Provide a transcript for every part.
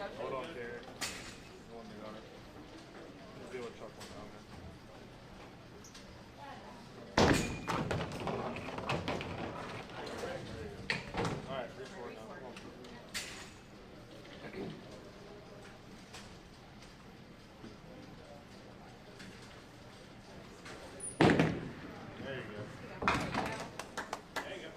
Hold on, Carrie. No one got it. Let's deal with Chuck one down there. All right, reach for it now. Come on. There you go. There you go.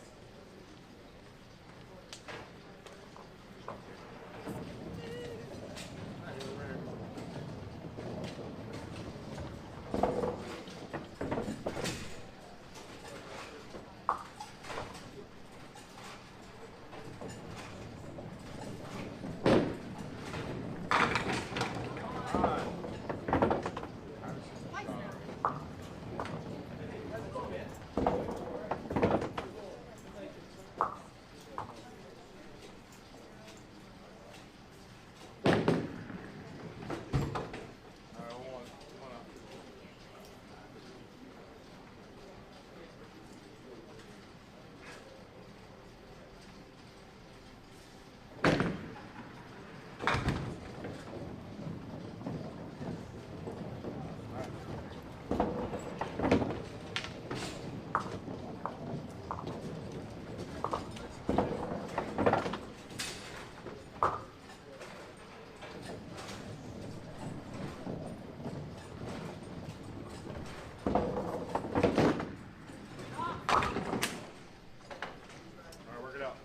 Work it out.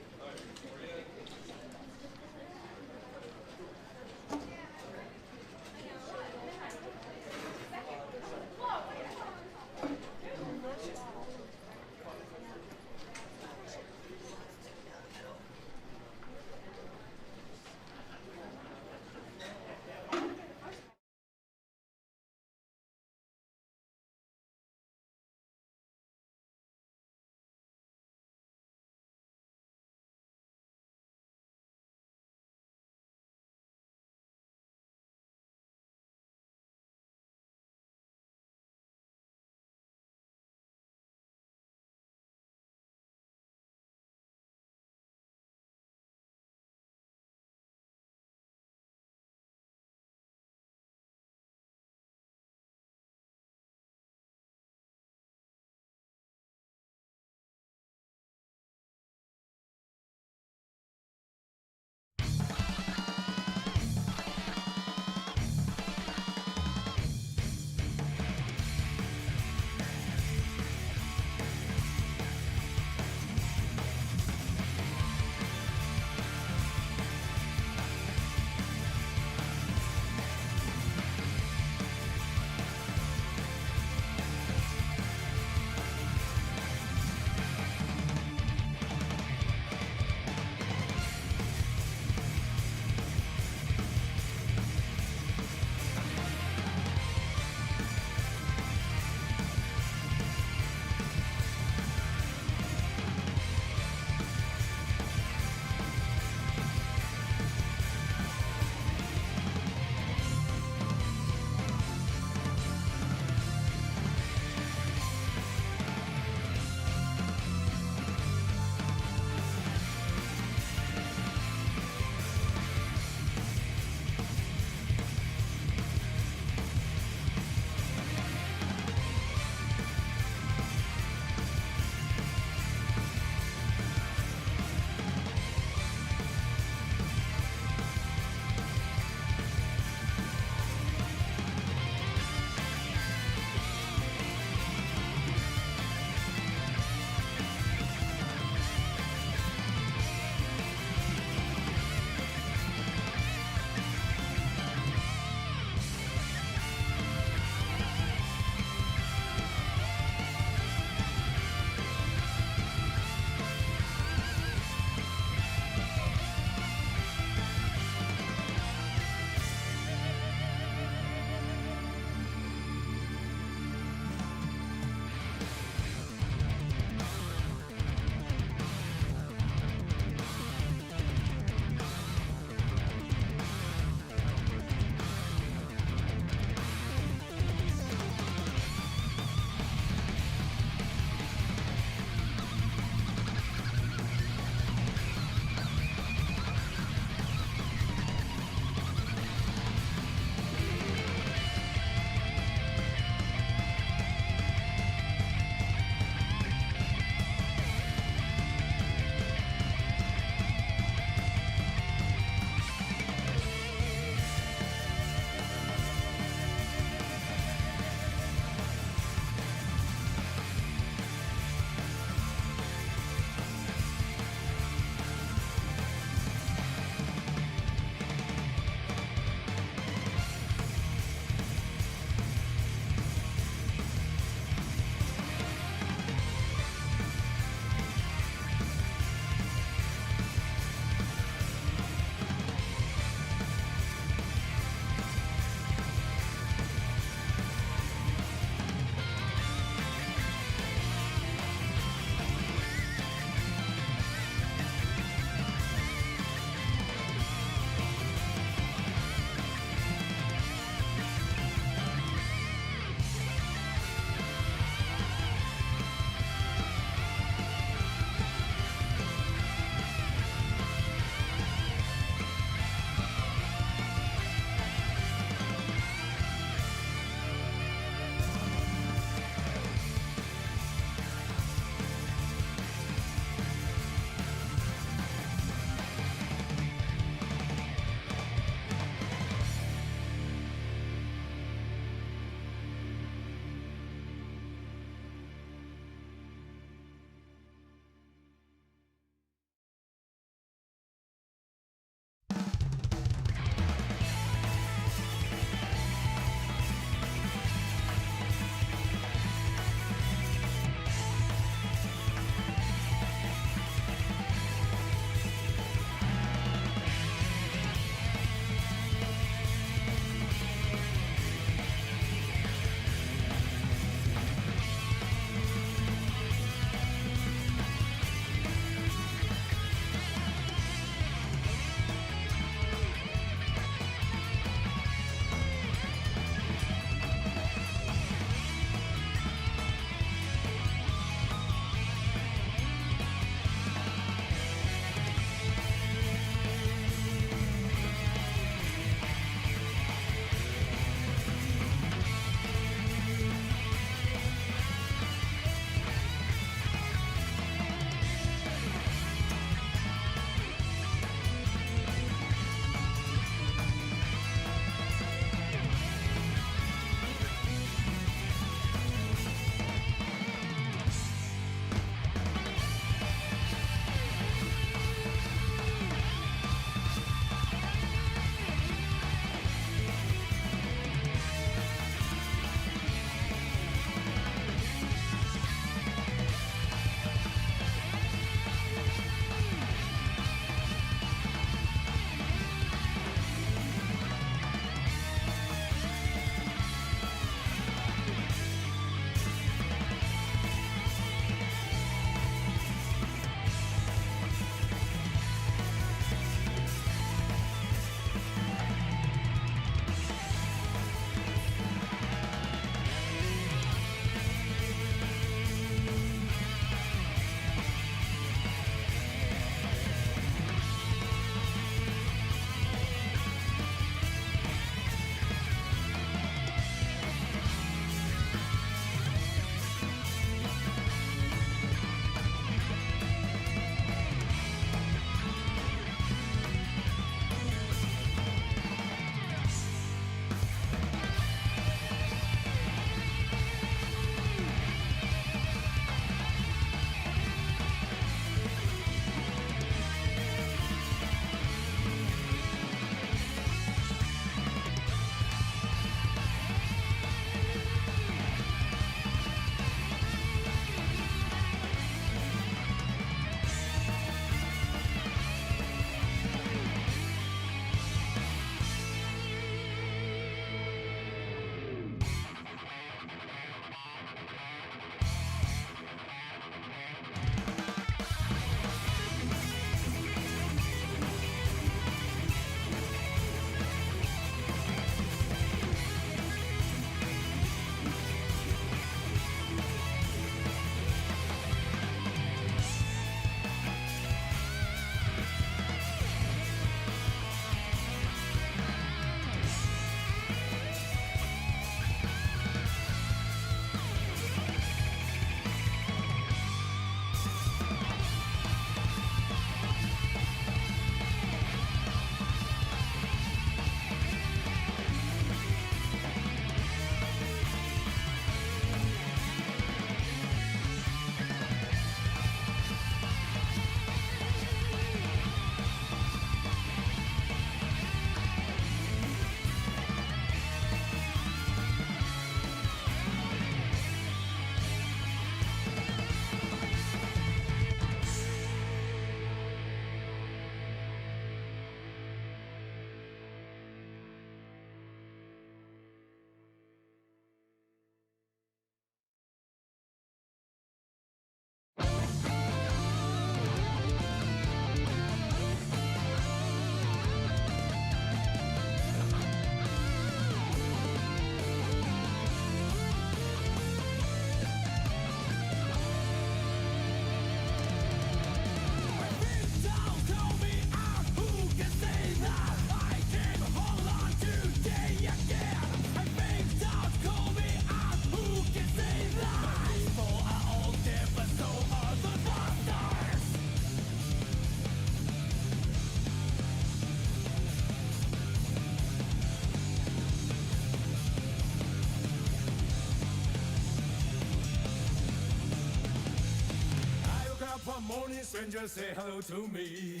One morning strangers say hello to me.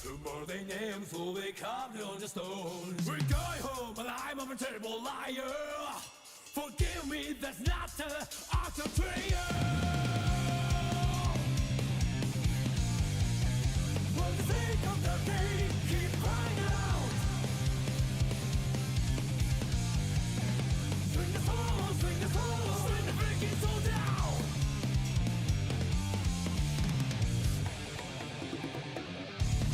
Tomorrow they names will be carved on the stone. We're going home, but I'm a terrible liar. Forgive me, that's not the art of prayer. For the sake of the day, keep crying out. Swing the soul, swing the soul, swing the freaking soul down.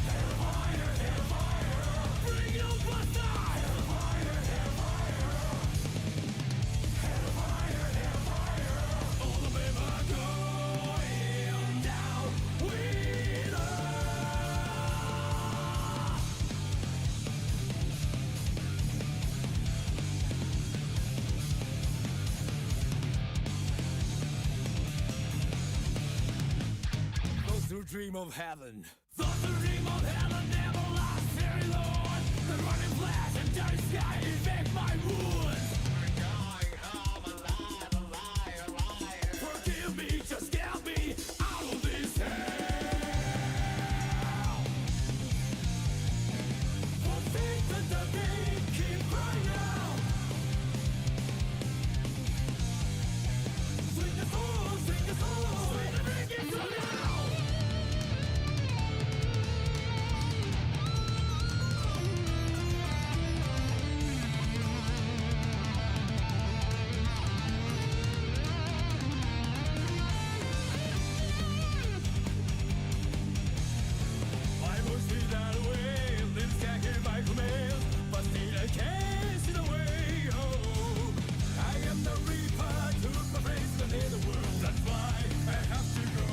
Hellfire, hellfire, bring it on buster. Hellfire, hellfire, hellfire, hellfire. All the men are going down with those who dream of heaven. Those who dream of heaven never last very long. The running flash and dirty sky infect my wounds. We're going home alive, alive, alive. Forgive me, just get me out of this hell. For faith and the day, keep crying out. Swing the soul, swing the soul, swing the freaking soul now. I must be that way, lives can't hear my commands, but still I can't see the way. Oh, I am the reaper, took my place in the world, that's why I have to go.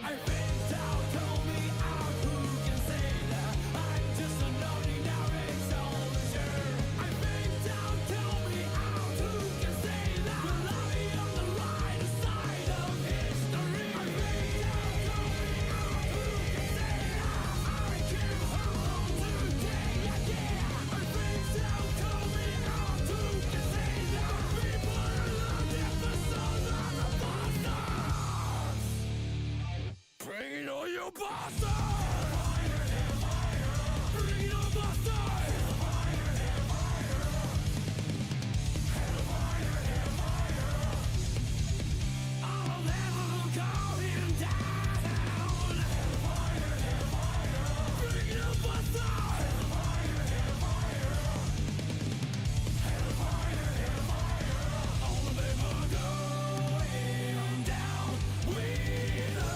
I been down, told me out, who can say that I'm just an ordinary soldier. I been down, told me out, who can say that will I be on the right side of history. I been down, told me out, who can say that I came home today again. I been down, told me out, who can say that people are looking for sons of the bastards. Bring it on, you bastard! Hellfire, hellfire, bring it on, bastard! Hellfire, hellfire, hellfire, hellfire. All of them are going down. Hellfire, hellfire, bring it on, bastard! Hellfire, hellfire, hellfire, hellfire. All of them are going down with us.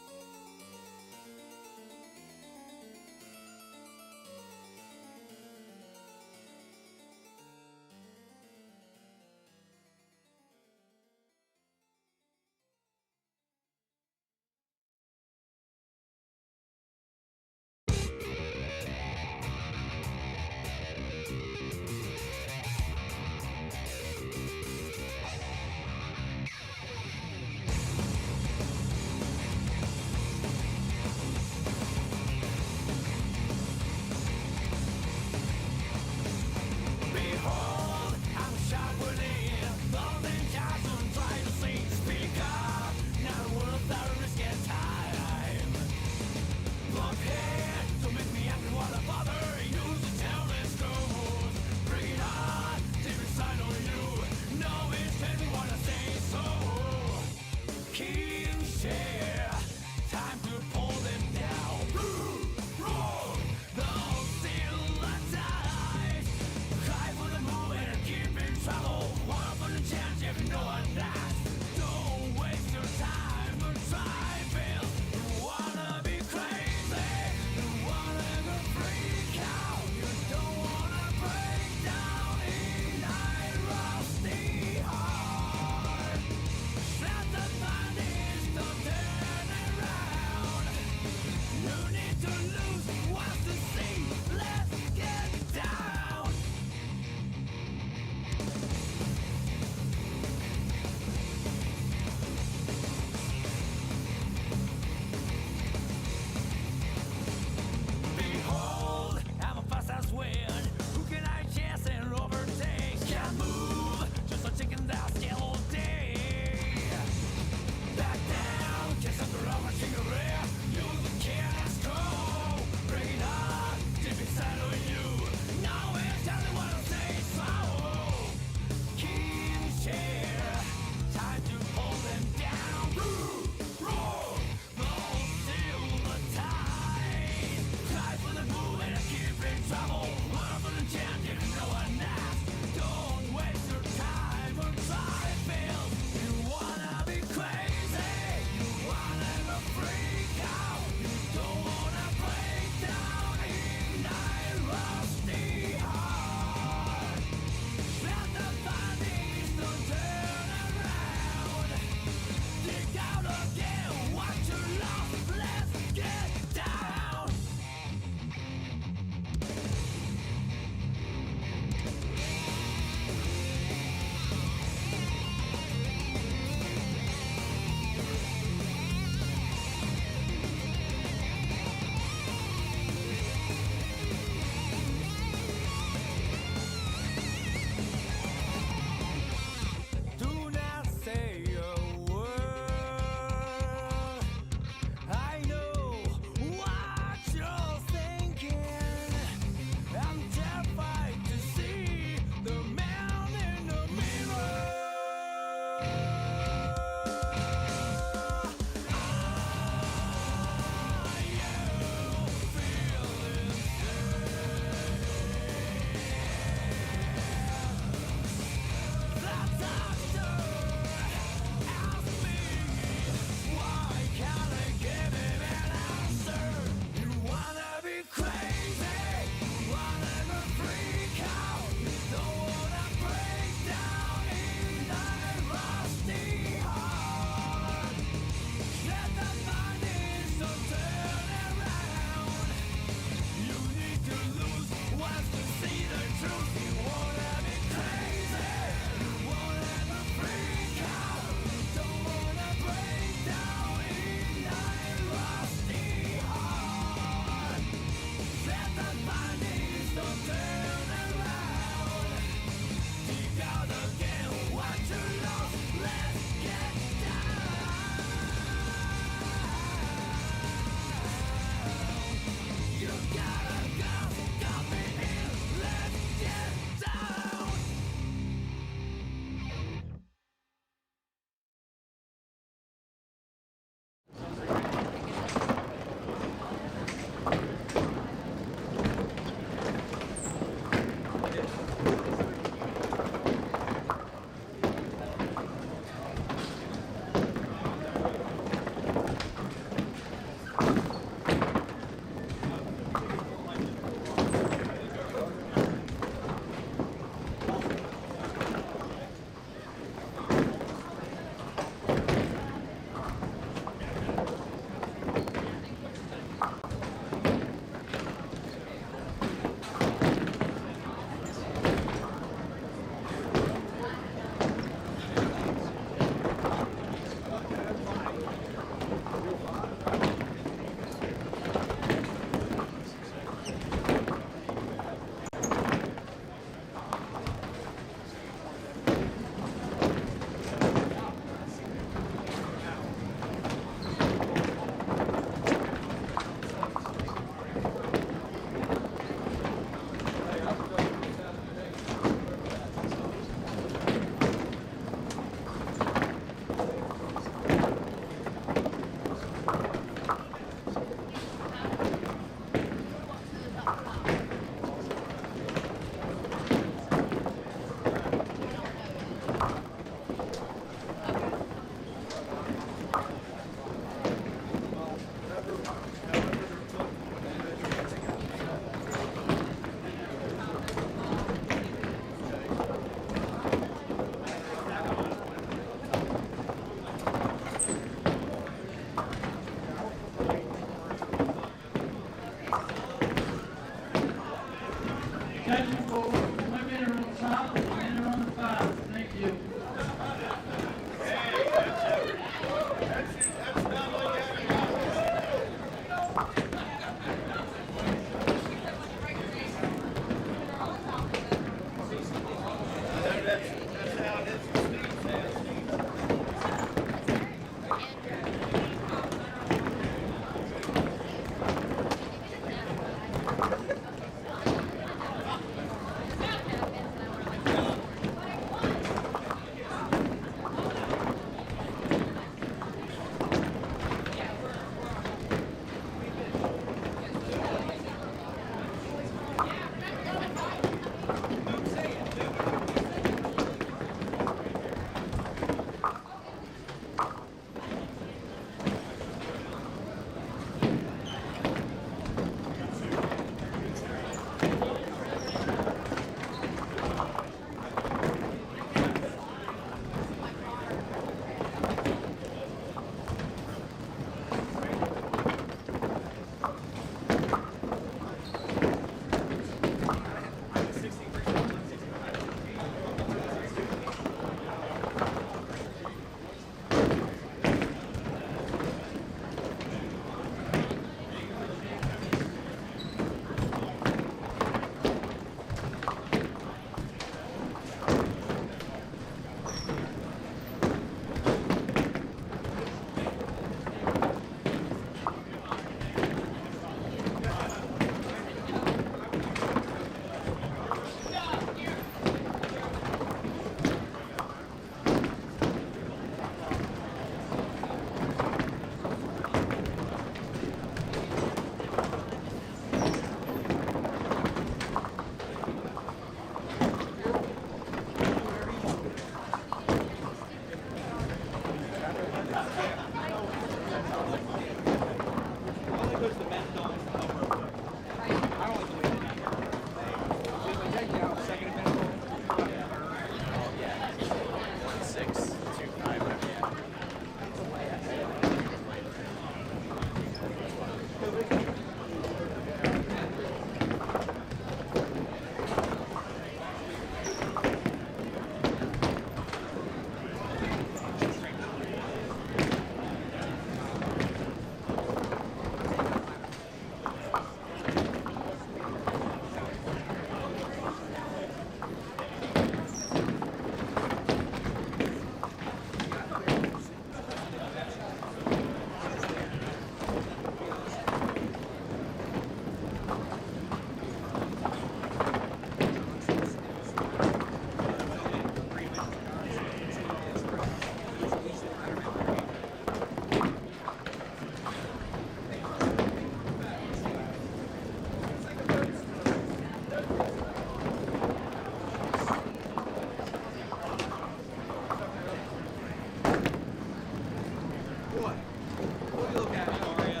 What? What are you looking at, Mario?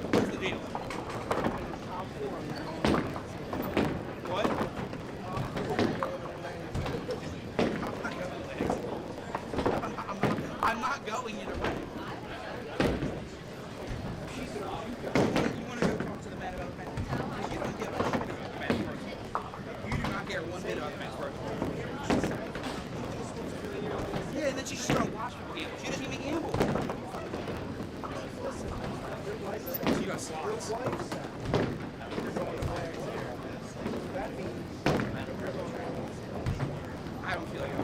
What's the deal? What? I'm not going either way. You want to go talk to the man about the man? You don't give a shit about the man's person. You do not care one bit about the man's person. Yeah, and then she's just gonna watch people gamble. She doesn't even gamble. She got slots. I don't feel like it.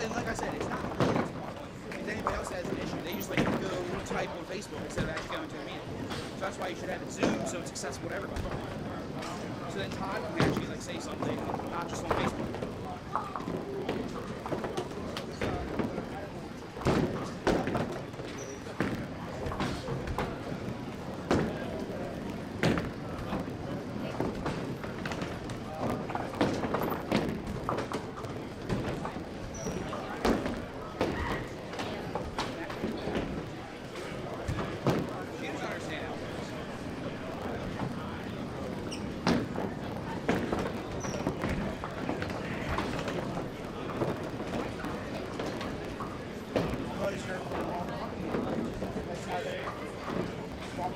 And like I said, it's not really their fault. If anybody else has an issue, they just like go type on Facebook instead of actually going to a meeting. So that's why you should have it Zoom so it's accessible to everybody. So then Todd can actually like say something, not just on Facebook.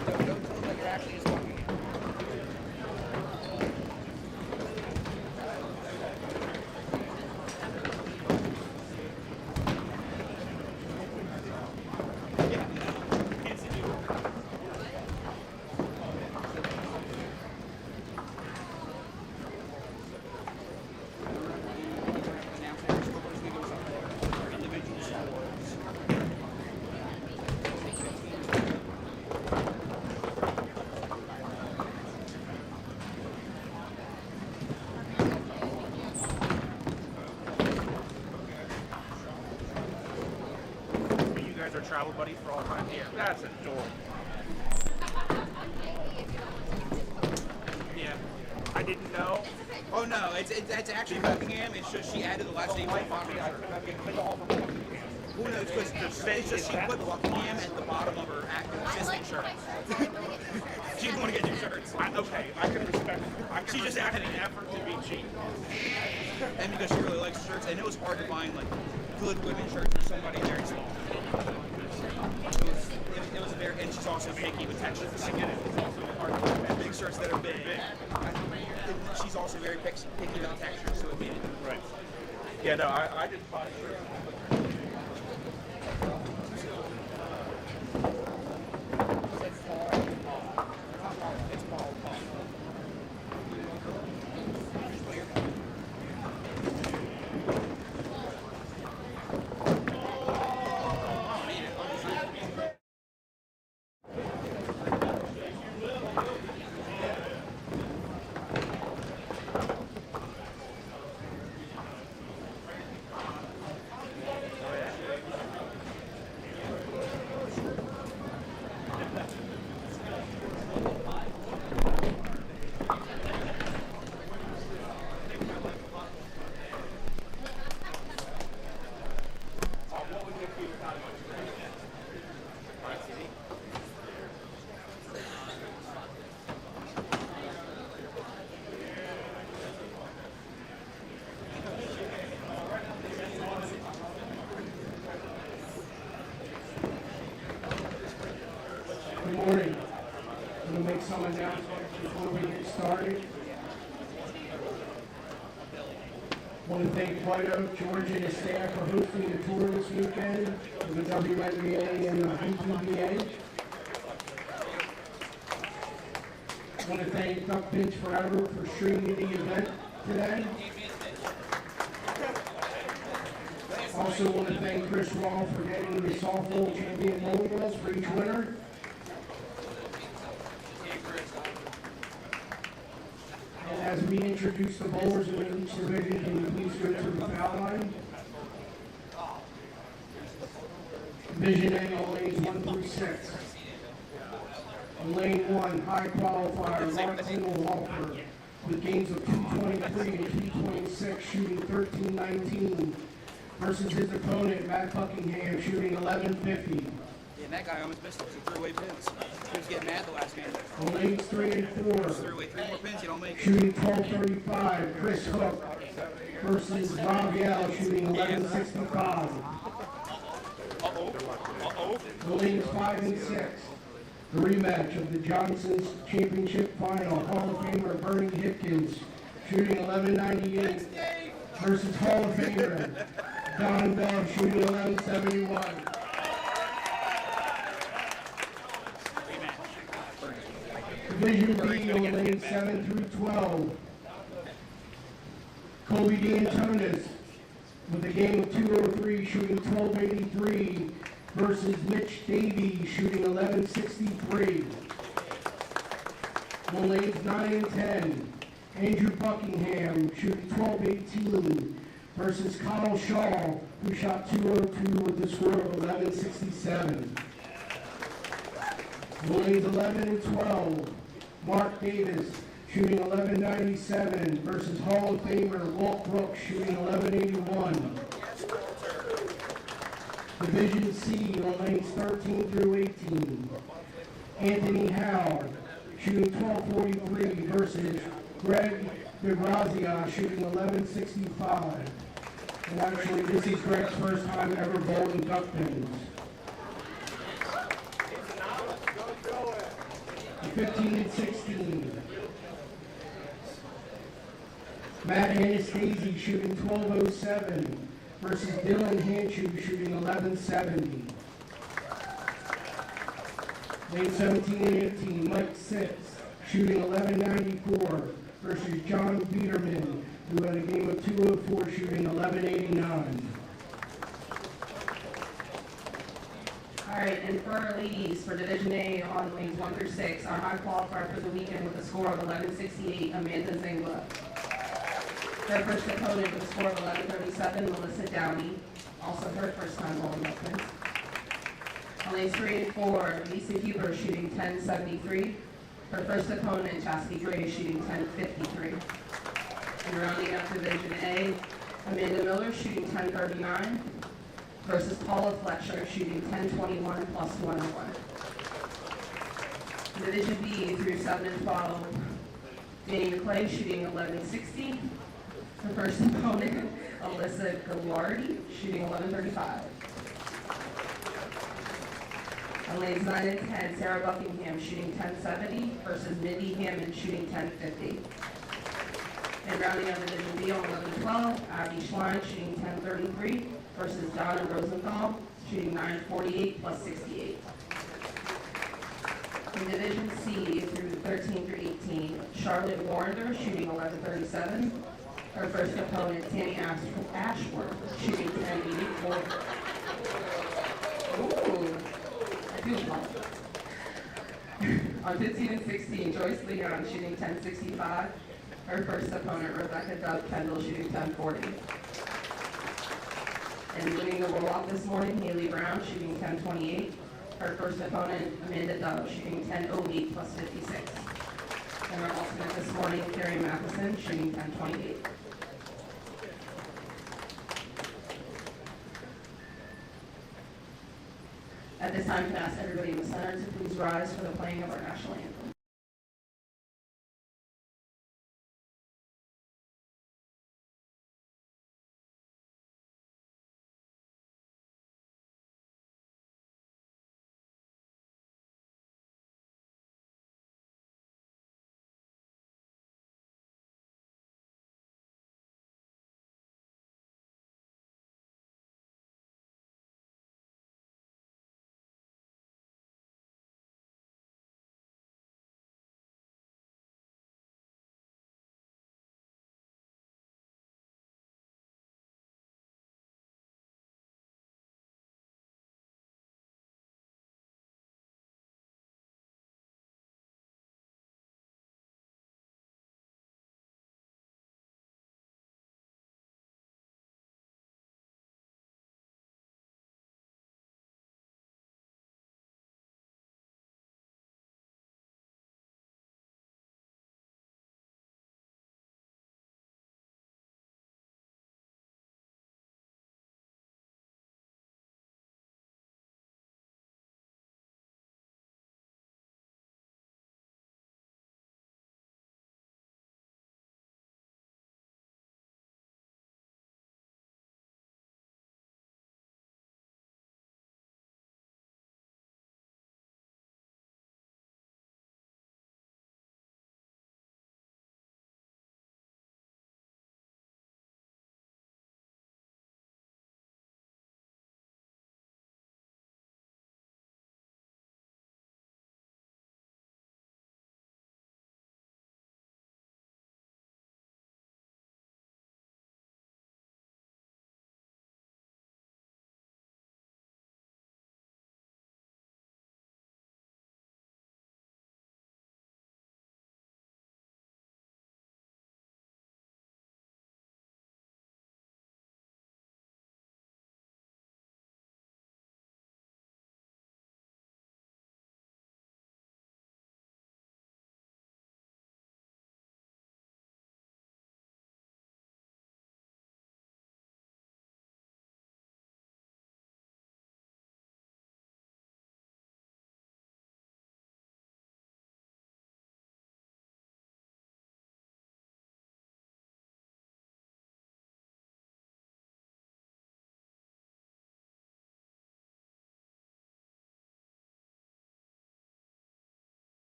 She doesn't understand how it works. You guys are travel buddies for all time? Yeah, that's adorable. Yeah, I didn't know. Oh no, it's actually Buckingham. It's just she added the last name to the bottom of her shirt. Well, no, it's because it's just she put Buckingham at the bottom of her existing shirt. She didn't want to get new shirts. Okay, I can respect. She just added an effort to be cheap. And because she really likes shirts, and it was hard to find like good women's shirts for somebody very small. It was very, and she's also picky with textures. I get it. It's also hard to find. Big shirts that are big. She's also very picky about texture, so it made it. Right. Yeah, no, I just bought it. Good morning. I'm going to make some announcements before we get started. I want to thank White Oak, Georgia, and his staff for hosting the tour this weekend for the WNBA and the DPBA. I want to thank Duck Pinch Forever for streaming the event today. Also want to thank Chris Wall for getting the softball champion logos for each winner. And as we introduce the bowlers in each division, can you please go to the foul line? Division A, all lanes 1 through 6. On lane 1, high qualifier, Martin Walker, with games of 223 and 226, shooting 13-19. versus his opponent, Matt Buckingham, shooting 1150. Yeah, and that guy almost missed it. He threw away pins. He was getting mad the last game. On lanes 3 and 4, Threw away 3 more pins, you don't make it. shooting 1235, Chris Hook versus Bob Yell, shooting 1165. On lanes 5 and 6, the rematch of the Johnson's Championship Final, Hall of Famer Bernie Hipkins, shooting 1198 versus Hall of Famer Don Dove, shooting 1171. Division B on lanes 7 through 12. Kobe D'Antonis with a game of 203, shooting 1283 versus Mitch Davies, shooting 1163. On lanes 9 and 10, Andrew Buckingham shooting 1218 versus Kyle Shaw, who shot 202 with a score of 1167. On lanes 11 and 12, Mark Davis shooting 1197 versus Hall of Famer Walt Brooks, shooting 1181. Division C on lanes 13 through 18, Anthony Howe shooting 1243 versus Greg DeGrazia, shooting 1165. And actually, this is Greg's first time ever bowling duck pins. 15 and 16. Matt Anastasi shooting 1207 versus Dylan Hanchu, shooting 1170. Lane 17 and 18, Mike Sitz shooting 1194 versus John Biederman, who had a game of 204, shooting 1189. All right, and for our ladies, for Division A on lanes 1 through 6, our high qualifier for the weekend with a score of 1168, Amanda Zingla. Her first opponent with a score of 1137, Melissa Downey, also her first time bowling up pins. On lanes 3 and 4, Lisa Huber shooting 1073. Her first opponent, Chastity Gray, shooting 1053. And rounding out Division A, Amanda Miller shooting 1039 versus Paula Fletcher shooting 1021 plus 101. Division B through 7 and 12, Danny McClay shooting 1160. Her first opponent, Alyssa Gallardi, shooting 1135. On lanes 9 and 10, Sarah Buckingham shooting 1070 versus Mindy Hammond shooting 1050. And rounding out Division B on 11-12, Abby Schlein shooting 1033 versus Donna Rosenthal shooting 948 plus 68. In Division C through 13 through 18, Charlotte Warrender shooting 1137. Her first opponent, Tammy Ashworth, shooting 1084. Ooh, I do apologize. On 15 and 16, Joyce Leon shooting 1065. Her first opponent, Rebecca Dove Kendall, shooting 1040. And winning the roll-off this morning, Haley Brown shooting 1028. Her first opponent, Amanda Dove, shooting 1008 plus 56. And our alternate this morning, Carrie Matheson, shooting 1028. At this time, can I ask everybody in the center to please rise for the playing of our national anthem.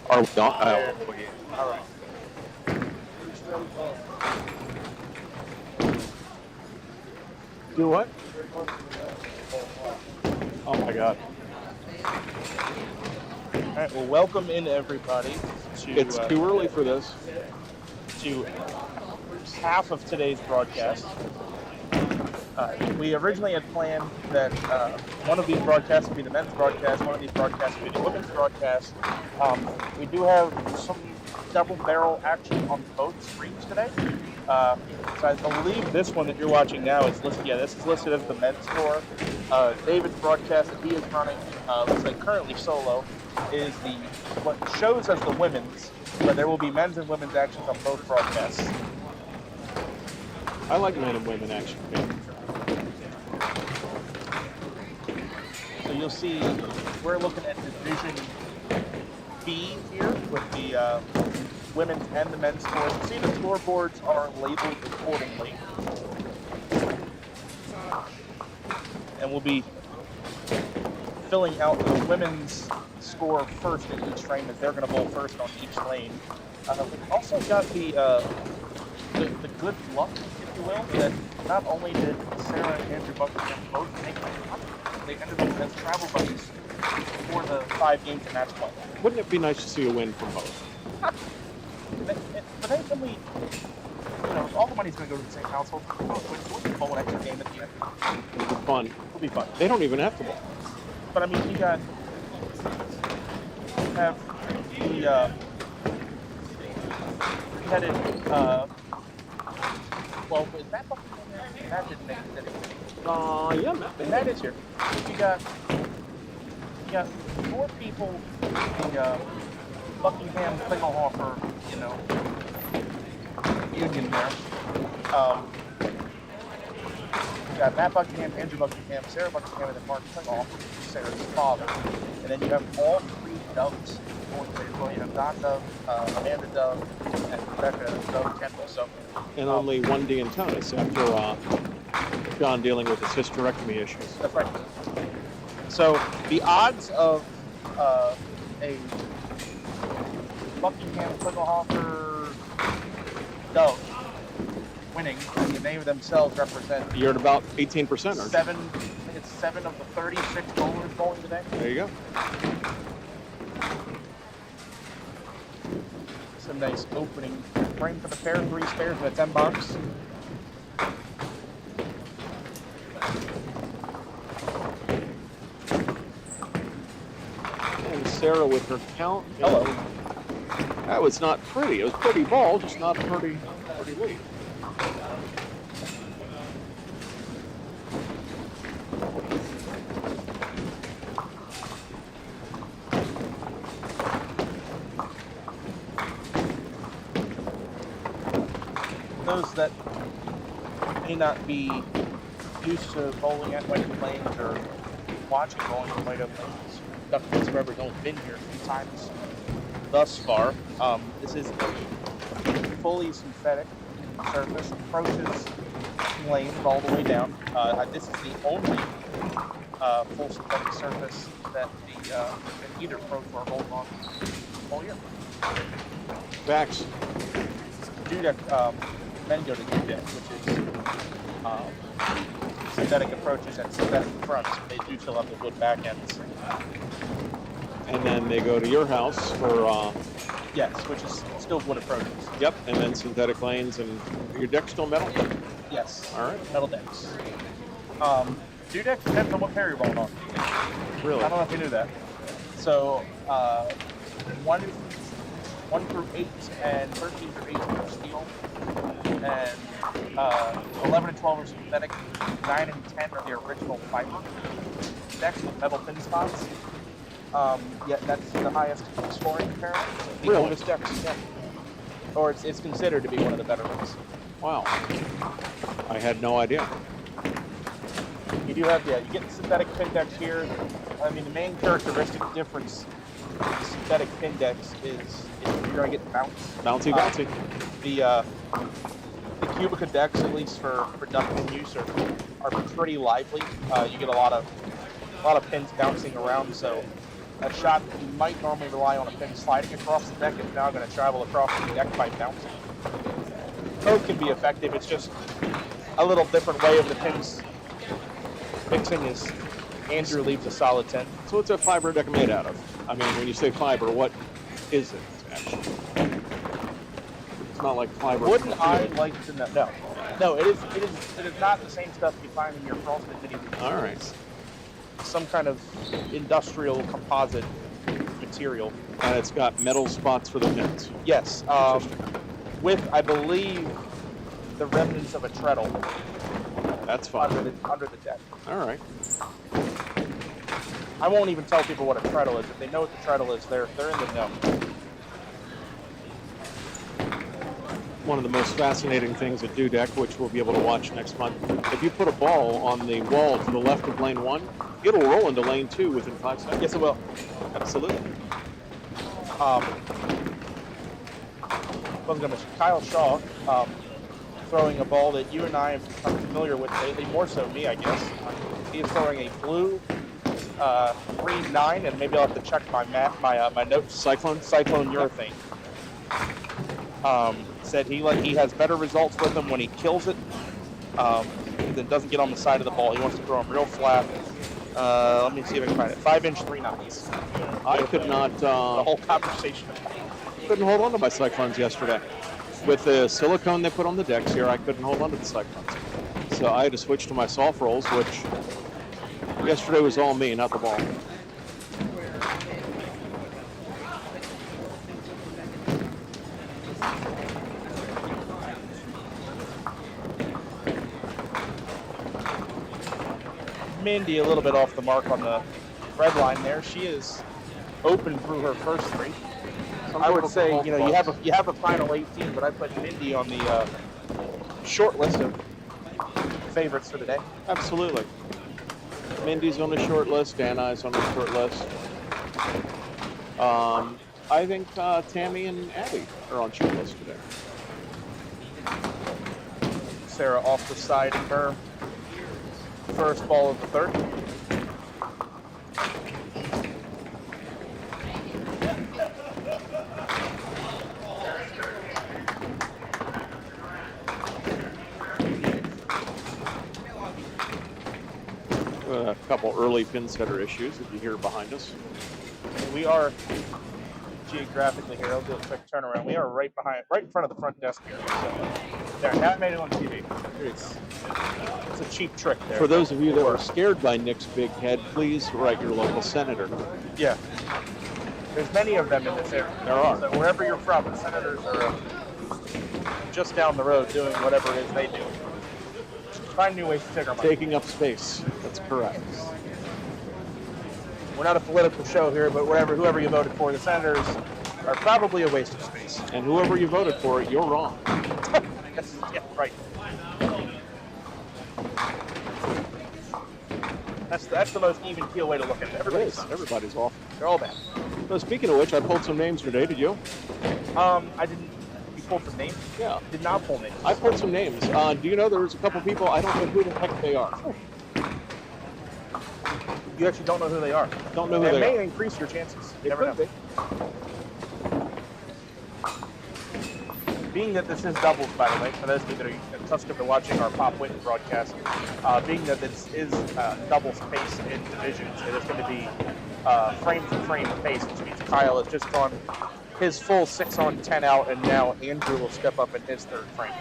Are we on? All right. Do what? Oh my God. All right. Well, welcome in everybody to It's too early for this. to half of today's broadcast. We originally had planned that one of these broadcasts would be the men's broadcast, one of these broadcasts would be the women's broadcast. We do have some double-barrel action on both screens today. So I believe this one that you're watching now is listed. Yeah, this is listed as the men's score. David's broadcast that he is running, looks like currently solo, is what shows as the women's, but there will be men's and women's actions on both broadcasts. I like men and women action. So you'll see we're looking at Division B here with the women's and the men's scores. You see the scoreboards are labeled accordingly. And we'll be filling out the women's score first in each frame as they're going to bowl first on each lane. We've also got the good luck, if you will, that not only did Sarah and Andrew Buckingham both make the cut, they ended up as travel buddies for the 5 games in match play. Wouldn't it be nice to see a win from both? But then when we, all the money's going to go to the same household. We'll just bowl an extra game at the end. It'll be fun. It'll be fun. They don't even have to bowl. But I mean, you have the we headed well, is that Buckingham there? That didn't make it, did it? Yeah, Matt. That is here. You got 4 people in the Buckingham Klingelhofer, union there. You got Matt Buckingham, Andrew Buckingham, Sarah Buckingham, and then Mark Klingelhofer, Sarah's father. And then you have all 3 Doves going today as well. You have Don Dove, Amanda Dove, and Rebecca Dove Kendall. So, And only one D in tennis after John dealing with his hysterectomy issues. that's right. So the odds of a Buckingham Klingelhofer Dove winning, in the name of themselves, represent You're at about 18%, aren't you? 7. I think it's 7 of the 36 bowlers bowling today. There you go. It's a nice opening frame for the pair. 3 spares in a 10 box. And Sarah with her count. Hello. That was not pretty. It was pretty ball, just not pretty lead. Those that may not be used to bowling at White Oak Lanes or watching bowling at White Oak Lanes, Duck Subscribers don't been here a few times thus far. This is a fully synthetic surface, approaches lanes all the way down. This is the only full synthetic surface that that either pro tour bowls on all year. Facts. Dudek, men go to Dudek, which is synthetic approaches and synthetic fronts. They do still have the wood back ends. And then they go to your house for, Yes, which is still wood approaches. yep, and then synthetic lanes, and your deck's still metal? Yes. All right. Metal decks. Dudek depends on what pair you're bowling on. Really? I don't know if you knew that. So, 1 through 8 and 13 through 18 are steel, and 11 and 12 are synthetic. 9 and 10 are the original fiber decks with metal pin spots. Yeah, that's the highest scoring apparently. The Really? oldest decks, yeah. Or it's considered to be one of the better ones. Wow. I had no idea. You do have, yeah, you get the synthetic pin decks here. I mean, the main characteristic difference with the synthetic pin decks is you're going to get bounce. Bouncy, bouncy. The Cubica decks, at least for duck use, are pretty lively. You get a lot of pins bouncing around, so a shot that you might normally rely on a pin sliding across the deck is now going to travel across the deck by bouncing. Both can be effective. It's just a little different way of the pins mixing is Andrew leaves a solid 10. So what's a fiber deck made out of? I mean, when you say fiber, what is it actually? It's not like fiber. Wouldn't I like to know? No. No, it is not the same stuff you find in your frosted mini wheels. All right. It's some kind of industrial composite material. And it's got metal spots for the pins. Yes. With, I believe, the remnants of a treadle That's fine. under the deck. All right. I won't even tell people what a treadle is. If they know what the treadle is, they're in the know. One of the most fascinating things at Dew Deck, which we'll be able to watch next month, if you put a ball on the wall to the left of lane 1, it'll roll into lane 2 within 5 seconds. Yes, it will. Absolutely. Kyle Shaw throwing a ball that you and I have become familiar with lately, more so me, I guess. He is throwing a blue 3-9, and maybe I'll have to check my notes. Cyclone urethane. Said he has better results with him when he kills it than doesn't get on the side of the ball. He wants to throw them real flat. Let me see if I can find it. 5-inch 3-9s. I could not. The whole conversation. Couldn't hold on to my Cyclones yesterday. With the silicone they put on the decks here, I couldn't hold on to the Cyclones. So I had to switch to my soft rolls, which yesterday was all me, not the ball. Mindy a little bit off the mark on the red line there. She is open through her first 3. I would say, you have a final 18, but I put Mindy on the short list of favorites for the day. Absolutely. Mindy's on the short list. Anna's on the short list. I think Tammy and Abby are on short list today. Sarah off the side in her first ball of the 3rd. A couple early pin setter issues, if you hear behind us. We are geographically here. I'll do a quick turnaround. We are right in front of the front desk here. So, there, now I made it on TV. It's a cheap trick there. For those of you that were scared by Nick's big head, please write your local senator. Yeah. There's many of them in this area. There are. So wherever you're from, the senators are just down the road doing whatever it is they do. Find new ways to take our money. Taking up space. That's correct. We're not a political show here, but whoever you voted for, the senators are probably a waste of space. And whoever you voted for, you're wrong. Yeah, right. That's the most even keel way to look at it. Everybody's off. They're all bad. So speaking of which, I pulled some names today. Did you? I didn't. You pulled some names? Yeah. Did not pull names. I pulled some names. Do you know there was a couple people, I don't know who the heck they are. You actually don't know who they are. Don't know who they It may are. increase your chances. You It never know. could be. Being that this is doubles, by the way, for those of you that are accustomed to watching our Pop Witten broadcast, being that this is doubles pace in divisions, it is going to be frame for frame pace, which means Kyle has just gone his full 6 on 10 out, and now Andrew will step up in his 3rd frame.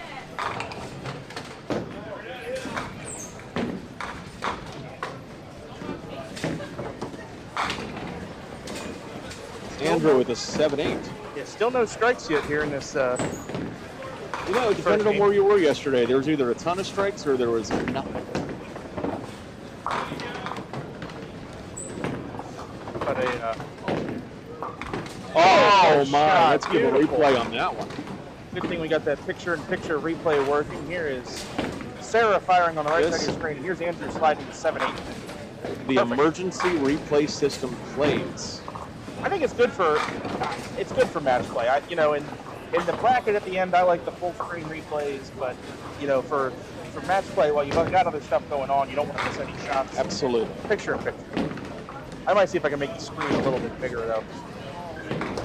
Andrew with a 7-8. Yeah, still no strikes yet here in this. You know, it depended on where you were yesterday. There was either a ton of strikes or there was nothing. But Oh my, shot. let's give a Beautiful. replay on that one. Good thing we got that picture-in-picture replay working. Here is Sarah firing on the right side of your screen, and here's Andrew sliding to 7-8. The Perfect. emergency replay system plays. I think it's good for match play. In the bracket at the end, I like the full screen replays, but for match play, while you've got other stuff going on, you don't want to miss any shots. Absolutely. Picture-in-picture. I might see if I can make the screen a little bit bigger though.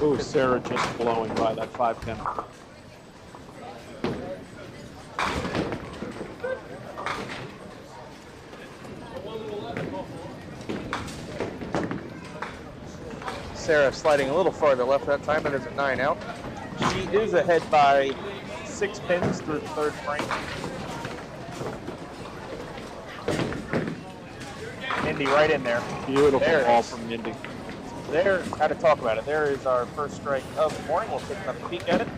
Ooh, Sarah just blowing by that 5-pin. Sarah sliding a little farther left that time. It is a 9 out. She is ahead by 6 pins through the third frame. Mindy right in there. Beautiful There it ball is. from Mindy. There, how to talk about it. There is our first strike of the morning. We'll take another peek at it.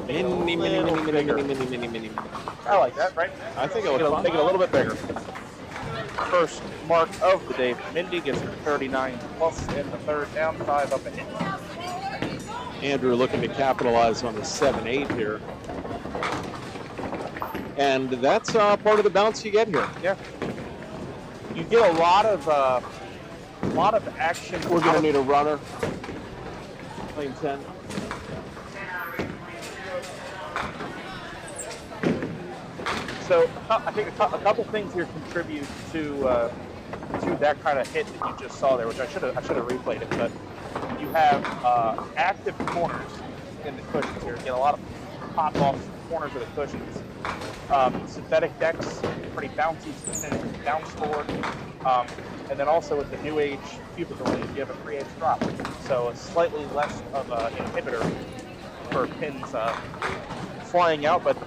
Mini, mini, mini, mini, mini, mini, mini, mini, mini. I like that, right? I think it Make was it, fun. make it a little bit bigger. First mark of the day for Mindy gets 39 plus in the third down, 5 up ahead. Andrew looking to capitalize on the 7-8 here. And that's part of the bounce you get here. Yeah. You get a lot of action. We're going to need a runner. Lane 10. So I think a couple things here contribute to that kind of hit that you just saw there, which I should have replayed it. But you have active corners in the cushions here. You get a lot of pop off corners of the cushions. Synthetic decks, pretty bouncy, bounce forward. And then also with the new age cubicle lanes, you have a 3/8 drop. So it's slightly less of an inhibitor for pins flying out, but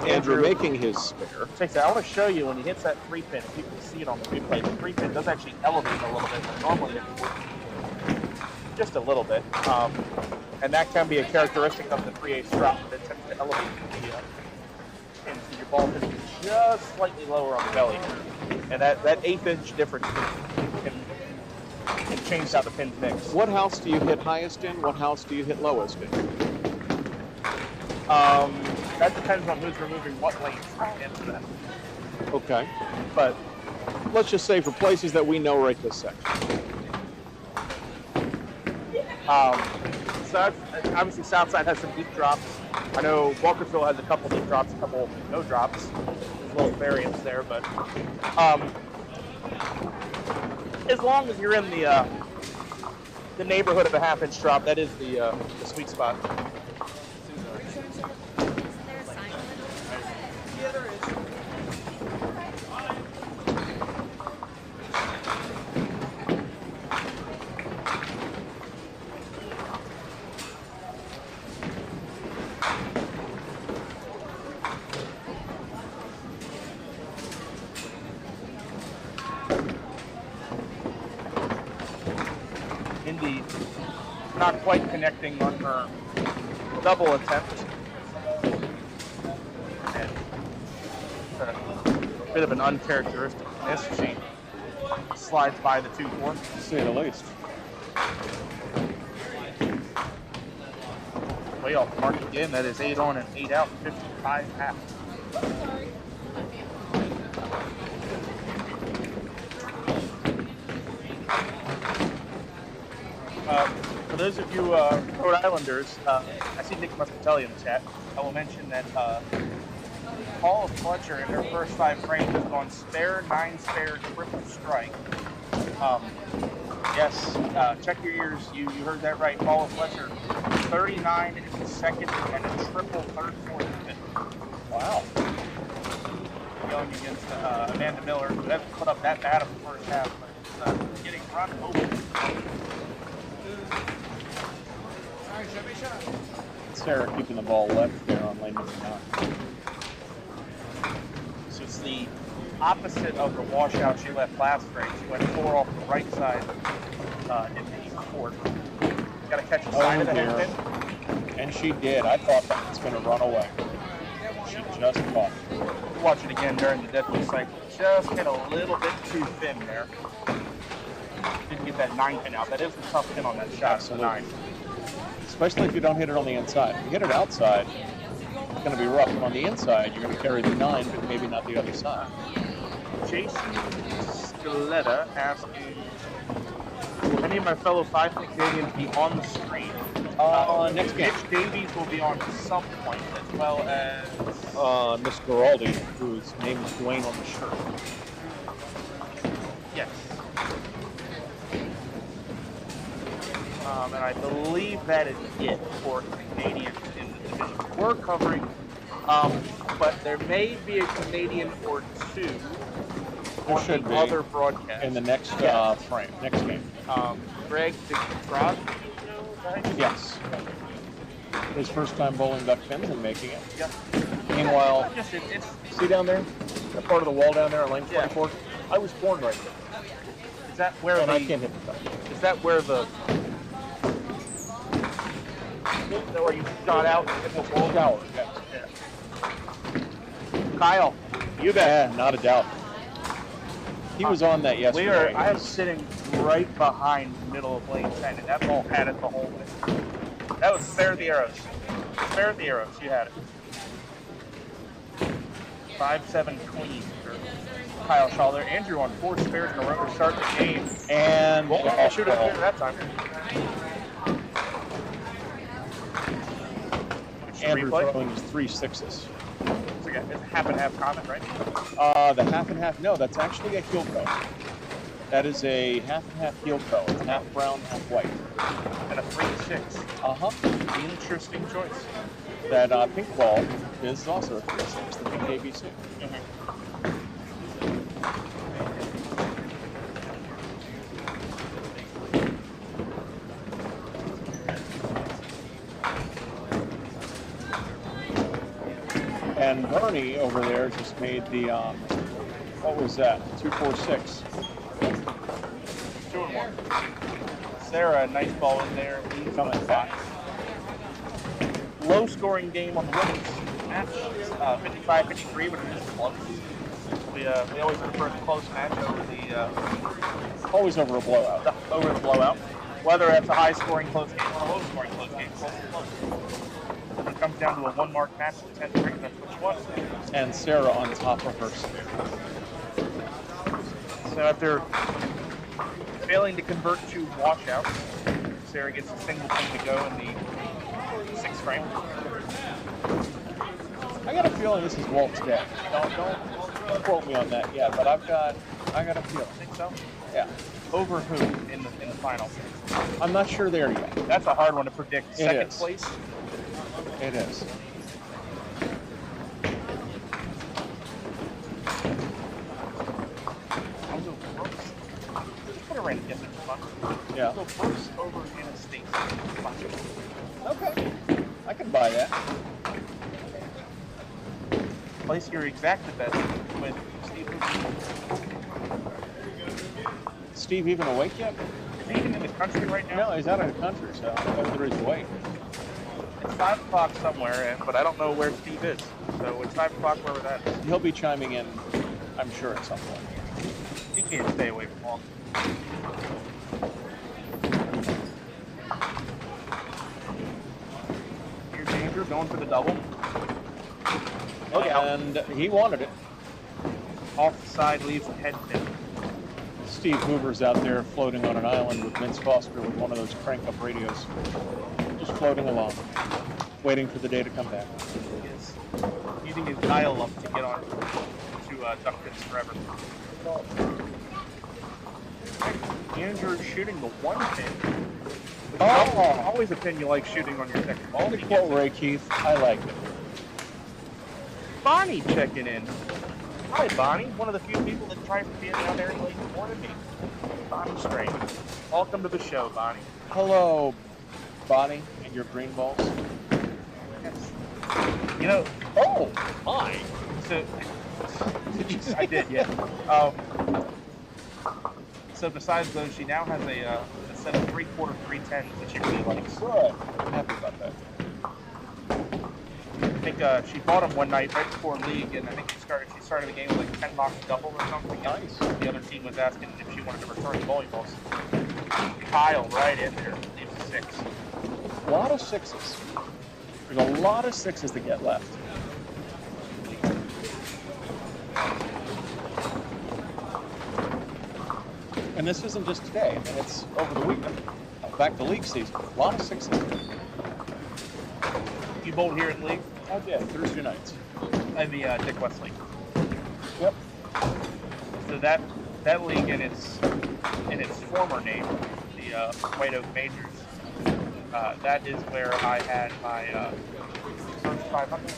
Andrew making his spare. check that. I want to show you when he hits that 3-pin, if you can see it on the replay, the 3-pin does actually elevate a little bit, but normally it would just a little bit. And that can be a characteristic of the 3/8 drop, that it tends to elevate the pin, so your ball can be just slightly lower on the belly. And that 1/8 difference can change how the pins mix. What house do you hit highest in? What house do you hit lowest in? That depends on who's removing what lanes into that. Okay. But Let's just say for places that we know right this second. so obviously Southside has some deep drops. I know Walkersville has a couple deep drops, a couple no drops. There's a little variance there, but as long as you're in the neighborhood of a 1/2-inch drop, that is the sweet spot. Yeah, there is. Indy not quite connecting on her double attempt. And a bit of an uncharacteristic miss. She slides by the 2-4. To say the least. Way off the mark again. That is 8 on and 8 out, 55.5. For those of you Rhode Islanders, I see Nick Muscatelli in the chat. I will mention that Paula Fletcher in her first 5 frames has gone spare, 9 spare, triple strike. Yes, check your ears. You heard that right. Paula Fletcher, 39 in the second and a triple third, fourth, and fifth. Wow. Going against Amanda Miller, who hasn't put up that bad of a first half, but is getting run over. Alright, show me a shot. Sarah keeping the ball left there on lane number 9. So it's the opposite of the washout she left last frame. She went 4 off the right side in the east court. Got to catch the side of the dear. headpin. And she did. I thought that was going to run away. She just caught it. Watch it again during the deadly cycle. Just hit a little bit too thin there. Didn't get that 9 pin out. That is the tough pin on that shot. Absolutely. 9. Especially if you don't hit it on the inside. If you hit it outside, it's going to be rough. And on the inside, you're going to carry the 9, but maybe not the other side. Jason Scaletta asking, will any of my fellow 5 Canadians be on the screen? Next game. Mitch Davies will be on at some point, as well as Miss Giraldi, whose name is Dwayne on the shirt. yes. And I believe that is it for Canadians in the division we're covering. But there may be a Canadian or two There on should the be other broadcast. in the next next game. Greg DeGrazia, right? Yes. His first time bowling duck pins and making it. Yeah. Meanwhile, Just it's see down there, that part of the wall down there on lane Yeah. 24. I was born right there, is that where and the I can't hit the duck. is that where the where you got out in the wall? Shower, yes. Kyle, You bet. Yeah, not a doubt. He was on that yesterday. I am sitting right behind the middle of lane 10, and that ball had it the whole way. That was spare the arrows. Spare the arrows. You had it. 5-7 clean for Kyle Shaw there. Andrew on 4 spares in a row to start the game. And I'll shoot it clear that time. Andrew Replay. throwing his 3 6s. It's a half and half comment, right? The half and half, no, that's actually a heel co. That is a half and half heel co. It's half brown, half white. And a 3-6. Interesting choice. That pink ball is also a 3-6, the pink ABC. And Bernie over there just made the, what was that, 2-4-6. 2-1. Sarah, nice ball in there. Coming back. Low scoring game on the women's match. 55-53, but it is close. We always prefer the close match over the Always over a blowout. over the blowout. Whether it's a high scoring close game or a low scoring close game, close. When it comes down to a 1-mark match in the 10th ring, that's what you want. And Sarah on top of her. So after failing to convert 2 washouts, Sarah gets a single thing to go in the 6th frame. I got a feeling this is Walt's day. Don't quote me on that yet, but I got a feeling. Think so? Yeah. Over who in the final? I'm not sure there yet. That's a hard one to predict. It Second is. place. It is. I'll go Brooks. Just put a random guess for fun. Yeah. I'll go Brooks over Anna Stacy. Okay. I can buy that. Place your exact bet with Steve. Steve even awake yet? Is he even in the country right now? No, he's out of the country, so I don't know whether he's awake. It's 5 o'clock somewhere, but I don't know where Steve is. So it's 5 o'clock wherever that is. He'll be chiming in, I'm sure, at some point. He can't stay away from long. Here's Andrew going for the double. Look out. And he wanted it. Off the side leaves the head pin. Steve Hoover's out there floating on an island with Vince Foster with one of those crank-up radios. Just floating along, waiting for the day to come back. He is using his dial up to get on to duck pins forever. Andrew shooting the 1 pin. Which is always a pin you like shooting on your second ball. To quote Ray Keith, I like it. Bonnie checking in. Hi, Bonnie. One of the few people that tries to be down there late more than me. Bonnie Strange. Welcome to the show, Bonnie. Hello, Bonnie, and your green balls. Yes. You know, Oh, my. so I did, yeah. So besides those, she now has a set of 3/4 310s that she really likes. Good. I'm happy about that. I think she bought them one night right before league, and I think she started the game with like 10 box double or something. Nice. The other team was asking if she wanted to return the bowling balls. Kyle right in there, leaves a 6. A lot of 6s. There's a lot of 6s to get left. And this isn't just today. I mean, it's over the weekend. Back to league season. A lot of 6s. You bowled here in league? I did. Thursday nights. In the Dick West League. Yep. So that league in its former name, the White Oak Majors, That is where I had my first 500.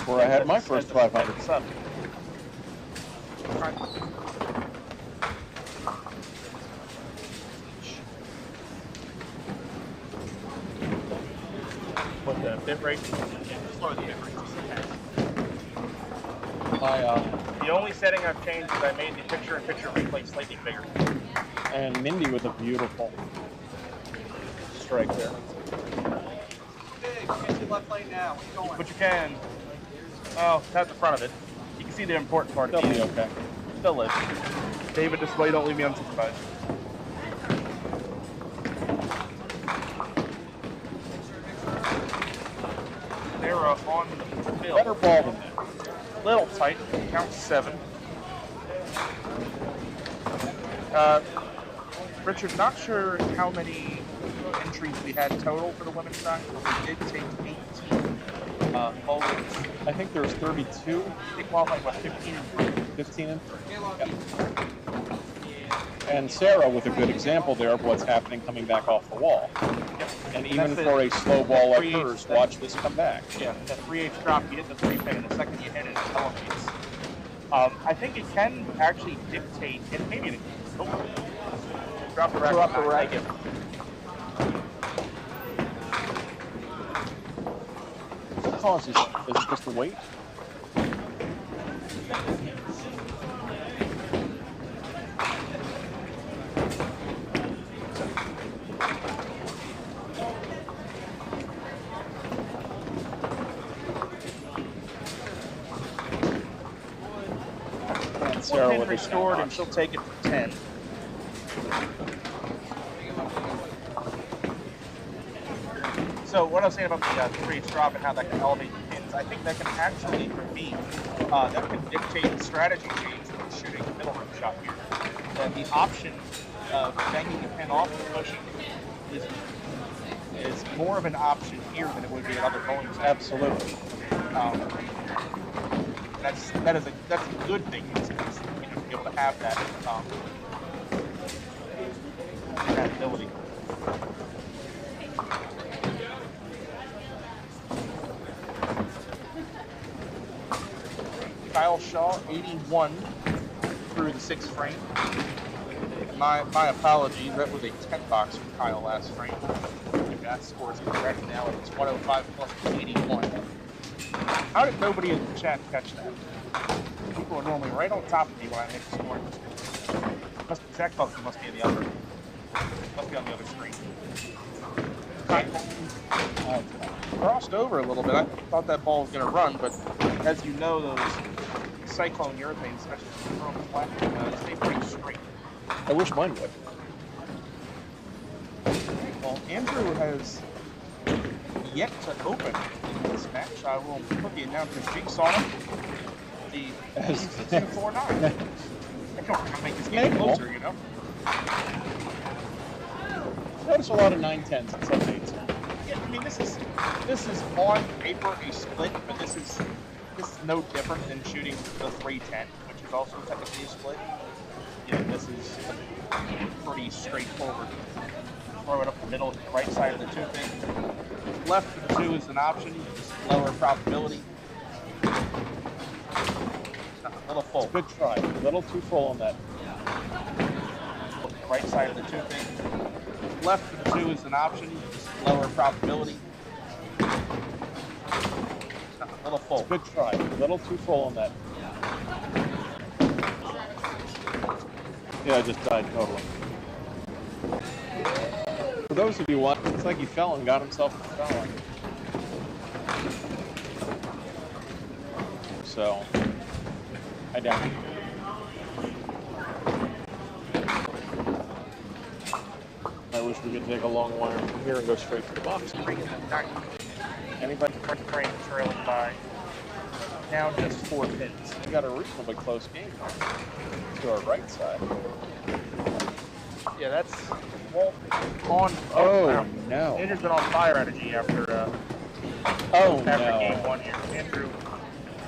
Where I had my first 500. Sub. What the bit rate? Yeah, just lower the bit rate. The only setting I've changed is I made the picture-in-picture replay slightly bigger. And Mindy with a beautiful strike there. Big, get to left lane now. Where you going? But you can. Oh, that's the front of it. You can see the important part of They'll it. be okay. They'll live. David, this way, don't leave me unsupervised. They're on the field. Better ball than that. Little tight. Count 7. Richard, not sure how many entries we had total for the women's side, but we did take 18 bowlers. I think there's 32. They qualified, what, 15 and 3? 15 and 3. Get lucky. And Sarah with a good example there of what's happening coming back off the wall. Yep. And even That's for a slow ball like 3/8, hers, watch this come back. Yeah, that 3/8 drop, you hit the 3 pin, and the second you hit it, it elevates. I think it can actually dictate, and maybe it drop the rack. Drop the rack. Thank you. What causes it? Is it just the weight? And Sarah Pin with a restored, and watch. she'll take it for 10. So what I was saying about the 3/8 drop and how that can elevate the pins, I think that can actually, for me, that can dictate the strategy change when shooting the middle rim shot here. And the option of banging the pin off and pushing is more of an option here than it would be at other bowling centers. Absolutely. That's a good thing in this case, to be able to have that that ability. Kyle Shaw, 81 through the 6th frame. My apologies, that was a 10 box from Kyle last frame. If that score is correct now, it's 105 plus 81. How did nobody in the chat catch that? People are normally right on top of me when I make a score. Zach Buck must be on the other. Must be on the other screen. Crossed over a little bit. I thought that ball was going to run, but as you know, those cyclone urethanes, especially from flat, stay pretty straight. I wish mine would. Well, Andrew has yet to open in this match. I will put the announcement jinx on him. The 2-4-9. I don't make this game closer, you know. Notice a lot of 9-10s and 7-8s. Yeah, I mean, this is on paper a split, but this is no different than shooting the 3-10, which is also technically a split. Yeah, this is pretty straightforward. Throw it up the middle, right side of the 2 pin. Left of the 2 is an option, just lower probability. A little full. Good try. A little too full on that. Right side of the 2 pin. Left of the 2 is an option, just lower probability. A little full. Good try. A little too full on that. Yeah, I just died totally. For those of you watching, it's like he fell and got himself a foul. So, I doubt it. I wish we could take a long wire from here and go straight to the box. Anybody frame trailing by now just 4 pins. We got a reasonably close game to our right side. Yeah, that's Walt on. Oh, wow. no. Andrew's been on fire energy after Oh, after no. game 1 here. Andrew,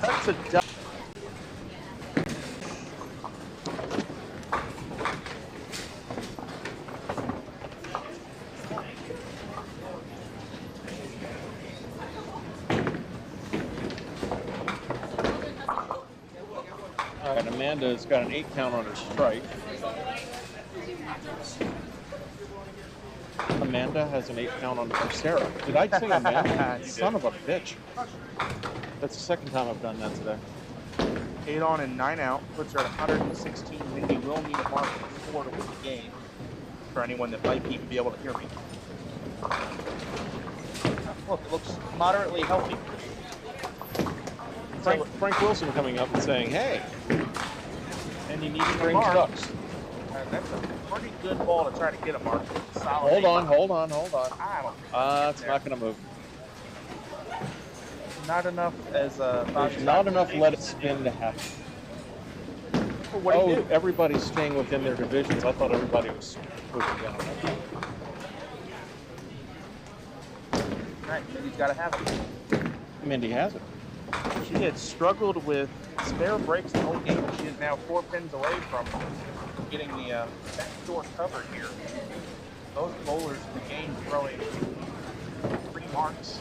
that's a double. And Amanda's got an 8 count on her strike. Amanda has an 8 count on her Sarah. Did I say Amanda? Son of a bitch. That's the second time I've done that today. 8 on and 9 out puts her at 116. Mindy will need a mark of 4 to win the game. For anyone that might even be able to hear me. Look, it looks moderately healthy. Frank Wilson coming up and saying, "Hey, And you need a Strange mark. Ducks." And that's a pretty good ball to try to get a mark. Solid Hold 8. on. I don't think It's not going to move. Not enough as There's not enough let it spin to happen. Well, what do you do? Everybody's staying within their divisions. I thought everybody was pushing down. All right, Mindy's got to have it. Mindy has it. She had struggled with spare breaks the whole game. She is now 4 pins away from getting the backdoor cover here. Both bowlers in the game throwing 3 marks.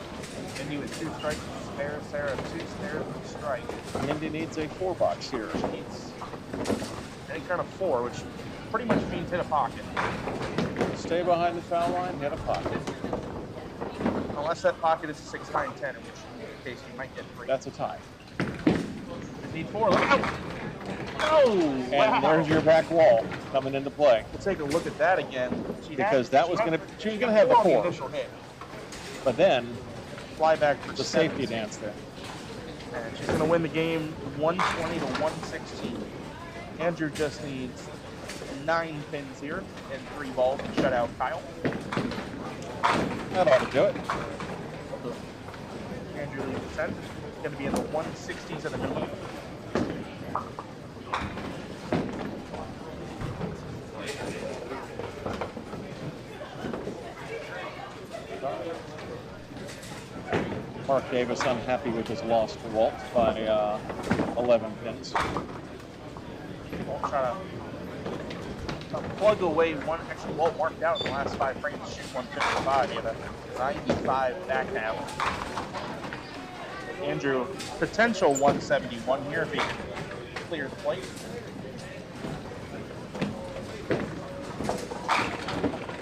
Mindy with 2 strikes and spare, Sarah 2 spares and a strike. Mindy needs a 4-box here. She needs any kind of 4, which pretty much means hit a pocket. Stay behind the foul line, hit a pocket. Unless that pocket is a 6, 9, 10, in which case you might get 3. That's a tie. Just need 4. Look out! Oh, And there's your back wall coming into play. We'll take a look at that again. She was gonna have the 4. initial hit. But then Fly back for the 7. safety dance there. And she's going to win the game 120 to 116. Andrew just needs 9 pins here and 3 balls to shut out Kyle. That ought to do it. Andrew leads the 10. It's going to be in the 160s at the minimum. Mark Davis unhappy with his loss to Walt by 11 pins. Walt trying to plug away one. Actually, Walt marked out in the last 5 frames to shoot 155. He had a 95 back half. Andrew, potential 171 here if he can clear the plate.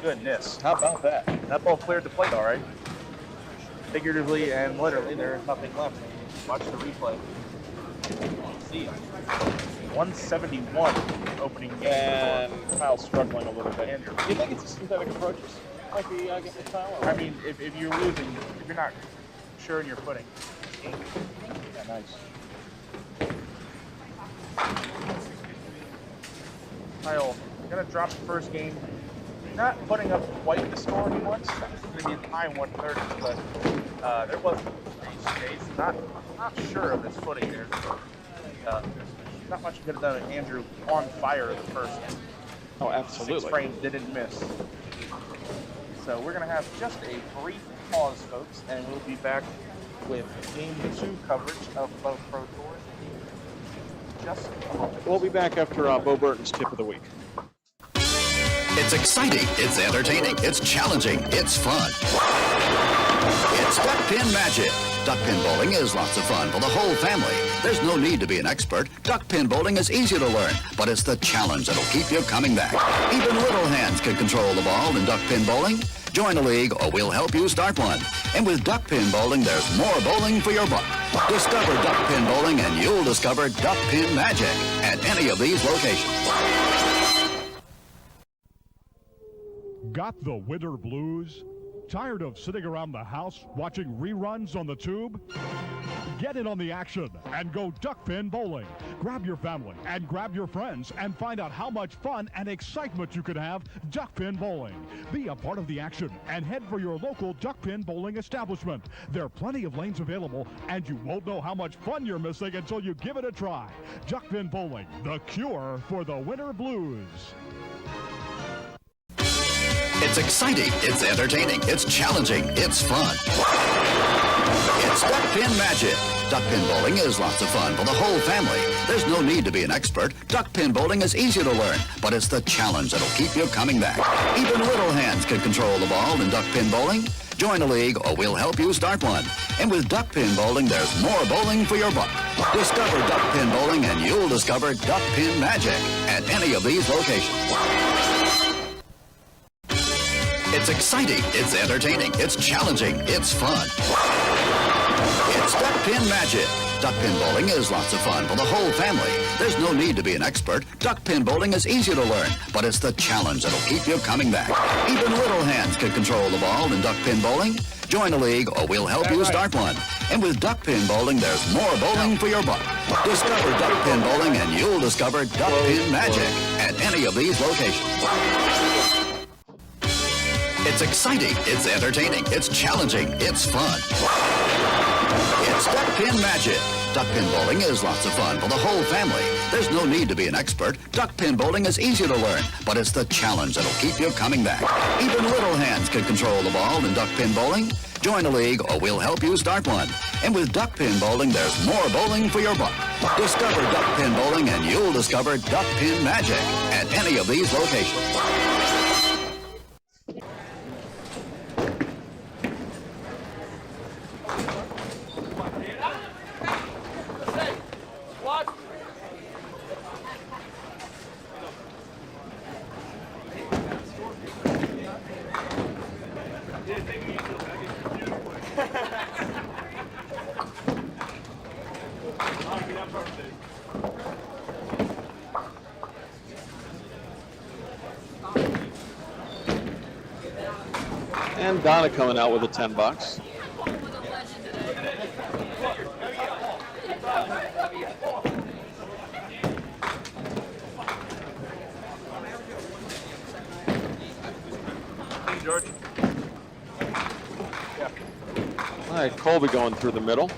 Goodness. How about that? That ball cleared the plate all right. Figuratively and literally, there is nothing left. Watch the replay. See, 171 opening game. And Kyle's struggling a little bit. Andrew. Do you think it's a synthetic approaches? Might be getting the foul. I mean, if you're losing, if you're not sure in your footing. Yeah, nice. Kyle, gonna drop the first game. Not putting up quite the score he wants. It's gonna be a high 130, but there wasn't Chase. Not sure of his footing there. There's not much you could have done with Andrew on fire in the first game. Oh, 6 absolutely. frames didn't miss. So we're gonna have just a brief pause, folks, and we'll be back with Game 2 coverage of both Pro Tours. Just a moment. We'll be back after Bo Burton's tip of the week. It's exciting, it's entertaining, it's challenging, it's fun. It's Duck Pin Magic. Duck pin bowling is lots of fun for the whole family. There's no need to be an expert. Duck pin bowling is easy to learn, but it's the challenge that'll keep you coming back. Even little hands can control the ball in duck pin bowling. Join a league or we'll help you start one. And with duck pin bowling, there's more bowling for your buck. Discover duck pin bowling and you'll discover duck pin magic at any of these locations. Got the winter blues? Tired of sitting around the house watching reruns on the tube? Get in on the action and go duck pin bowling. Grab your family and grab your friends and find out how much fun and excitement you could have duck pin bowling. Be a part of the action and head for your local duck pin bowling establishment. There are plenty of lanes available and you won't know how much fun you're missing until you give it a try. Duck pin bowling, the cure for the winter blues. It's exciting, it's entertaining, it's challenging, it's fun. It's Duck Pin Magic. Duck pin bowling is lots of fun for the whole family. There's no need to be an expert. Duck pin bowling is easy to learn, but it's the challenge that'll keep you coming back. Even little hands can control the ball in duck pin bowling. Join a league or we'll help you start one. And with duck pin bowling, there's more bowling for your buck. Discover duck pin bowling and you'll discover duck pin magic at any of these locations. It's exciting, it's entertaining, it's challenging, it's fun. It's duck pin magic. Duck pin bowling is lots of fun for the whole family. There's no need to be an expert. Duck pin bowling is easy to learn, but it's the challenge that'll keep you coming back. Even little hands can control the ball in duck pin bowling. Join a league or we'll help you start one. And with duck pin bowling, there's more bowling for your buck. Discover duck pin bowling and you'll discover duck pin magic at any of these locations. It's exciting, it's entertaining, it's challenging, it's fun. It's duck pin magic. Duck pin bowling is lots of fun for the whole family. There's no need to be an expert. Duck pin bowling is easy to learn, but it's the challenge that'll keep you coming back. Even little hands can control the ball in duck pin bowling. Join a league or we'll help you start one. And with duck pin bowling, there's more bowling for your buck. Discover duck pin bowling and you'll discover duck pin magic at any of these locations. And Donna coming out with a $10. George. Yeah. All right, Colby going through the middle.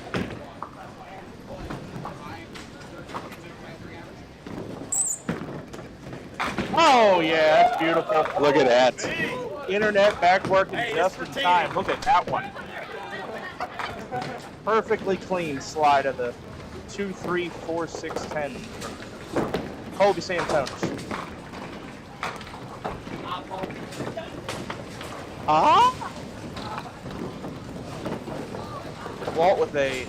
Oh yeah, that's beautiful. Look at that. Internet back working just in time. Look at that one. Perfectly clean slide of the 2, 3, 4, 6, 10. Colby Santonis. Walt with a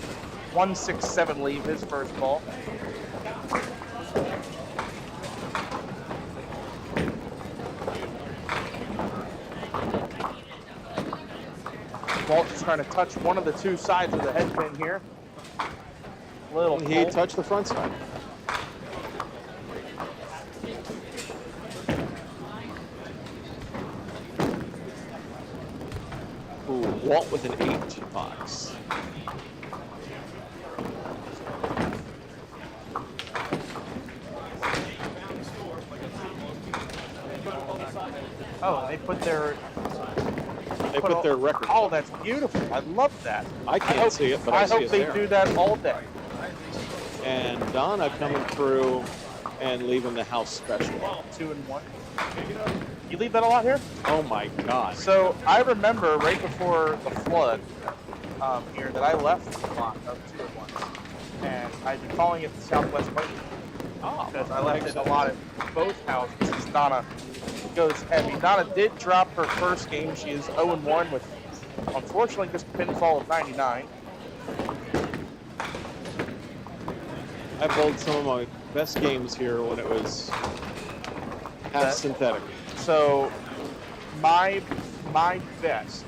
1-6-7 lead, his first ball. Walt just trying to touch one of the two sides of the head pin here. Little He pull. touched the front side. Ooh, Walt with an 8 box. Oh, they put their record. Oh, that's beautiful. I love that. I can't see it, but I see hope it they there. do that all day. And Donna coming through and leaving the house special. 2 and 1. You leave that a lot here? Oh my God. So I remember right before the flood here that I left a lot of 2 and 1s, and I've been calling it the Southwest Lake because I left it a lot at both houses. Since Donna goes heavy. Donna did drop her first game. She is 0 and 1 with, unfortunately, just a pinfall of 99. I bowled some of my best games here when it was half synthetic. So my best,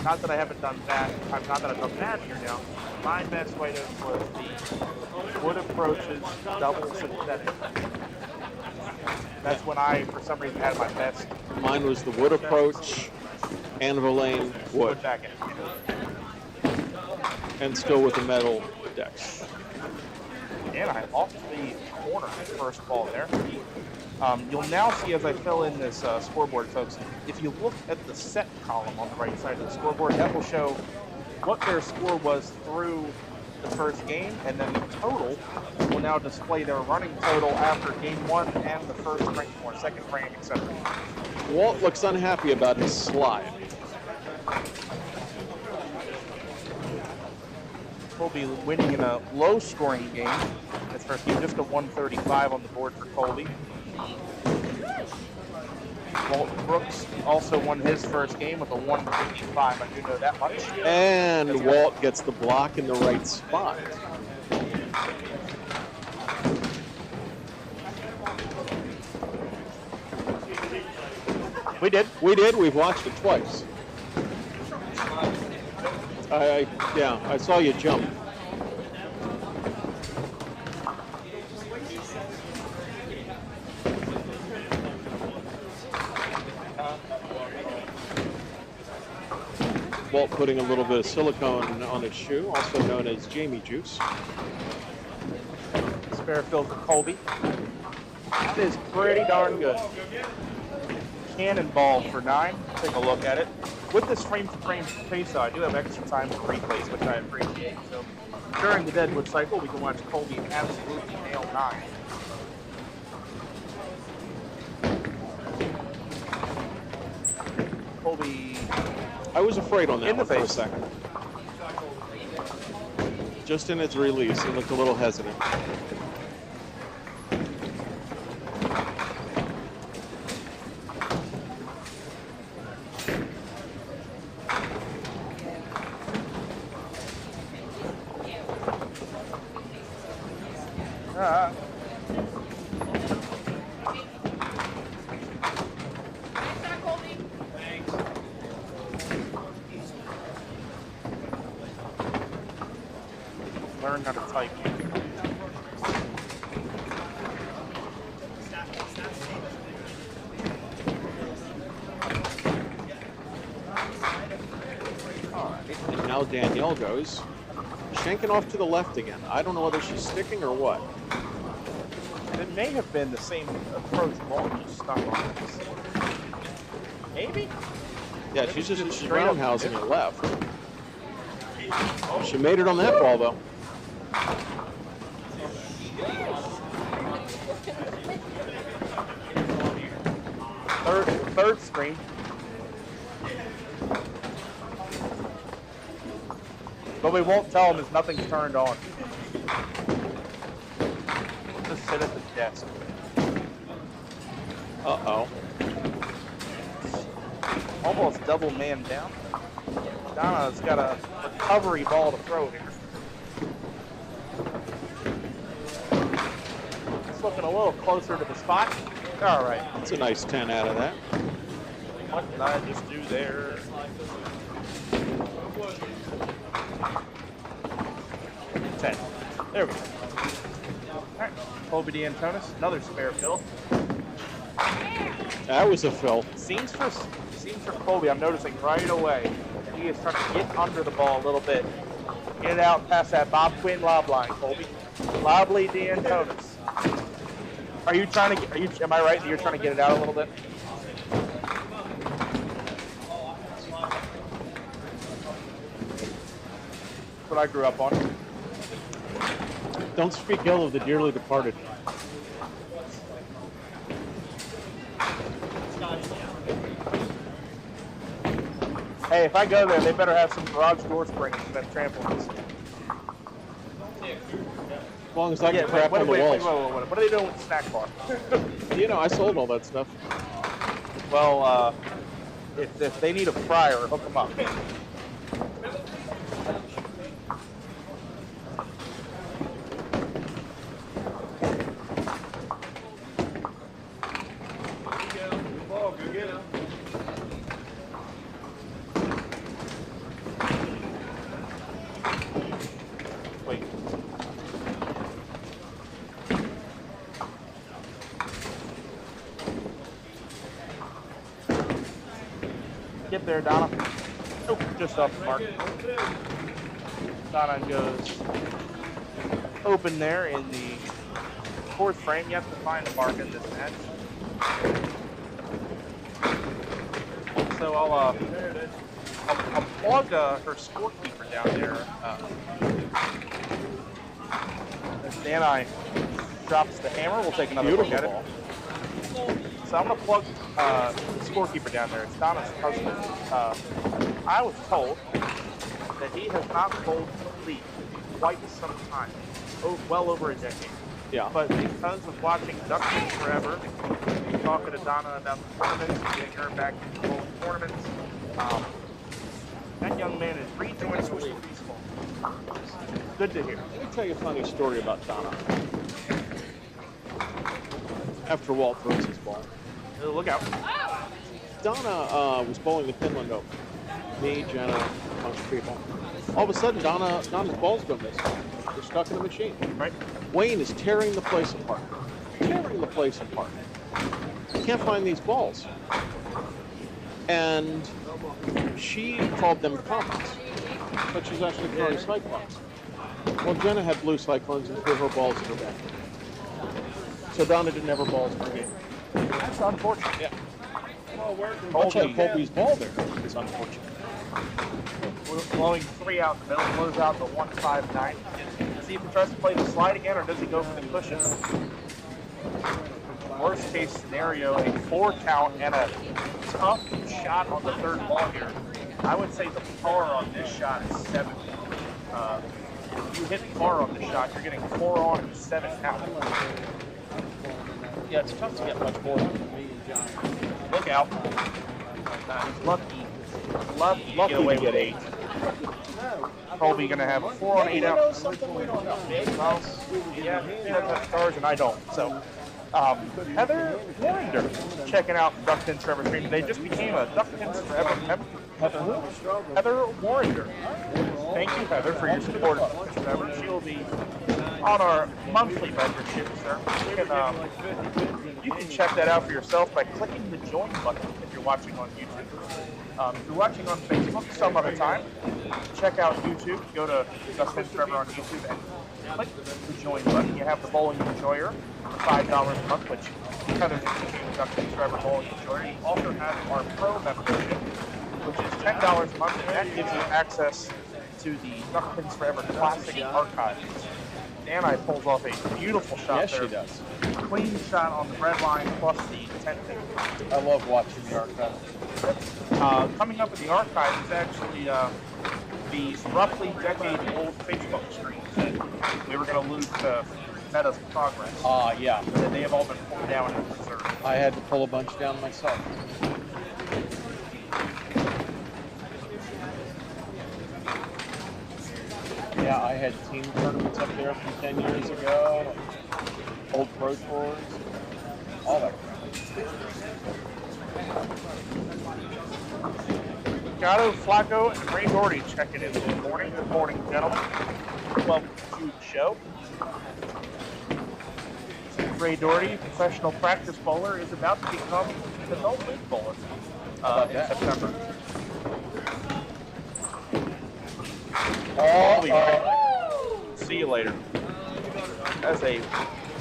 not that I haven't done that, not that I've done that here now, my best weight was the wood approaches double synthetic. That's when I, for some reason, had my best. Mine was the wood approach, Anvilane wood, Put back in. and still with the metal decks. And I lost the corner first ball there. You'll now see as I fill in this scoreboard, folks, if you look at the set column on the right side of the scoreboard, that will show what their score was through the first game, and then the total will now display their running total after game 1 and the first frame or second frame, etc. Walt looks unhappy about his slide. We'll be winning in a low-scoring game. His first game, just a 135 on the board for Colby. Walt Brooks also won his first game with a 155. I do know that much. And Walt gets the block in the right spot. We did. We did. We've watched it twice. Yeah, I saw you jump. Walt putting a little bit of silicone on his shoe, also known as Jamie juice. Spare fill for Colby. That is pretty darn good. Cannonball for 9. Take a look at it. With this frame-to-frame pace, I do have extra time for replays, which I appreciate. So during the Deadwood cycle, we can watch Colby absolutely nail 9. Colby. I was afraid on that In the one for a face. second. Just in its release, it looked a little hesitant. Learn how to type. And now Danielle goes, shanking off to the left again. I don't know whether she's sticking or what. It may have been the same approach Walt just stuck on this. Maybe? Yeah, Maybe she's just straight up roundhousing it left. She made it on that ball, though. Third screen. What we won't tell them is nothing's turned on. Just sit at the desk. Uh-oh. Almost double man down. Donna's got a recovery ball to throw here. It's looking a little closer to the spot. All right. That's a nice 10 out of that. What did I just do there? 10. There we go. All right. Colby D'Antonis, another spare fill. That was a fill. Seems for Colby, I'm noticing right away, he is trying to get under the ball a little bit. Get it out past that Bob Quinn lob line, Colby. Lobley D'Antonis. Are you trying to am I right that you're trying to get it out a little bit? That's what I grew up on. Don't speak ill of the dearly departed. Hey, if I go there, they better have some garage door springs instead of trampolines. As long as I can crap on the walls. What are they doing with the snack bar? You know, I sold all that stuff. Well, if they need a fryer, hook them up. Wait. Get there, Donna. Nope, just off the mark. Donna goes open there in the fourth frame. You have to find the mark in this match. So I'll plug her scorekeeper down there. As Dan drops the hammer, we'll take another look at it. So I'm going to plug the scorekeeper down there. It's Donna's husband. I was told that he has not bowled complete in quite some time. Well over a decade. Yeah. But because of watching Duckman forever, talking to Donna about the tournaments, getting her back into bowling tournaments, that young man is rejoining the league. Good to hear. Let me tell you a funny story about Donna. After Walt throws his ball. Look out. Donna was bowling the Finland Open. Me, Jenna, a bunch of people. All of a sudden, Donna's balls go missing. They're stuck in the machine. Right. Wayne is tearing the place apart. Tearing the place apart. Can't find these balls. And she called them comets, but she's actually throwing cyclones. Well, Jenna had blue cyclones and threw her balls in her bag. So Donna didn't have her balls in her game. That's unfortunate. Yeah. Much like Colby's ball there. It's unfortunate. Blowing 3 out in the middle, blows out the 159. Does he try to play the slide again, or does he go for the cushion? Worst case scenario, a 4 count and a tough shot on the 3rd ball here. I would say the par on this shot is 7. If you hit par on this shot, you're getting 4 on and 7 out. Yeah, it's tough to get much more than me and John. Look out. He's lucky to get away with 8. Colby gonna have 4 on 8 out. Well, yeah, he doesn't have stars and I don't. So, Heather Warrender checking out Duckpins Forever stream. They just became a Duckpins Forever member. Heather Warrender. Thank you, Heather, for your support of Duckpins Forever. She will be on our monthly membership, sir. You can check that out for yourself by clicking the join button if you're watching on YouTube. If you're watching on Facebook some other time, check out YouTube. Go to Duckpins Forever on YouTube and click the join button. You have the Bowling Enjoyer for $5 a month, which Heather's the Duckpins Forever Bowling Enjoyer. You also have our Pro membership, which is $10 a month, and that gives you access to the Duckpins Forever Classic Archive. Danai pulls off a beautiful shot there. Yes, she does. Clean shot on the red line plus the 10 pin. I love watching the archive. Coming up in the archive is actually the roughly decade-old Facebook streams that we were going to lose to Meta's progress. Yeah. They have all been pulled down and preserved. I had to pull a bunch down myself. Yeah, I had team tournaments up there from 10 years ago, old pro tours, all that crap. Gatto, Flacco, and Ray Doherty checking in. Good morning, gentlemen. Welcome to the show. Ray Doherty, professional practice bowler, is about to become an adult league bowler in September. See you later. That's a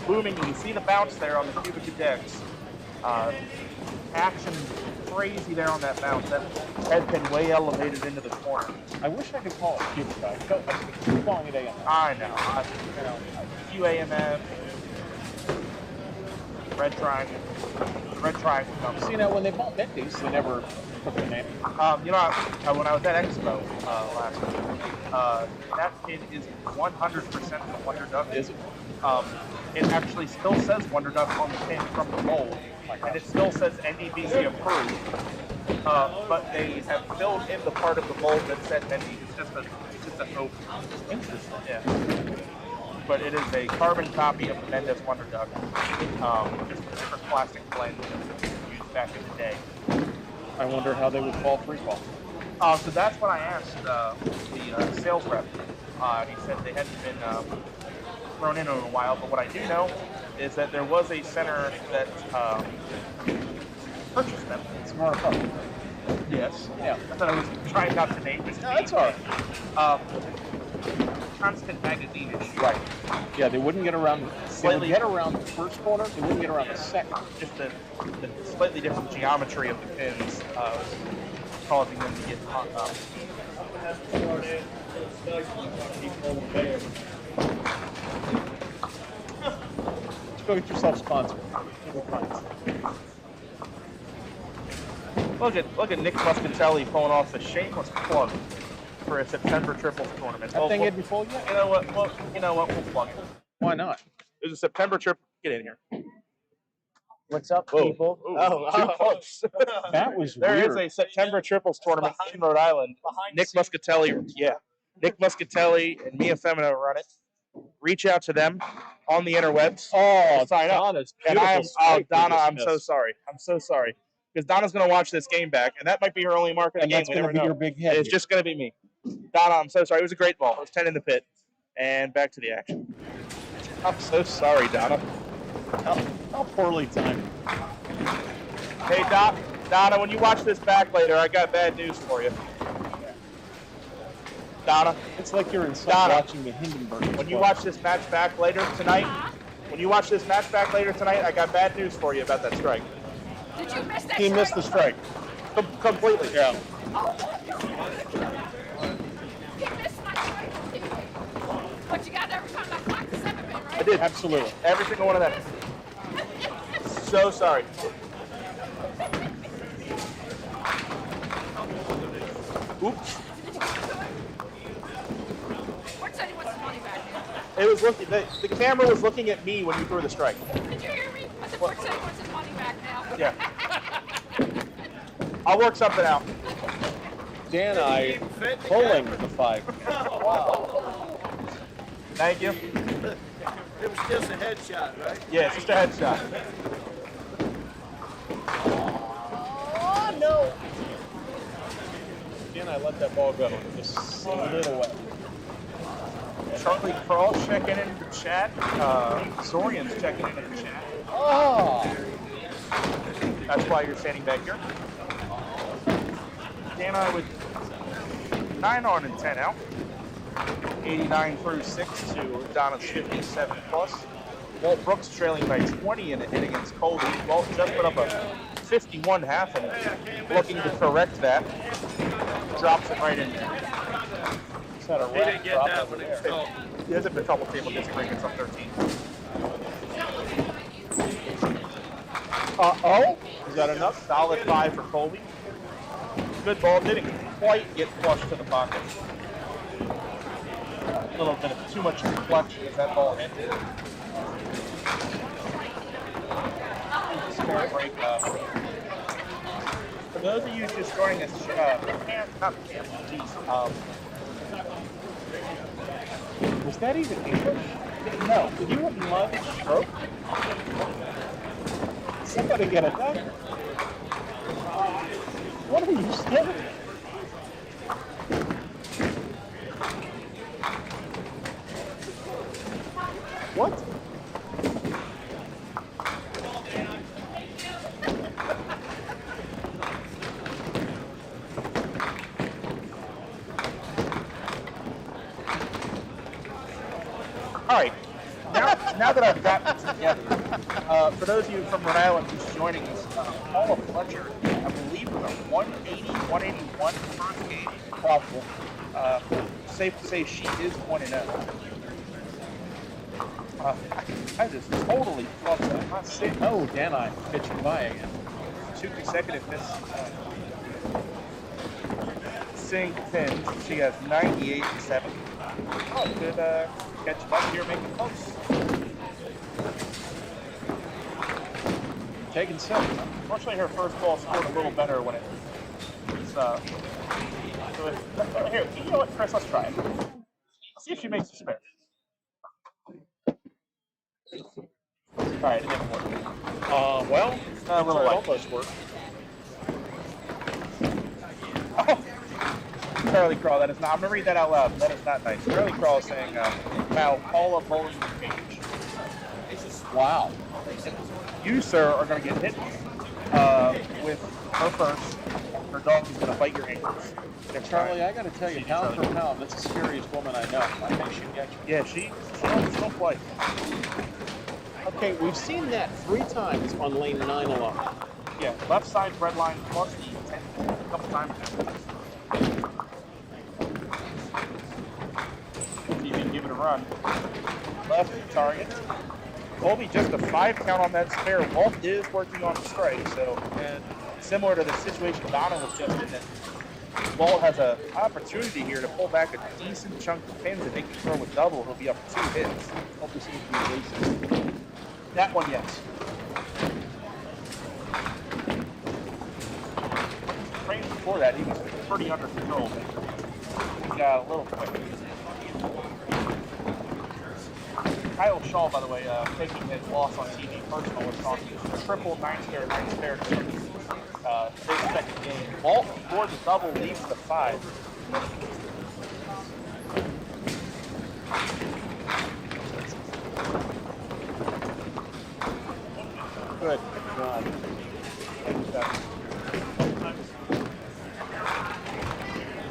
booming. You can see the bounce there on the cubic decks. Action crazy there on that bounce. That head pin way elevated into the corner. I wish I could call it cubic. I keep calling it AM. I know. QAMF, red triangle. The red triangle comes. See, now when they bought Minties, they never put their name. When I was at Expo last week, that kid is 100% the Wonder Duck. Is it? It actually still says Wonder Duck on the pin from the mold, and it still says NDBC approved. But they have filled in the part of the mold that said ND. It's just a hope. Interesting. Yeah. But it is a carbon copy of the Mendes Wonder Duck, just a different plastic blend used back in the day. I wonder how they would call free fall. So that's what I asked the sales rep. He said they hadn't been thrown in a while, but what I do know is that there was a center that purchased them. Smart couple. Yes. Yeah. I thought I was trying not to name this. No, that's all right. Constant magazine issue. Right. Yeah, they wouldn't get around. They would Slightly- get around the first corner. They wouldn't get around the second. Just the slightly different geometry of the pins causing them to get hung up. Just go get yourself sponsored. Look at Nick Muscatelli pulling off the shameless plug for a September triples tournament. That thing isn't full yet? You know what? Well, you know what? We'll plug it. Why not? There's a September trip. Get in here. What's up, Whoa. people? Ooh, too close. That was There weird. is a September triples tournament in Rhode Island. Nick Muscatelli, Nick Muscatelli and Mia Femina run it. Reach out to them on the interwebs. Oh, sign up. Donna's And I am, beautiful strike Donna, we I'm just so missed. sorry. I'm so sorry. because Donna's going to watch this game back, and that might be her only mark of the And game. that's We going to never be know. your big head. It's just going to be me. Donna, I'm so sorry. It was a great ball. It was 10 in the pit. And back to the action. I'm so sorry, Donna. How poorly timed. Hey, Donna, when you watch this back later, I got bad news for you. Donna, It's like you're inside Donna, watching the Hindenburg. when you watch this match back later tonight, I got bad news for you about that strike. Did you miss that He missed the strike. Completely. Yeah. He missed my strike. But you got every time I clocked the 7-bit, right? I did. Absolutely. Every single one of them. So sorry. Oops. What said he wants his money back? It was looking. The camera was looking at me when you threw the strike. Did you hear me? I said, Ford said he wants his money back now. Yeah. I'll work something out. Dan, I bowling the 5. Wow. Thank you. It was just a headshot, right? Yeah, it's just a headshot. Oh, no. Dan, I let that ball go. Just slid away. Charlie Crawl's checking in the chat. Zorian's checking in the chat. Oh. That's why you're standing back here. Dana with 9 on and 10 out. 89 through 6 to Donna's 57 plus. Walt Brooks trailing by 20 in a hit against Colby. Walt just put up a 51 half and looking to correct that. Drops it right in there. He's had a He didn't get drop that over one. there. He hasn't been trouble table disagreeing against up 13. Uh-oh. Is that enough? Solid 5 for Colby. Good ball. Didn't quite get flushed to the pocket. A little bit of too much deflection as that ball hit. Spare break. For those of you just joining us, Was that even English? No. Did you have love stroke? Somebody get it done. What are you saying? What? All right. Now that I've gotten it together, for those of you from Rhode Island who's joining us, Paula Fletcher, I believe, was a 180, 181 first game. Probably. Safe to say she is 1-0. I just totally flubbed that. Not sick. Oh, Dan, I pitching by again. 2 consecutive hits. Single pins. She has 98 and 7. Oh, good catch him up here, making close. Taking 7. Unfortunately, her first ball scored a little better when it was. Here, you know what, Chris? Let's try it. See if she makes a spare. All right, it didn't work. Well, A little it light. almost worked. Oh, Charlie Crawl, that is not. I'm gonna read that out loud. That is not nice. Charlie Crawl is saying, "Wow, Paula bowling the cage." Wow. You, sir, are gonna get hit with her first. Her dog is gonna bite your ankles. Charlie, I got to tell you, pound for pound, that's the scariest woman I know. I think she'll get you. Yeah, she don't play. Okay, we've seen that 3 times on lane 9 alone. Yeah, left side red line plus the 10 a couple times. You can give it a run. Left target. Colby just a 5 count on that spare. Walt is working on the strike, so and similar to the situation Donna was just in, that Walt has an opportunity here to pull back a decent chunk of pins and make it throw a double. He'll be up 2 hits. Hope this seems to be racist. That one, yes. Frames before that, he was pretty under control. He got a little quick. Kyle Shaw, by the way, taking his loss on TV personal, was talking triple 9 spare. his second game. Walt scored the double, leads to 5. Good God.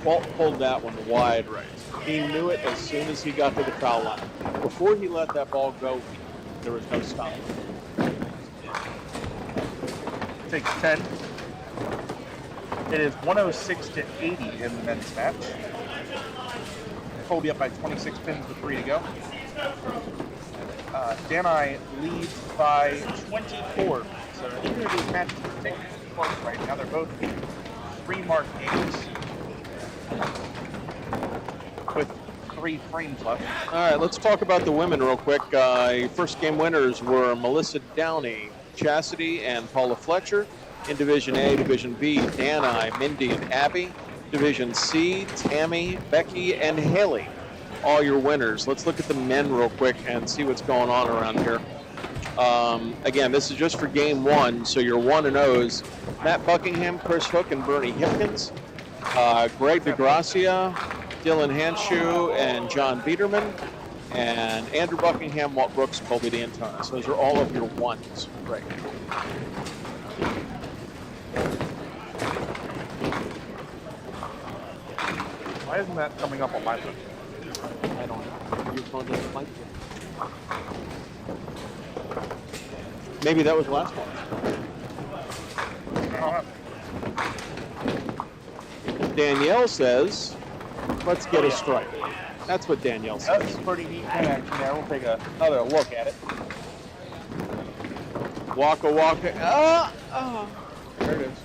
Walt pulled that one wide right. He knew it as soon as he got to the foul line. Before he let that ball go, there was no stopping. Takes 10. It is 106 to 80 in the men's match. Colby up by 26 pins with 3 to go. Danai leads by 24. So neither of these matches are particularly close right now. They're both 3-mark games with 3 frames left. All right, let's talk about the women real quick. Your first game winners were Melissa Downey, Chastity, and Paula Fletcher. In Division A, Division B, Danai, Mindy, and Abby. Division C, Tammy, Becky, and Haley. All your winners. Let's look at the men real quick and see what's going on around here. Again, this is just for game 1, so your 1-0s, Matt Buckingham, Chris Hook, and Bernie Hipkins. Greg DeGracia, Dylan Hanshoe, and John Biederman. And Andrew Buckingham, Walt Brooks, Colby D'Antonis. Those are all of your 1s. Great. Why isn't that coming up on my phone? I don't know. Your phone doesn't like it. Maybe that was the last one. Danielle says, let's get a strike. That's what Danielle says. That's pretty neat connection there. We'll take another look at it. Waka waka. There it is.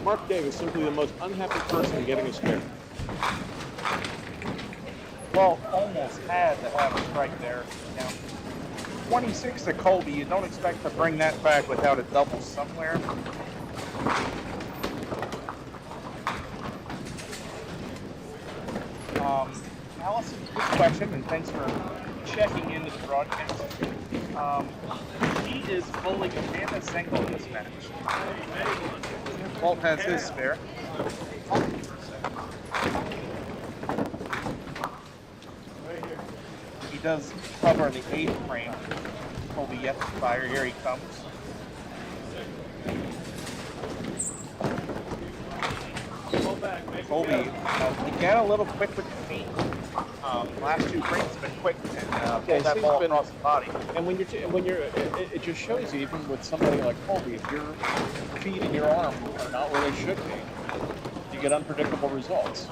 Mark Davis, simply the most unhappy person getting a spare. Well, almost had to have a strike there. Now, 26 to Colby. You don't expect to bring that back without a double somewhere. Allison, good question, and thanks for checking into the broadcast. She is bowling Amanda Zengel in this match. Walt has his spare. He does cover the 8th frame. Colby yet to fire. Here he comes. Colby began a little quick with the feet. Last 2 frames have been quick and pulled that ball across the body. And when it just shows you, even with somebody like Colby, if your feet and your arm are not where they should be, you get unpredictable results.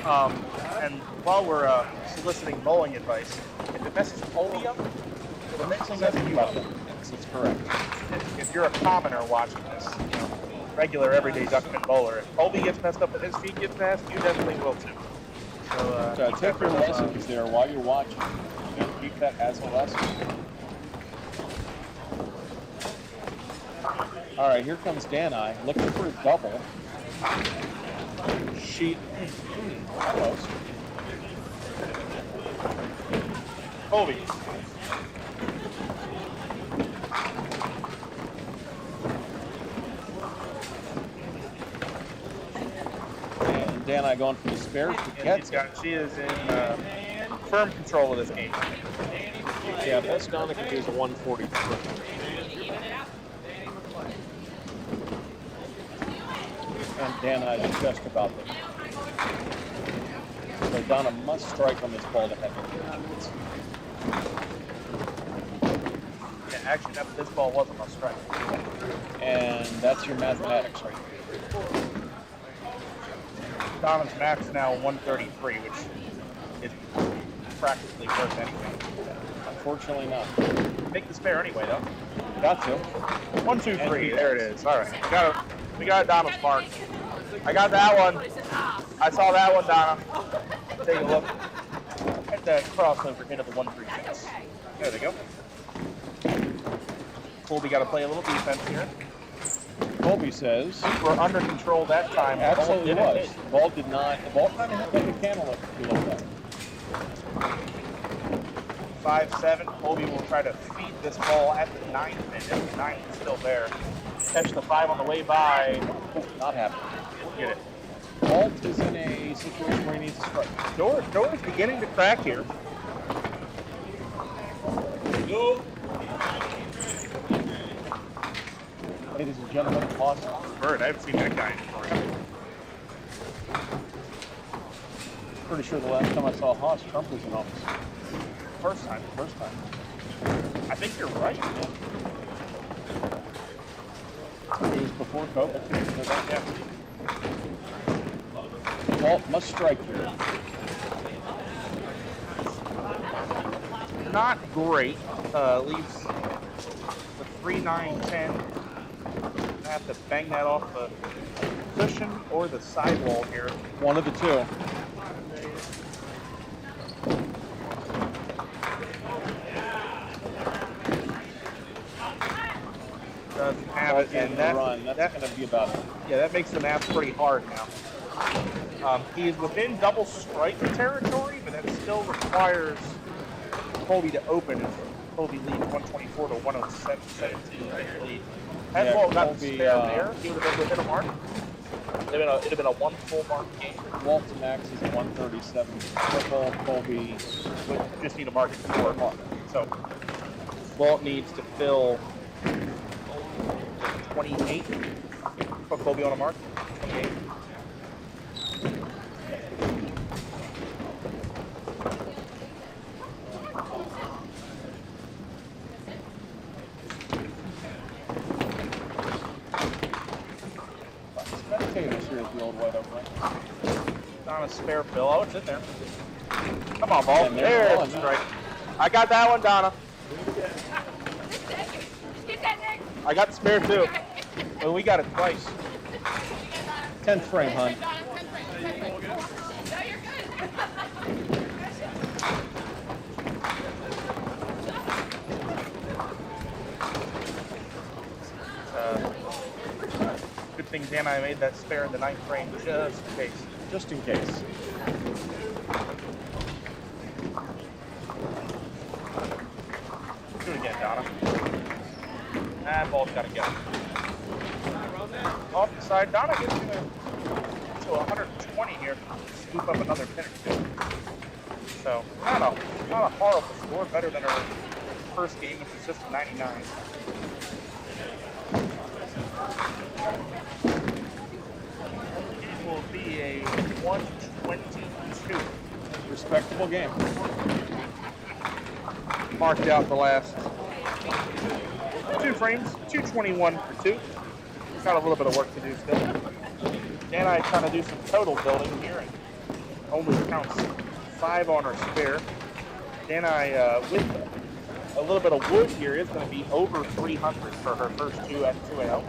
And while we're soliciting bowling advice, if it messes Colby up, it'll mess you up. Yes, that's correct. If you're a commoner watching this, regular everyday duckman bowler, if Colby gets messed up and his feet get messed, you definitely will too. So Take your lessons there while you're watching. You know, keep that as a lesson. All right, here comes Danai looking for a double. She close. Colby. And Danai going for the spare. She is in firm control of this game. Yeah, best Donna can do is a 143. And Danai is just about there. So Donna must strike on this ball to have it. Yeah, actually, this ball wasn't a strike. And that's your mathematics right there. Donna's max now 133, which is practically worth anything. Unfortunately not. Make the spare anyway, though. Got to. 1, 2, 3. There it is. All right. We got Donna's mark. I got that one. I saw that one, Donna. Take a look. Hit that crossover hit of the 1-3-6. There they go. Colby got to play a little defense here. Colby says. We're under control that time. Absolutely The ball was. didn't hit. The ball did not. The ball kind of hit like a cantaloupe if you look at it. 5-7. Colby will try to feed this ball at the 9th minute. The 9th is still there. Catch the 5 on the way by. Not happening. We'll get it. Walt is in a situation where he needs to strike. Door is beginning to crack here. Ladies and gentlemen, Austin. Bird, I haven't seen that guy in forever. Pretty sure the last time I saw Haas, Trump was in office. First time. I think you're right. It was before COVID. Yeah. Walt must strike here. Not great. Leaves the 3-9-10. Have to bang that off the cushion or the sidewall here. One of the two. Doesn't have it, and that run. That's going to be about it. Yeah, that makes the math pretty hard now. He is within double strike territory, but that still requires Colby to open. If Colby leads 124 to 107, 17 lead. Had ball got Colby, spare there, he would have been within a mark. It'd have been a 1 full mark game. Walt to max is 137. Football, Colby Would just need a mark at 4 mark. So Walt needs to fill 28. Put Colby on a mark. 28. Spectators here at the old White Oak Lane. On a spare fill. Oh, it's in there. Come on, ball. And there's There's the the ball. strike. I got that one, Donna. I got the spare too. Well, we got it twice. 10th frame, hon. Good thing Dan and I made that spare in the 9th frame just in case. Just in case. Do it again, Donna. That ball's got to go. Off the side, Donna gets to 120 here. Scoop up another pin or two. So, not a horrible score. Better than her first game, which was just a 99. It will be a 122. Respectable game. Marked out the last 2 frames, 221 for 2. Got a little bit of work to do still. Dan and I trying to do some total building here and only counts 5 on our spare. Dan and I, with a little bit of wood here, is going to be over 300 for her first 2 at 2AL.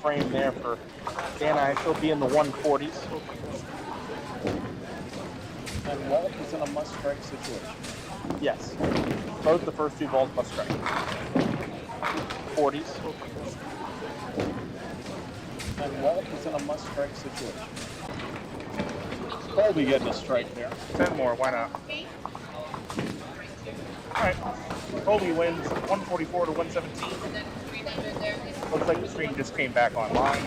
Frame there for Dan and I. She'll be in the 140s. And Walt is in a must-strike situation. Yes. Both the first 2 balls must strike. 40s. And Walt is in a must-strike situation. Colby getting a strike there. 10 more, why not? Alright. Colby wins 144 to 117. Looks like the screen just came back online.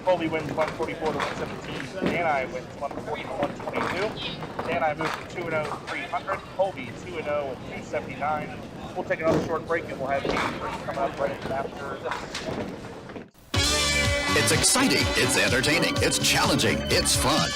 Colby wins 144 to 117. Dan and I wins 140 to 122. Dan and I move to 2-0 to 300. Colby 2-0 with 279. We'll take another short break and we'll have game 3 coming up right after this. It's exciting, it's entertaining, it's challenging, it's fun.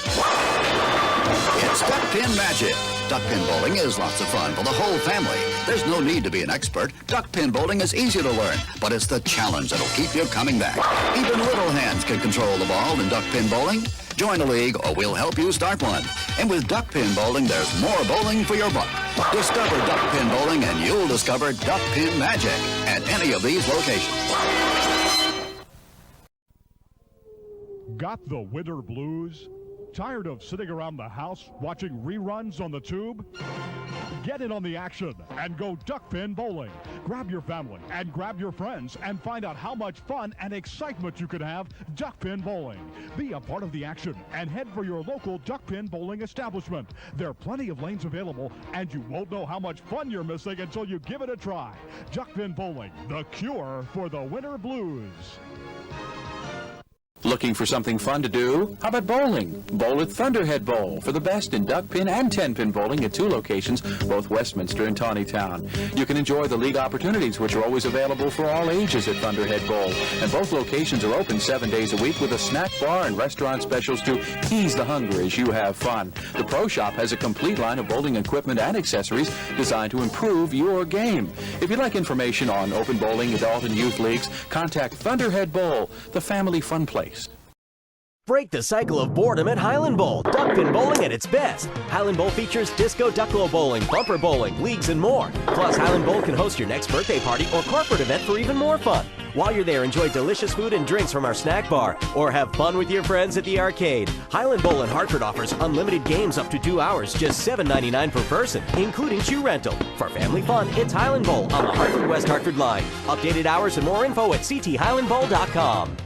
It's Duck Pin Magic. Duck pin bowling is lots of fun for the whole family. There's no need to be an expert. Duck pin bowling is easy to learn, but it's the challenge that'll keep you coming back. Even little hands can control the ball in duck pin bowling. Join a league or we'll help you start one. And with duck pin bowling, there's more bowling for your buck. Discover duck pin bowling and you'll discover duck pin magic at any of these locations. Got the winter blues? Tired of sitting around the house watching reruns on the tube? Get in on the action and go duck pin bowling. Grab your family and grab your friends and find out how much fun and excitement you can have duck pin bowling. Be a part of the action and head for your local duck pin bowling establishment. There are plenty of lanes available, and you won't know how much fun you're missing until you give it a try. Duck pin bowling, the cure for the winter blues. Looking for something fun to do? How about bowling? Bowl at Thunderhead Bowl for the best in duck pin and 10-pin bowling at 2 locations, both Westminster and Tawnytown. You can enjoy the league opportunities, which are always available for all ages at Thunderhead Bowl. And both locations are open 7 days a week with a snack bar and restaurant specials to ease the hunger as you have fun. The Pro Shop has a complete line of bowling equipment and accessories designed to improve your game. If you'd like information on open bowling, adult and youth leagues, contact Thunderhead Bowl, the family fun place. Break the cycle of boredom at Highland Bowl. Duck pin bowling at its best. Highland Bowl features disco ducklo bowling, bumper bowling, leagues, and more. Plus, Highland Bowl can host your next birthday party or corporate event for even more fun. While you're there, enjoy delicious food and drinks from our snack bar, or have fun with your friends at the arcade. Highland Bowl in Hartford offers unlimited games up to 2 hours, just $7.99 per person, including shoe rental. For family fun, it's Highland Bowl on the Hartford West Hartford line. Updated hours and more info at cthighlandbowl.com.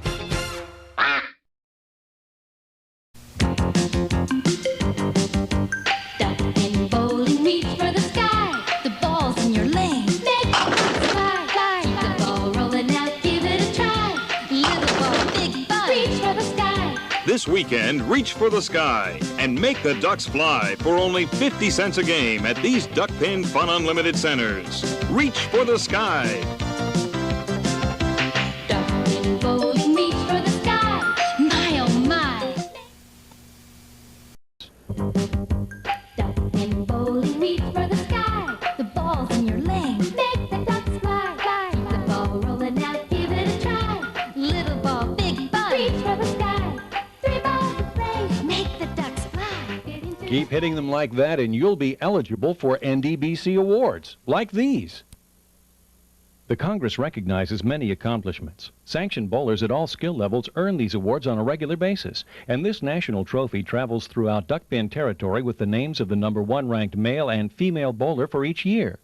This weekend, reach for the sky and make the ducks fly for only 50 cents a game at these Duck Pin Fun Unlimited centers. Reach for the sky. Duck pin bowling, reach for the sky. My oh my. Duck pin bowling, reach for the sky. The ball's in your lane. Make the ducks fly. Fly. The ball rolling out, give it a try. Little ball, big ball. Reach for the sky. Keep hitting them like that and you'll be eligible for NDBC awards, like these. The Congress recognizes many accomplishments. Sanctioned bowlers at all skill levels earn these awards on a regular basis, and this national trophy travels throughout duck pin territory with the names of the #1 ranked male and female bowler for each year.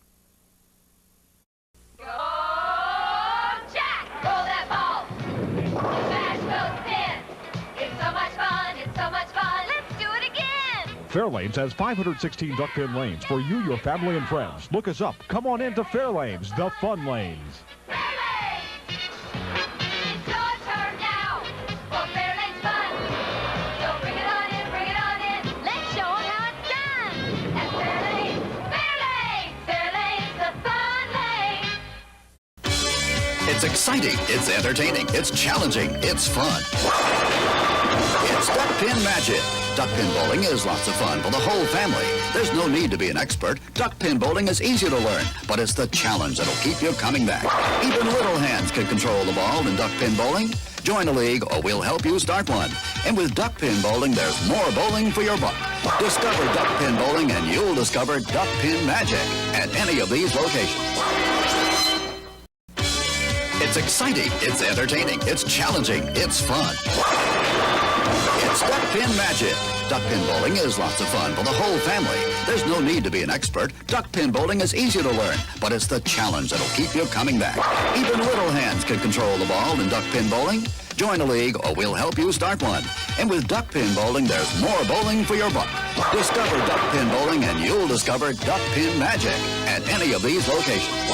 Fairlanes has 516 duck pin lanes for you, your family, and friends. Look us up. Come on into Fairlanes, the fun lanes. Fairlanes! It's your turn now for Fairlanes fun. So bring it on in. Let's show them how it's done. At Fairlanes, Fairlanes, the fun lane. It's exciting, it's entertaining, it's challenging, it's fun. It's Duck Pin Magic. Duck pin bowling is lots of fun for the whole family. There's no need to be an expert. Duck pin bowling is easy to learn, but it's the challenge that'll keep you coming back. Even little hands can control the ball in duck pin bowling. Join a league or we'll help you start one. And with duck pin bowling, there's more bowling for your buck. Discover duck pin bowling and you'll discover duck pin magic at any of these locations. It's exciting, it's entertaining, it's challenging, it's fun. It's Duck Pin Magic. Duck pin bowling is lots of fun for the whole family. There's no need to be an expert. Duck pin bowling is easy to learn, but it's the challenge that'll keep you coming back. Even little hands can control the ball in duck pin bowling. Join a league or we'll help you start one. And with duck pin bowling, there's more bowling for your buck. Discover duck pin bowling and you'll discover duck pin magic at any of these locations.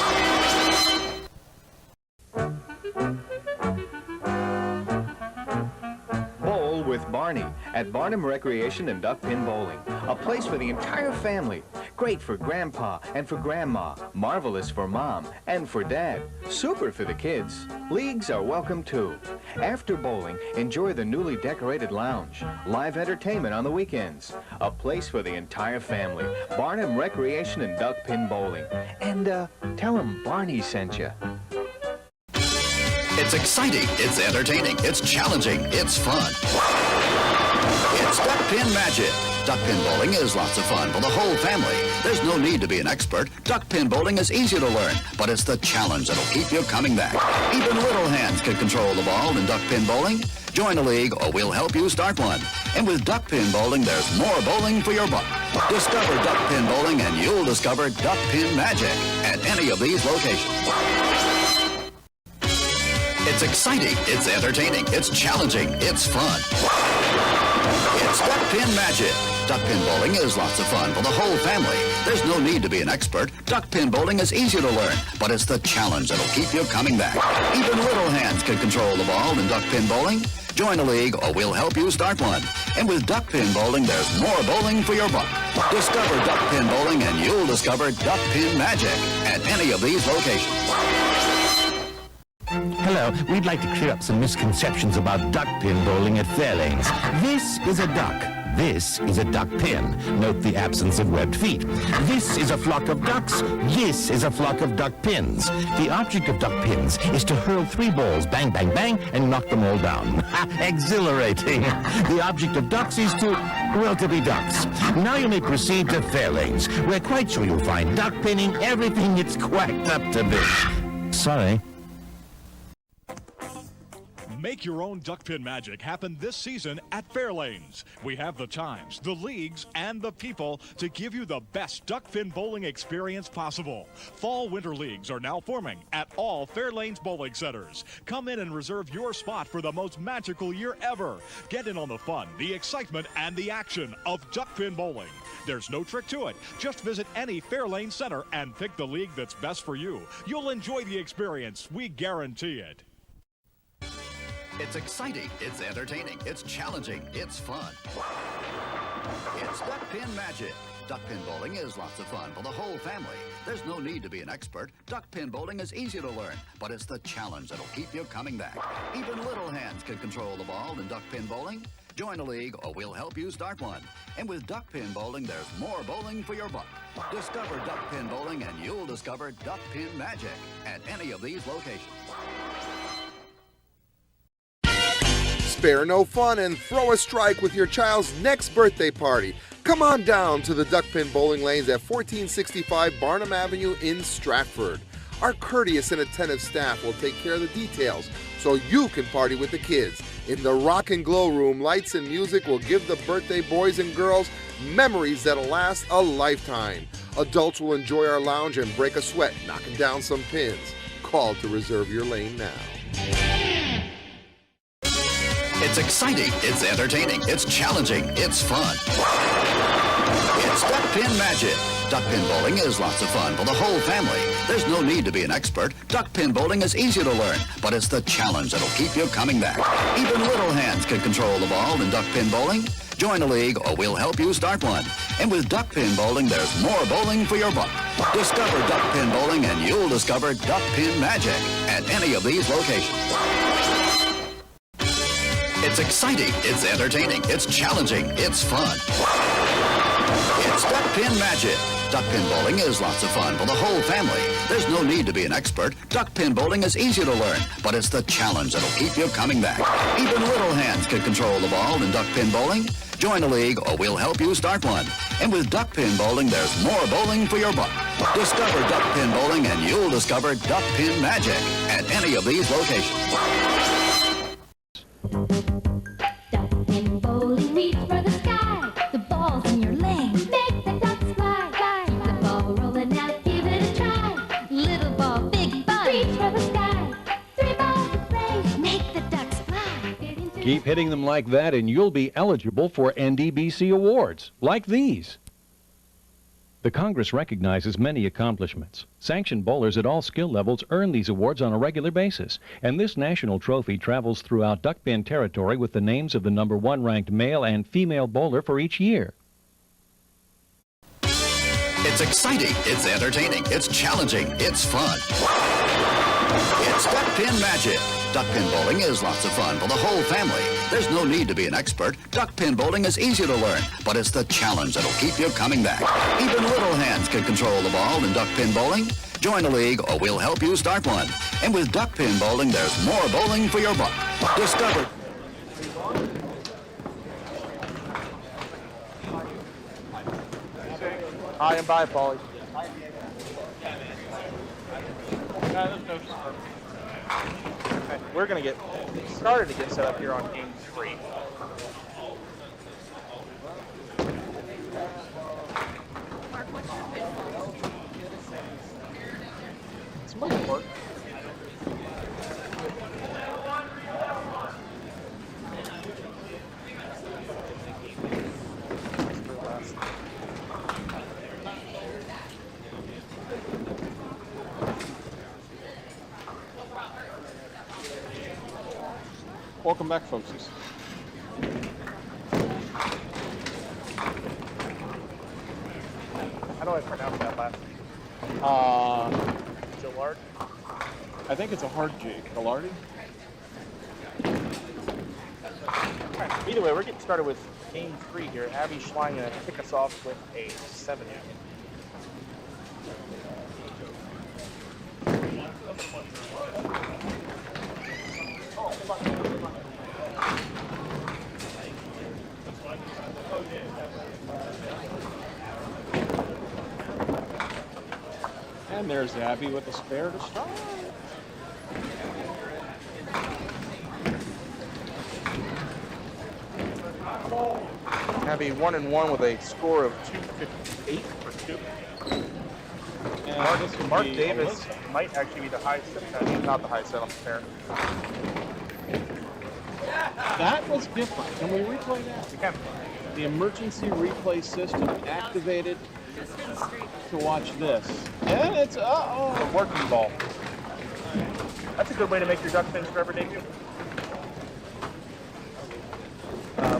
With Barney at Barnum Recreation and Duck Pin Bowling. A place for the entire family. Great for Grandpa and for Grandma. Marvelous for Mom and for Dad. Super for the kids. Leagues are welcome too. After bowling, enjoy the newly decorated lounge. Live entertainment on the weekends. A place for the entire family. Barnum Recreation and Duck Pin Bowling. And tell them Barney sent you. It's exciting, it's entertaining, it's challenging, it's fun. It's Duck Pin Magic. Duck pin bowling is lots of fun for the whole family. There's no need to be an expert. Duck pin bowling is easy to learn, but it's the challenge that'll keep you coming back. Even little hands can control the ball in duck pin bowling. Join a league or we'll help you start one. And with duck pin bowling, there's more bowling for your buck. Discover duck pin bowling and you'll discover duck pin magic at any of these locations. It's exciting, it's entertaining, it's challenging, it's fun. It's duck pin magic. Duck pin bowling is lots of fun for the whole family. There's no need to be an expert. Duck pin bowling is easy to learn, but it's the challenge that'll keep you coming back. Even little hands can control the ball in duck pin bowling. Join a league or we'll help you start one. And with duck pin bowling, there's more bowling for your buck. Discover duck pin bowling and you'll discover duck pin magic at any of these locations. Hello, we'd like to clear up some misconceptions about duck pin bowling at Fairlanes. This is a duck. This is a duck pin. Note the absence of webbed feet. This is a flock of ducks. This is a flock of duck pins. The object of duck pins is to hurl 3 balls, bang, bang, bang, and knock them all down. Exhilarating. The object of ducks is to, well, to be ducks. Now you may proceed to Fairlanes. We're quite sure you'll find duck pinning everything it's quacked up to be. Sorry. Make your own duck pin magic happen this season at Fairlanes. We have the times, the leagues, and the people to give you the best duck pin bowling experience possible. Fall-winter leagues are now forming at all Fairlanes bowling centers. Come in and reserve your spot for the most magical year ever. Get in on the fun, the excitement, and the action of duck pin bowling. There's no trick to it. Just visit any Fairlanes center and pick the league that's best for you. You'll enjoy the experience. We guarantee it. It's exciting, it's entertaining, it's challenging, it's fun. It's duck pin magic. Duck pin bowling is lots of fun for the whole family. There's no need to be an expert. Duck pin bowling is easy to learn, but it's the challenge that'll keep you coming back. Even little hands can control the ball in duck pin bowling. Join a league or we'll help you start one. And with duck pin bowling, there's more bowling for your buck. Discover duck pin bowling and you'll discover duck pin magic at any of these locations. Spare no fun and throw a strike with your child's next birthday party. Come on down to the duck pin bowling lanes at 1465 Barnum Avenue in Stratford. Our courteous and attentive staff will take care of the details so you can party with the kids. In the Rock and Glow Room, lights and music will give the birthday boys and girls memories that'll last a lifetime. Adults will enjoy our lounge and break a sweat knocking down some pins. Call to reserve your lane now. It's exciting, it's entertaining, it's challenging, it's fun. It's duck pin magic. Duck pin bowling is lots of fun for the whole family. There's no need to be an expert. Duck pin bowling is easy to learn, but it's the challenge that'll keep you coming back. Even little hands can control the ball in duck pin bowling. Join a league or we'll help you start one. And with duck pin bowling, there's more bowling for your buck. Discover duck pin bowling and you'll discover duck pin magic at any of these locations. It's exciting, it's entertaining, it's challenging, it's fun. It's duck pin magic. Duck pin bowling is lots of fun for the whole family. There's no need to be an expert. Duck pin bowling is easy to learn, but it's the challenge that'll keep you coming back. Even little hands can control the ball in duck pin bowling. Join a league or we'll help you start one. And with duck pin bowling, there's more bowling for your buck. Discover duck pin bowling and you'll discover duck pin magic at any of these locations. Duck pin bowling, reach for the sky. The ball's in your lane. Make the ducks fly, fly. Keep the ball rolling out, give it a try. Little ball, big ball, reach for the sky. 3 balls to play, make the ducks fly. Keep hitting them like that and you'll be eligible for NDBC awards, like these. The Congress recognizes many accomplishments. Sanctioned bowlers at all skill levels earn these awards on a regular basis, and this national trophy travels throughout duck pin territory with the names of the #1 ranked male and female bowler for each year. It's exciting, it's entertaining, it's challenging, it's fun. It's duck pin magic. Duck pin bowling is lots of fun for the whole family. There's no need to be an expert. Duck pin bowling is easy to learn, but it's the challenge that'll keep you coming back. Even little hands can control the ball in duck pin bowling. Join a league or we'll help you start one. And with duck pin bowling, there's more bowling for your buck. Discover. Hi and bye, Paulie. Okay, we're going to get started to get set up here on game 3. It's much work. Welcome back, folks. How do I pronounce that last name? Gillard? I think it's a hard G. Gilardi? Either way, we're getting started with game 3 here. Abby Schlein going to kick us off with a 7. And there's Abby with the spare to start. Abby 1-1 with a score of 258 for 2. And Mark Davis might actually be the high set. Not the high set on the pair. That was different. Can we replay that? We can. The emergency replay system activated to watch this. And it's a working ball. That's a good way to make your duck pins forever debut.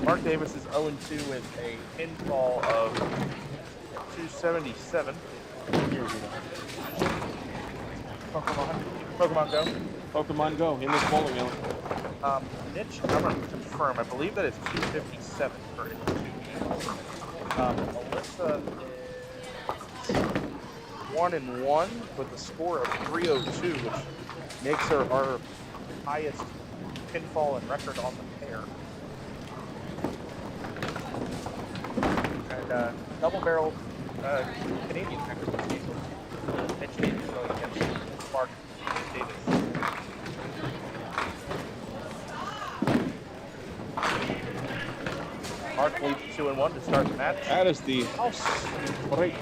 Mark Davis is 0-2 with a pinfall of 277. Pokemon Go. Pokemon Go in this bowling alley. Mitch, I'm going to confirm. I believe that is 257 for it. Alyssa is 1-1 with a score of 302, which makes her our highest pinfall and record on the pair. And double-barrel Canadian technical season. Mitch Davis going against Mark Davis. Mark leads 2-1 to start the match. That is the house break.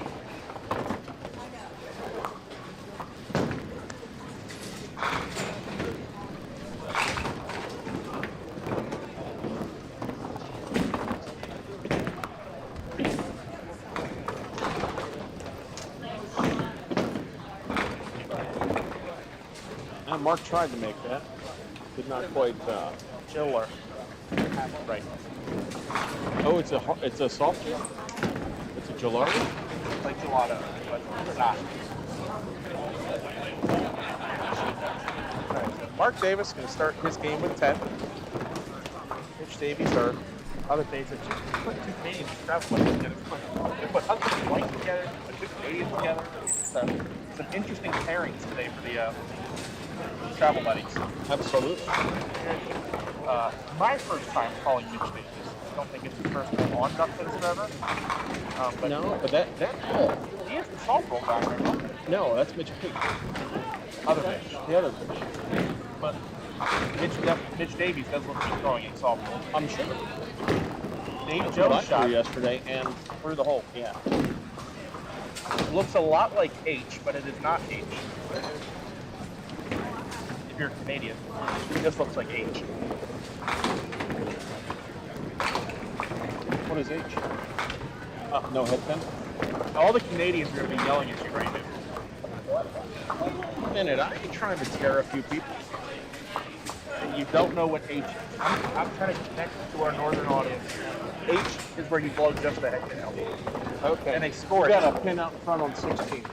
And Mark tried to make that. Did not quite. Chiller. Right. Oh, it's a soft gel? It's a gelato? It's like gelato, but it's not. Right, so Mark Davis going to start his game with 10. Mitch Davies, our other basic, just put two Canadians travel together. They put husband and wife together, put two Canadians together. So, some interesting pairings today for the travel buddies. Absolutely. My first time calling Mitch Davies. I don't think it's his first time on Duck Pins Forever. But No, but that he is the soft roll guy, right? no, that's Mitch Pete. Other Mitch. The other Mitch. But Mitch Davies does look to be throwing in soft roll. I'm sure. Dave That's what I Jones shot threw yesterday and through the hole. yeah. It looks a lot like H, but it is not H. If you're Canadian, this looks like H. What is H? No head pin? All the Canadians are going to be yelling at you right now. A minute, I ain't trying to tear a few people. You don't know what H is. I'm trying to connect to our northern audience. H is where you blow just the heck down. Okay. And they score You it. got a pin out front on 16.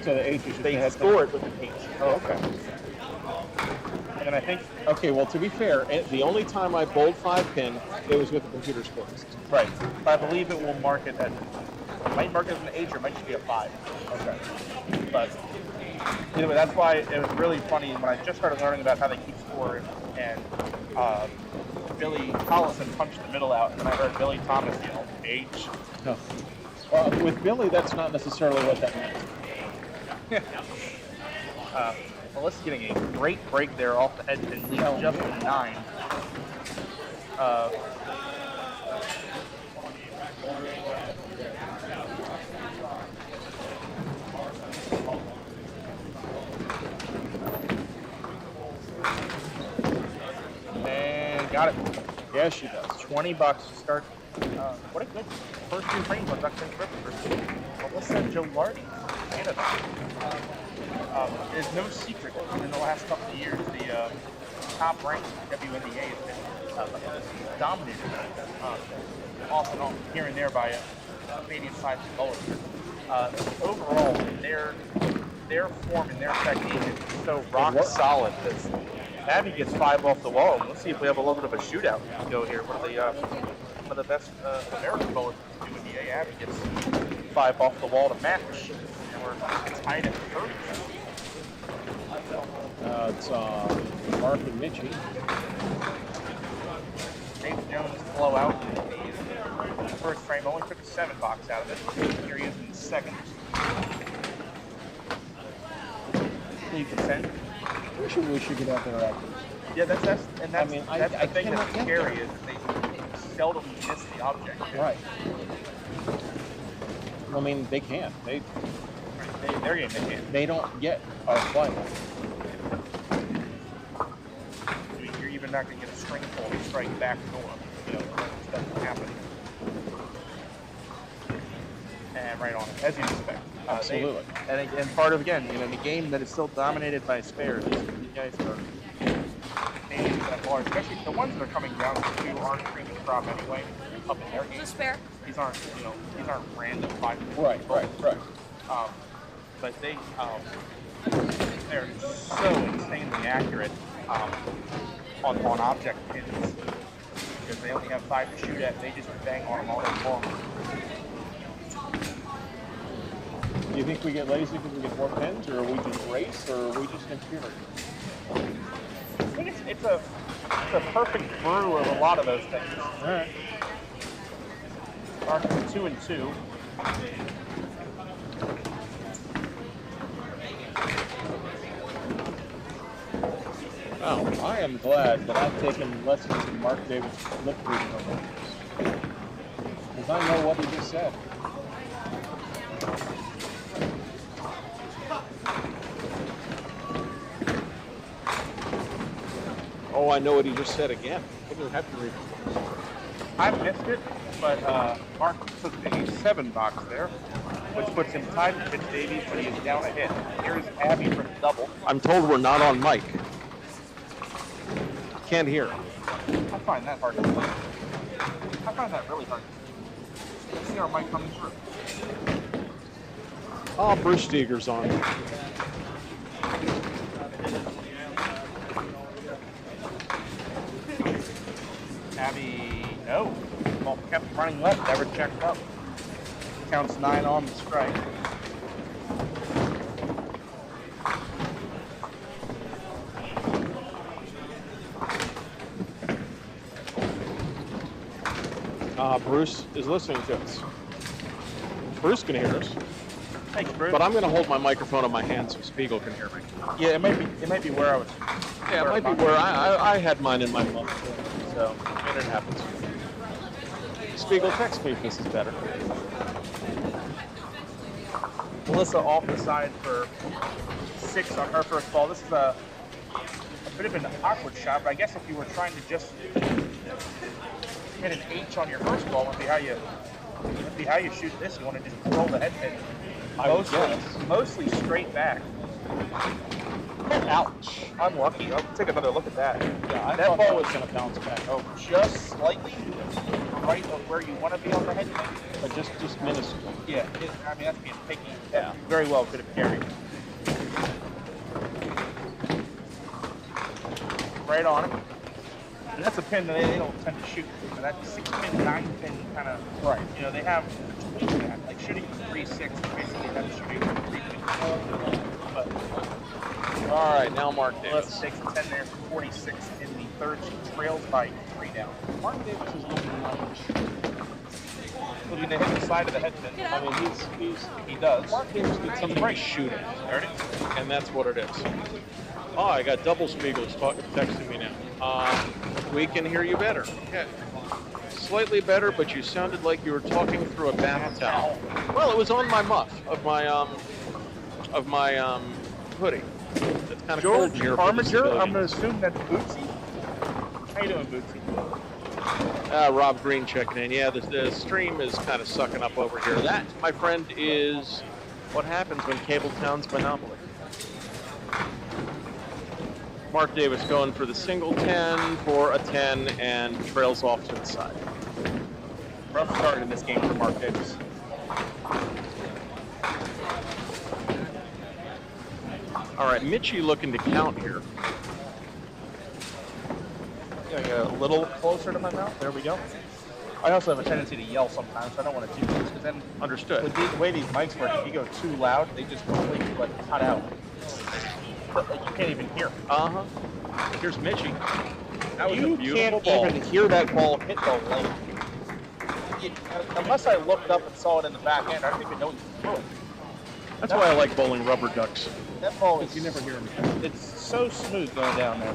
So the H is just They the head score pin. it with an H. Oh, okay. And I think, Okay, well, to be fair, the only time I bowled 5-pin, it was with the computer score system. right, but I believe it will mark it as, it might mark it as an H or it might just be a 5. Okay. But anyway, that's why it was really funny when I just started learning about how they keep score and Billy Collison punch the middle out, and then I heard Billy Thomas yell, H. No. Well, with Billy, that's not necessarily what that meant. Melissa's getting a great break there off the head pin, lead just to 9. And got it. Yeah, she does. $20 to start. What a good first 2 frames on Duck Pin River. Melissa Gilardi, Canada. There's no secret in the last couple of years, the top ranked WNBA has been dominated off and on, here and there by Canadian side bowlers. Overall, their form and their technique is so rock solid that Abby gets 5 off the wall. Let's see if we have a little bit of a shootout to go here. One of the best American bowlers in the WNBA. Abby gets 5 off the wall to match. And we're tied at 30. It's Mark and Mitchie. Dave Jones blow out in the first frame. Only took a 7 box out of it. Here he is in the second. Lead to 10. We should get out there after. Yeah, that's the thing cannot that's get scary that. is that they seldom miss the object. Right. I mean, they can't. Their game, they can't. They don't get our flight. I mean, you're even not going to get a string pull to strike back door. You know, it doesn't happen. And right on it, as you'd expect. Absolutely. And part of, again, in a game that is still dominated by spares, these guys are Canadians at large, especially the ones that are coming down to 2 aren't cream and crop anyway, up in their game. Spare. These aren't random 5. Right. But they're so insanely accurate on object pins because they only have 5 to shoot at. They just bang on them all day long. Do you think we get lazy because we get more pins, or we just race, or are we just inferior? I think it's a perfect brew of a lot of those things. All right. Mark 2 and 2. Wow, I am glad that I've taken lessons from Mark Davis' lip reading over the years. Because I know what he just said. Oh, I know what he just said again. I didn't have to read it. I missed it, but Mark took a 7 box there, which puts him tied with Pitch Davies, but he is down a hit. Here's Abby for the double. I'm told we're not on mic. Can't hear. I find that hard to believe. I find that really hard. Let's see our mic coming through. Oh, Bruce Steger's on. Abby, no. Ball kept running left, never checked up. Counts 9 on the strike. Bruce is listening to us. Bruce can hear us. Thanks, Bruce. But I'm going to hold my microphone in my hand so Spiegel can hear me. Yeah, it might be where I was. Yeah, it might be where I had mine in my mouth. So, it happens. Spiegel, text me if this is better. Melissa off the side for 6 on her first ball. This is a bit of an awkward shot, but I guess if you were trying to just hit an H on your first ball, would be how you shoot this. You want to just roll the head pin. Mostly straight back. Ouch. Unlucky. I'll take another look at that. Yeah, that ball was going to bounce back over. Just slightly right of where you want to be on the head pin. But just minuscule. Yeah, I mean, that's being picky. Yeah. Very well could have carried. Right on it. And that's a pin that they don't tend to shoot. So that's 6 pin, 9 pin kind of. Right. You know, they have tweaked that. Like shooting 3-6, basically that's shooting 3 pin. But all right, now Mark Davis. Let's take 10 there for 46 in the third. She trails by 3 now. Mark Davis is looking to hit the side of the head pin. I mean, He does. Mark Davis gets something to shoot at. There it is. And that's what it is. Oh, I got double Spiegels texting me now. We can hear you better. Okay. Slightly better, but you sounded like you were talking through a bath towel. Well, it was on my muff of my hoodie. It's kind of cold in here. Armature, I'm going to assume that's Bootsy. How you doing, Bootsy? Rob Green checking in. Yeah, the stream is kind of sucking up over here. That, my friend, is what happens when Cabletown's monopoly. Mark Davis going for the single 10 for a 10 and trails off to the side. Rough start in this game for Mark Davis. All right, Mitchie looking to count here. Getting a little closer to my mouth. There we go. I also have a tendency to yell sometimes, so I don't want to do this, because then Understood. With the way these mics work, if you go too loud, they just completely cut out. But, you can't even hear. Uh-huh. Here's Mitchie. That was a beautiful can't ball. even hear that ball hit the lane. Unless I looked up and saw it in the back end, I don't even know you threw it. That's why I like bowling rubber ducks. That ball is, You never hear them. it's so smooth going down there.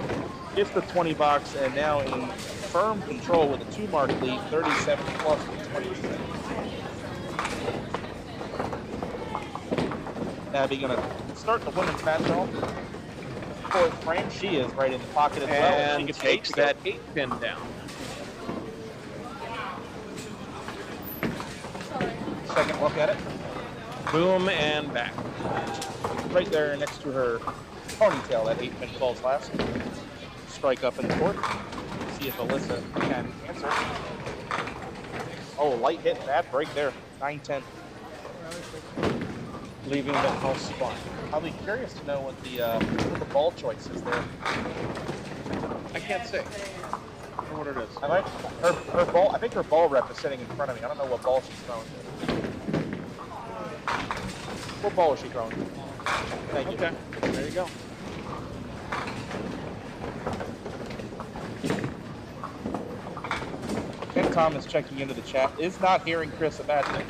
Gets the 20 box and now in firm control with a 2-mark lead, 37 plus with 27. Abby gonna start the women's match off. Fourth frame, she is right in the pocket as well. And she takes that 8 pin down. Second look at it. Boom and back. Right there next to her ponytail, that 8 pin falls last. Strike up in the court. See if Alyssa can answer. Oh, light hit, bad break there. 9-10. Leaving the house spot. I'll be curious to know what the ball choice is there. I can't say. I don't know what it is. I like her ball. I think her ball rep is sitting in front of me. I don't know what ball she's throwing. What ball is she throwing? Thank you. Okay, there you go. Ken Thomas checking into the chat. Is not hearing Chris a bad thing.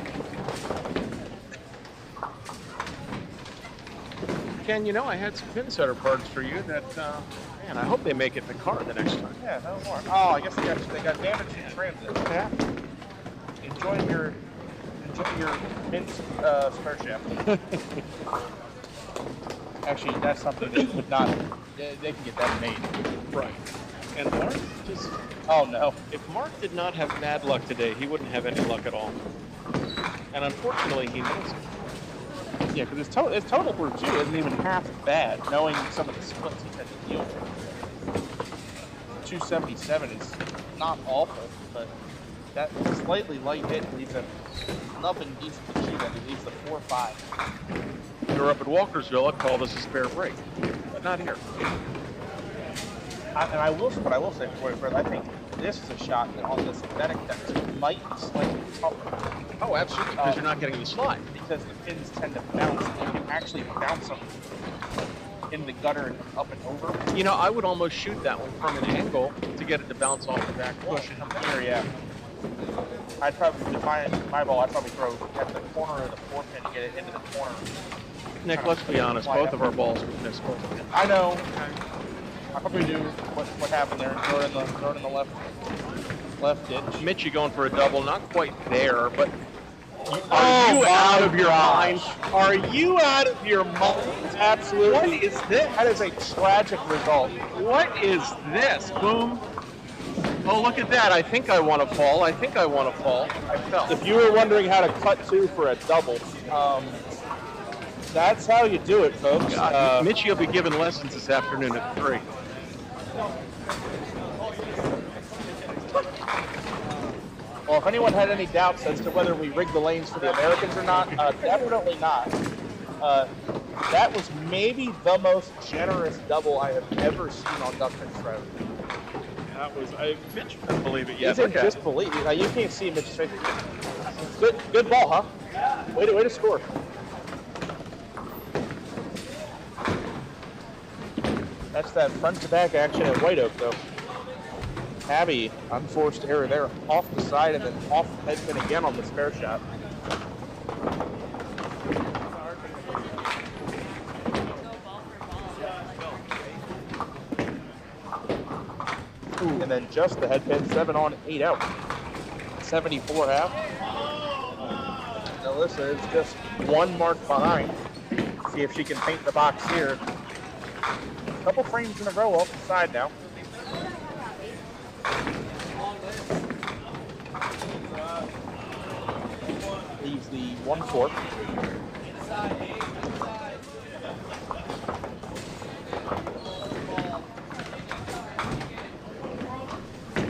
Ken, you know, I had some pin setter parts for you that, man, I hope they make it in the car the next time. Yeah, no more. Oh, I guess they got damaged in transit. Yeah. Enjoy your pin spare shaft. Actually, that's something that would not. They can get that made. Right. And Mark just. Oh no. If Mark did not have bad luck today, he wouldn't have any luck at all. And unfortunately, he knows it. Yeah, because his total for 2 isn't even half bad, knowing some of the splits he had to deal with. 277 is not awful, but that slightly light hit leaves him nothing decent to shoot at. He leaves the 4-5. If you're up at Walkersville, I'd call this a spare break, but not here. I will say before we further, I think this is a shot that on the synthetic that might be slightly tougher. Oh, absolutely, because you're not getting the slide. Because the pins tend to bounce. You can actually bounce them in the gutter and up and over. You know, I would almost shoot that one from an angle to get it to bounce off the back wall. Push it up here, yeah. I'd probably, with my ball, I'd probably throw at the corner of the 4-pin to get it into the corner. Nick, let's be honest, both of our balls would miss both of them. I know. I probably do what happened there. Throw it in the left ditch. Mitchie going for a double, not quite there, but Are you out of your mind? Are you out of your mind? Absolutely. What is this? That is a tragic result. What is this? Boom. Oh, look at that. I think I want to fall. I fell. If you were wondering how to cut 2 for a double, that's how you do it, folks. Mitchie will be giving lessons this afternoon at 3. Well, if anyone had any doubts as to whether we rigged the lanes for the Americans or not, definitely not. That was maybe the most generous double I have ever seen on Duckman's Road. That was, Mitch couldn't believe it yet. He didn't just believe it. You can't see Mitch's face. Good ball, huh? Way to score. That's that front to back action at White Oak, though. Abby, unforced error there, off the side and then off the head pin again on the spare shot. And then just the head pin, 7 on, 8 out. 74 half. Alyssa is just 1 mark behind. See if she can paint the box here. A couple frames in a row off the side now. Leaves the 1-4.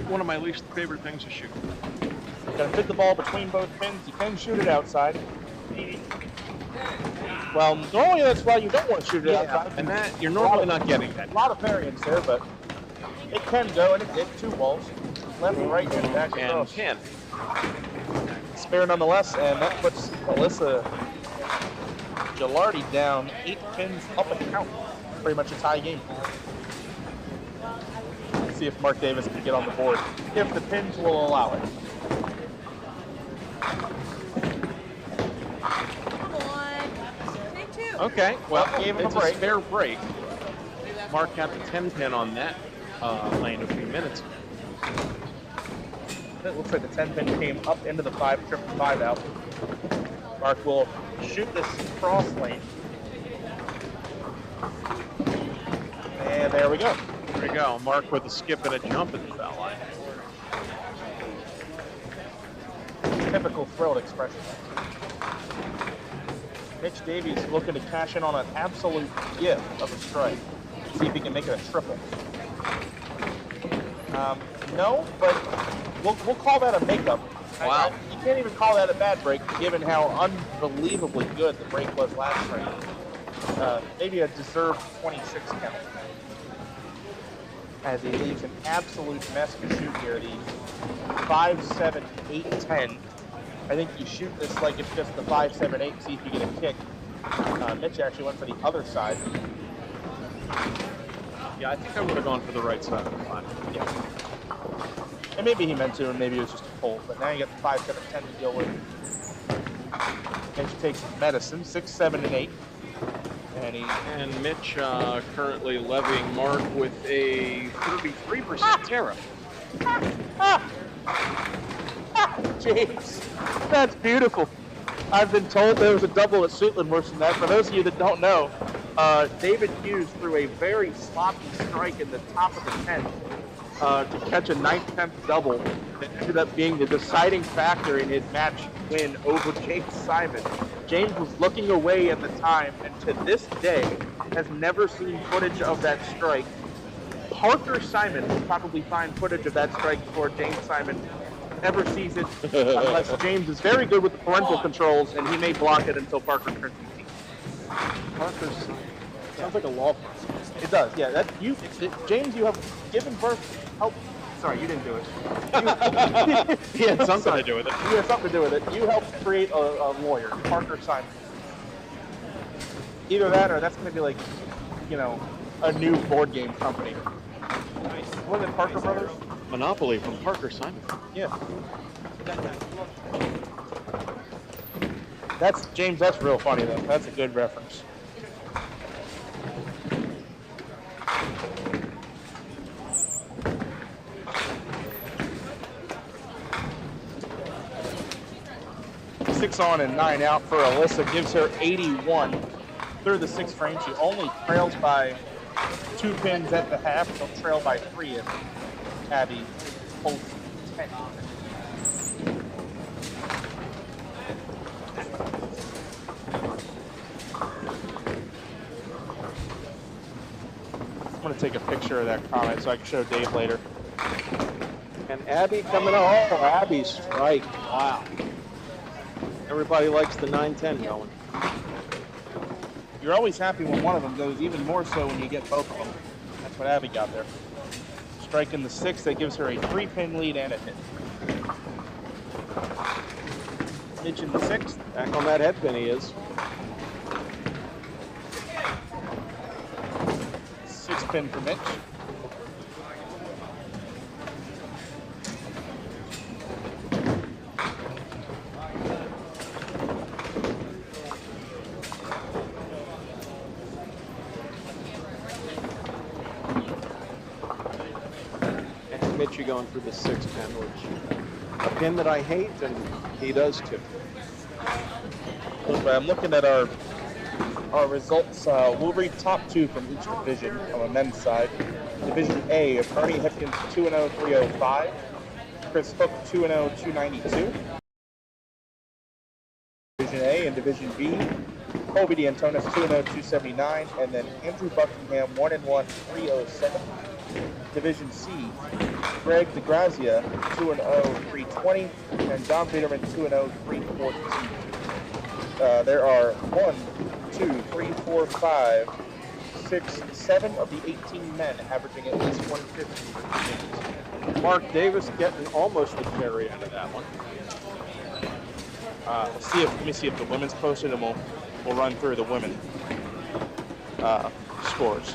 One of my least favorite things to shoot. Gotta fit the ball between both pins. You can shoot it outside. Well, normally that's why you don't want to shoot it outside. And that, you're normally not getting that. A lot of variance there, but it can go, and it did. 2 balls. Left, right, and back across. 10. Spare nonetheless, and that puts Alyssa Gilardi down 8 pins up and count. Pretty much a tie game. Let's see if Mark Davis can get on the board, if the pins will allow it. Okay, well, Gave him it's a a break. spare break. Mark had the 10 pin on that lane a few minutes ago. It looks like the 10 pin came up into the 5 out. Mark will shoot this cross lane. And there we go. There we go. Mark with a skip and a jump at the foul line. Typical thrilled expression. Mitch Davies looking to cash in on an absolute gift of a strike. See if he can make it a triple. No, but we'll call that a makeup. Wow. You can't even call that a bad break, given how unbelievably good the break was last frame. Maybe a deserved 26 count. As he leaves an absolute mess to shoot here. The 5, 7, 8, 10. I think you shoot this like it's just the 5, 7, 8, see if you get a kick. Mitch actually went for the other side. Yeah, I think I would have gone for the right side. Yeah. And maybe he meant to, and maybe it was just a pull. But now you got the 5, 7, 10 to deal with. Mitch takes his medicine, 6, 7, and 8. And Mitch currently levying Mark with a 33% tariff. James, that's beautiful. I've been told there was a double at Suitland worse than that. For those of you that don't know, David Hughes threw a very sloppy strike in the top of the 10th to catch a 9th, 10th double that ended up being the deciding factor in his match win over James Simon. James was looking away at the time, and to this day has never seen footage of that strike. Parker Simon will probably find footage of that strike before James Simon ever sees it, unless James is very good with the parental controls, and he may block it until Parker turns 18. Parker sounds like a law firm. It does, yeah. James, you have given birth. Sorry, you didn't do it. He had something to do with it. You had something to do with it. You helped create a lawyer, Parker Simon. Either that, or that's going to be like, a new board game company. Was it Parker Brothers? Monopoly from Parker Simon. Yeah. That's James. That's real funny though. That's a good reference. Six on and 9 out for Alyssa gives her 81 through the 6 frame. She only trails by 2 pins at the half. She'll trail by 3 if Abby holds 10. I'm going to take a picture of that comment so I can show Dave later. And Abby coming on. Oh, Abby's strike. Wow. Everybody likes the 9-10 going. You're always happy when one of them goes, even more so when you get both of them. That's what Abby got there. Striking the 6, that gives her a 3-pin lead and a hit. Mitch in the 6th. Back on that head pin he is. 6-pin for Mitch. be going for the 6 pin, which a pin that I hate, and he does too. I'm looking at our results. We'll read top 2 from each division on the men's side. Division A, Ernie Hipkins 2-0, 305. Chris Hook 2-0, 292. Division A and Division B, Colby D'Antonis 2-0, 279, and then Andrew Buckingham 1-1, 307. Division C, Greg DeGrazia 2-0, 320, and John Peterman 2-0, 314. There are 1, 2, 3, 4, 5, 6, 7 of the 18 men averaging at least 150. Mark Davis getting almost a carry out of that one. Let me see if the women's posted, and we'll run through the women scores.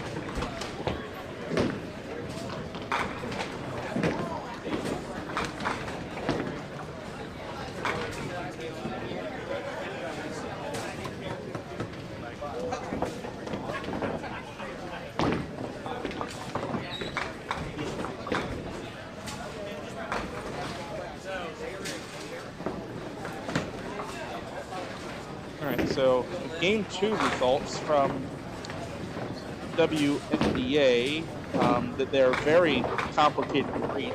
So game 2 results from WNBA, that they're very complicated to read.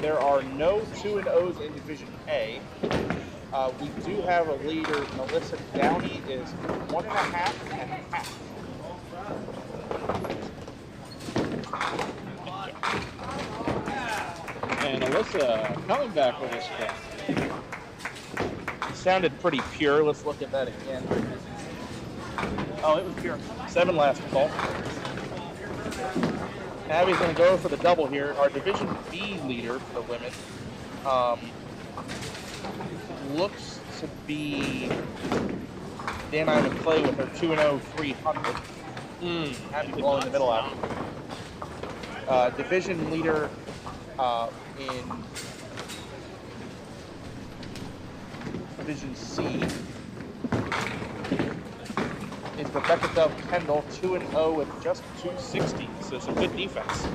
There are no 2-0s in Division A. We do have a leader. Melissa Downey is 1.5 and half. And Alyssa coming back with a strike. It sounded pretty pure. Let's look at that again. Oh, it was pure. 7 last call. Abby's going to go for the double here. Our Division B leader for women looks to be Dan McClay with her 2-0, 300. Abby blowing the middle out. Division leader in Division C is Rebecca Dove Kendall, 2-0 with just 260, so some good defense.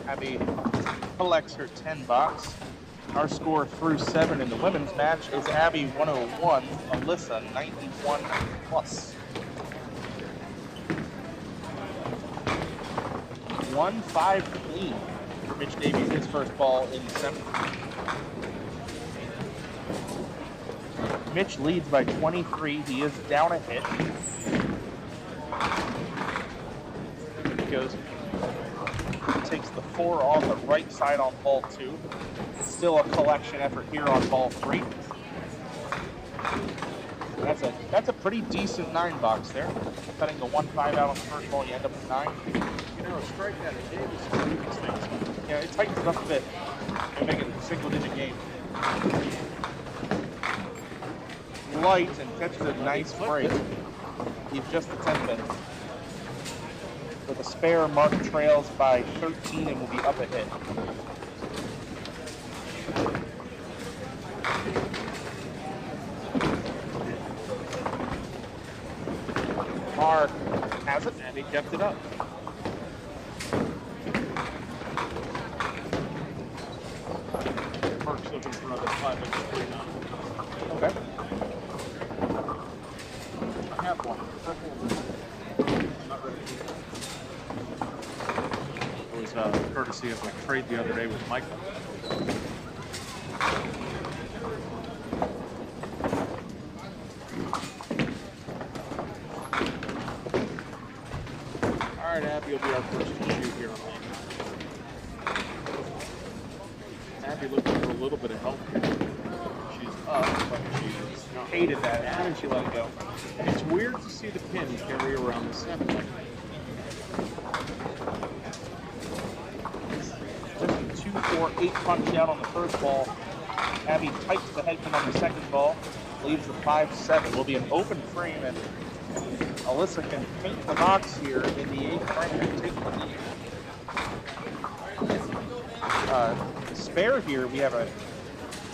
Abby collects her 10 bucks. Our score through 7 in the women's match is Abby 101, Alyssa 91 plus. 1-5 clean for Mitch Davies, his first ball in the 7th. Mitch leads by 23. He is down a hit. Goes. Takes the 4 off the right side on ball 2. Still a collection effort here on ball 3. That's a pretty decent 9 box there. Cutting the 1-5 out on the first ball, you end up with 9. You know, a strikeout at Davis can do these things. Yeah, it tightens it up a bit and make it a single-digit game. Light and catches a nice break. He's just the 10th pin. With a spare, Mark trails by 13 and will be up a hit. Mark has it, and he kept it up. Mark's looking for another 5 extra now. Okay. I have one. Not ready. It was courtesy of a trade the other day with Michael. All right, Abby will be our first to shoot here on lane. Abby looking for a little bit of help here. She's up, but she's not. Hated that, and she let it go. It's weird to see the pin carry around the 7 like that. Just a 2-4-8 punch out on the first ball. Abby tights the head pin on the second ball. leaves the 5-7. Will be an open frame, and Alyssa can paint the box here in the 8th frame and take the lead. Spare here, we have a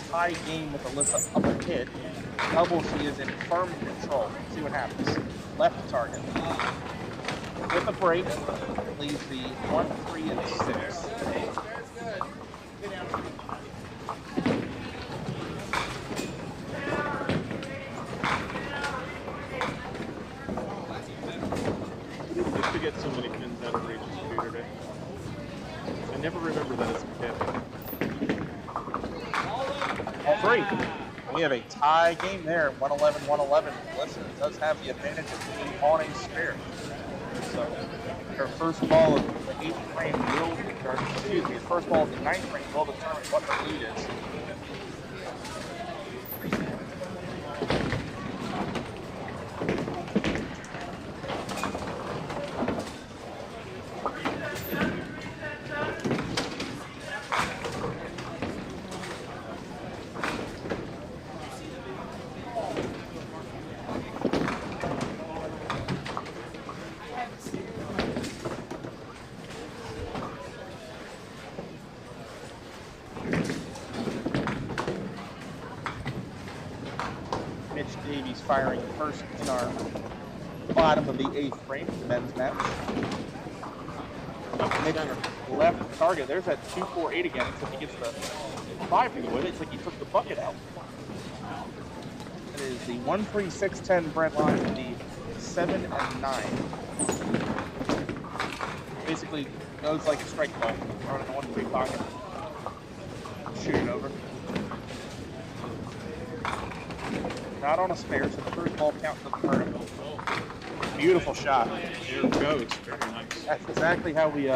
tie game with Alyssa up a hit. Double, she is in firm control. See what happens. Left target. With a break, leaves the 1, 3, and 6. Used to get so many pins out of Rachel's computer today. I never remember that as a kid. All 3. We have a tie game there, 111-111. Alyssa does have the advantage of being on a spare. So her first ball of the 8th frame will, or excuse me, first ball of the 9th frame will determine what the lead is. Firing first in our bottom of the 8th frame, men's match. Left target, there's that 2-4-8 again, except he gets the 5 to go with it. It's like he took the bucket out. It is the 1-3-6-10 bread line with the 7 and 9. Basically goes like a strike ball, throwing in the 1-3 pocket. Shoot it over. Not on a spare, so the first ball count doesn't hurt him. Beautiful shot. There it goes. Very nice. That's exactly how we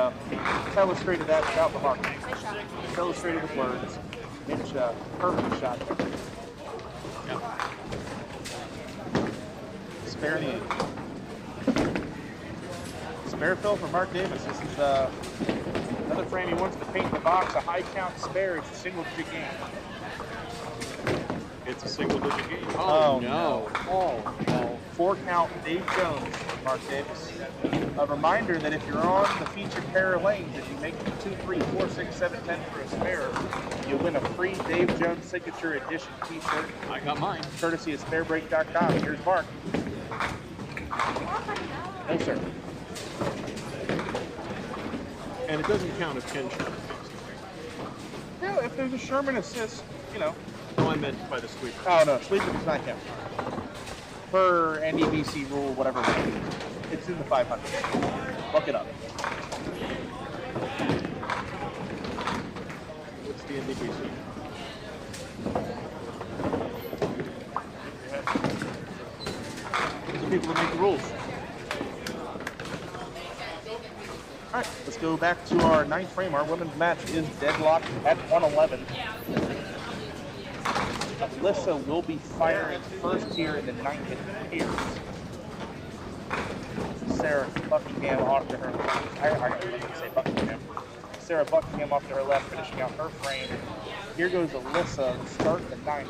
illustrated that without the marking. It's illustrated with words. It's a perfect shot there. Yep. Spare in the 8th. Spare fill for Mark Davis. This is another frame he wants to paint in the box. A high count spare. It's a single-digit game. It's a single-digit game. Oh no. Oh, 4-count Dave Jones for Mark Davis. A reminder that if you're on the featured pair of lanes, if you make it 2, 3, 4, 6, 7, 10 for a spare, you win a free Dave Jones Signature Edition t-shirt. I got mine. Courtesy of sparebreak.com. Here's Mark. No, sir. And it doesn't count if Ken Sherman picks it. Yeah, if there's a Sherman assist, you know. No, I meant by the sweeper. Oh, no, sweeper does not count. Per NDBC rule, whatever, it's in the 500. Look it up. What's the NDBC? Those are the people that make the rules. All right, let's go back to our 9th frame. Our women's match is deadlocked at 111. Alyssa will be firing first here in the 9th. It appears. Sarah Buckingham off to her left. I didn't say Buckingham. Sarah Buckingham off to her left, finishing out her frame. Here goes Alyssa to start the 9th.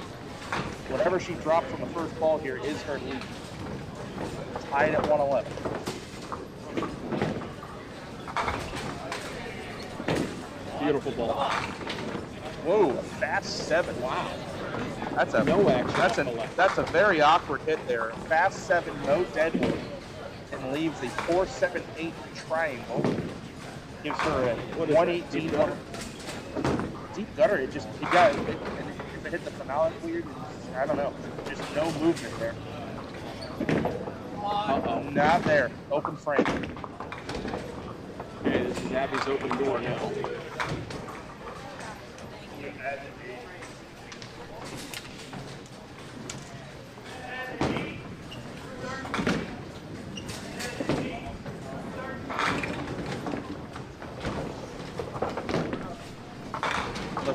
Whatever she drops on the first ball here is her lead. Tied at 111. Beautiful ball. Whoa, a fast 7. Wow. That's a no action. That's a very awkward hit there. Fast 7, no deadwood, and leaves the 4-7-8 triangle. Gives her a 118. Deep gutter. It got. If it hit the finale weird, I don't know. Just no movement there. Not there. Open frame. Okay, this is Abby's open door now.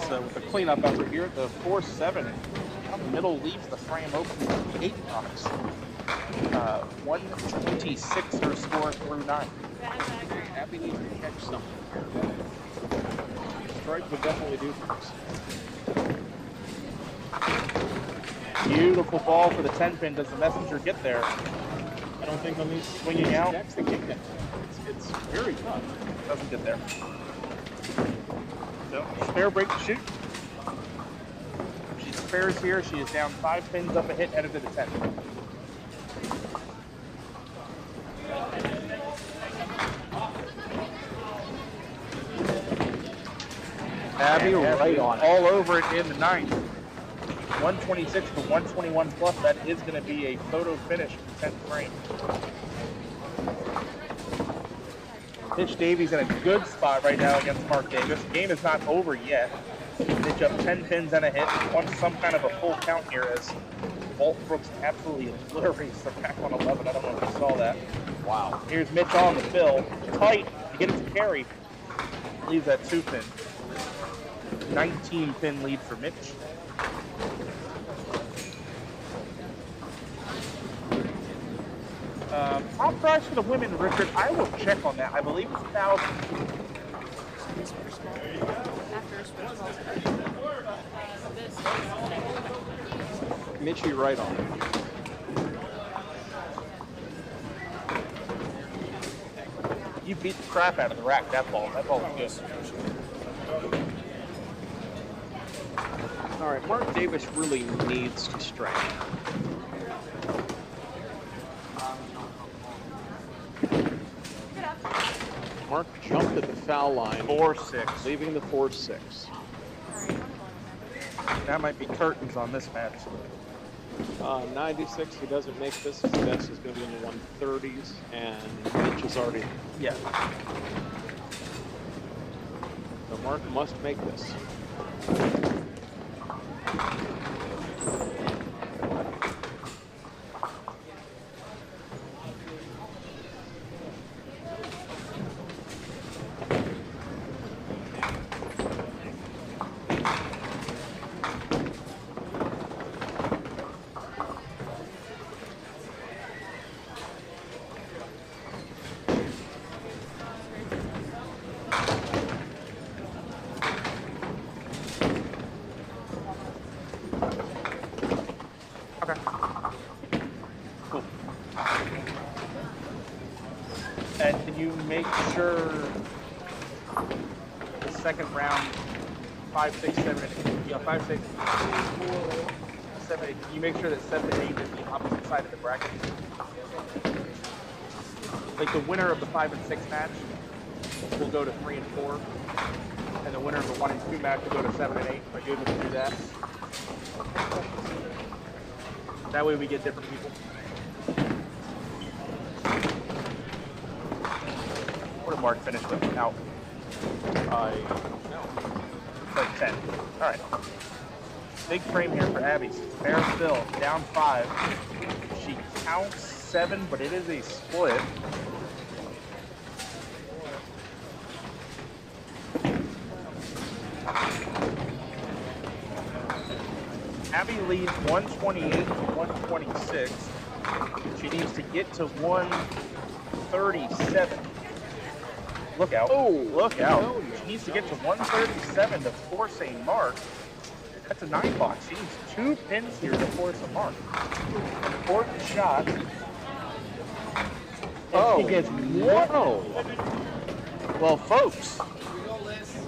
With the cleanup over here, the 4-7 up the middle leaves the frame open with 8 knocks. 126 her score through 9. Abby needs to catch something. Strike would definitely do things. Beautiful ball for the 10 pin. Does the messenger get there? I don't think on these Swinging out. decks they can get. It's very tough. Doesn't get there. So, spare break to shoot. She spares here. She is down 5 pins up a hit, headed to the 10. Abby right on it. All over it in the 9th. 126 to 121 plus. That is going to be a photo finish for 10th frame. Mitch Davies in a good spot right now against Mark Davis. The game is not over yet. Mitch up 10 pins and a hit. Wants some kind of a full count here as Walt Brooks absolutely obliterates the rack on 11. I don't know if you saw that. Wow. Here's Mitch on the fill. Tight to get it to carry. Leaves that 2 pin. 19 pin lead for Mitch. Top prize for the women, Richard, I will check on that. I believe it's 1,000. Mitchie right on it. You beat the crap out of the rack, that ball. That ball was good. All right, Mark Davis really needs to strike. Mark jumped at the foul line. 4-6. Leaving the 4-6. That might be curtains on this match. 96, he doesn't make this. His best is going to be in the 130s, and Mitch is already. Yeah. So Mark must make this. And can you make sure the second round 5, 6, 7, 8, 5, 6, 4, 7, 8, can you make sure that 7 and 8 is the opposite side of the bracket? Like the winner of the 5 and 6 match will go to 3 and 4, and the winner of the 1 and 2 match will go to 7 and 8. Are you able to do that? That way we get different people. What did Mark finish with? Out. It's like 10. All right. Big frame here for Abby. Fair still. Down 5. She counts 7, but it is a split. Abby leads 128 to 126. She needs to get to 137. Look out. Oh, look out. She needs to get to 137 to force a mark. That's a 9 box. She needs 2 pins here to force a mark. Important shot. And she gets 1. Well, folks,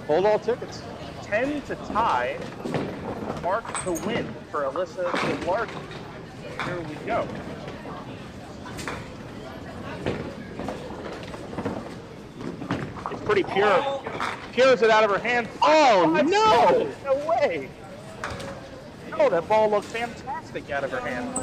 hold all tickets. 10 to tie. Mark to win for Alyssa Gilardi. Here we go. It's pretty pure. Pures it out of her hand. Oh, no! No way! No, that ball looked fantastic out of her hand.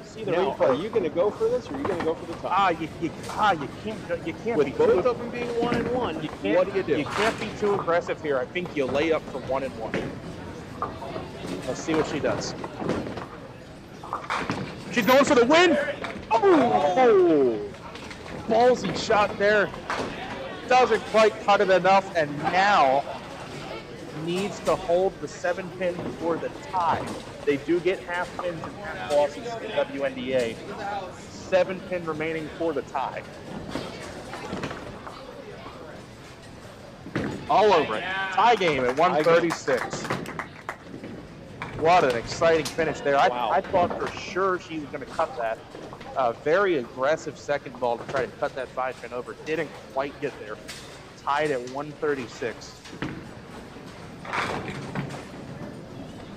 See the Now, replay. are you going to go for this, or are you going to go for the top? You can't With be both too, of them being 1 and 1, you can't, what do you do? You can't be too aggressive here. I think you lay up for 1 and 1. Let's see what she does. She's going for the win. Oh! Ballsy shot there. Doesn't quite cut it enough, and now needs to hold the 7 pin for the tie. They do get half pins and half losses in WNDA. 7 pin remaining for the tie. All over it. Tie game at 136. What an exciting finish there. Wow. I thought for sure she was going to cut that. Very aggressive second ball to try to cut that 5-pin over. Didn't quite get there. Tied at 136.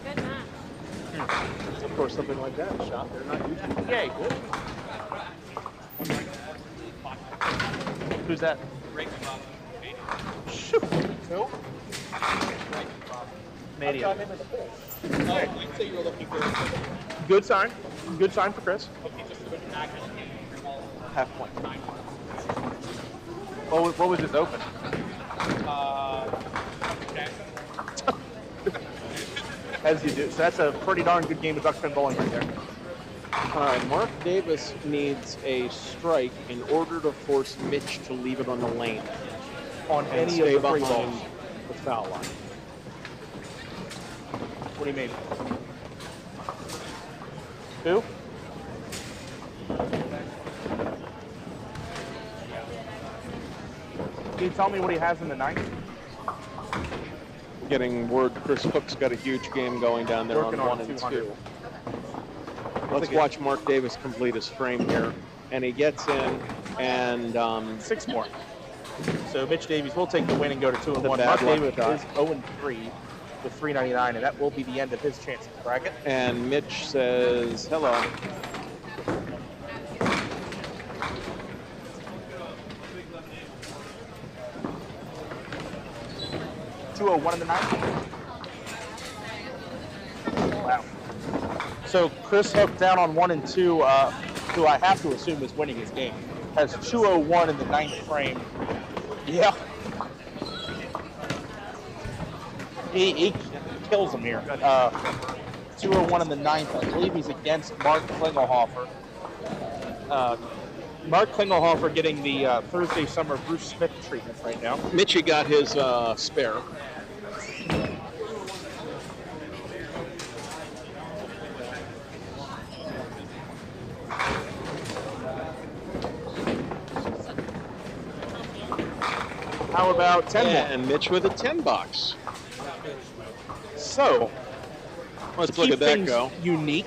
Good match. Of course, something like that shot they're not used to. Yay, good. Who's that? Shoot. Who? Media. Good sign. Good sign for Chris. Half point. What was his open? As you do. So that's a pretty darn good game of duck pin bowling right there. All right, Mark Davis needs a strike in order to force Mitch to leave it on the lane. On and any stay of the three behind balls. the foul line. What do you mean? Who? Can you tell me what he has in the ninth? Getting word Chris Hook's got a huge game going down there Working on on 1 and 200. 2. Let's watch Mark Davis complete his frame here. And he gets in and 6 more. So Mitch Davies will take the win and go to 2-1. Mark bad luck Davis shot. is 0-3 with 399, and that will be the end of his chances bracket. And Mitch says hello. .201 in the ninth. Wow. So Chris Hook down on 1 and 2, who I have to assume is winning his game, has 201 in the ninth frame. Yeah. He kills him here. 201 in the ninth. I believe he's against Mark Klingelhofer. Mark Klingelhofer getting the Thursday Summer Bruce Smith treatment right now. Mitchie got his spare. How about 10 more? And Mitch with a 10 box. So, let's to look keep at that things go. unique,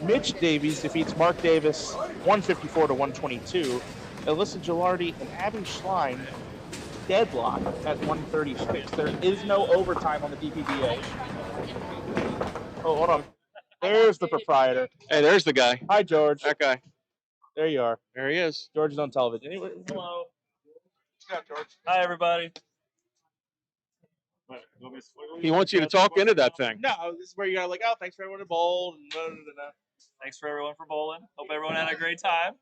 Mitch Davies defeats Mark Davis 154 to 122. Alyssa Gilardi and Abby Schlein deadlock at 136. There is no overtime on the DPBA. Oh, hold on. There's the proprietor. Hey, there's the guy. Hi, George. That guy. There you are. There he is. George is on television. Anyway, hello. What's up, George? Hi, everybody. He wants you to talk into that thing. No, this is where you gotta like, oh, thanks for everyone who bowled. And blah, blah, blah, blah. Thanks for everyone for bowling. Hope everyone had a great time.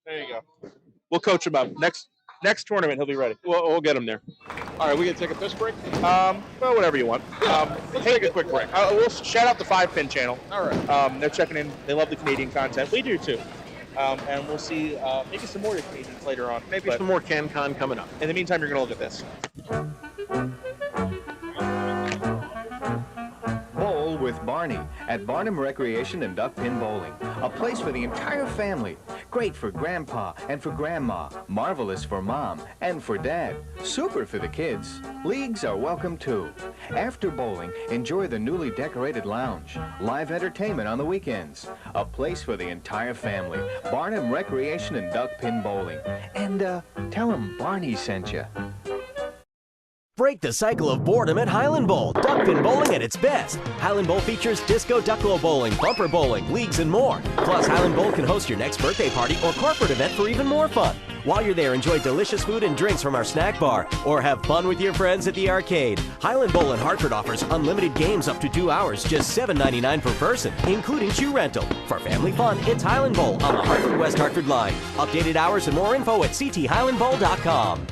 There you go. We'll coach him up. Next tournament, he'll be ready. We'll get him there. All right, we gonna take a piss break? Well, whatever you want. Let's take a quick break. We'll shout out the 5-Pin channel. All right. They're checking in. They love the Canadian content. We do too. And we'll see maybe some more Canadians later on. Maybe some more CanCon coming up. In the meantime, you're gonna look at this. Bowl with Barney at Barnum Recreation and Duck Pin Bowling. A place for the entire family. Great for Grandpa and for Grandma. Marvelous for Mom and for Dad. Super for the kids. Leagues are welcome too. After bowling, enjoy the newly decorated lounge. Live entertainment on the weekends. A place for the entire family. Barnum Recreation and Duck Pin Bowling. And tell them Barney sent you. Break the cycle of boredom at Highland Bowl. Duck pin bowling at its best. Highland Bowl features disco ducklo bowling, bumper bowling, leagues, and more. Plus, Highland Bowl can host your next birthday party or corporate event for even more fun. While you're there, enjoy delicious food and drinks from our snack bar or have fun with your friends at the arcade. Highland Bowl in Hartford offers unlimited games up to 2 hours, just $7.99 per person, including shoe rental. For family fun, it's Highland Bowl on the Hartford West Hartford line. Updated hours and more info at cthighlandbowl.com.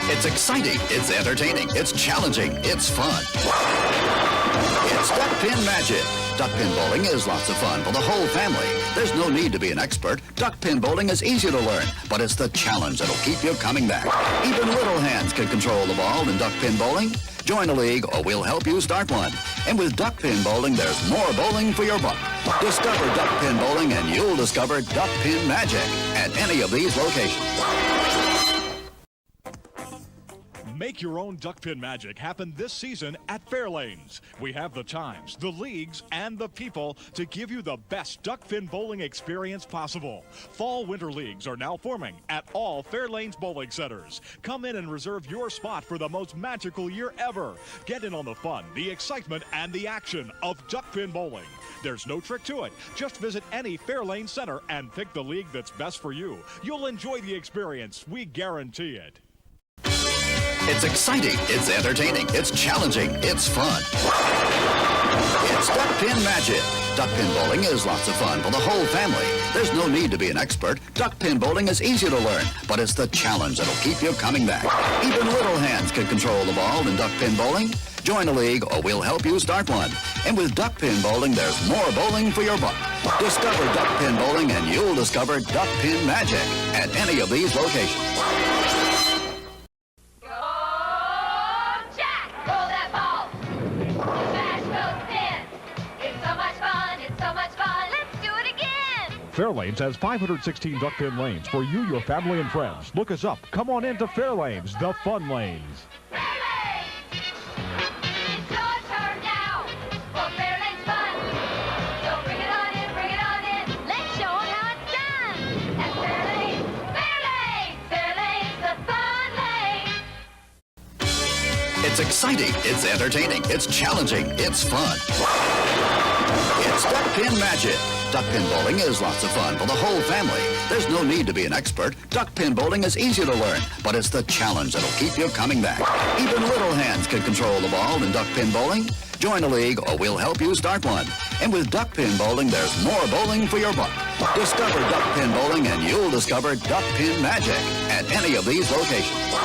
It's exciting, it's entertaining, it's challenging, it's fun. It's Duck Pin Magic. Duck pin bowling is lots of fun for the whole family. There's no need to be an expert. Duck pin bowling is easy to learn, but it's the challenge that'll keep you coming back. Even little hands can control the ball in duck pin bowling. Join a league or we'll help you start one. And with duck pin bowling, there's more bowling for your buck. Discover duck pin bowling and you'll discover duck pin magic at any of these locations. Make Make your own duck pin magic happen this season at Fairlanes. We have the times, the leagues, and the people to give you the best duck pin bowling experience possible. Fall-winter leagues are now forming at all Fairlanes bowling centers. Come in and reserve your spot for the most magical year ever. Get in on the fun, the excitement, and the action of duck pin bowling. There's no trick to it. Just visit any Fairlane center and pick the league that's best for you. You'll enjoy the experience. We guarantee it. It's exciting, it's entertaining, it's challenging, it's fun. It's Duck Pin Magic. Duck pin bowling is lots of fun for the whole family. There's no need to be an expert. Duck pin bowling is easy to learn, but it's the challenge that'll keep you coming back. Even little hands can control the ball in duck pin bowling. Join a league or we'll help you start one. And with duck pin bowling, there's more bowling for your buck. Discover duck pin bowling and you'll discover duck pin magic at any of these locations. Fairlanes has 516 duck pin lanes for you, your family, and friends. Look us up. Come on into Fairlanes, the fun lanes. It's exciting, it's entertaining, it's challenging, it's fun. It's Duck Pin Magic. Duck pin bowling is lots of fun for the whole family. There's no need to be an expert. Duck pin bowling is easy to learn, but it's the challenge that'll keep you coming back. Even little hands can control the ball in duck pin bowling. Join a league or we'll help you start one. And with duck pin bowling, there's more bowling for your buck. Discover duck pin bowling and you'll discover duck pin magic at any of these locations.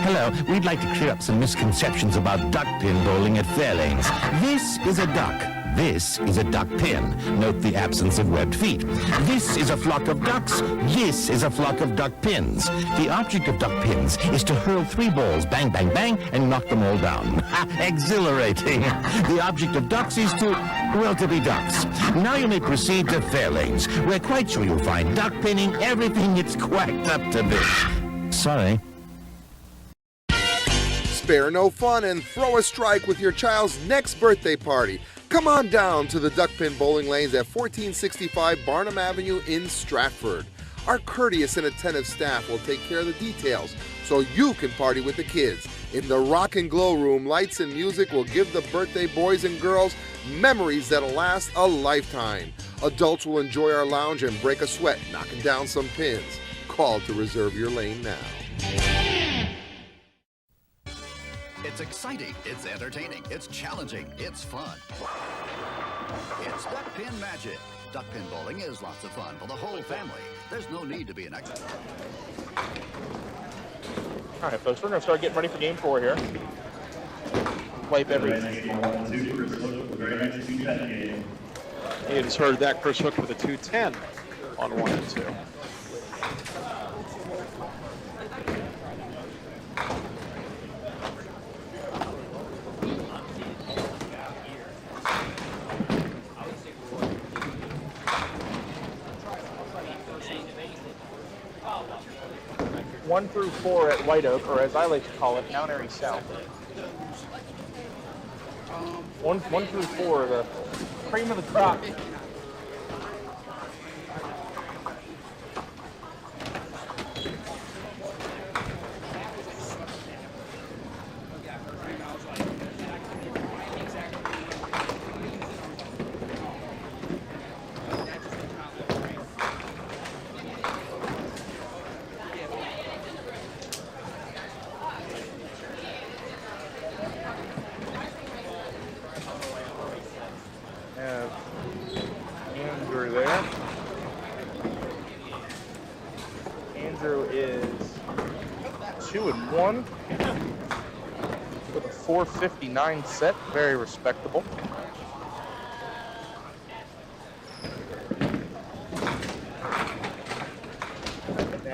Hello, we'd like to clear up some misconceptions about duck pin bowling at Fairlanes. This is a duck. This is a duck pin. Note the absence of webbed feet. This is a flock of ducks. This is a flock of duck pins. The object of duck pins is to hurl 3 balls, bang, bang, bang, and knock them all down. Exhilarating. The object of ducks is to be ducks. Now you may proceed to Fairlanes. We're quite sure you'll find duck pinning everything it's quacked up to be. Sorry. Spare no fun and throw a strike with your child's next birthday party. Come on down to the duck pin bowling lanes at 1465 Barnum Avenue in Stratford. Our courteous and attentive staff will take care of the details so you can party with the kids. In the Rock and Glow Room, lights and music will give the birthday boys and girls memories that'll last a lifetime. Adults will enjoy our lounge and break a sweat knocking down some pins. Call to reserve your lane now. It's exciting, it's entertaining, it's challenging, it's fun. It's Duck Pin Magic. Duck pin bowling is lots of fun for the whole family. There's no need to be an expert. All right, folks, we're going to start getting ready for game 4 here. Wipe everything. You just heard that Chris Hook with a 210 on 1 and 2. One through 4 at White Oak, or as I like to call it, Mount Airy South. 1 through 4, the cream of the crop. Andrew there. Andrew is 2-1 with a 459 set, very respectable. And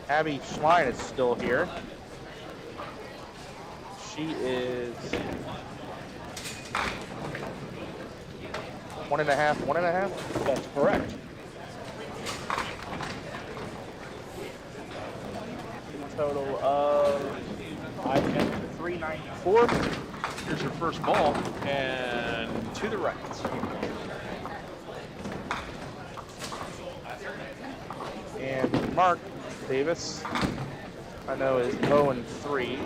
Abby Schlein is still here. She is 1.5, 1.5? That's correct. total of I get 394. Here's your first ball, and to the right. And Mark Davis, I know, is 0-3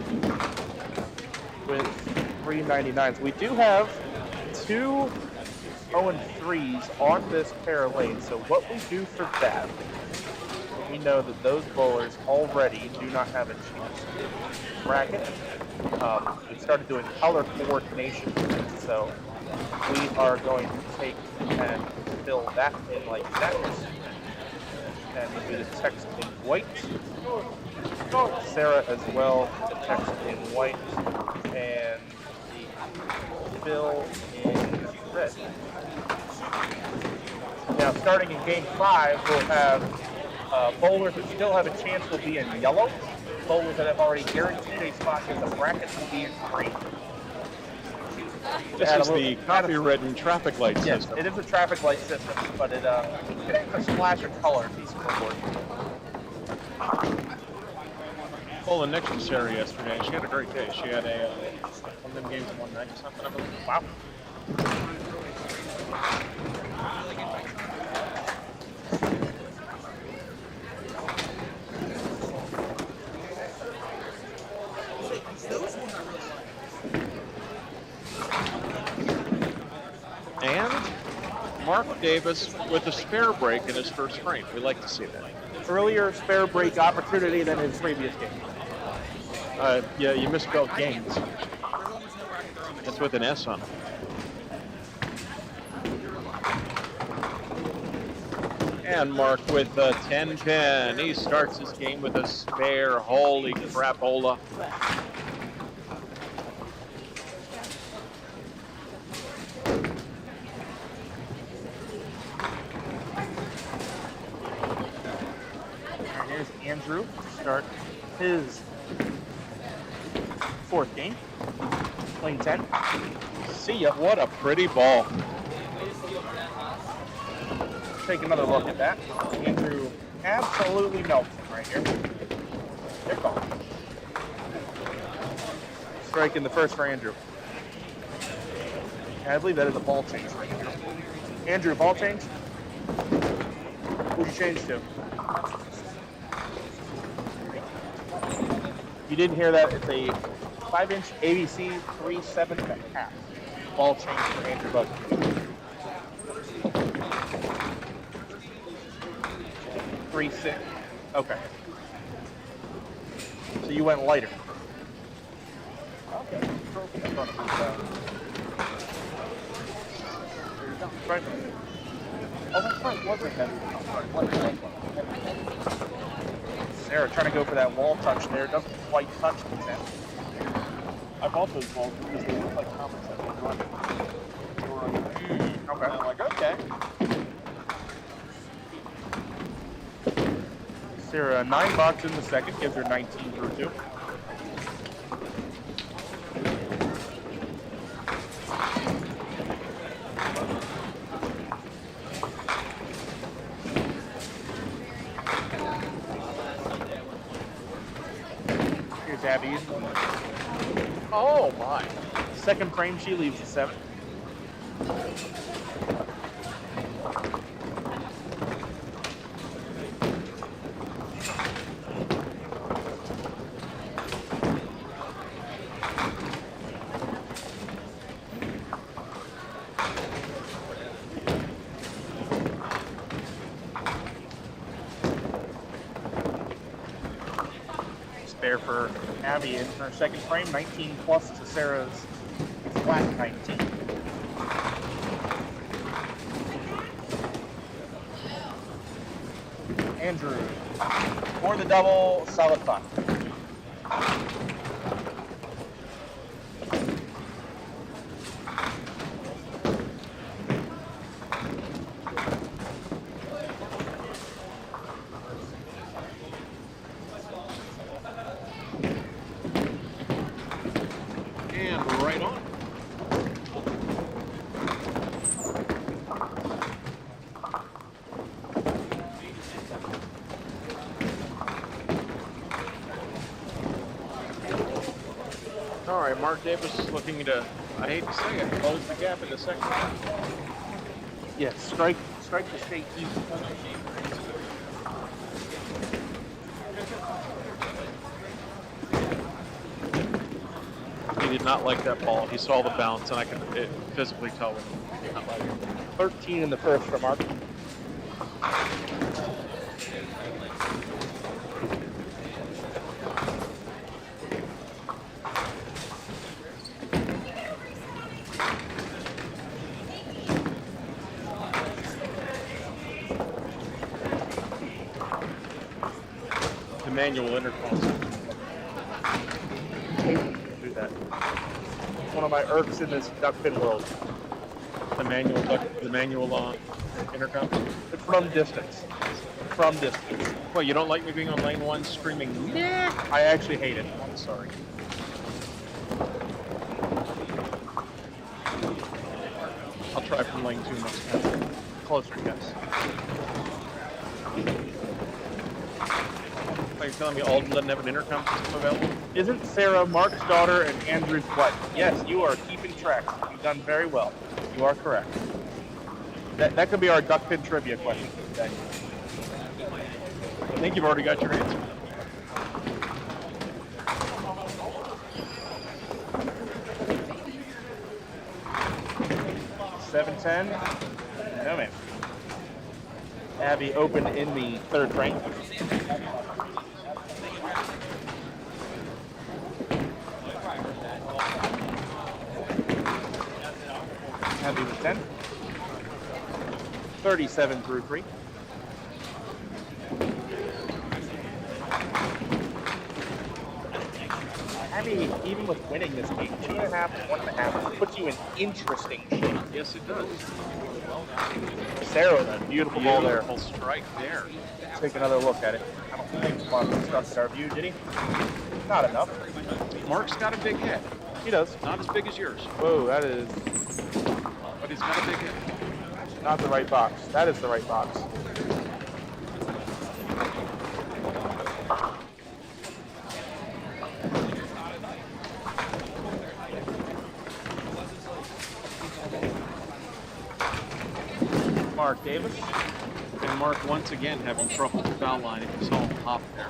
with 399s. We do have two 0-3s on this pair of lanes. So what we do for that, we know that those bowlers already do not have a chance to bracket. We started doing color coordination, so we are going to take and fill that in like that. And we do the text in white. Sarah as well, the text in white, and the fill in red. Now, starting in game 5, we'll have bowlers that still have a chance will be in yellow. Bowlers that have already guaranteed a spot in the bracket will be in green. This is the copy-ridden traffic light Yes, system. it is a traffic light system, but it a splash of color in these scoreboard. Bowling next to Sarah yesterday. She had a great day. She had one of them games in one night or something, I believe. Wow. And Mark Davis with a spare break in his first frame. We like to see that. Earlier spare break opportunity than his previous game. Yeah, you misspelled games. That's with an S on it. And Mark with a 10-pin. He starts his game with a spare. Holy crapola. And here's Andrew to start his fourth game. Lane 10. See ya. What a pretty ball. Take another look at that. Andrew absolutely melts him right here. Good call. Strike in the first for Andrew. And I believe that is a ball change for Andrew. Andrew, ball change? Who'd you change to? You didn't hear that. It's a 5-inch ABC 3.7.5. Ball change for Andrew Buggy. 3.6. Okay. So you went lighter. Okay. Right. Oh, that's right. Wasn't heavy. Sarah trying to go for that wall touch there. Doesn't quite touch the 10. I bought those balls because they look like helmets that they run. Okay. I'm like, okay. Sarah, $9 in the second, gives her 19 through 2. Here's Abby. Oh my. Second frame, she leaves the 7. Spare for Abby in her second frame, 19 plus to Sarah's flat 19. Andrew for the double, solid 5. And right on. All right, Mark Davis is looking to, I hate to say it, close the gap in the second half. Yeah, strike the state easy. He did not like that ball. He saw the bounce, and I could physically tell when he did not like it. 13 in the first for Mark. The manual intercom. Do that. One of my irks in this duck pin world. The manual intercom. From distance. From distance. Well, you don't like me being on lane 1 screaming, Yeah. I actually hate it. I'm sorry. I'll try from lane 2 next time. Closer, yes. Are you telling me Alden doesn't have an intercom system available? Isn't Sarah Mark's daughter and Andrew's wife? Yes, you are keeping track. You've done very well. You are correct. That could be our duck pin trivia question for today. I think you've already got your answer. $7.10. No man. Abby open in the third frame. Abby with 10. 37 through 3. Abby, even with winning this game, 2.5 to 1.5 puts you in interesting shape. Yes, it does. Sarah, that beautiful ball there. Beautiful strike there. Take another look at it. I don't think Mark obstructed our view, did he? Not enough. Mark's got a big head. He does. Not as big as yours. Whoa, that is But he's got a big head. not the right box. That is the right box. Mark Davis. And Mark once again having trouble with the foul line if you saw him hop there.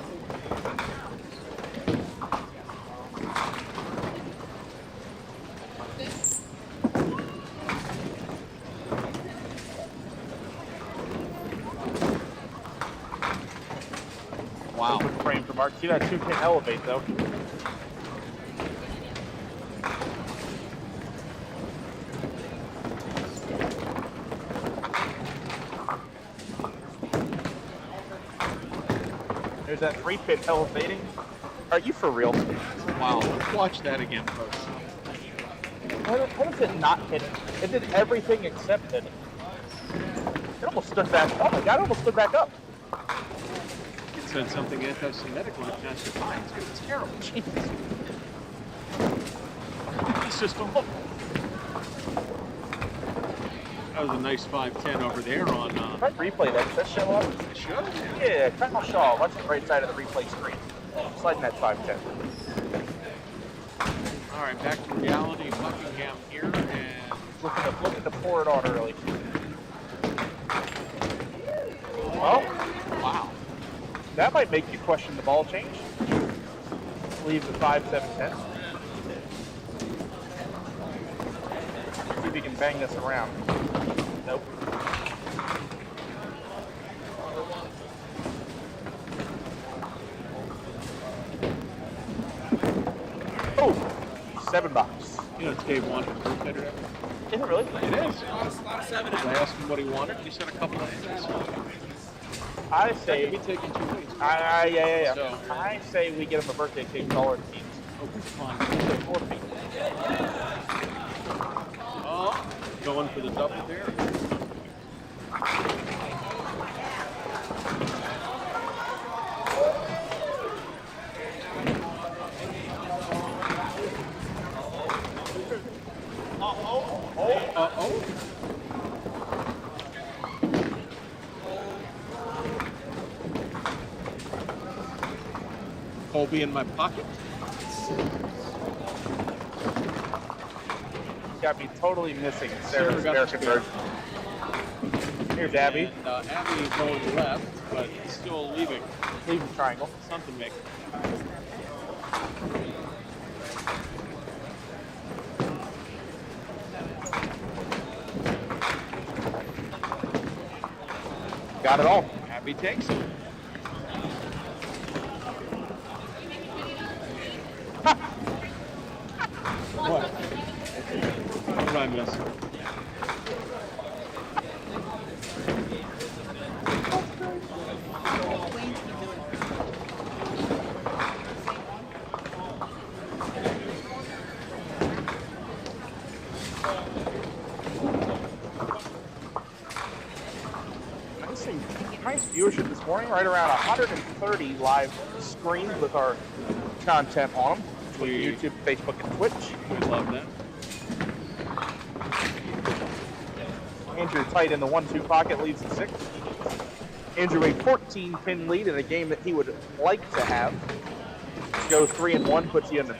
Wow. Good frame for Mark. See that 2-pin elevate though. There's that 3-pin elevating. Are you for real? Wow. Watch that again, folks. How does it not hit it? It did everything except hit it. It almost stood back. Oh my god, it almost stood back up. It said something anti-Semitic when it passed the time. It's terrible. Jesus. It's just a look. That was a nice 5-10 over there on. Try to replay that. Does that show up? It should. Yeah, Kyle Shaw. Watch the right side of the replay screen. Sliding that 5-10. All right, back to reality. Buckingham here, and looking to pour it on early. Oh, wow. That might make you question the ball change. Leave the 5-7-10. See if you can bang this around. Nope. Oh, $7. You know, it's Dave wanted a birthday today. Is it really? It is. A lot of 7. I asked him what he wanted. He said a couple of things. I That say, could be taken 2 ways. yeah. So- I say we get him a birthday cake taller than Pete's. Oh, fine. 4 feet. Oh, going for the double there. Uh-oh. Colby in my pocket. got me totally missing Sarah's American version. Here's Abby. And Abby going left, but still leaving. Leaving triangle. Something making. Got it all. Abby takes it. What? What did I miss? Nice viewership this morning, right around 130 live screens with our content on them. Between YouTube, Facebook, and Twitch. We love that. Andrew tight in the 1-2 pocket, leads the 6. Andrew a 14-pin lead in a game that he would like to have. Go 3-1 puts you in a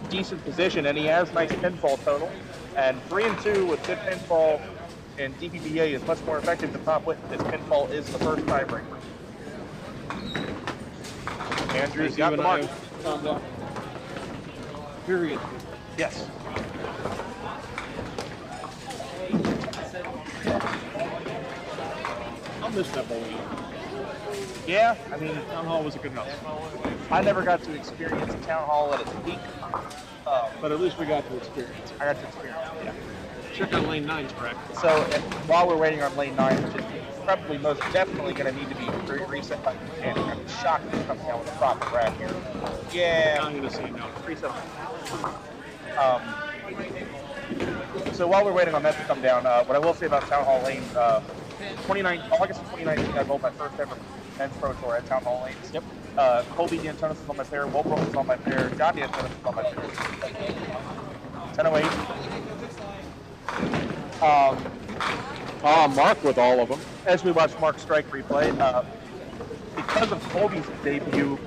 decent position, and he has nice pinfall total. And 3-2 with good pinfall and DPBA is much more effective than Top Wit. This pinfall is the first tiebreaker. Andrew's got the mark. Period. Yes. I'll miss that bowling. Yeah, I mean, Town Hall was a good house. I never got to experience Town Hall at its peak. But at least we got to experience it. I got to experience it, yeah. Check out lane 9's correct. So while we're waiting on lane 9, which is probably most definitely going to need to be reset by the mechanic. I'm shocked it's coming down with a proper rack here. Yeah. I'm going to say no. Reset. So while we're waiting on that to come down, what I will say about Town Hall Lane, August of 2019, I bowled my first ever men's pro tour at Town Hall Lanes. Yep. Colby D'Antonis was on my pair, Wolbrook was on my pair, John D'Antonis was on my pair. 10:08. Mark with all of them. As we watch Mark strike replay, because of Colby's debut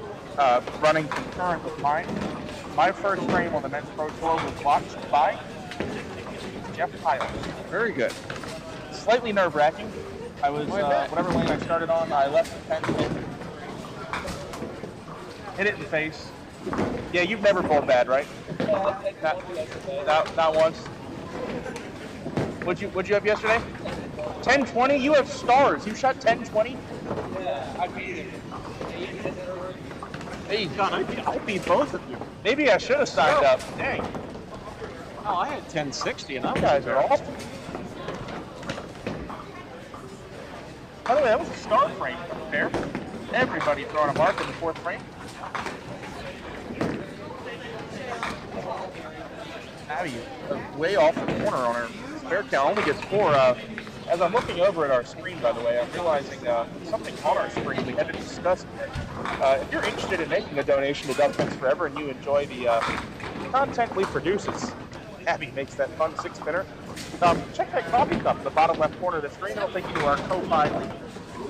running concurrent with mine, my first frame on the men's pro tour was watched by Jeff Pyle. Very good. Slightly nerve-wracking. I was, whatever lane I started on, I left the 10 pin. Hit it in the face. Yeah, you've never bowled bad, right? Not once. What'd you have yesterday? 10-20? You have stars. You shot 10-20? Yeah, I beat it. Hey, John, I beat both of you. Maybe I should have signed up. Dang. Oh, I had 1060 and You guys are awesome. By the way, that was a star frame there. Everybody throwing a mark in the fourth frame. Abby, way off the corner on her spare count, only gets 4. As I'm looking over at our screen, by the way, I'm realizing something on our screen we haven't discussed yet. If you're interested in making a donation to Duck Pins Forever and you enjoy the content we produce, Abby makes that fun 6-spinner. Check that coffee cup in the bottom left corner of the screen. It'll take you to our Ko-Fi link.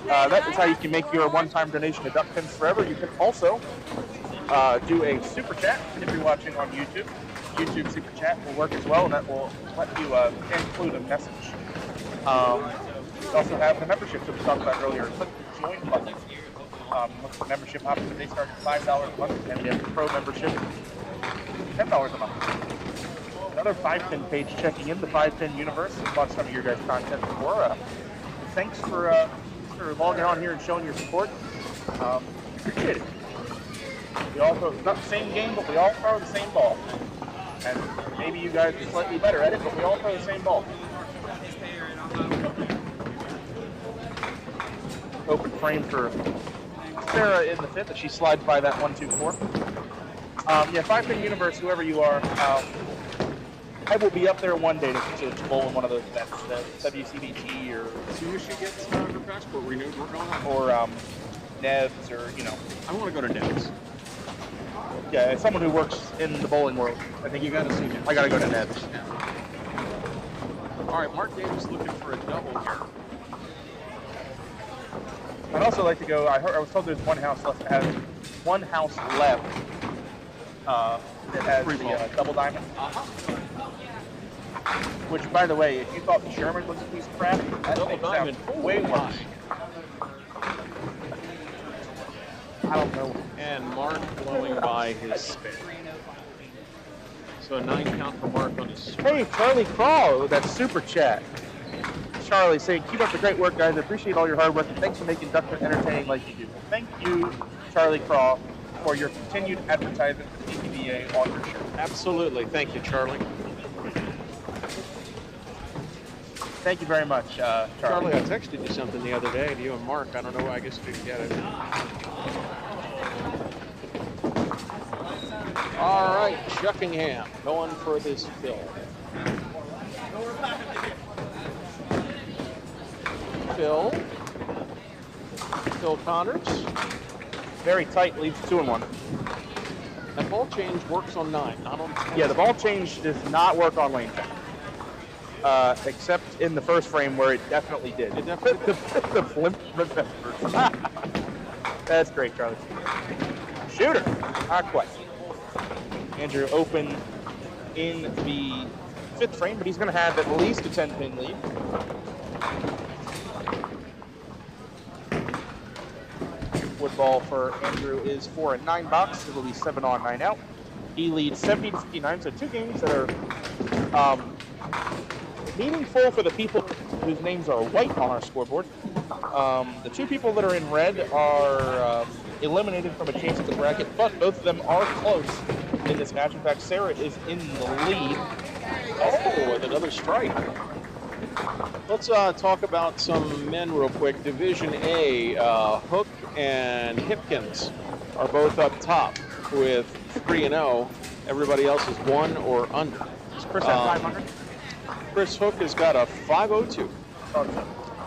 That is how you can make your one-time donation to Duck Pins Forever. You can also do a super chat if you're watching on YouTube. YouTube super chat will work as well, and that will let you include a message. We also have the membership that we talked about earlier. Click the join button. Look for membership options. They start at $5 a month, and we have the pro membership $10 a month. Another 5-pin page checking in the 5-pin universe. We've watched some of your guys' content before. Thanks for logging on here and showing your support. Appreciate it. We all throw, not the same game, but we all throw the same ball. And maybe you guys are slightly better at it, but we all throw the same ball. Open frame for Sarah in the 5th as she slides by that 1-2-4. Yeah, 5-pin universe, whoever you are, I will be up there one day to bowl in one of those events, the WCBT or... As soon as she gets her passport renewed, we're going on. Or Nev's or, you know. I want to go to Nev's. Yeah, as someone who works in the bowling world, I think you got to see Nev's. I got to go to Nev's. Yeah. All right, Mark Davis looking for a double here. I'd also like to go. I was told there's one house left. That has that has the double diamond. Which, by the way, if you thought the Sherman was a piece of crap, that Double thing diamond. sounds way worse. I don't know. And Mark blowing by his spin. So a 9 count for Mark on his spin. Hey, Charlie Crawl with that super chat. Charlie saying, keep up the great work, guys. I appreciate all your hard work, and thanks for making Duckman entertaining like you do. Thank you, Charlie Crawl, for your continued advertisement for DPBA on your shirt. Absolutely. Thank you, Charlie. Thank you very much, Charlie. Charlie, I texted you something the other day to you and Mark. I don't know. I guess you didn't get it. All right, Chuckingham going for this fill. Phil Connors. Very tight, leads 2-1. And ball change works on 9, not on 10. Yeah, the ball change does not work on lane 10. Except in the first frame where it definitely did. It definitely did. The flimp remembers. That's great, Charlie. Shooter. Not quite. Andrew open in the 5th frame, but he's going to have at least a 10-pin lead. Wood ball for Andrew is 4 and 9 box. It will be 7 on, 9 out. He leads 70-59, so 2 games that are meaningful for the people whose names are white on our scoreboard. The 2 people that are in red are eliminated from a chance at the bracket, but both of them are close in this match. In fact, Sarah is in the lead. Oh, with another strike. Let's talk about some men real quick. Division A, Hook and Hipkins are both up top with 3-0. Everybody else is 1 or under. Is Chris at 500? Chris Hook has got a 502.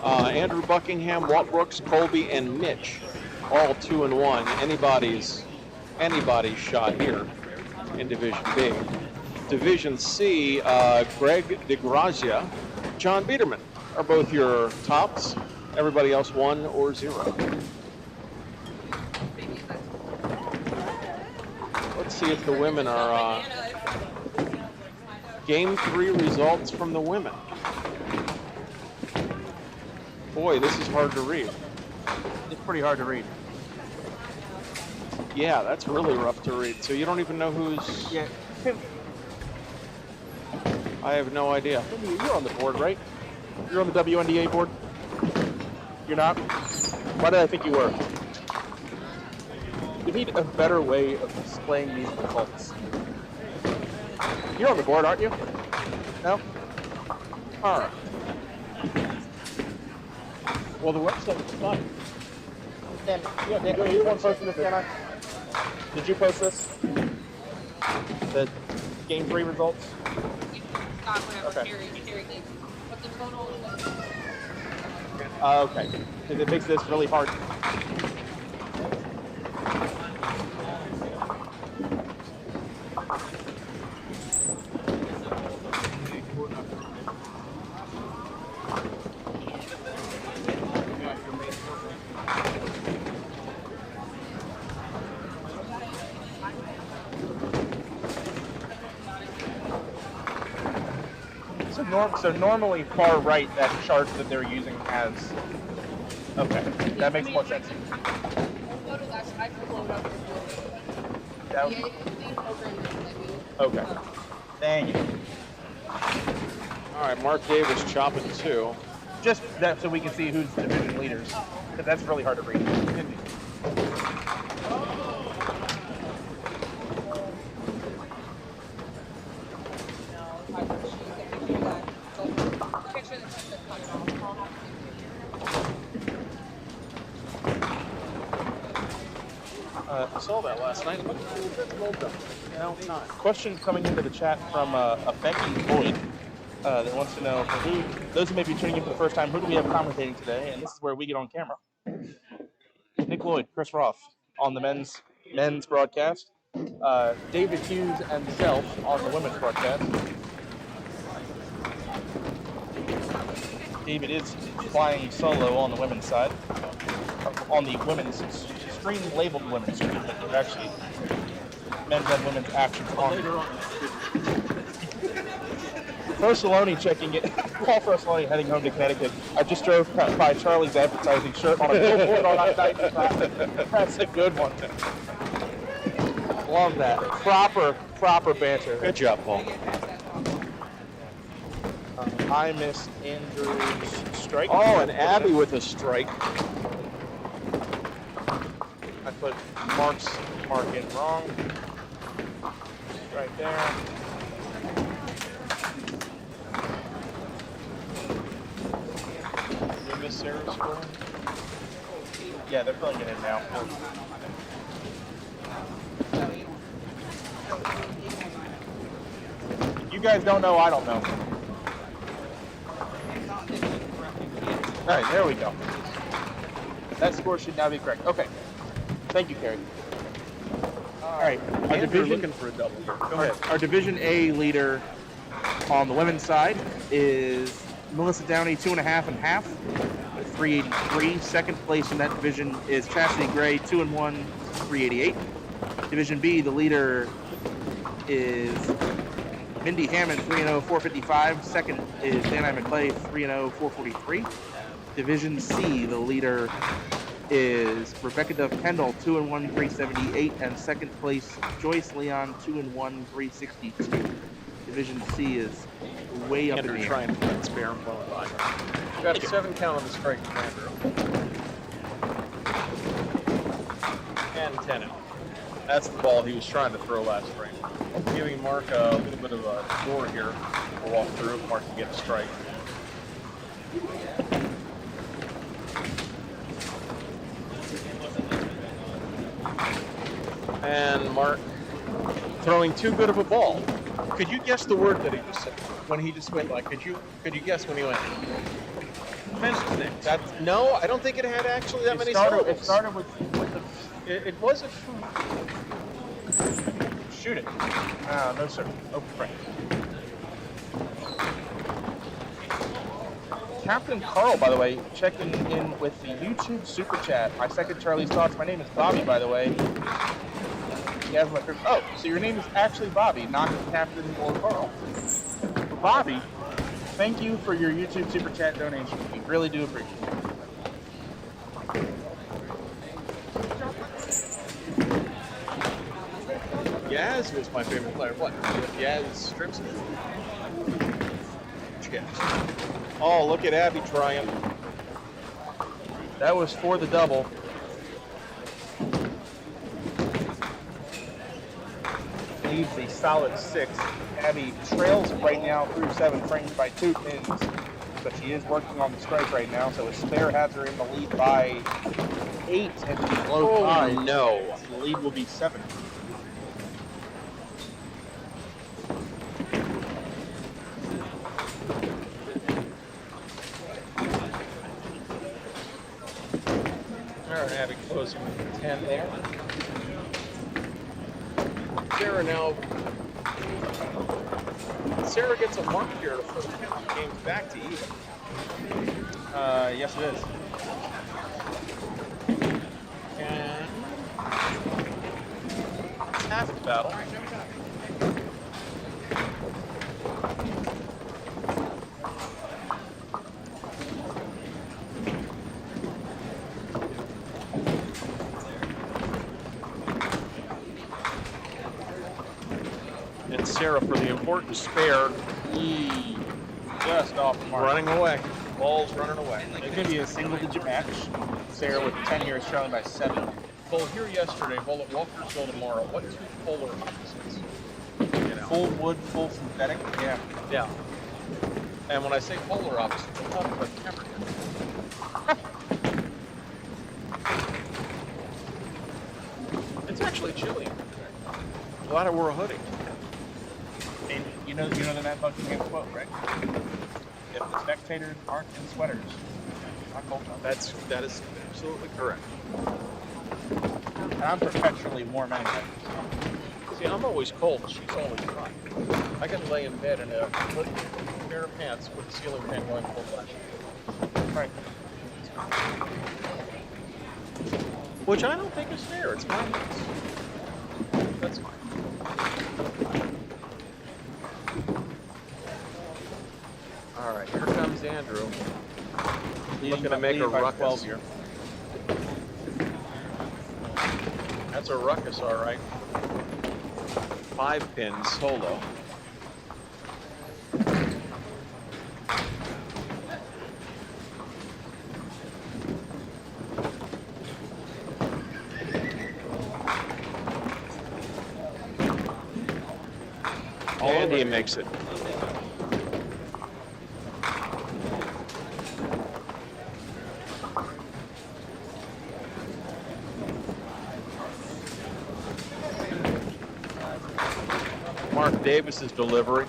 Andrew Buckingham, Walt Brooks, Colby, and Mitch, all 2 and 1. Anybody's shot here in Division B. Division C, Greg DeGrazia, John Biederman are both your tops. Everybody else 1 or 0. Let's see if the women are Game 3 results from the women. Boy, this is hard to read. It's pretty hard to read. Yeah, that's really rough to read. So you don't even know who's... Yeah. I have no idea. You're on the board, right? You're on the WNDA board? You're not? Why did I think you were? We need a better way of displaying these results. You're on the board, aren't you? No? All right. Well, the website is fine. Dan, you're the one posting this, can I? Did you post this? The Game 3 results? Okay. But the total Okay. Because it makes this really hard. So normally far right, that chart that they're using has... Okay, that makes more sense. Okay, thank you. All right, Mark Davis chopping 2. Just that so we can see who's division leaders, because that's really hard to read. I saw that last night. It looked a little bit well done. No, not. Question coming into the chat from a Becky Boyd that wants to know, for who, those who may be tuning in for the first time, who do we have commentating today? And this is where we get on camera. Nick Lloyd, Chris Roth on the men's broadcast. David Hughes and self on the women's broadcast. David is flying solo on the women's side. On the women's stream labeled women's stream, but there's actually men's and women's actions on. Frosaloni checking it. Paul Frosaloni heading home to Connecticut. I just drove by Charlie's advertising shirt on a billboard on I-95. That's a good one. Love that. Proper banter. Good job, Paul. I missed Andrew's strike. Oh, and Abby with a strike. I put Mark's mark in wrong. Right there. Did we miss Sarah's score? Yeah, they're filling it in now. You guys don't know, I don't know. All right, there we go. That score should now be correct. Okay. Thank you, Carrie. All right, our division looking for a double here. Go ahead. Our Division A leader on the women's side is Melissa Downey, 2.5 and half, with 383. Second place in that division is Chastity Gray, 2-1, 388. Division B, the leader is Mindy Hammond, 3-0, 455. Second is Dani McClay, 3-0, 443. Division C, the leader is Rebecca Dove Kendall, 2-1, 378, and second place Joyce Leon, 2-1, 362. Division C is way up in Andrew the air. trying to get spare and blowing by. Got a 7 count on the strike from Andrew. And 10 out. That's the ball he was trying to throw last frame. Giving Mark a little bit of a door here. We'll walk through if Mark can get a strike. And Mark throwing too good of a ball. Could you guess the word that he just said when he just went like? Could you guess when he went? Fence next. That's no. I don't think it had actually that many syllables. It started with It was a shoot it. No sir. Open frame. Captain Carl, by the way, checking in with the YouTube super chat. My second Charlie's thoughts. My name is Bobby, by the way. Oh, so your name is actually Bobby, not Captain or Carl. Bobby, thank you for your YouTube super chat donation. We really do appreciate it. Yaz was my favorite player. What? Yaz strips me? Oh, look at Abby trying. That was for the double. Leaves a solid 6. Abby trails right now through 7 frames by 2 pins, but she is working on the strike right now, so a spare has her in the lead by 8 and she's below 5. No. The lead will be 7. All right, Abby closing with 10 there. Sarah gets a mark here to put the game's back to even. Yes, it is. And half the battle. And Sarah for the important spare. Just off the mark. Running away. Ball's running away. It's going to be a single-digit match. Sarah with 10 here is trailing by 7. Bowl here yesterday, bowl at Walkersville tomorrow. What two polar opposites? You know. Full wood, full synthetic. Yeah. Yeah. And when I say polar opposites, I'm talking about temperature. It's actually chilly. Glad I wore a hoodie. And you know the Matt Buckingham quote, right? If the spectators aren't in sweaters, it's not cold enough. That is absolutely correct. And I'm perpetually warm anyway. See, I'm always cold, she's always hot. I can lay in bed in a pair of pants with a ceiling fan going full flash. Right. Which I don't think is fair. It's my house. That's fine. Here's Andrew. Leading Looking to make a leading by 12 ruckus. here. That's a ruckus, all right. 5 pins solo. Andy makes it. Mark Davis's delivery.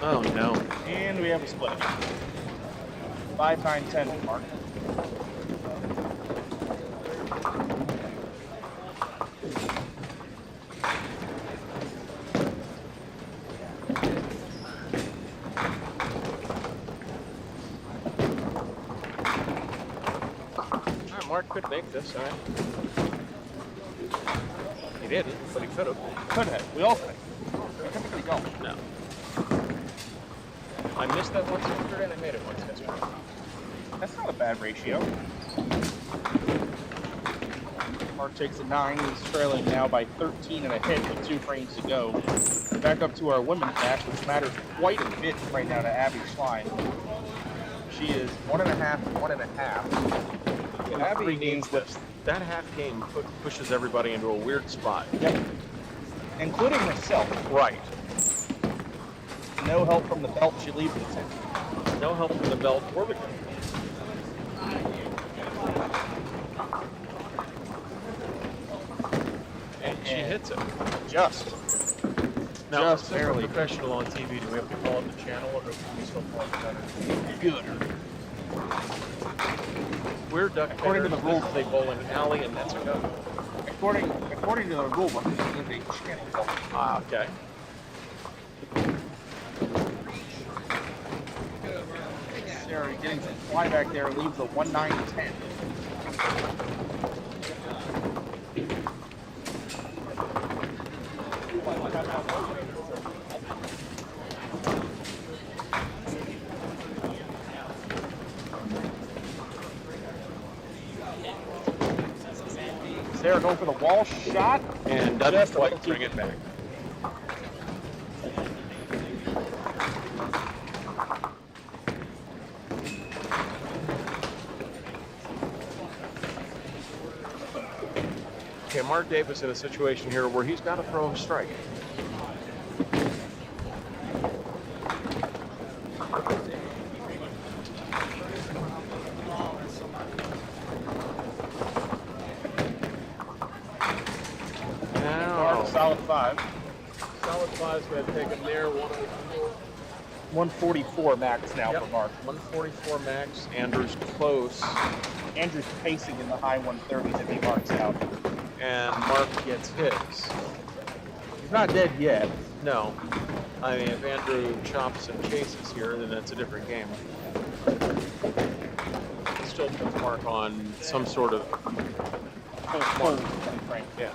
Oh no. And we have a split. 5-9-10, Mark. Mark could make this, all right. He didn't, but he could have. Could have. We all could. We typically don't. No. I missed that once yesterday and I made it once yesterday. That's not a bad ratio. Mark takes a 9. He's trailing now by 13 and a hit with 2 frames to go. Back up to our women's match, which matters quite a bit right now to Abby Schlein. She is 1.5 and 1.5. Abby needs this. That half game pushes everybody into a weird spot. Yep. Including herself. Right. No help from the belt she leaves it in. No help from the belt or the and she hits it. Just. Now, Just since we're barely. professional on TV, do we have to call up the channel or do we still call it better? Good. We're duck According to the rules, they bowl in alley and that's a go. According to the rule book, this is a channel. Ah, okay. Sarah getting some fly back there, leaves a 1-9-10. Sarah going for the wall shot And just doesn't a little quite too bring it back. Okay, Mark Davis in a situation here where he's got to throw a strike. Now, solid 5. Solid 5's going to take him there. 144 max now Yep. for Mark. 144 max. Andrew's close. Andrew's pacing in the high 130s if he marks out. And Mark gets his. He's not dead yet. No. I mean, if Andrew chops and chases here, then that's a different game. Still puts Mark on some sort of full frame. Yeah.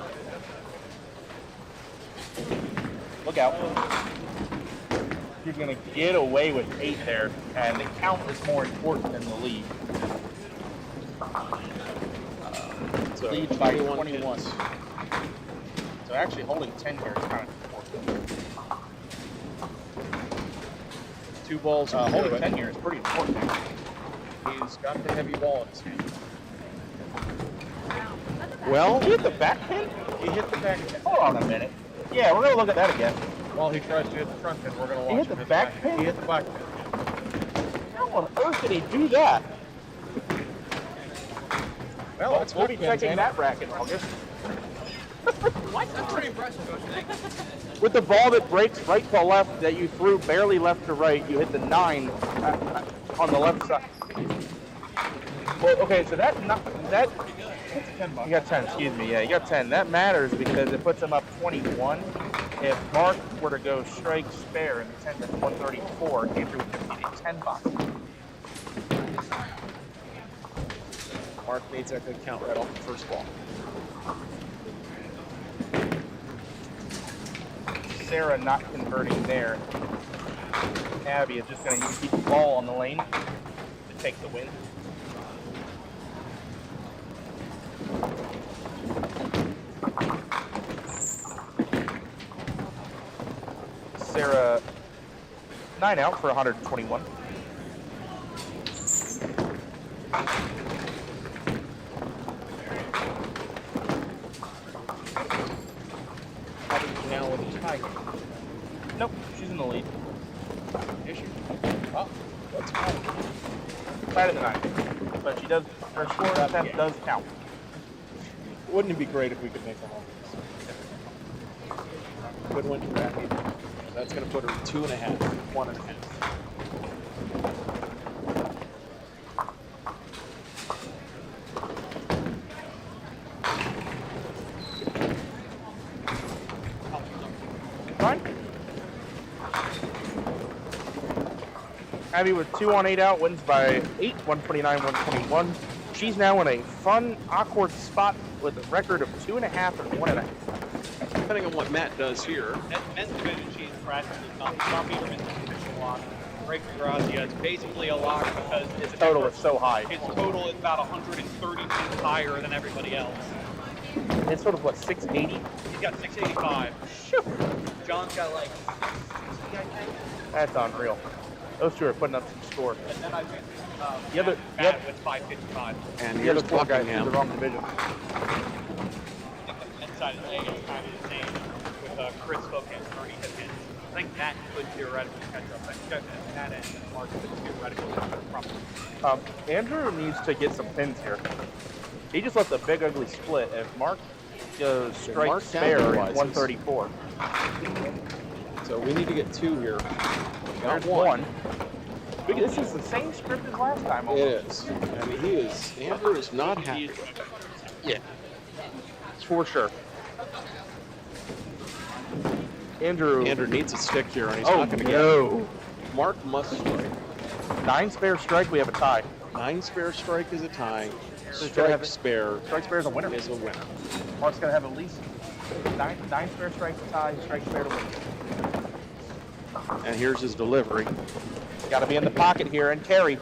Look out. You're going to get away with 8 there, and the count is more important than the lead. So Lead by 21 21. pins. So actually holding 10 here is kind of important. 2 balls. Holding 10 here is pretty important. He's got the heavy ball in his hand. Well, he hit the back pin? He hit the back pin. Hold on a minute. Yeah, we're going to look at that again. While he tries to hit the front pin, we're going to watch He hit him the back pin? He hit the back pin. How on earth did he do that? Well, that's we'll good be pins, checking ain't it? that rack in August. That's pretty impressive, don't you think? With the ball that breaks right to left that you threw barely left to right, you hit the 9 on the left side. Well, okay, so that you got 10. Excuse me. Yeah, you got 10. That matters because it puts him up 21. If Mark were to go strike spare and the 10 to 134, Andrew would just need a 10 box. Mark needs that good count right off the first ball. Sarah not converting there. Abby is just going to keep the ball on the lane to take the win. Sarah, 9 out for 121. Abby now with a tie. Nope, she's in the lead. Is she? Oh, that's fine. Tied in the 9. But she does, her score attempt does count. Wouldn't it be great if we could make a home? Good win for Abby. That's going to put her at 2.5, 1.5. Fine. Abby with 2 on 8 out wins by 8, 129, 121. She's now in a fun, awkward spot with a record of 2.5 and 1.5. Depending on what Matt does here. At men's division, she's practically not being a men's division lock. Greg Grazia, it's basically a lock because His total is so high. his total is about 130 points higher than everybody else. It's sort of what, 680? He's got 685. John's got like 60, I think. That's unreal. Those two are putting up some score. And then I think Matt with 555. And the other here's four guys in Buckingham. the wrong division. The men's side of the league is kind of the same with Chris Spokane and Ernie Hipkins. I think Matt could theoretically catch up. I think Matt and Mark could theoretically catch up probably. Andrew needs to get some pins here. He just left a big ugly split. If Mark goes strike Mark spare at counter-wise 134. So we need to get 2 here. Got There's one. This is the same script as last time. It is. I mean, Andrew is not happy. Yeah. It's for sure. Andrew needs a stick here, and he's oh, not going to no. get it. Mark must strike. 9 spare strike, we have a tie. 9 spare strike is a tie. So Strike spare is a winner. Is a winner. Mark's got to have at least 9 spare strikes to tie, strike spare to win. And here's his delivery. Got to be in the pocket here and carry.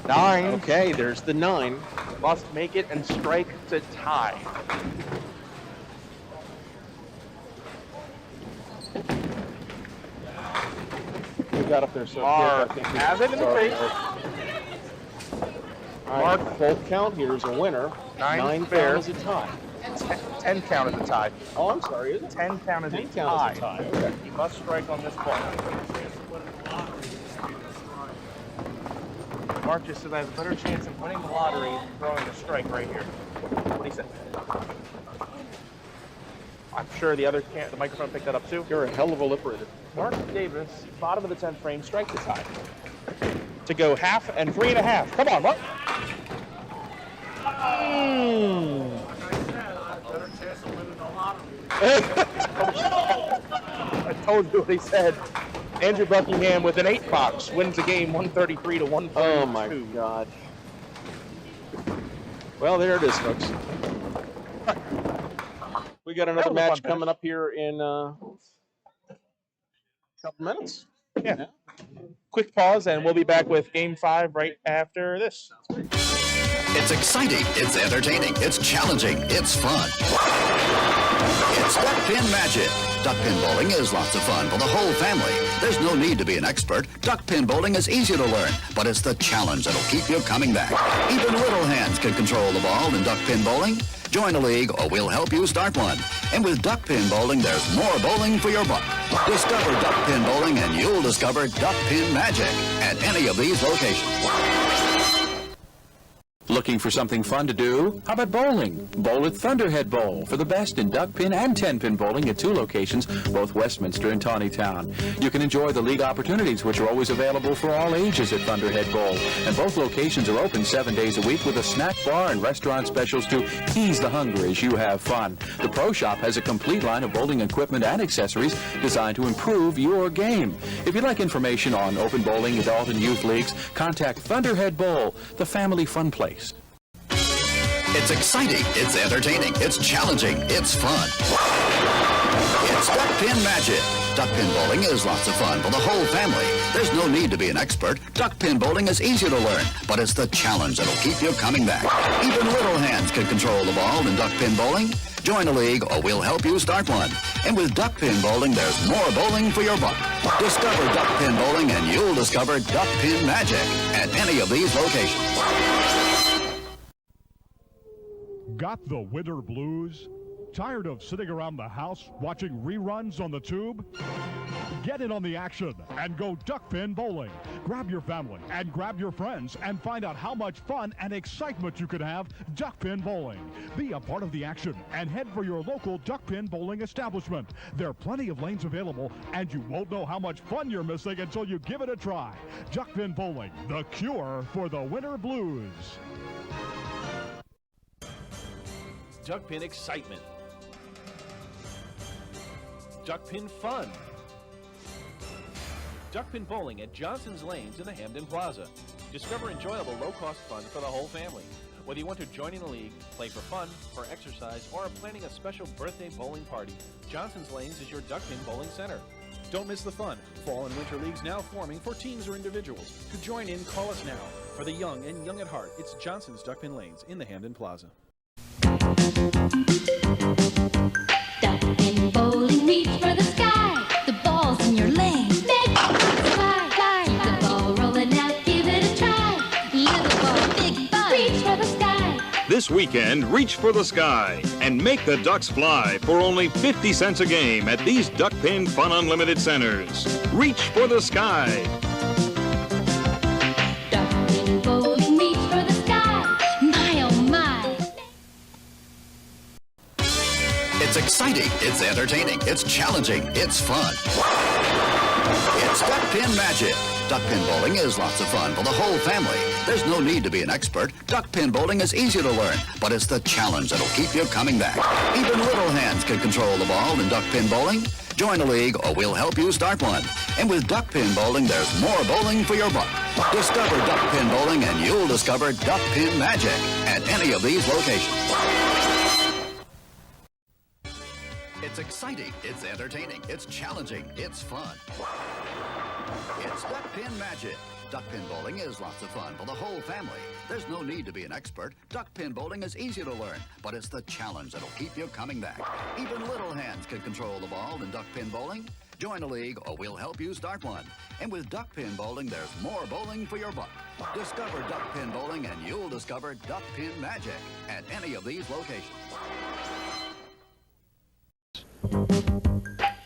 9. Okay, there's the 9. Must make it and strike to tie. We got up there so Mark quick. has it in the face. Mark, full count here is a winner. 9 spare. count is a tie. 10 count is a tie. Oh, I'm sorry, is it? 10 count is 10 a count tie. is a tie. Okay. He must strike on this ball. Mark just said I have a better chance of winning the lottery than throwing a strike right here. What he said. I'm sure the microphone picked that up too. You're a hell of a lip reader. Mark Davis, bottom of the 10th frame, strike to tie. To go half and 3.5. Come on, Mark. I told you what he said. Andrew Buckingham with an 8 box wins the game 133 to 132. Oh my God. Well, there it is, folks. We got another match coming up here in a couple minutes. Yeah. Quick pause, and we'll be back with Game 5 right after this. It's exciting, it's entertaining, it's challenging, it's fun. It's Duck Pin Magic. Duck pin bowling is lots of fun for the whole family. There's no need to be an expert. Duck pin bowling is easy to learn, but it's the challenge that'll keep you coming back. Even little hands can control the ball in duck pin bowling. Join a league or we'll help you start one. And with duck pin bowling, there's more bowling for your buck. Discover duck pin bowling and you'll discover duck pin magic at any of these locations. Looking for something fun to do? How about bowling? Bowl at Thunderhead Bowl for the best in duck pin and 10-pin bowling at 2 locations, both Westminster and Tawnytown. You can enjoy the league opportunities, which are always available for all ages at Thunderhead Bowl. And both locations are open 7 days a week with a snack bar and restaurant specials to ease the hunger as you have fun. The Pro Shop has a complete line of bowling equipment and accessories designed to improve your game. If you'd like information on open bowling, adult and youth leagues, contact Thunderhead Bowl, the family fun place. It's exciting, it's entertaining, it's challenging, it's fun. It's duck pin magic. Duck pin bowling is lots of fun for the whole family. There's no need to be an expert. Duck pin bowling is easy to learn, but it's the challenge that'll keep you coming back. Even little hands can control the ball in duck pin bowling. Join a league or we'll help you start one. And with duck pin bowling, there's more bowling for your buck. Discover duck pin bowling and you'll discover duck pin magic at any of these locations. Got the winter blues? Tired of sitting around the house watching reruns on the tube? Get in on the action and go duck pin bowling. Grab your family and grab your friends and find out how much fun and excitement you can have duck pin bowling. Be a part of the action and head for your local duck pin bowling establishment. There are plenty of lanes available and you won't know how much fun you're missing until you give it a try. Duck pin bowling, the cure for the winter blues. Duck pin excitement. Duck pin fun. Duck pin bowling at Johnson's Lanes in the Hamden Plaza. Discover enjoyable low-cost fun for the whole family. Whether you want to join in a league, play for fun, for exercise, or are planning a special birthday bowling party, Johnson's Lanes is your duck pin bowling center. Don't miss the fun. Fall and winter leagues now forming for teams or individuals. To join in, call us now. For the young and young at heart, it's Johnson's Duck Pin Lanes in the Hamden Plaza. Duck pin bowling, reach for the sky. The ball's in your lane. Make it fly, fly. Keep the ball rolling out, give it a try. Little ball, big ball, reach for the sky. This weekend, reach for the sky and make the Ducks fly for only 50 cents a game at these Duck Pin Fun Unlimited centers. Reach for the sky. Duck pin bowling, reach for the sky. My oh my. It's exciting, it's entertaining, it's challenging, it's fun. It's duck pin magic. Duck pin bowling is lots of fun for the whole family. There's no need to be an expert. Duck pin bowling is easy to learn, but it's the challenge that'll keep you coming back. Even little hands can control the ball in duck pin bowling. Join a league or we'll help you start one. And with duck pin bowling, there's more bowling for your buck. Discover duck pin bowling and you'll discover duck pin magic at any of these locations. It's exciting, it's entertaining, it's challenging, it's fun. It's duck pin magic. Duck pin bowling is lots of fun for the whole family. There's no need to be an expert. Duck pin bowling is easy to learn, but it's the challenge that'll keep you coming back. Even little hands can control the ball in duck pin bowling. Join a league or we'll help you start one. And with duck pin bowling, there's more bowling for your buck. Discover duck pin bowling and you'll discover duck pin magic at any of these locations.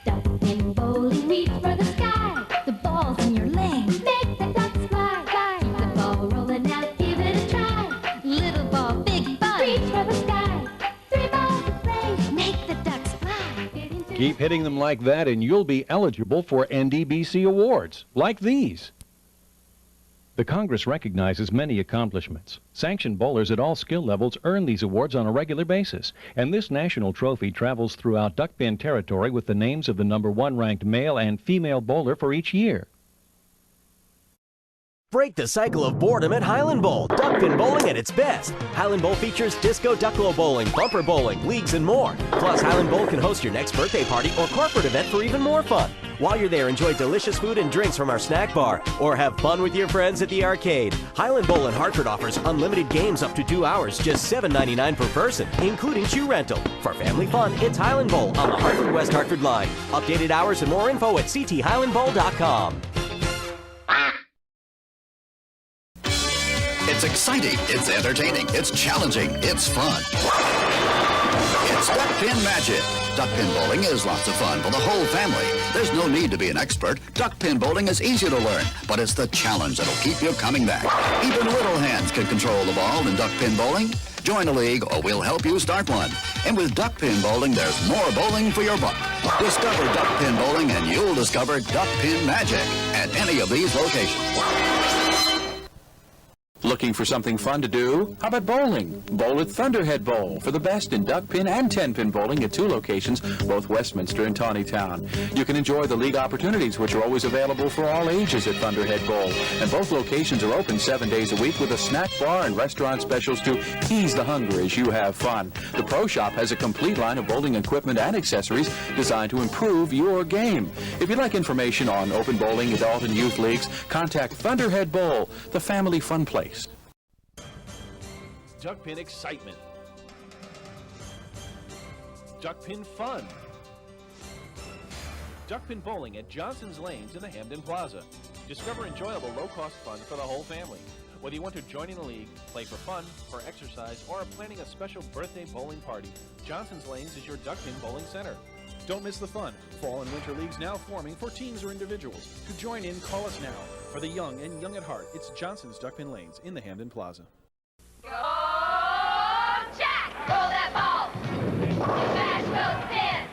Duck pin bowling, reach for the sky. The ball's in your lane. Make the ducks fly, fly. Keep the ball rolling out, give it a try. Little ball, big ball, reach for the sky. 3 balls to play, make the ducks fly. Keep hitting them like that and you'll be eligible for NDBC awards, like these. The Congress recognizes many accomplishments. Sanctioned bowlers at all skill levels earn these awards on a regular basis, and this national trophy travels throughout duck pin territory with the names of the #1 ranked male and female bowler for each year. Break the cycle of boredom at Highland Bowl. Duck pin bowling at its best. Highland Bowl features disco ducklo bowling, bumper bowling, leagues, and more. Plus, Highland Bowl can host your next birthday party or corporate event for even more fun. While you're there, enjoy delicious food and drinks from our snack bar, or have fun with your friends at the arcade. Highland Bowl in Hartford offers unlimited games up to 2 hours, just $7.99 per person, including shoe rental. For family fun, it's Highland Bowl on the Hartford West Hartford line. Updated hours and more info at cthighlandbowl.com. It's exciting, it's entertaining, it's challenging, it's fun. It's duck pin magic. Duck pin bowling is lots of fun for the whole family. There's no need to be an expert. Duck pin bowling is easy to learn, but it's the challenge that'll keep you coming back. Even little hands can control the ball in duck pin bowling. Join a league or we'll help you start one. And with duck pin bowling, there's more bowling for your buck. Discover duck pin bowling and you'll discover duck pin magic at any of these locations. Looking for something fun to do? How about bowling? Bowl at Thunderhead Bowl for the best in duck pin and 10-pin bowling at 2 locations, both Westminster and Tawny Town. You can enjoy the league opportunities, which are always available for all ages at Thunderhead Bowl. And both locations are open 7 days a week with a snack bar and restaurant specials to ease the hunger as you have fun. The Pro Shop has a complete line of bowling equipment and accessories designed to improve your game. If you'd like information on open bowling, adult and youth leagues, contact Thunderhead Bowl, the family fun place. Duck pin excitement. Duck pin fun. Duck pin bowling at Johnson's Lanes in the Hamden Plaza. Discover enjoyable low-cost fun for the whole family. Whether you want to join in the league, play for fun, for exercise, or are planning a special birthday bowling party, Johnson's Lanes is your duck pin bowling center. Don't miss the fun. Fall and winter leagues now forming for teams or individuals. To join in, call us now. For the young and young at heart, it's Johnson's Duck Pin Lanes in the Hamden Plaza. Jack, roll that ball. Smash those pins.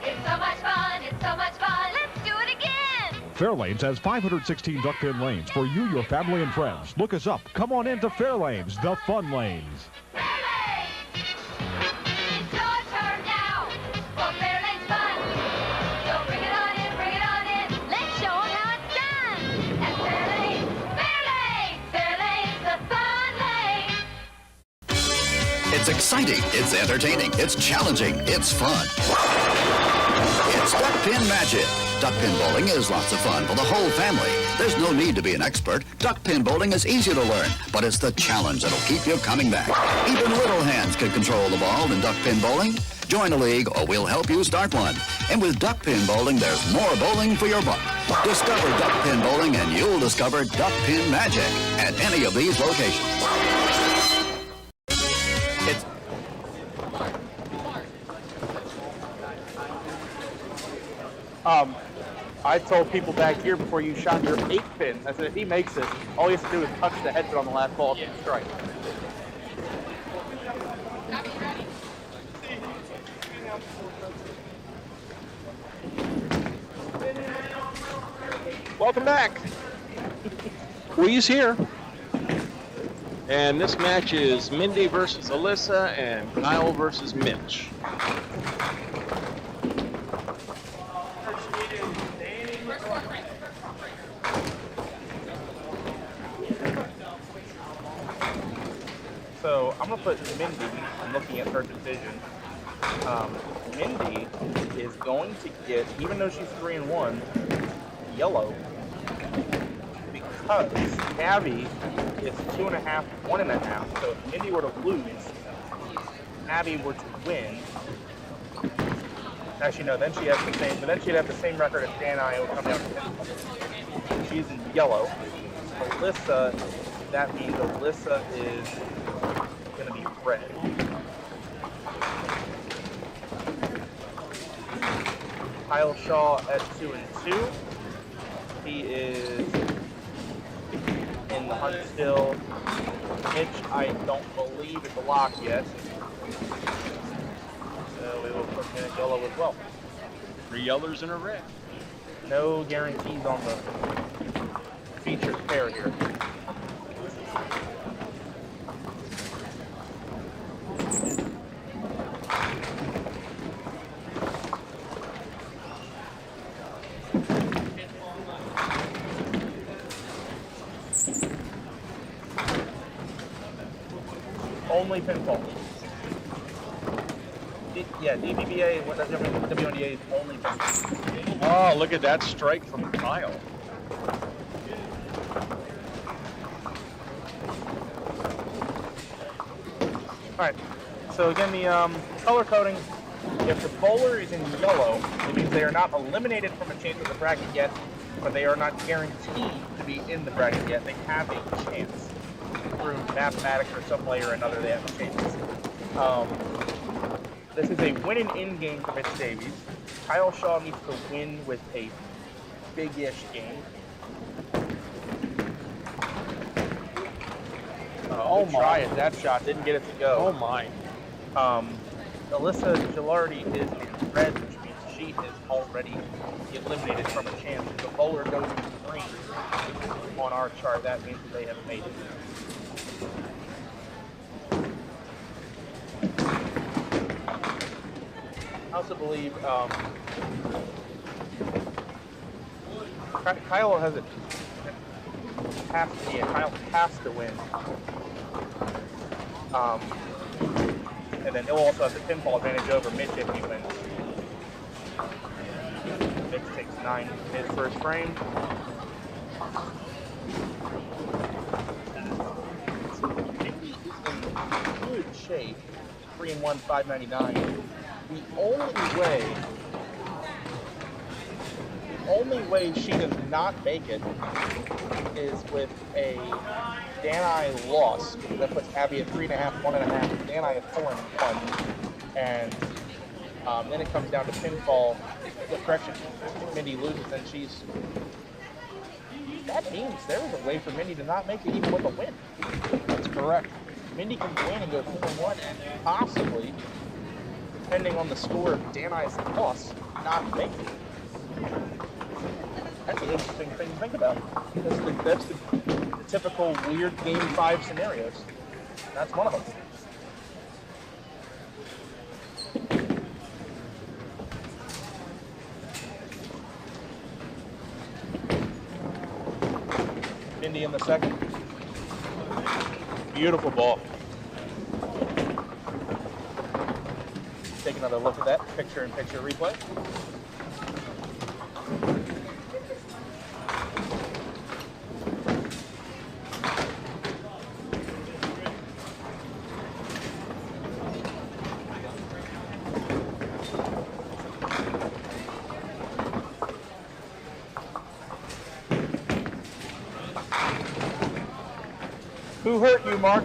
It's so much fun. It's so much fun. Let's do it again. Fairlanes has 516 duck pin lanes for you, your family, and friends. Look us up. Come on into Fairlanes, the fun lanes. It's your turn now for Fairlane's fun. So bring it on in, bring it on in. Let's show 'em how it's done. At Fairlanes, Fairlanes, Fairlanes, the fun lane. It's exciting, it's entertaining, it's challenging, it's fun. It's Duck Pin Magic. Duck pin bowling is lots of fun for the whole family. There's no need to be an expert. Duck pin bowling is easy to learn, but it's the challenge that'll keep you coming back. Even little hands can control the ball in duck pin bowling. Join a league or we'll help you start one. And with duck pin bowling, there's more bowling for your buck. Discover duck pin bowling and you'll discover duck pin magic at any of these locations. I told people back here before you shot your 8-pin, I said if he makes this, all he has to do is touch the headset on the last ball to strike. Welcome back. Wee's here. And this match is Mindy versus Alyssa and Kyle versus Mitch. So I'm gonna put Mindy. I'm looking at her decision. Mindy is going to get, even though she's 3-1, yellow because Abby is 2.5, 1.5. So if Mindy were to lose, Abby were to win. Actually, no. Then she has the same. But then she'd have the same record as Dan and I. It would come down to 10. She's in yellow. Alyssa. That means Alyssa is going to be red. Kyle Shaw at 2-2. He is in the hunt still. Mitch, I don't believe is a lock yet. So we will put him in yellow as well. 3 yellows and a red. No guarantees on the featured pair here. Only pinfall. Yeah, DPBA, what does WNBA is only pinfall. Oh, look at that strike from Kyle. Alright, so again, the color coding, if the bowler is in yellow, it means they are not eliminated from a chance of the bracket yet, but they are not guaranteed to be in the bracket yet. They have a chance. Through mathematics or some way or another, they have a chance. This is a win and in game for Mitch Davies. Kyle Shaw needs to win with a big-ish game. Oh my! Try it. That shot didn't get it to go. Oh my! Alyssa Gilardi is in red, which means she is already eliminated from a chance. If the bowler goes to green on our chart, that means that they have made it. I also believe Kyle has it. Kyle has to win. And then he'll also have the pinfall advantage over Mitch if he wins. Mitch takes 9 his first frame. He's in good shape. 3-1, 599. The only way she does not make it is with a Dani loss. That puts Abby at 3.5, 1.5. Dani at 4-1, and then it comes down to pinfall. The correction, if Mindy loses, then she's. That means there is a way for Mindy to not make it even with a win. That's correct. Mindy can win and go 4-1, and possibly, depending on the score of Dani's loss, not make it. That's an interesting thing to think about. That's the typical weird Game 5 scenarios. That's one of them. Mindy in the second. Beautiful ball. Take another look at that picture-in-picture replay. Who hurt you, Mark?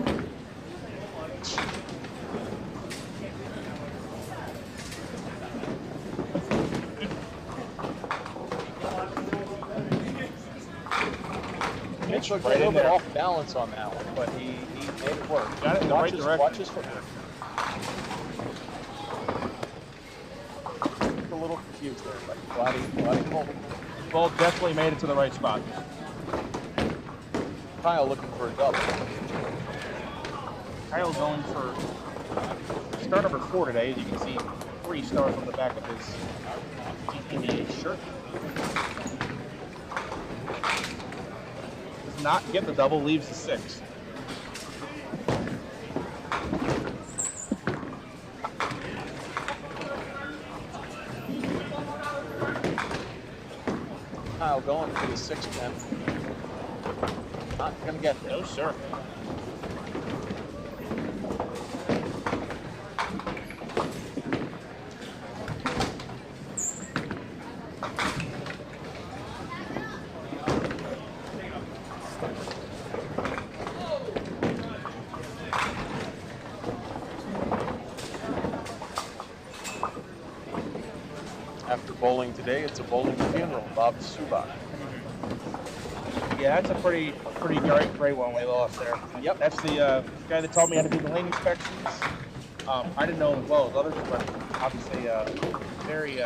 Mitch looked a little bit off balance on that one, but he made it work. Got it in the right direction. Watch his footwork. A little confused there, but Glad he pulled. ball definitely made it to the right spot. Kyle looking for a double. Kyle going for star number 4 today. As you can see, 3 stars on the back of his DPBA shirt. Does not get the double, leaves the 6. Kyle going for the 6 pin. Not gonna get there. No, sir. After bowling today, it's a bowling funeral. Bob Subak. Yeah, that's a pretty great one we lost there. Yep, that's the guy that taught me how to do the lane inspections. I didn't know him as well as others, but obviously very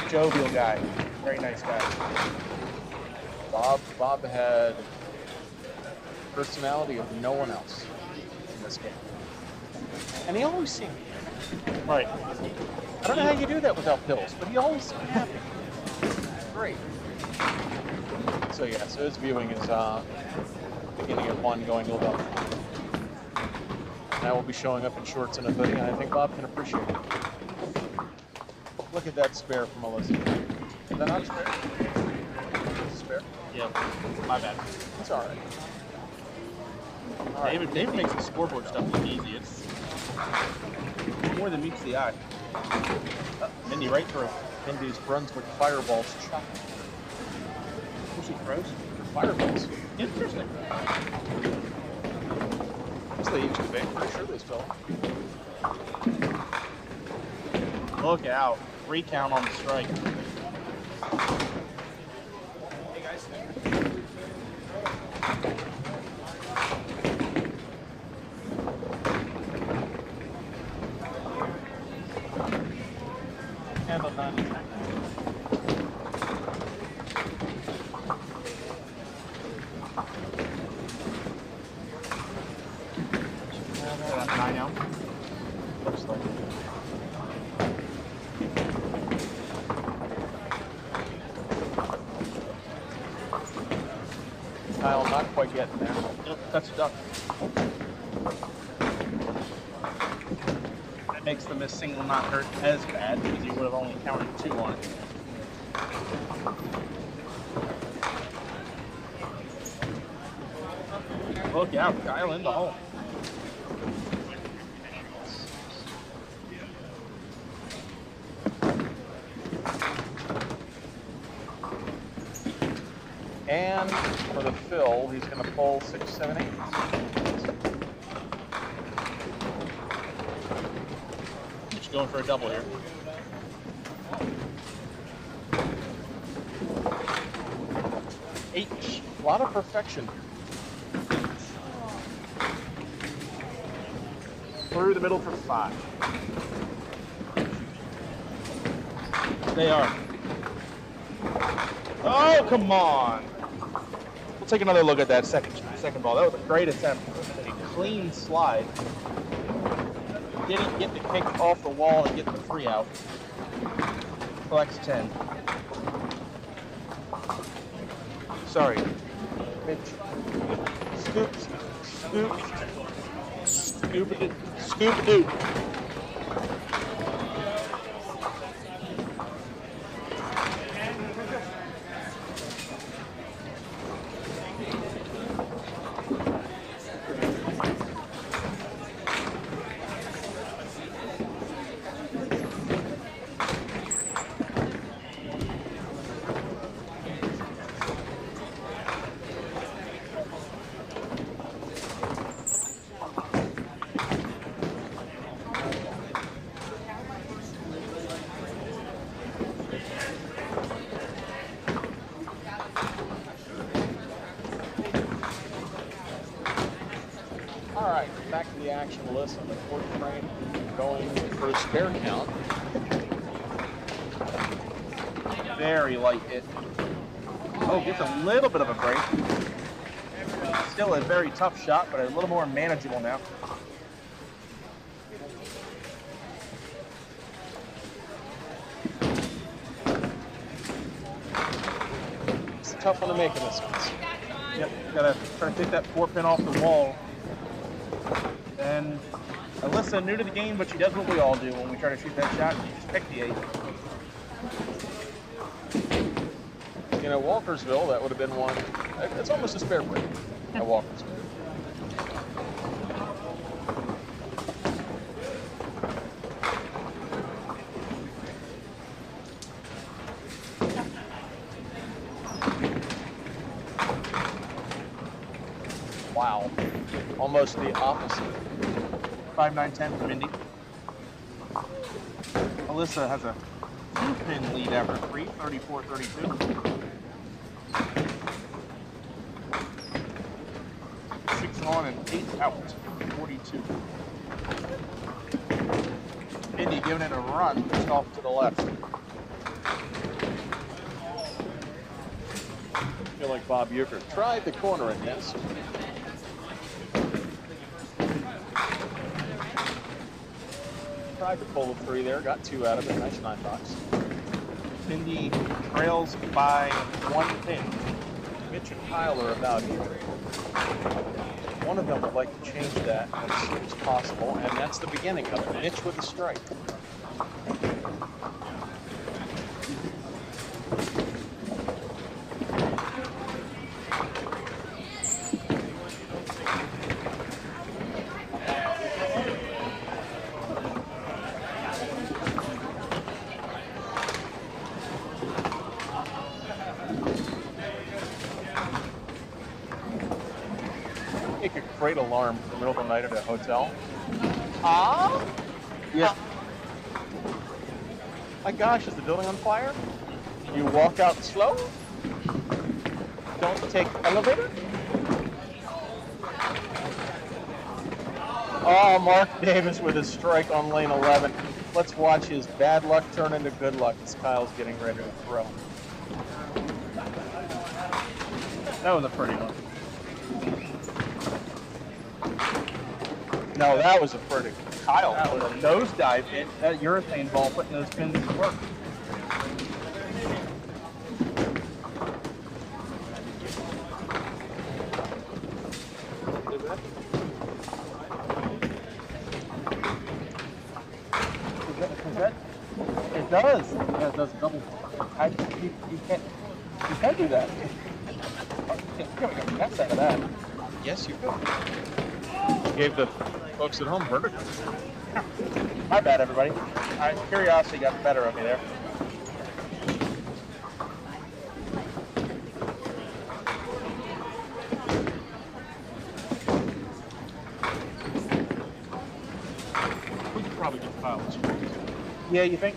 jovial guy, very nice guy. Bob had personality of no one else in this game, and he always seemed right. I don't know how you do that without pills, but he always seemed happy. Great. So yeah, so his viewing is beginning at 1, going till about 4. And I will be showing up in shorts and a hoodie, and I think Bob can appreciate it. Look at that spare from Melissa. Is that not a spare? It's a spare? Yeah, my bad. It's all right. David makes the scoreboard stuff look easy. It's more than meets the eye. Mindy right through. Mindy's Brunswick Fireballs chocolate. She throws? Fireballs. Interesting. As they used to be. Pretty sure they still are. Look out. 3 count on the strike. Hey guys. Handle 9. That's 9 out. Looks like. quite getting there. Nope, that's a duck. That makes the miss single not hurt as bad because he would have only counted 2 on it. Look out, Kyle in the hole. And for the fill, he's going to pull 6, 7, 8. Just going for a double here. H. A lot of perfection. Through the middle for 5. They are. Oh, come on. We'll take another look at that second ball. That was a great attempt. A clean slide. Didn't get the kick off the wall and get the 3 out. Collects 10. Sorry. Mitch. Scoops. Scoops. Scoop-a-doo. Scoop-a-doo. All right, back to the action list on the 4th frame, going for a spare count. Very light hit. Oh, gets a little bit of a break. Still a very tough shot, but a little more manageable now. It's a tough one to make in this one. Yep, gotta try to take that 4-pin off the wall. And Alyssa, new to the game, but she does what we all do when we try to shoot that shot. You just pick the 8. You know, Walkersville, that would have been one. It's almost a spare break at Walkersville. Wow. Almost the opposite. 5-9-10 from Indy. Alyssa has a 2-pin lead ever. 34-32. 6 on and 8 out. 42. Indy giving it a run, just off to the left. I feel like Bob Euchre tried the corner in this. Tried to pull the 3 there, got 2 out of it. Nice $9. Indy trails by 1 pin. Mitch and Kyle are about here. One of them would like to change that as soon as possible, and that's the beginning of it. Mitch with a strike. Great alarm for the middle of the night at a hotel. Ah? Yeah. My gosh, is the building on fire? You walk out slow? Don't take elevator? Oh, Mark Davis with his strike on lane 11. Let's watch his bad luck turn into good luck as Kyle's getting ready to throw. That was a pretty one. No, that was a pretty. Kyle. That was a nosedive hit. That urethane ball putting those pins to work. It does. Yeah, it does double. You can't do that. You're gonna get a mess out of that. Yes, you could. Gave the folks at home vertigo. My bad, everybody. Curiosity got the better of me there. We could probably get pilots. Yeah, you think?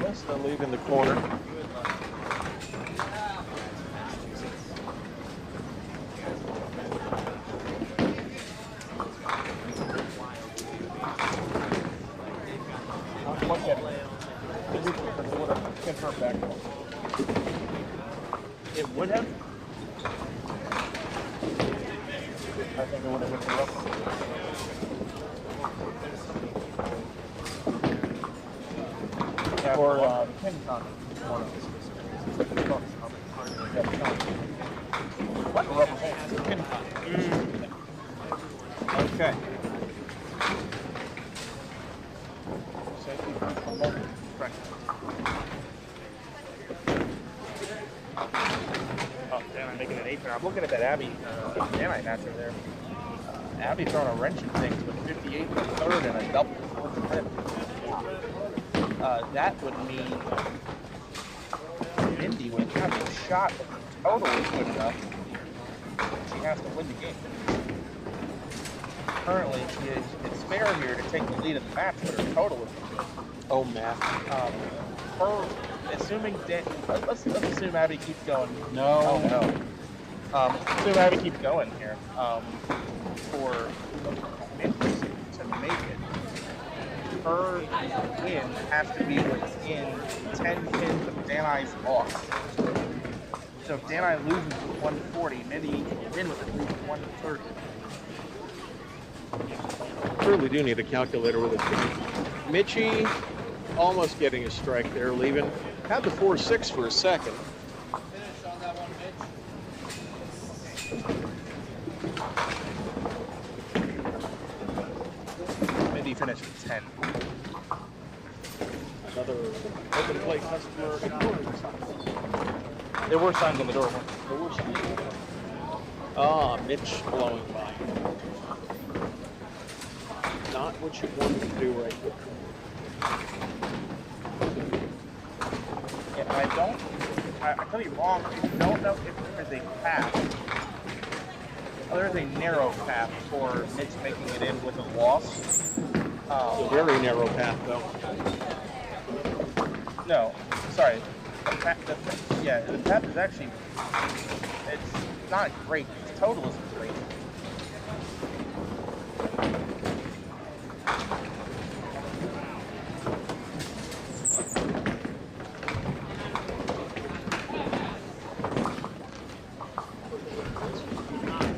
Let's leave in the corner. It would have. I think it would have been rough. Yeah, or Kincon. What? Rubber band. Kincon. Okay. Safety. Correct. Oh, damn, I'm making an 8 pair. I'm looking at that Abby Danite matcher there. Abby throwing a wrench in things with 58 for third and a double for the fifth. That would mean Mindy would have a shot, but the total is good enough. She has to win the game. Currently, it's fair here to take the lead in the match, but her total is good. Oh, math. Assuming let's assume Abby keeps going. No. Oh, no. Assume Abby keeps going here. For Mindy to make it, her win has to be within 10 pins of Danai's loss. So if Danai loses with 140, Mindy will win with at least 130. Really do need a calculator with it. Mitchie almost getting a strike there, leaving. Had the 4-6 for a second. Mindy finished with 10. Another open plate customer. There were signs on the door. There were signs. Ah, Mitch blowing by. Not what you wanted to do right here. Yeah, I tell you wrong, I don't know if there's a path. Oh, there's a narrow path for Mitch making it in with a loss. A very narrow path, though. No, sorry. The path is actually, it's not great. The total isn't great.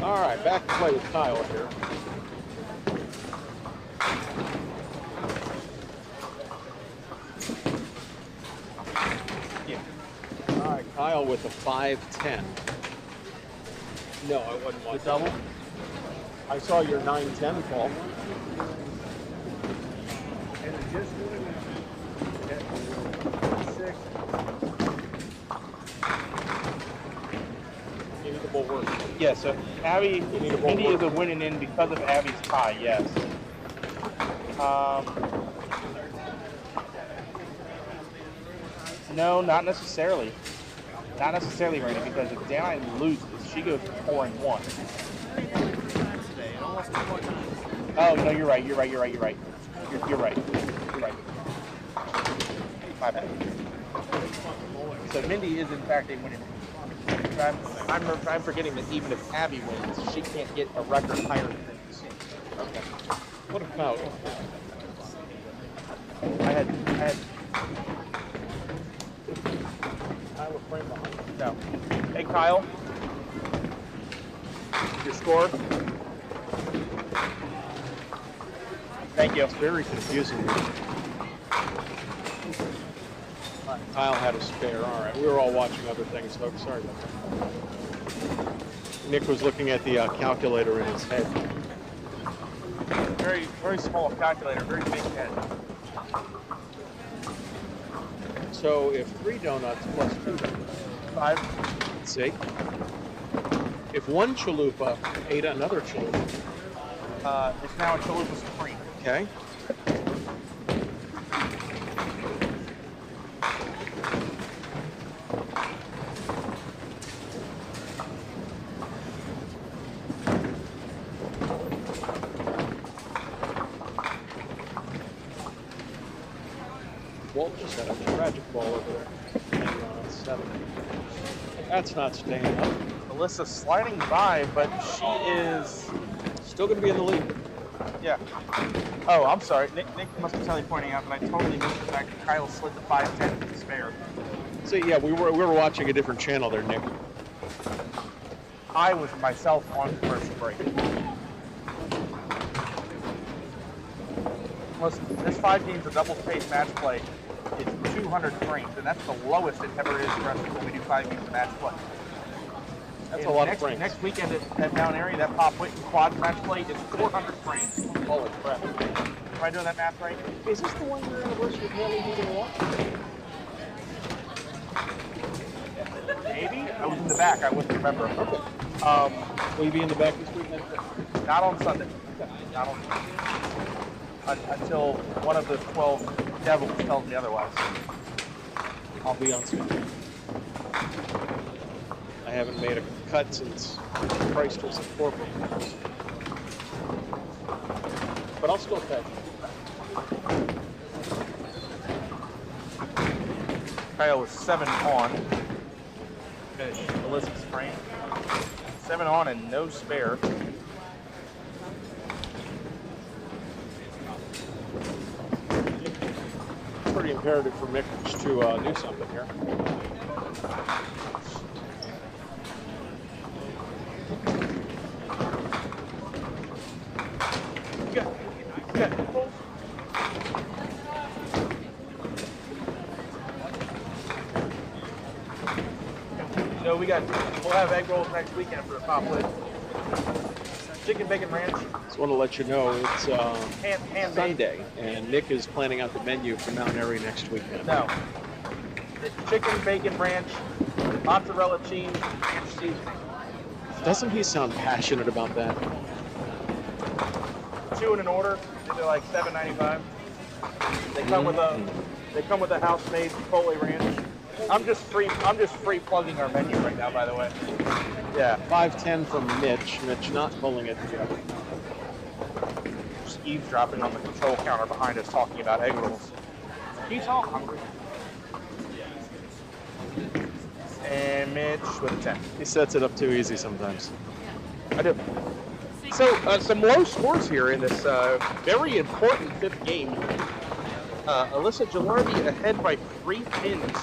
All right, back to play with Kyle here. All right, Kyle with a 5-10. No, I wasn't watching. The double? I saw your 9-10 call. Yeah, so Mindy is a winning in because of Abby's tie, yes. No, not necessarily. Not necessarily, Raina, because if Danai loses, she goes 4-1. Oh, no, you're right. You're right. You're right. My bad. So Mindy is in fact a winning. I'm forgetting that even if Abby wins, she can't get a record higher than this. Okay. What about? I had. Kyle frame behind. No. Hey, Kyle. Your score? Thank you. It's very confusing. Kyle had a spare. All right, we were all watching other things, folks. Sorry about that. Nick was looking at the calculator in his head. Very, very small calculator, very big head. So if 3 donuts plus 2 donuts, 5. let's see. If one chalupa ate another chalupa. It's now a chalupa supreme. Okay. Walt just had a tragic ball over there. Hanging on 7. That's not staying up. Alyssa's sliding by, but she is still going to be in the lead. Yeah. Oh, I'm sorry. Nick must be totally pointing out that I totally missed the fact that Kyle slid the 5-10 to the spare. So yeah, we were watching a different channel there, Nick. I was myself on commercial break. Listen, this 5 games of double-spaced match play is 200 frames, and that's the lowest it ever is for us when we do 5 games of match play. That's a lot of frames. Next weekend at Mount Airy, that Pop Whitten quad match play is 400 frames. Holy crap. Am I doing that math right? Is this the 1-year anniversary of Haley you're going to watch? Maybe? I was in the back. I wouldn't remember. Okay. Will you be in the back this weekend? Not on Sunday. Not on Sunday. Until one of the 12 devils tells me otherwise. I'll be on Sunday. I haven't made a cut since Christ was a corporal. But I'll still catch you. Kyle was 7 on. Finished Alyssa's frame. 7 on and no spare. Pretty imperative for Mick to do something here. No, we'll have egg rolls next weekend for the Pop Whitten. Chicken bacon ranch. Just want to let you know it's Hand Sunday, and Nick is planning out the menu for Mount Airy next weekend. No. It's chicken bacon ranch, mozzarella cheese, ranch seasoning. Doesn't he sound passionate about that? 2 in an order. They're like $7.95. They come with a house-made Chipotle ranch. I'm just free plugging our menu right now, by the way. Yeah. 5-10 from Mitch. Mitch not pulling it together. Just eavesdropping on the control counter behind us talking about egg rolls. He's all hungry. And Mitch with a 10. He sets it up too easy sometimes. I do. So, some low scores here in this very important 5th game. Alyssa Gilardi ahead by 3 pins,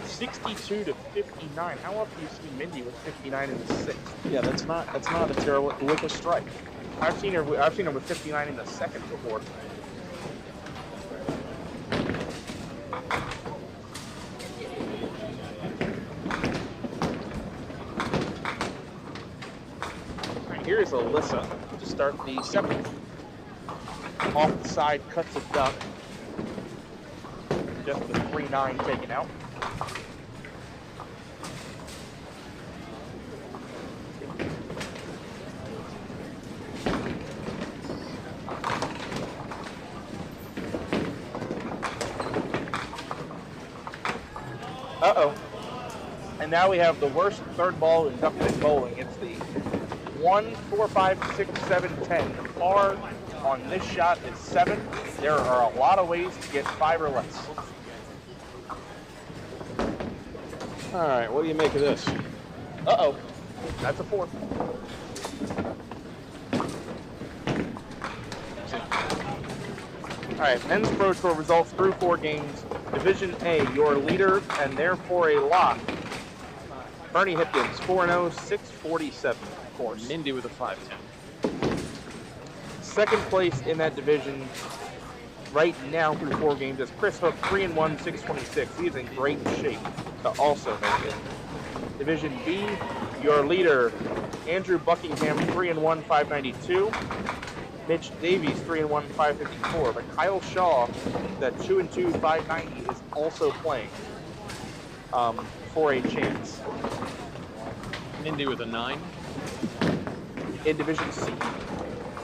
62 to 59. How often do you see Mindy with 59 in the 6th? Yeah, that's not a terrible with a strike. I've seen her with 59 in the 2nd before. Here's Alyssa to start the 7th. Off the side, cuts a duck. Just the 3-9 taken out. Uh-oh. And now we have the worst 3rd ball in duck pin bowling. It's the 1, 4, 5, 6, 7, 10. The par on this shot is 7. There are a lot of ways to get 5 or less. All right, what do you make of this? Uh-oh. That's a 4. All right, men's Pro Tour results through 4 games. Division A, your leader, and therefore a lock. Bernie Hipkins, 4-0, 647, of course. Mindy with a 5-10. 2nd place in that division right now through 4 games is Chris Hook, 3-1, 626. He is in great shape to also make it. Division B, Your leader, Andrew Buckingham, 3-1, 592. Mitch Davies, 3-1, 554. But Kyle Shaw, that 2-2, 590, is also playing for a chance. Mindy with a 9. In Division C.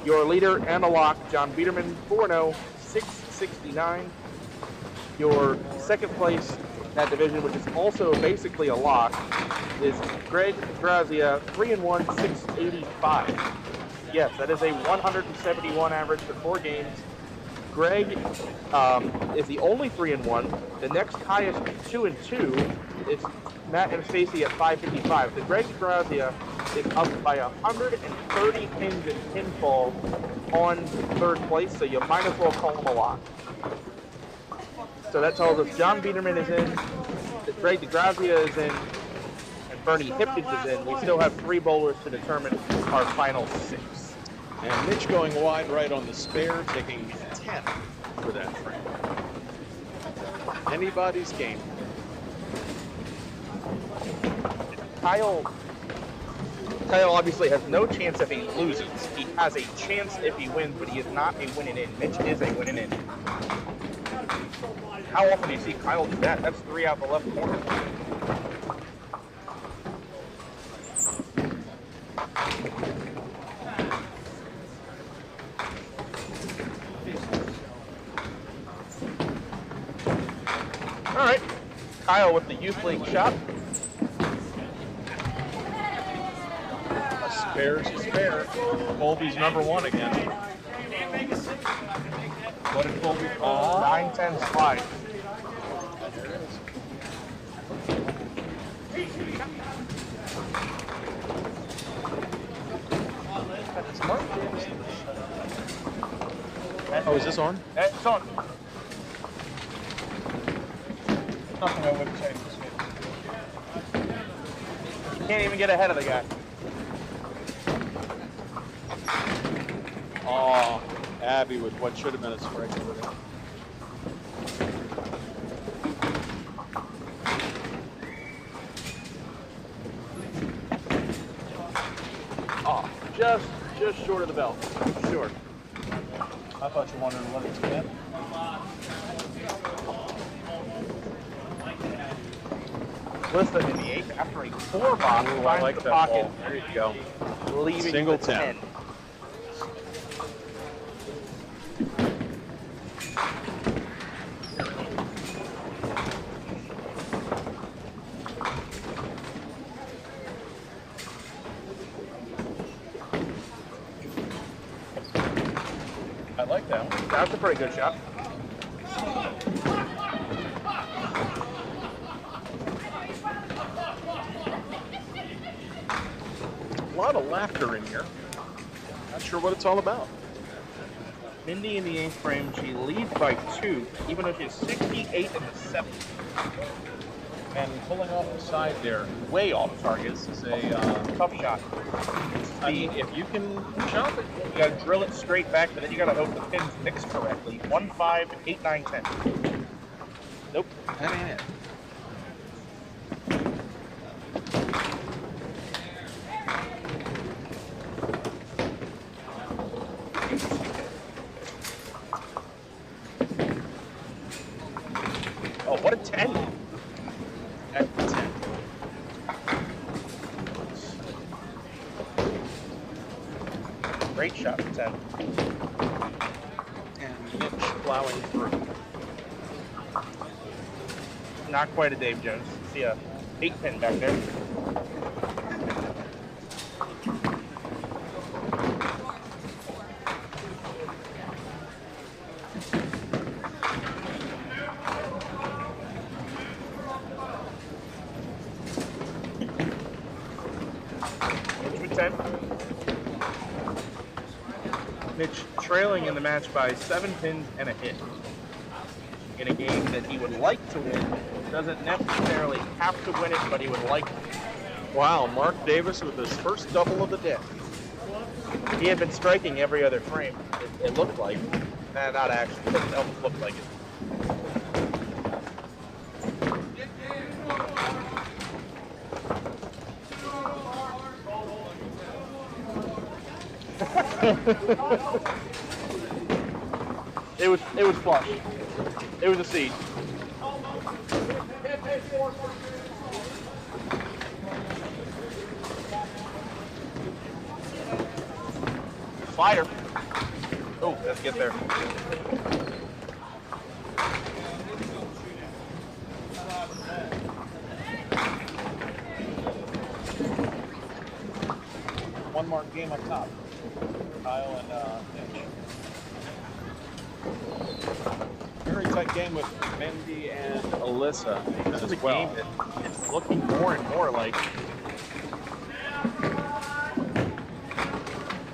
Your leader and a lock, John Biederman, 4-0, 669. Your second place in that division, which is also basically a lock, is Greg Grazia, 3-1, 685. Yes, that is a 171 average for 4 games. Greg is the only 3-1. The next highest 2-2 is Matt and Stacy at 555. So Greg Grazia is up by 130 pins in pinfall on third place, so you might as well call him a lock. So that tells us John Biederman is in, that Greg DeGrazia is in, and Bernie Hipkins is in. We still have 3 bowlers to determine our final 6. And Mitch going wide right on the spare, taking 10 for that frame. Anybody's game. Kyle obviously has no chance if he loses. He has a chance if he wins, but he is not a winning in. Mitch is a winning in. How often do you see Kyle do that? That's 3 out the left corner. All right, Kyle with the Youth League shot. A spare's a spare. Colby's number 1 again. What did Colby call? 9-10 slide. Oh, is this on? It's on. Nothing I wouldn't say. Can't even get ahead of the guy. Oh, Abby with what should have been a strike over there. Oh, just short of the bell. Short. I thought you wanted to let it spin. Listen in the 8th after a 4 box. Ooh, I like the that pocket, ball. There you go. leaving Single the 10. 10. I like that one. That's a pretty good shot. A lot of laughter in here. Not sure what it's all about. Mindy in the 8th frame, she leads by 2, even though she's 68 in the 7th. And pulling off the side there, way off target, is a Tough shot. I mean, if you can chop it, You gotta drill it straight back, but then you gotta hope the pins mix correctly. 1, 5, 8, 9, 10. Nope, that ain't it. Oh, what a 10. at 10. Great shot for 10. And Mitch plowing through. Not quite a Dave Jones. See a 8 pin back there. Mitch with 10. Mitch trailing in the match by 7 pins and a hit. In a game that he would like to win. Doesn't necessarily have to win it, but he would like to. Wow, Mark Davis with his first double of the day. He had been striking every other frame. It looked like. Nah, not actually, but it almost looked like it. It was flush. It was a seed. Slider. Oh, let's get there. One mark game up top. Kyle and Finch. Very tight game with Mindy and Alyssa This is as a well. game that it's looking more and more like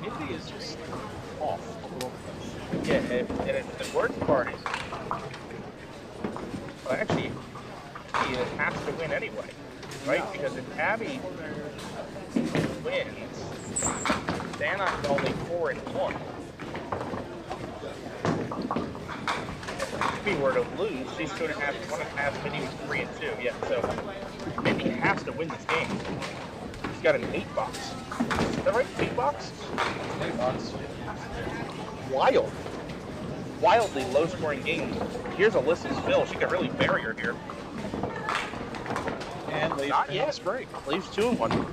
Mindy is just off a little bit. yeah, and the worst part is, well, actually, he has to win anyway, right? Because if Abby wins, Dana's only 4-1. If we were to lose, she's 2.5, 1.5. Mindy was 3-2. Yeah, so Mindy has to win this game. She's got an 8 box. Is that right? 8 box? 8 box. Wild. Wildly low scoring game. Here's Alyssa's fill. She could really bury her here. And leaves Not yet. straight. Leaves 2-1.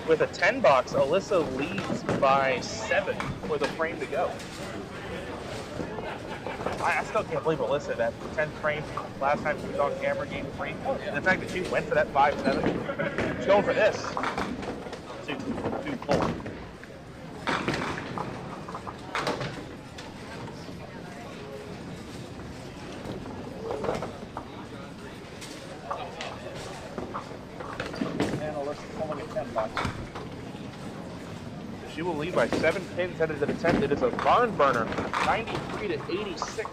With a 10 box, Alyssa leads by 7 with a frame to go. I still can't believe Alyssa, that 10th frame last time she was on camera, game 3. The fact that she went for that 5-7, she's going for this. Too full. And Alyssa's pulling a 10 box. She will lead by 7 pins headed to the 10th. It is a barn burner, 93-86.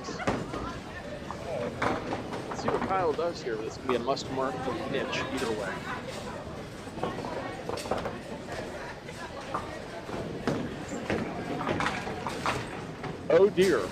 Let's see what Kyle does here. This can be a must mark for Mitch either way. Oh dear.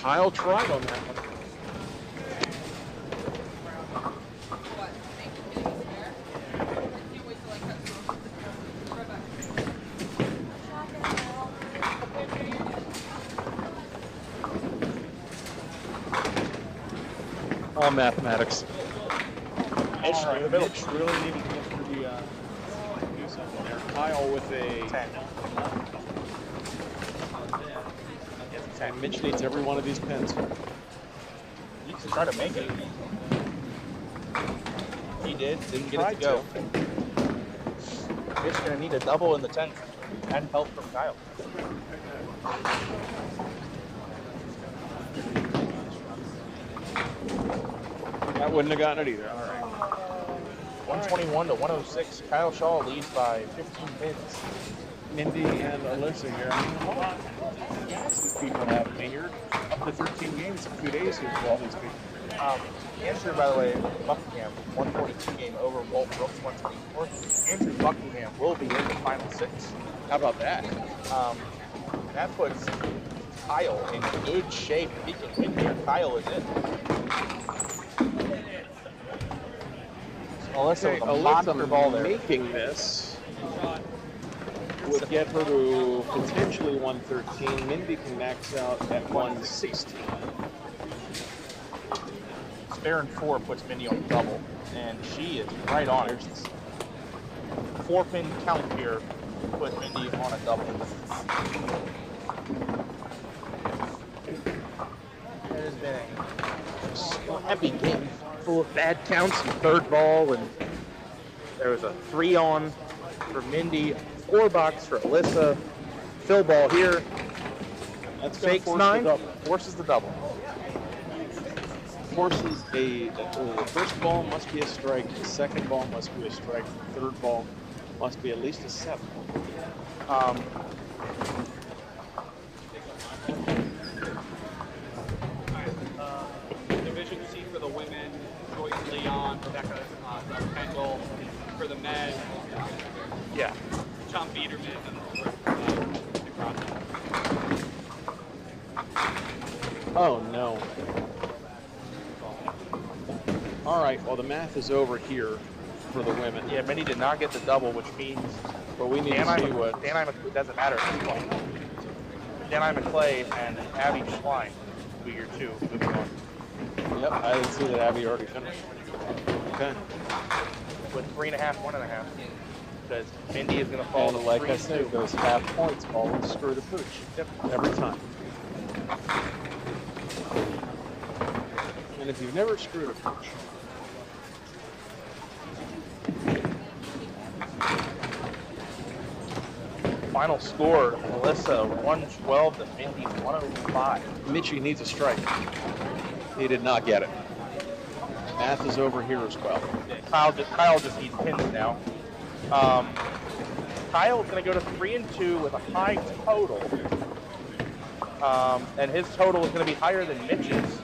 Kyle tried on that one. All mathematics. Mitch really needing to get through the do something there. Kyle with a 10. And Mitch needs every one of these pins. He needs to try to make it. He did. Didn't get it to go. Mitch's going to need a double in the 10th and help from Kyle. That wouldn't have gotten it either. All right. 121 to 106. Kyle Shaw leads by 15 pins. Mindy and Alyssa here. I mean, these people have majored up to 13 games in 2 days here for all these people. Andrew, by the way, Buckingham, 142 game over Walt Brooks, 124. Andrew Buckingham will be in the final 6. How about that? That puts Kyle in good shape. If he can win here, Kyle is in. Alyssa with a monster ball there. Making this would get her to potentially 113. Mindy can max out at 116. Spare and 4 puts Mindy on double, and she is right on it. 4-pin count here puts Mindy on a double. It has been a heavy game, full of bad counts and third ball, and there was a 3-on for Mindy, 4-box for Alyssa, fill ball here. That's Fakes force 9, the double. forces the double. Forces the first ball must be a strike, the second ball must be a strike, the third ball must be at least a 7. Division C for the women, Joyce Leon, Rebecca Kendall. For the Ned, Yeah. John Peterman, Oh no. All right, well the math is over here for the women. Yeah, Minnie did not get the double, which means But we need to see what... it doesn't matter at this point. Dan Clay and Abby Schlein will be your two moving on. Yep, I didn't see that Abby already finished. Okay. With 3.5, 1.5. Because Mindy is going to fall And to like 3 I and said, 2. those half points always screw the pooch. Yep. Every time. And if you've never screwed a pooch, Final score, Melissa 112 to Mindy 105. Mitchie needs a strike. He did not get it. Math is over here as well. Kyle just needs pins now. Kyle's going to go to 3 and 2 with a high total. And his total is going to be higher than Mitch's.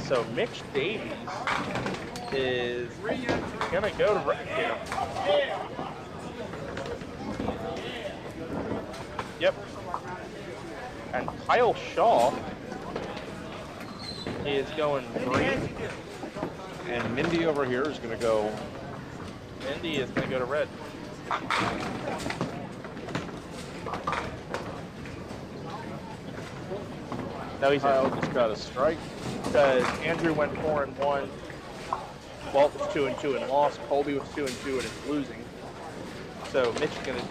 So Mitch Davies is going to go to right here. Yep. And Kyle Shaw is going green. And Mindy over here is going to go... Mindy is going to go to red. No, Kyle just got a strike. Because Andrew went 4 and 1. Walt was 2 and 2 and lost. Colby was 2 and 2 and is losing. So Mitch is going to...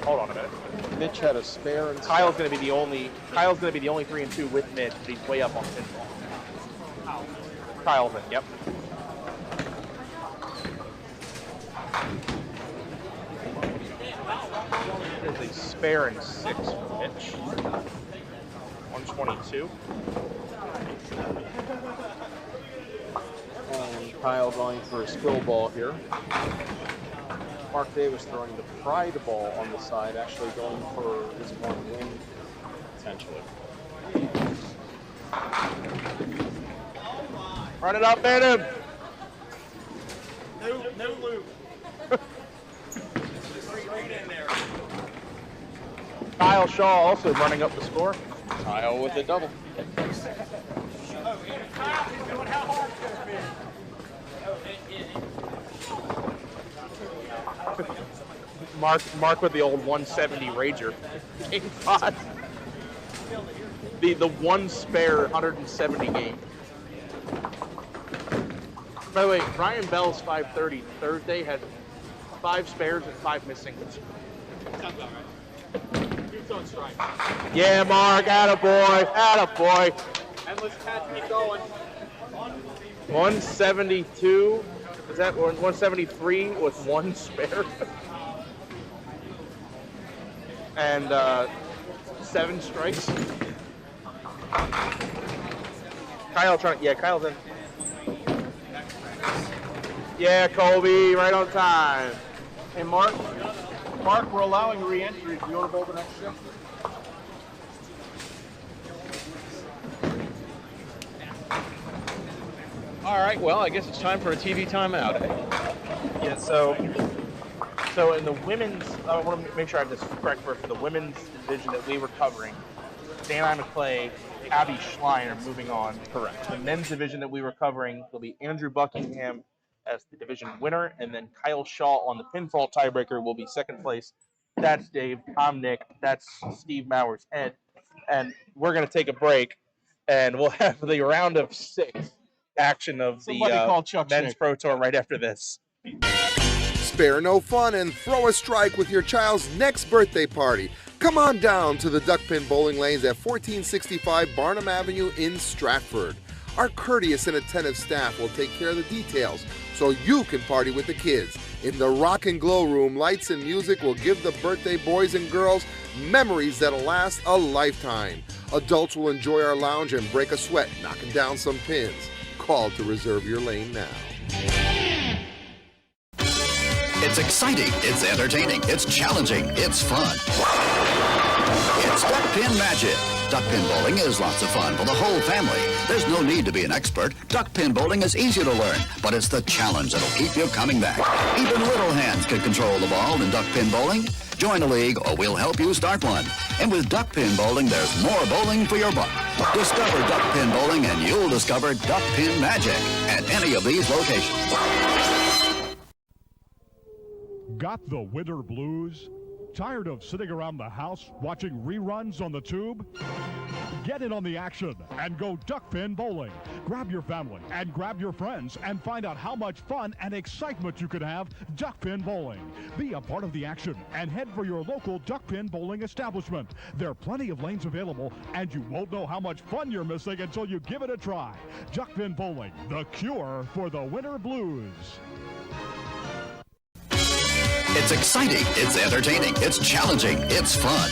Hold on a minute. Mitch had a spare and... Kyle's going to be the only 3 and 2 with Mitch, but he's way up on pinball. Kyle's in, yep. There's a spare and 6 for Mitch. 122. And Kyle going for a skill ball here. Mark Davis throwing the pride ball on the side, actually going for his one win, potentially. Run it up, man him! No loop. Kyle Shaw also running up the score. Kyle with a double. Mark with the old 170 Rager. Game 5. The one spare 170 game. By the way, Ryan Bell's 530 Thursday had 5 spares and 5 missing. Sounds about right. Keep on strike. Yeah, Mark, attaboy. Endless catch, keep going. 172. Is that 173 with 1 spare? And 7 strikes. Kyle's in. Yeah, Colby, right on time. Hey, Mark, we're allowing re-entries. Do you want to bowl the next shift? All right, well, I guess it's time for a TV timeout. Yeah, so in the women's, I want to make sure I have this correct for the women's division that we were covering, Dan McClay, Abby Schlein are moving on. Correct. The men's division that we were covering will be Andrew Buckingham as the division winner, and then Kyle Shaw on the pinfall tiebreaker will be second place. That's Dave. I'm Nick. That's Steve Mowers. And we're going to take a break, and we'll have the round of 6 action of the men's pro tour right after this. Spare no fun and throw a strike with your child's next birthday party. Come on down to the Duckpin Bowling Lanes at 1465 Barnum Avenue in Stratford. Our courteous and attentive staff will take care of the details so you can party with the kids. In the Rock and Glow Room, lights and music will give the birthday boys and girls memories that'll last a lifetime. Adults will enjoy our lounge and break a sweat knocking down some pins. Call to reserve your lane now. It's exciting, it's entertaining, it's challenging, it's fun. It's Duck Pin Magic. Duck pin bowling is lots of fun for the whole family. There's no need to be an expert. Duck pin bowling is easy to learn, but it's the challenge that'll keep you coming back. Even little hands can control the ball in duck pin bowling. Join a league or we'll help you start one. And with duck pin bowling, there's more bowling for your buck. Discover duck pin bowling and you'll discover duck pin magic at any of these locations. Got the winter blues? Tired of sitting around the house watching reruns on the tube? Get in on the action and go duck pin bowling. Grab your family and grab your friends and find out how much fun and excitement you could have duck pin bowling. Be a part of the action and head for your local duck pin bowling establishment. There are plenty of lanes available and you won't know how much fun you're missing until you give it a try. Duck pin bowling, the cure for the winter blues. It's exciting, it's entertaining, it's challenging, it's fun.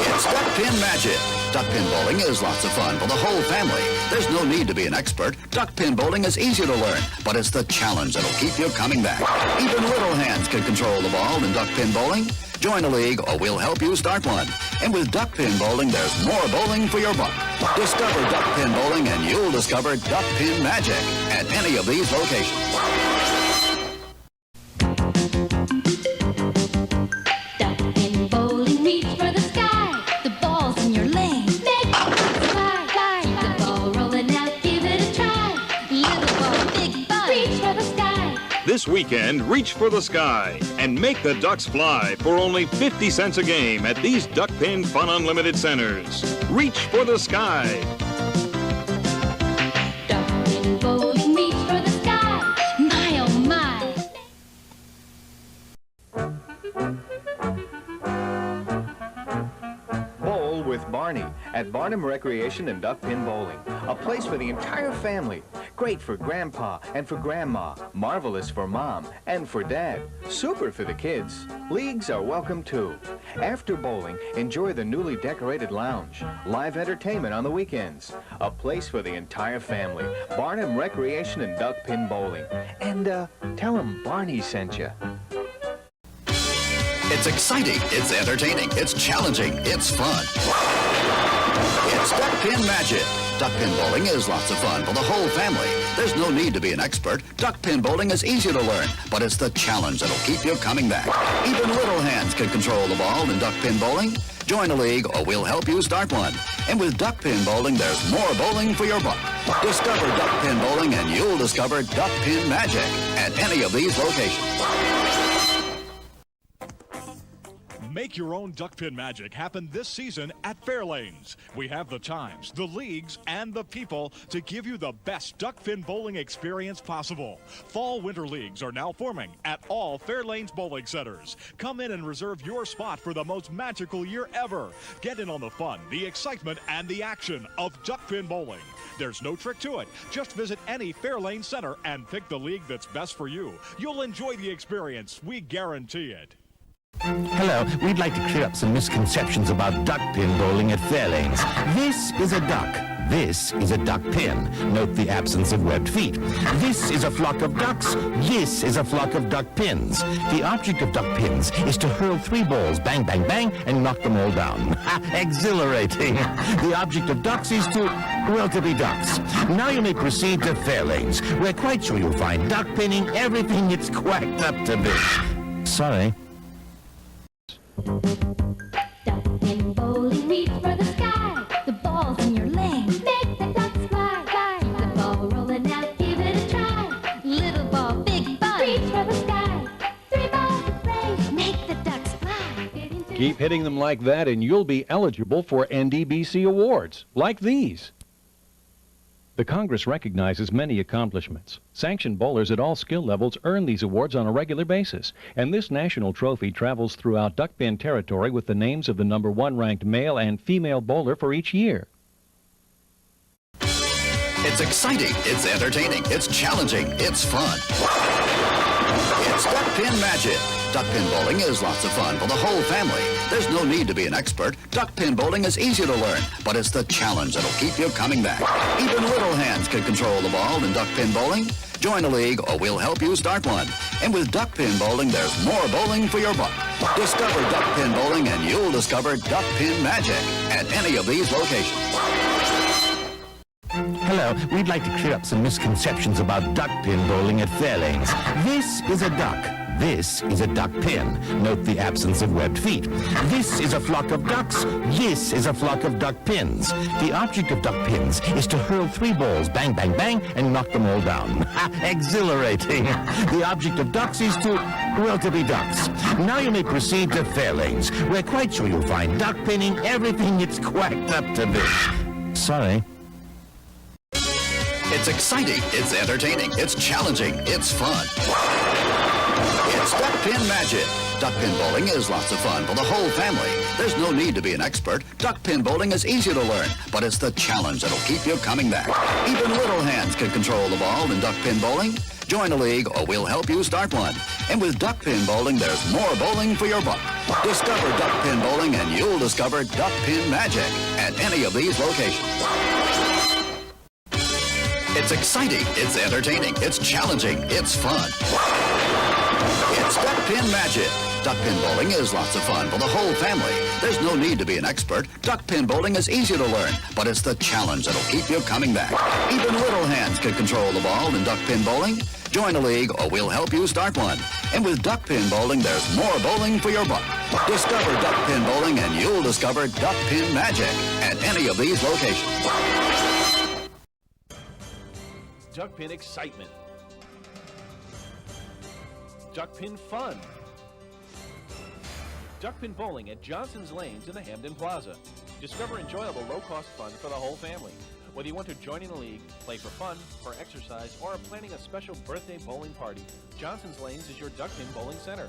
It's Duck Pin Magic. Duck pin bowling is lots of fun for the whole family. There's no need to be an expert. Duck pin bowling is easy to learn, but it's the challenge that'll keep you coming back. Even little hands can control the ball in duck pin bowling. Join a league or we'll help you start one. And with duck pin bowling, there's more bowling for your buck. Discover duck pin bowling and you'll discover duck pin magic at any of these locations. This weekend, reach for the sky and make the Ducks fly for only 50 cents a game at these Duck Pin Fun Unlimited centers. Reach for the sky. Duck pin bowling, reach for the sky. My oh my. Bowl with Barney at Barnum Recreation and Duck Pin Bowling. A place for the entire family. Great for Grandpa and for Grandma. Marvelous for Mom and for Dad. Super for the kids. Leagues are welcome too. After bowling, enjoy the newly decorated lounge. Live entertainment on the weekends. A place for the entire family. Barnum Recreation and Duck Pin Bowling. And tell them Barney sent you. It's exciting, it's entertaining, it's challenging, it's fun. It's Duck Pin Magic. Duck pin bowling is lots of fun for the whole family. There's no need to be an expert. Duck pin bowling is easy to learn, but it's the challenge that'll keep you coming back. Even little hands can control the ball in duck pin bowling. Join a league or we'll help you start one. And with duck pin bowling, there's more bowling for your buck. Discover duck pin bowling and you'll discover duck pin magic at any of these locations. Make your own duck pin magic happen this season at Fairlanes. We have the times, the leagues, and the people to give you the best duck pin bowling experience possible. Fall-winter leagues are now forming at all Fairlanes bowling centers. Come in and reserve your spot for the most magical year ever. Get in on the fun, the excitement, and the action of duck pin bowling. There's no trick to it. Just visit any Fairlane center and pick the league that's best for you. You'll enjoy the experience. We guarantee it. Hello, we'd like to clear up some misconceptions about duck pin bowling at Fairlanes. This is a duck. This is a duck pin. Note the absence of webbed feet. This is a flock of ducks. This is a flock of duck pins. The object of duck pins is to hurl 3 balls, bang, bang, bang, and knock them all down. Exhilarating. The object of ducks is to, well, to be ducks. Now you may proceed to Fairlanes. We're quite sure you'll find duck pinning everything it's quacked up to be. Sorry. Duck pin bowling, reach for the sky. The ball's in your lane. Make the ducks fly, fly. Keep the ball rolling out, give it a try. Little ball, big ball, reach for the sky. 3 balls to play, make the ducks fly. Keep hitting them like that and you'll be eligible for NDBC awards, like these. The Congress recognizes many accomplishments. Sanctioned bowlers at all skill levels earn these awards on a regular basis, and this national trophy travels throughout duck pin territory with the names of the #1 ranked male and female bowler for each year. It's exciting, it's entertaining, it's challenging, it's fun. It's Duck Pin Magic. Duck pin bowling is lots of fun for the whole family. There's no need to be an expert. Duck pin bowling is easy to learn, but it's the challenge that'll keep you coming back. Even little hands can control the ball in duck pin bowling. Join a league or we'll help you start one. And with duck pin bowling, there's more bowling for your buck. Discover duck pin bowling and you'll discover duck pin magic at any of these locations. Hello, we'd like to clear up some misconceptions about duck pin bowling at Fairlanes. This is a duck. This is a duck pin. Note the absence of webbed feet. This is a flock of ducks. This is a flock of duck pins. The object of duck pins is to hurl 3 balls, bang, bang, bang, and knock them all down. Exhilarating. The object of ducks is to, well, to be ducks. Now you may proceed to Fairlanes. We're quite sure you'll find duck pinning everything it's quacked up to be. Sorry. It's exciting, it's entertaining, it's challenging, it's fun. It's Duck Pin Magic. Duck pin bowling is lots of fun for the whole family. There's no need to be an expert. Duck pin bowling is easy to learn, but it's the challenge that'll keep you coming back. Even little hands can control the ball in duck pin bowling. Join a league or we'll help you start one. And with duck pin bowling, there's more bowling for your buck. Discover duck pin bowling and you'll discover duck pin magic at any of these locations. It's exciting, it's entertaining, it's challenging, it's fun. It's Duck Pin Magic. Duck pin bowling is lots of fun for the whole family. There's no need to be an expert. Duck pin bowling is easy to learn, but it's the challenge that'll keep you coming back. Even little hands can control the ball in duck pin bowling. Join a league or we'll help you start one. And with duck pin bowling, there's more bowling for your buck. Discover duck pin bowling and you'll discover duck pin magic at any of these locations. Duck pin excitement. Duck pin fun. Duck pin bowling at Johnson's Lanes in the Hamden Plaza. Discover enjoyable low-cost fun for the whole family. Whether you want to join in a league, play for fun, for exercise, or are planning a special birthday bowling party, Johnson's Lanes is your duck pin bowling center.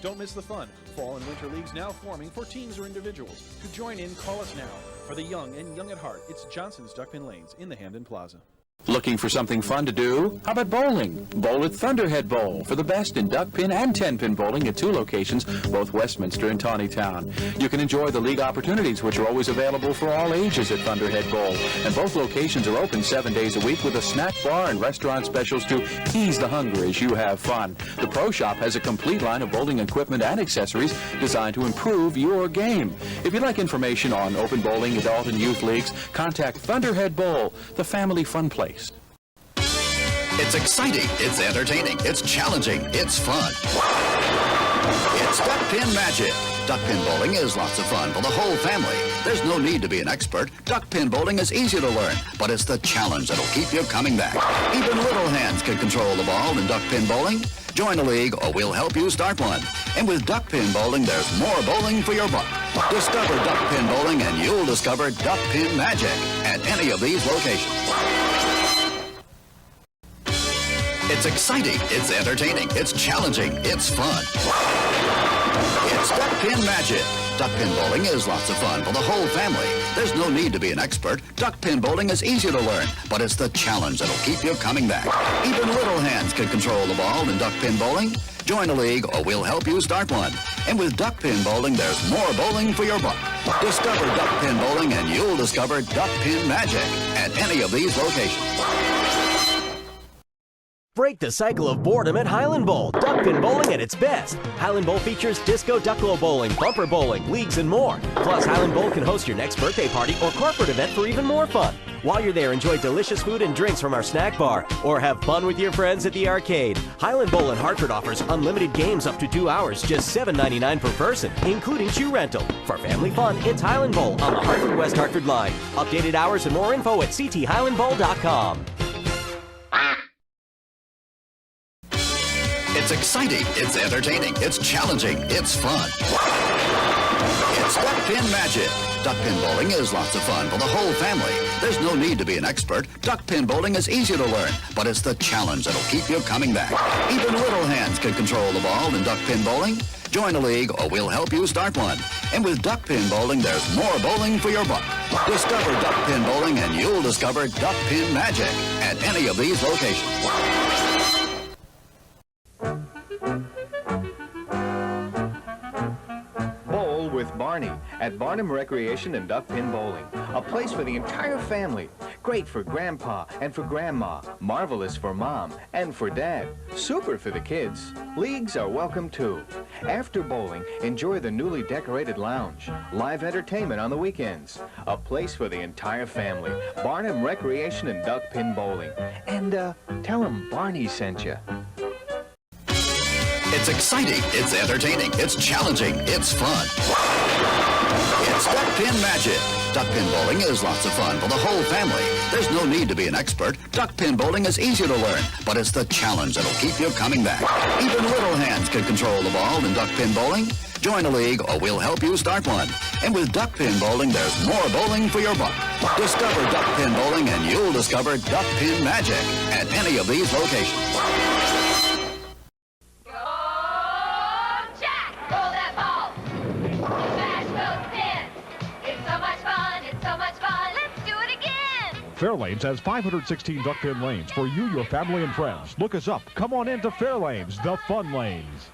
Don't miss the fun. Fall and winter leagues now forming for teams or individuals. To join in, call us now. For the young and young at heart, it's Johnson's Duck Pin Lanes in the Hamden Plaza. Looking for something fun to do? How about bowling? Bowl at Thunderhead Bowl for the best in duck pin and 10-pin bowling at 2 locations, both Westminster and Tawnytown. You can enjoy the league opportunities, which are always available for all ages at Thunderhead Bowl. And both locations are open 7 days a week with a snack bar and restaurant specials to ease the hunger as you have fun. The Pro Shop has a complete line of bowling equipment and accessories designed to improve your game. If you'd like information on open bowling, adult and youth leagues, contact Thunderhead Bowl, the family fun place. It's exciting, it's entertaining, it's challenging, it's fun. It's Duck Pin Magic. Duck pin bowling is lots of fun for the whole family. There's no need to be an expert. Duck pin bowling is easy to learn, but it's the challenge that'll keep you coming back. Even little hands can control the ball in duck pin bowling. Join a league or we'll help you start one. And with duck pin bowling, there's more bowling for your buck. Discover duck pin bowling and you'll discover duck pin magic at any of these locations. It's exciting, it's entertaining, it's challenging, it's fun. It's Duck Pin Magic. Duck pin bowling is lots of fun for the whole family. There's no need to be an expert. Duck pin bowling is easy to learn, but it's the challenge that'll keep you coming back. Even little hands can control the ball in duck pin bowling. Join a league or we'll help you start one. And with duck pin bowling, there's more bowling for your buck. Discover duck pin bowling and you'll discover duck pin magic at any of these locations. Break the cycle of boredom at Highland Bowl. Duck pin bowling at its best. Highland Bowl features disco ducklo bowling, bumper bowling, leagues, and more. Plus, Highland Bowl can host your next birthday party or corporate event for even more fun. While you're there, enjoy delicious food and drinks from our snack bar or have fun with your friends at the arcade. Highland Bowl in Hartford offers unlimited games up to 2 hours, just $7.99 per person, including shoe rental. For family fun, it's Highland Bowl on the Hartford-West Hartford line. Updated hours and more info at cthighlandbowl.com. It's exciting, it's entertaining, it's challenging, it's fun. It's Duck Pin Magic. Duck pin bowling is lots of fun for the whole family. There's no need to be an expert. Duck pin bowling is easy to learn, but it's the challenge that'll keep you coming back. Even little hands can control the ball in duck pin bowling. Join a league or we'll help you start one. And with duck pin bowling, there's more bowling for your buck. Discover duck pin bowling and you'll discover duck pin magic at any of these locations. Bowl with Barney at Barnum Recreation and Duck Pin Bowling. A place for the entire family. Great for Grandpa and for Grandma. Marvelous for Mom and for Dad. Super for the kids. Leagues are welcome too. After bowling, enjoy the newly decorated lounge. Live entertainment on the weekends. A place for the entire family. Barnum Recreation and Duck Pin Bowling. And tell them Barney sent you. It's exciting, it's entertaining, it's challenging, it's fun. It's Duck Pin Magic. Duck pin bowling is lots of fun for the whole family. There's no need to be an expert. Duck pin bowling is easy to learn, but it's the challenge that'll keep you coming back. Even little hands can control the ball in duck pin bowling. Join a league or we'll help you start one. And with duck pin bowling, there's more bowling for your buck. Discover duck pin bowling and you'll discover duck pin magic at any of these locations. Fairlanes has 516 duck pin lanes for you, your family, and friends. Look us up. Come on into Fairlanes, the fun lanes.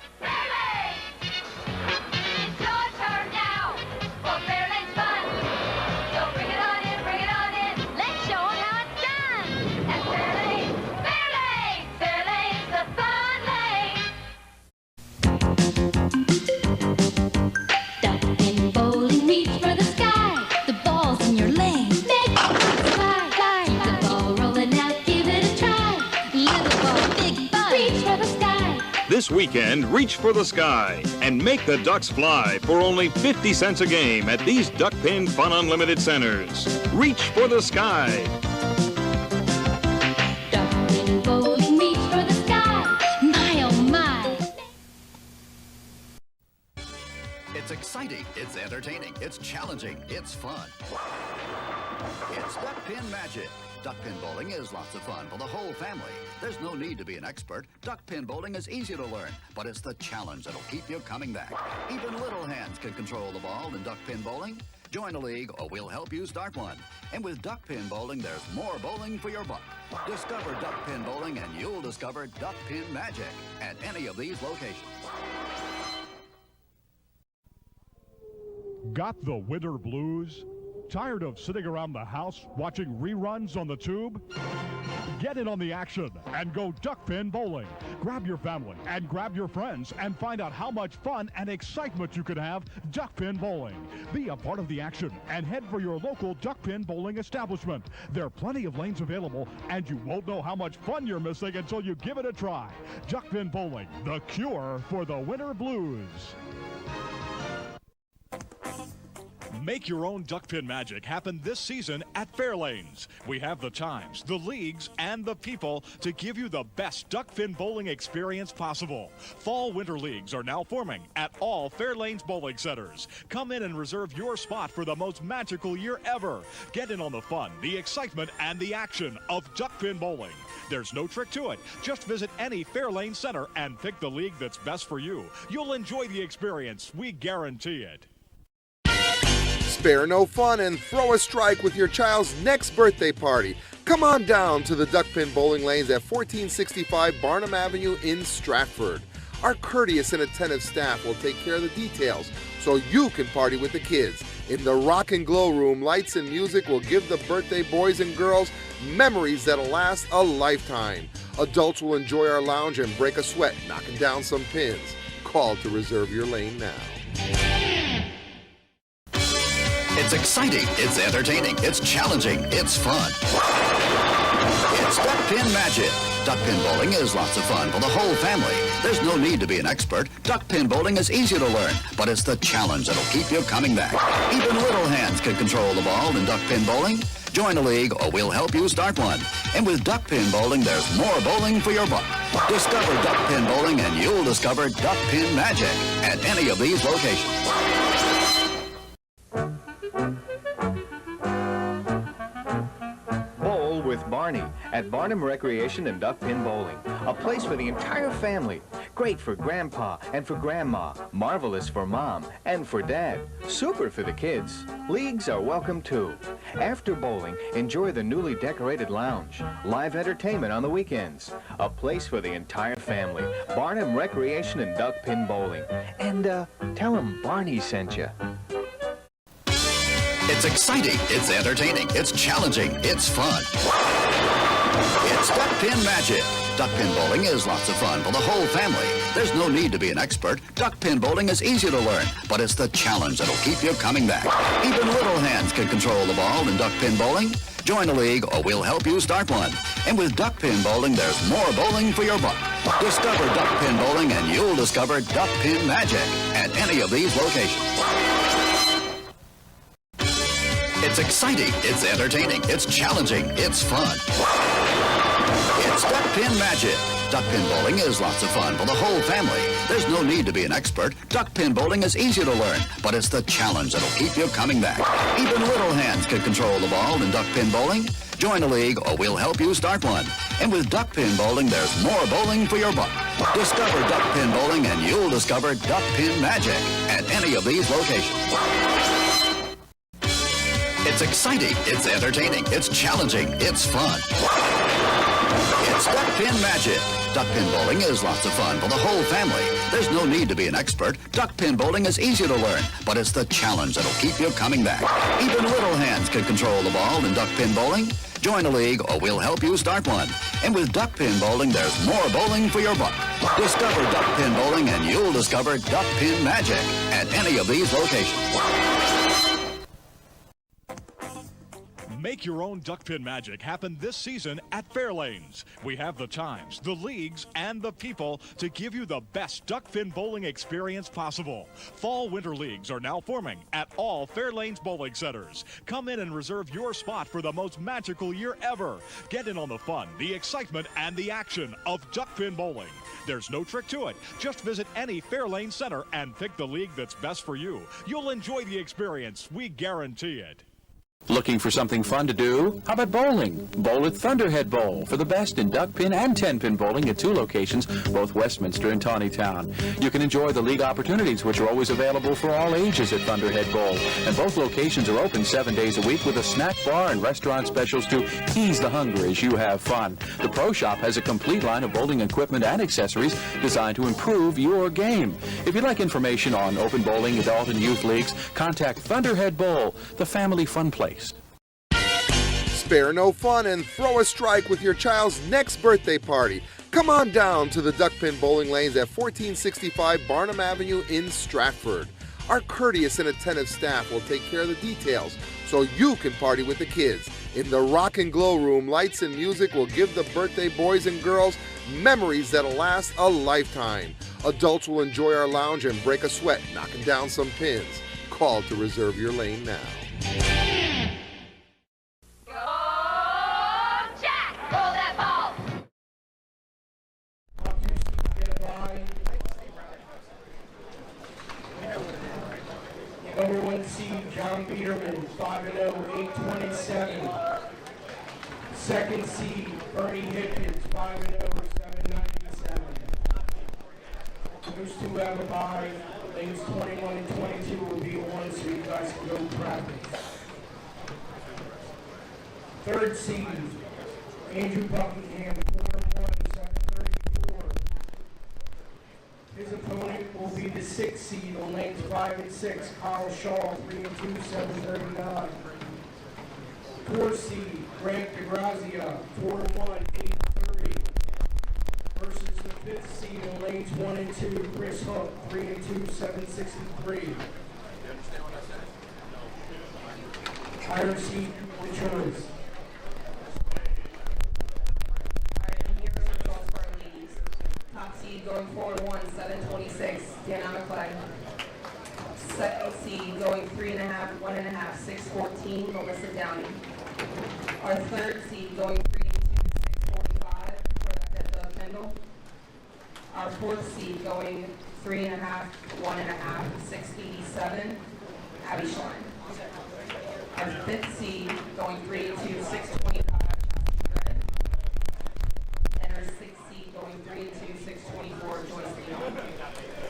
This weekend, reach for the sky and make the ducks fly for only 50 cents a game at these Duck Pin Fun Unlimited centers. Reach for the sky. Duck pin bowling, reach for the sky. My oh my. It's exciting, it's entertaining, it's challenging, it's fun. It's Duck Pin Magic. Duck pin bowling is lots of fun for the whole family. There's no need to be an expert. Duck pin bowling is easy to learn, but it's the challenge that'll keep you coming back. Even little hands can control the ball in duck pin bowling. Join a league or we'll help you start one. And with duck pin bowling, there's more bowling for your buck. Discover duck pin bowling and you'll discover duck pin magic at any of these locations. Got the winter blues? Tired of sitting around the house watching reruns on the tube? Get in on the action and go duck pin bowling. Grab your family and grab your friends and find out how much fun and excitement you can have duck pin bowling. Be a part of the action and head for your local duck pin bowling establishment. There are plenty of lanes available and you won't know how much fun you're missing until you give it a try. Duck pin bowling, the cure for the winter blues. Make your own duck pin magic happen this season at Fairlanes. We have the times, the leagues, and the people to give you the best duck pin bowling experience possible. Fall-winter leagues are now forming at all Fairlanes bowling centers. Come in and reserve your spot for the most magical year ever. Get in on the fun, the excitement, and the action of duck pin bowling. There's no trick to it. Just visit any Fairlane center and pick the league that's best for you. You'll enjoy the experience. We guarantee it. Spare no fun and throw a strike with your child's next birthday party. Come on down to the Duck Pin Bowling Lanes at 1465 Barnum Avenue in Stratford. Our courteous and attentive staff will take care of the details so you can party with the kids. In the Rock and Glow Room, lights and music will give the birthday boys and girls memories that'll last a lifetime. Adults will enjoy our lounge and break a sweat knocking down some pins. Call to reserve your lane now. It's exciting, it's entertaining, it's challenging, it's fun. It's Duck Pin Magic. Duck pin bowling is lots of fun for the whole family. There's no need to be an expert. Duck pin bowling is easy to learn, but it's the challenge that'll keep you coming back. Even little hands can control the ball in duck pin bowling. Join a league or we'll help you start one. And with duck pin bowling, there's more bowling for your buck. Discover duck pin bowling and you'll discover duck pin magic at any of these locations. Bowl with Barney at Barnum Recreation and Duck Pin Bowling. A place for the entire family. Great for Grandpa and for Grandma. Marvelous for Mom and for Dad. Super for the kids. Leagues are welcome too. After bowling, enjoy the newly decorated lounge. Live entertainment on the weekends. A place for the entire family. Barnum Recreation and Duck Pin Bowling. And tell them Barney sent you. It's exciting, it's entertaining, it's challenging, it's fun. It's Duck Pin Magic. Duck pin bowling is lots of fun for the whole family. There's no need to be an expert. Duck pin bowling is easy to learn, but it's the challenge that'll keep you coming back. Even little hands can control the ball in duck pin bowling. Join a league or we'll help you start one. And with duck pin bowling, there's more bowling for your buck. Discover duck pin bowling and you'll discover duck pin magic at any of these locations. It's exciting, it's entertaining, it's challenging, it's fun. It's Duck Pin Magic. Duck pin bowling is lots of fun for the whole family. There's no need to be an expert. Duck pin bowling is easy to learn, but it's the challenge that'll keep you coming back. Even little hands can control the ball in duck pin bowling. Join a league or we'll help you start one. And with duck pin bowling, there's more bowling for your buck. Discover duck pin bowling and you'll discover duck pin magic at any of these locations. It's exciting, it's entertaining, it's challenging, it's fun. It's Duck Pin Magic. Duck pin bowling is lots of fun for the whole family. There's no need to be an expert. Duck pin bowling is easy to learn, but it's the challenge that'll keep you coming back. Even little hands can control the ball in duck pin bowling. Join a league or we'll help you start one. And with duck pin bowling, there's more bowling for your buck. Discover duck pin bowling and you'll discover duck pin magic at any of these locations. Make your own duck pin magic happen this season at Fairlanes. We have the times, the leagues, and the people to give you the best duck pin bowling experience possible. Fall-winter leagues are now forming at all Fairlanes bowling centers. Come in and reserve your spot for the most magical year ever. Get in on the fun, the excitement, and the action of duck pin bowling. There's no trick to it. Just visit any Fairlanes center and pick the league that's best for you. You'll enjoy the experience. We guarantee it. Looking for something fun to do? How about bowling? Bowl at Thunderhead Bowl for the best in duck pin and 10-pin bowling at 2 locations, both Westminster and Tawnytown. You can enjoy the league opportunities, which are always available for all ages at Thunderhead Bowl. And both locations are open 7 days a week with a snack bar and restaurant specials to ease the hunger as you have fun. The Pro Shop has a complete line of bowling equipment and accessories designed to improve your game. If you'd like information on open bowling, adult and youth leagues, contact Thunderhead Bowl, the family fun place. Spare no fun and throw a strike with your child's next birthday party. Come on down to the Duck Pin Bowling Lanes at 1465 Barnum Avenue in Stratford. Our courteous and attentive staff will take care of the details so you can party with the kids. In the Rock and Glow Room, lights and music will give the birthday boys and girls memories that'll last a lifetime. Adults will enjoy our lounge and break a sweat knocking down some pins. Call to reserve your lane now. Number 1 seed, John Peterman, 5-0, 827. Second seed, Bernie Hipkins, 5-0, 797. Those two have a bye. Lanes 21 and 22 will be one, so you guys can go practice. Third seed, Andrew Buckingham, 4-1, 734. His opponent will be the 6th seed on lanes 5 and 6, Kyle Shaw, 3-2, 739. 4th seed, Greg DeGrazia, 4-1, 830. Versus the 5th seed on lanes 1 and 2, Chris Hook, 3-2, 763. Higher seed, the choice. Top seed going 4-1, 726, Deanna McClay. Second seed going 3.5, 1.5, 614, Melissa Downey. Our third seed going 3-2, 645, Rebecca Kendall. Our fourth seed going 3.5, 1.5, 687, Abby Schlein. Our fifth seed going 3-2, 625, and our sixth seed going 3-2, 624, Joyce Leon.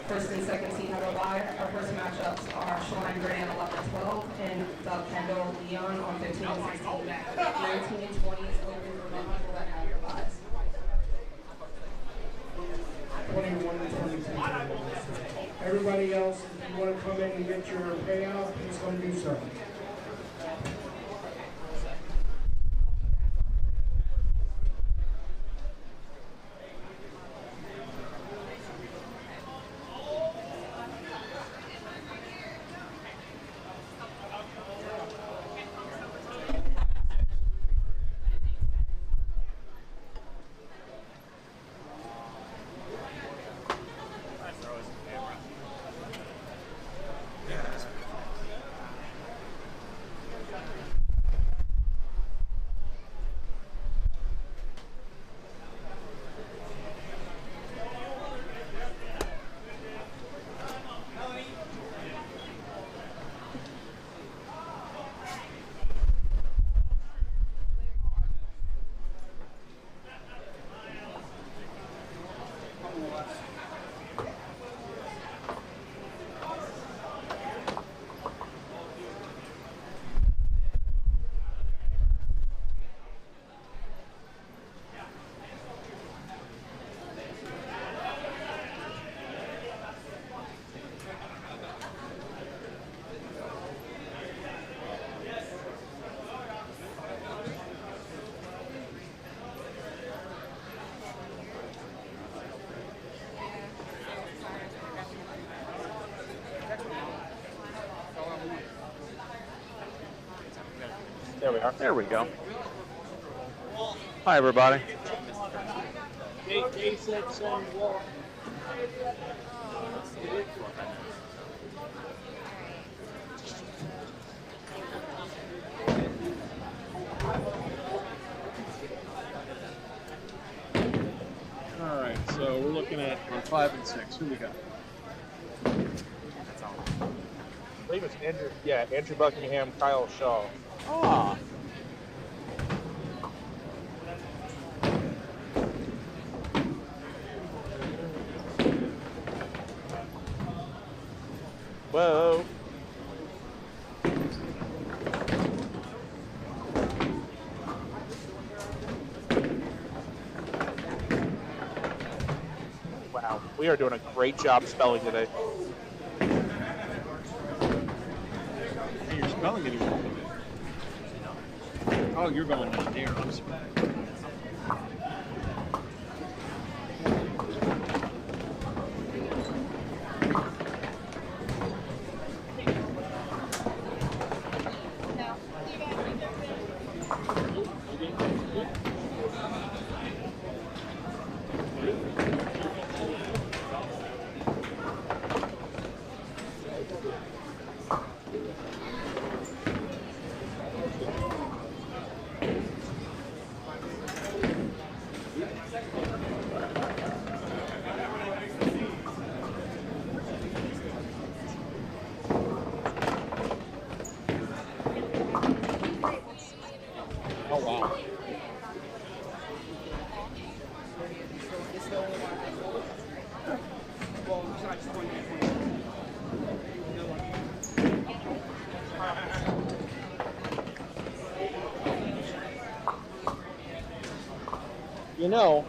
First and second seed have a bye. Our first matchups are Schlein Grant 11-12 and Doug Kendall Leon on 15 and 16. 19 and 20 is open for the people that have the byes. 21 and 22. Everybody else, if you want to come in and get your payout, please come do so. There we are. There we go. Hi, everybody. All right, so we're looking at on 5 and 6. Who we got? I believe it's Andrew. Yeah, Andrew Buckingham, Kyle Shaw. Ah. Whoa. Wow, we are doing a great job spelling today. Hey, you're spelling it wrong. Oh, you're going down there. I'm sorry. Oh, wow. You know,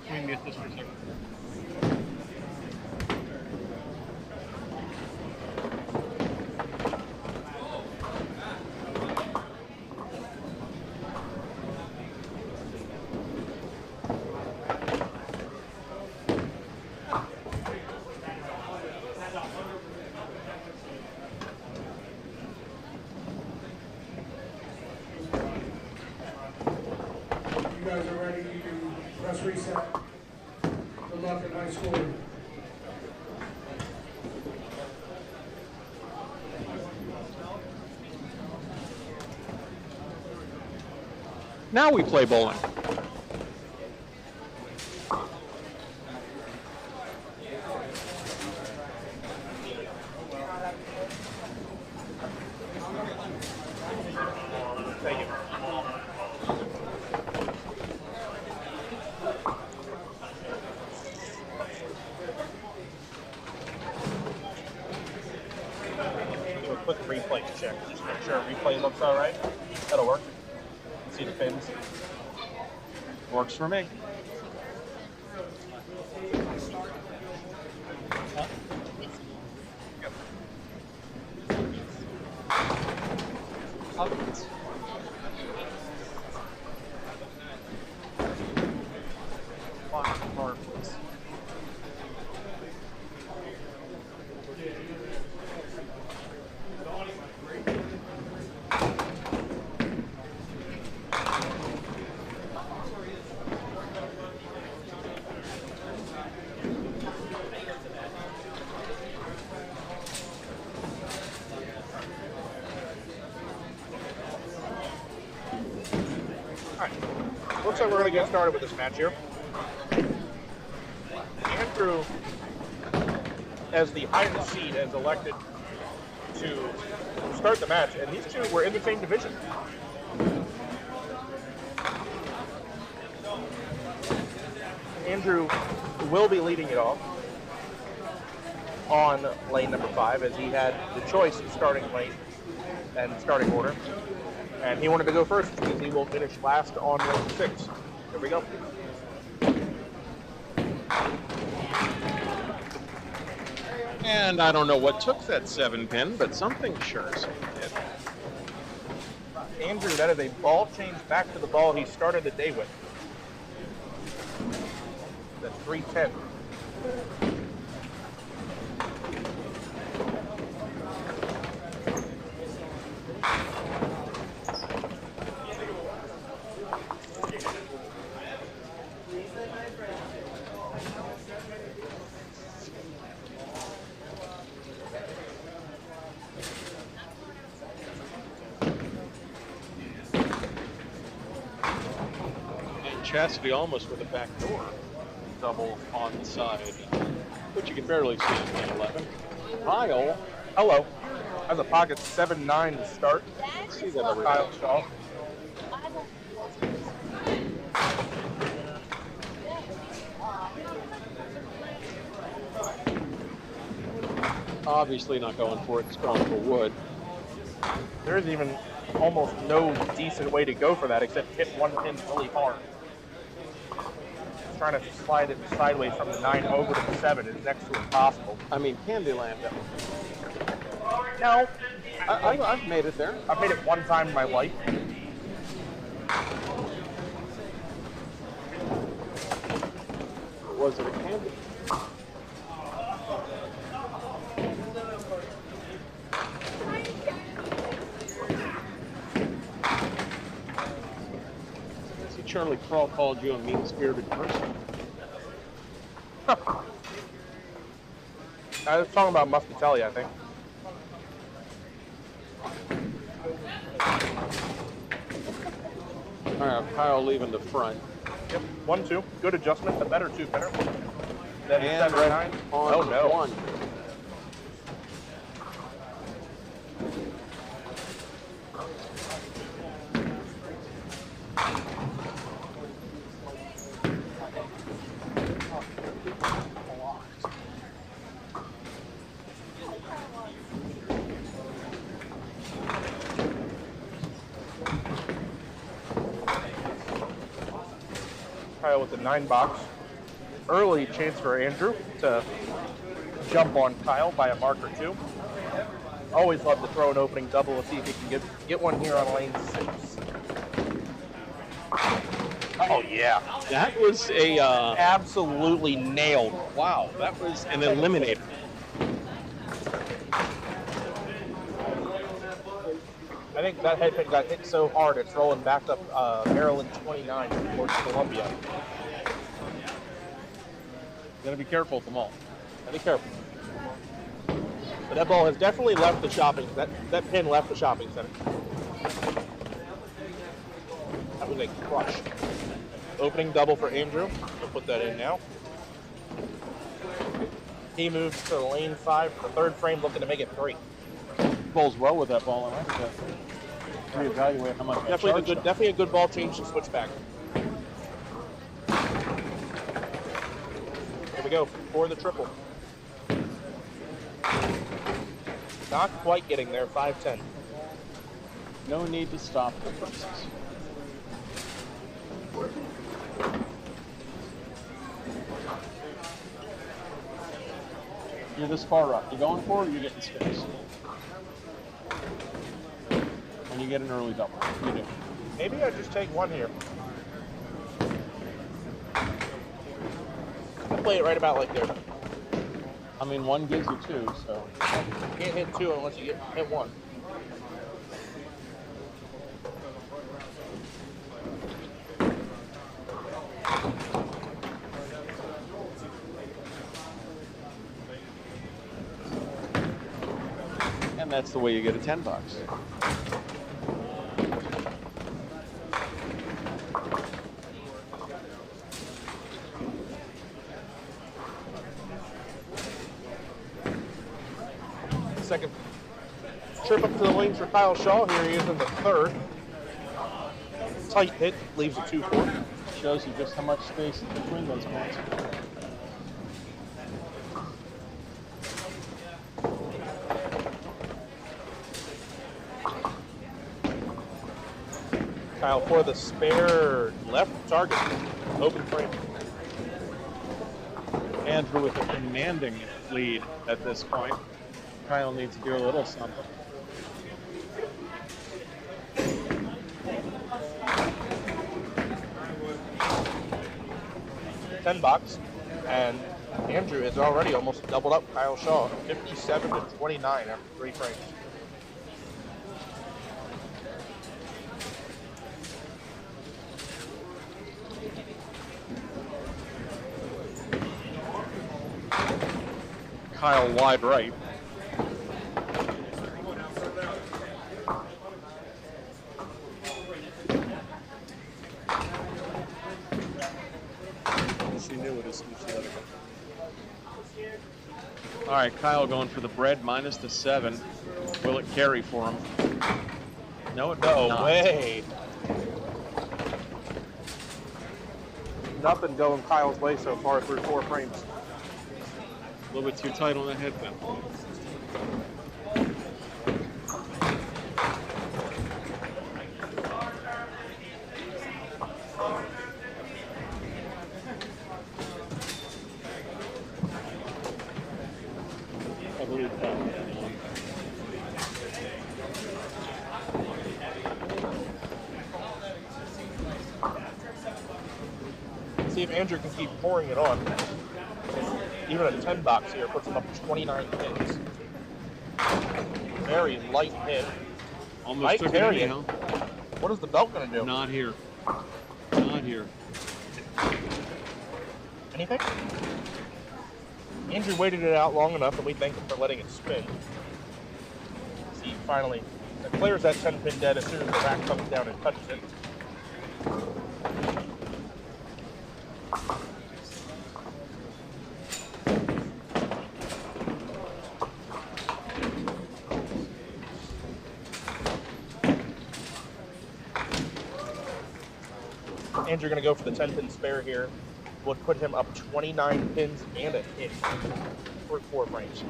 We can get this for a second. You guys are ready, you can press reset. Good luck and high score. Now we play bowling. thank you. Do a quick replay check, just make sure replay looks all right. That'll work. See the pins. Works for me. Pumpkins. Marvelous. Looks like we're going to get started with this match here. Andrew, as the highest seed, has elected to start the match, and these two were in the same division. Andrew will be leading it off on lane number 5, as he had the choice of starting lane and starting order. And he wanted to go first because he will finish last on lane 6. Here we go. And I don't know what took that 7-pin, but something sure as did. Andrew, that is a ball change back to the ball he started the day with. The 310. Chastity almost with a back door double on the side, which you can barely see in lane 11. Kyle, hello, has a pocket 7-9 to start. See that for Kyle Shaw. Obviously not going for it, it's going for wood. There's even almost no decent way to go for that except hit one pin really hard. Trying to slide it sideways from the 9 over to the 7 is next to impossible. I mean, Candyland. No. I've made it there. I've made it one time in my life. Was it a candy? Charlie Crawl called you a mean-spirited person. I was talking about Muscatelli, I think. All right, Kyle leaving the front. Yep, 1-2. Good adjustment, a better 2-pinner. Then And 7-9. on Oh, no. 1. Kyle with the 9 box. Early chance for Andrew to jump on Kyle by a mark or 2. Always love to throw an opening double and see if he can get one here on lane 6. Oh yeah, that was a absolutely nailed. Wow, that was an eliminator. I think that head pin got hit so hard it's rolling back up Maryland 29 towards Columbia. Gotta be careful with them all. Gotta be careful. But that ball has definitely left the shopping. That pin left the shopping center. That was a crush. Opening double for Andrew. We'll put that in now. He moves to lane 5 for the 3rd frame, looking to make it 3. Bowls well with that ball. I have to reevaluate how much. Definitely a good ball change to switch back. Here we go for the triple. Not quite getting there. 5-10. No need to stop the process. You're this far up. You going for it or you getting space? And you get an early double. You do. Maybe I just take one here. I'll play it right about like there. I mean, 1 gives you 2, so. You can't hit 2 unless you hit 1. And that's the way you get a 10 bucks. Second trip up to the lanes for Kyle Shaw. Here he is in the 3rd. tight hit, leaves a 2-4. Shows you just how much space is between those points. Kyle for the spare left target, open frame. Andrew with a commanding lead at this point. Kyle needs to do a little something. $10, and Andrew has already almost doubled up Kyle Shaw, 57 to 29 after 3 frames. Kyle wide right. She knew it as soon as she let it go. All right, Kyle going for the bread minus the 7. Will it carry for him? No, it does not. No way. Nothing going Kyle's way so far through 4 frames. A little bit too tight on the head then. I believe that. See if Andrew can keep pouring it on. Even a 10 box here puts him up to 29 pins. Very light hit. Almost took it anyhow. What is the belt going to do? Not here. Not here. Anything? Andrew waited it out long enough, and we thank him for letting it spin. See, finally, it clears that 10 pin dead as soon as the rack comes down and touches it. Andrew going to go for the 10 pin spare here. Would put him up 29 pins and a hit for 4 frames.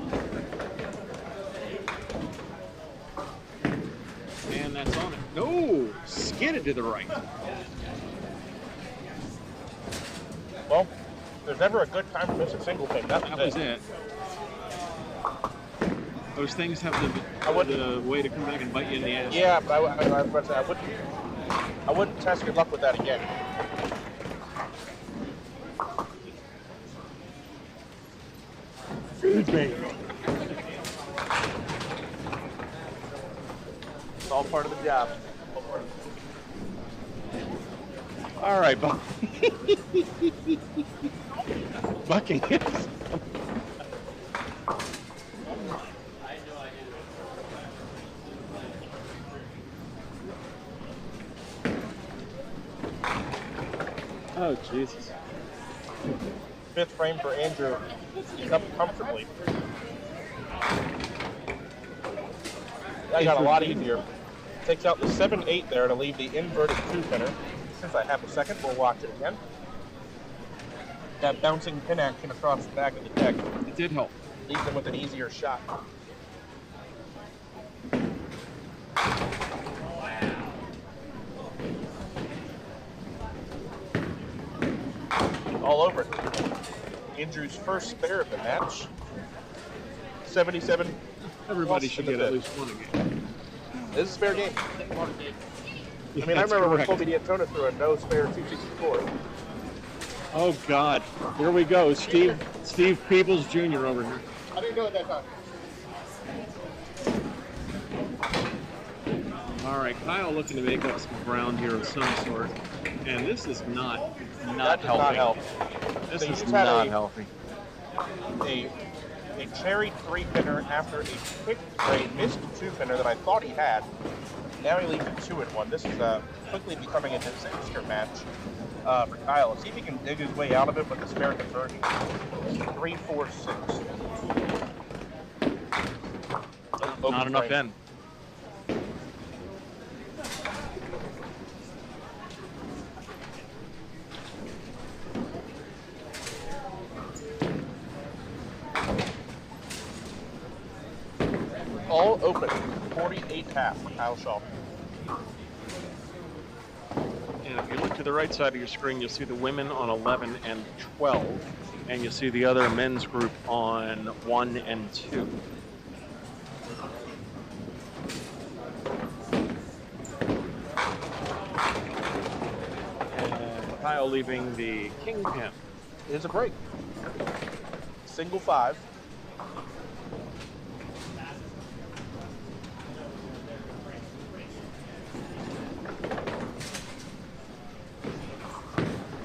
And that's on it. No! Skidded to the right. Well, there's never a good time to miss a single pin. That was it. Those things have the way to come back and bite you in the ass. Yeah, but I wouldn't test your luck with that again. Excuse me. It's all part of the job. All right, Buck. Bucking it. Oh, Jesus. 5th frame for Andrew. He's up comfortably. That got a lot easier. Takes out the 7-8 there to leave the inverted 2-pinner. Since I have a second, we'll watch it again. That bouncing pin action across the back of the deck. It did help. Leaves him with an easier shot. All over it. Andrew's first spare of the match. 77. Everybody should get at least one again. This is a fair game. Yeah, I mean, I remember when Colby D'Antona threw a no spare 264. Oh God! Here we go, Steve Peebles Jr. over here. I didn't know at that time. All right, Kyle looking to make up some ground here of some sort, and this is not That does healthy. not help. This So you is just had not a- healthy. A cherry 3-pinner after a missed 2-pinner that I thought he had. Now he leaves a 2-1. This is quickly becoming a disaster match for Kyle. Let's see if he can dig his way out of it with the spare conversion. 3-4-6. Not enough in. open. 48.5 for Kyle Shaw. And if you look to the right side of your screen, you'll see the women on 11 and 12. And you'll see the other men's group on 1 and 2. And Kyle leaving the kingpin. Here's a break. Single 5.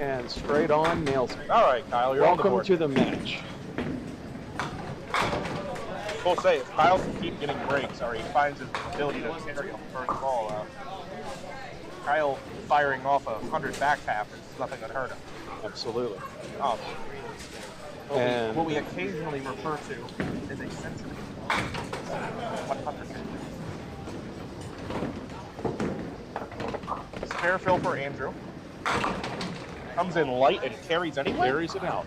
And straight on, nails it. All right, Kyle, you're on the Welcome board. to the match. We'll say, if Kyle can keep getting breaks, or he finds his ability to carry on the first ball, Kyle firing off a 100 back tap is nothing that hurt him. Absolutely. What we occasionally refer to as a century. 100. Spare fill for Andrew. Comes in light and carries anyway. Carries it out.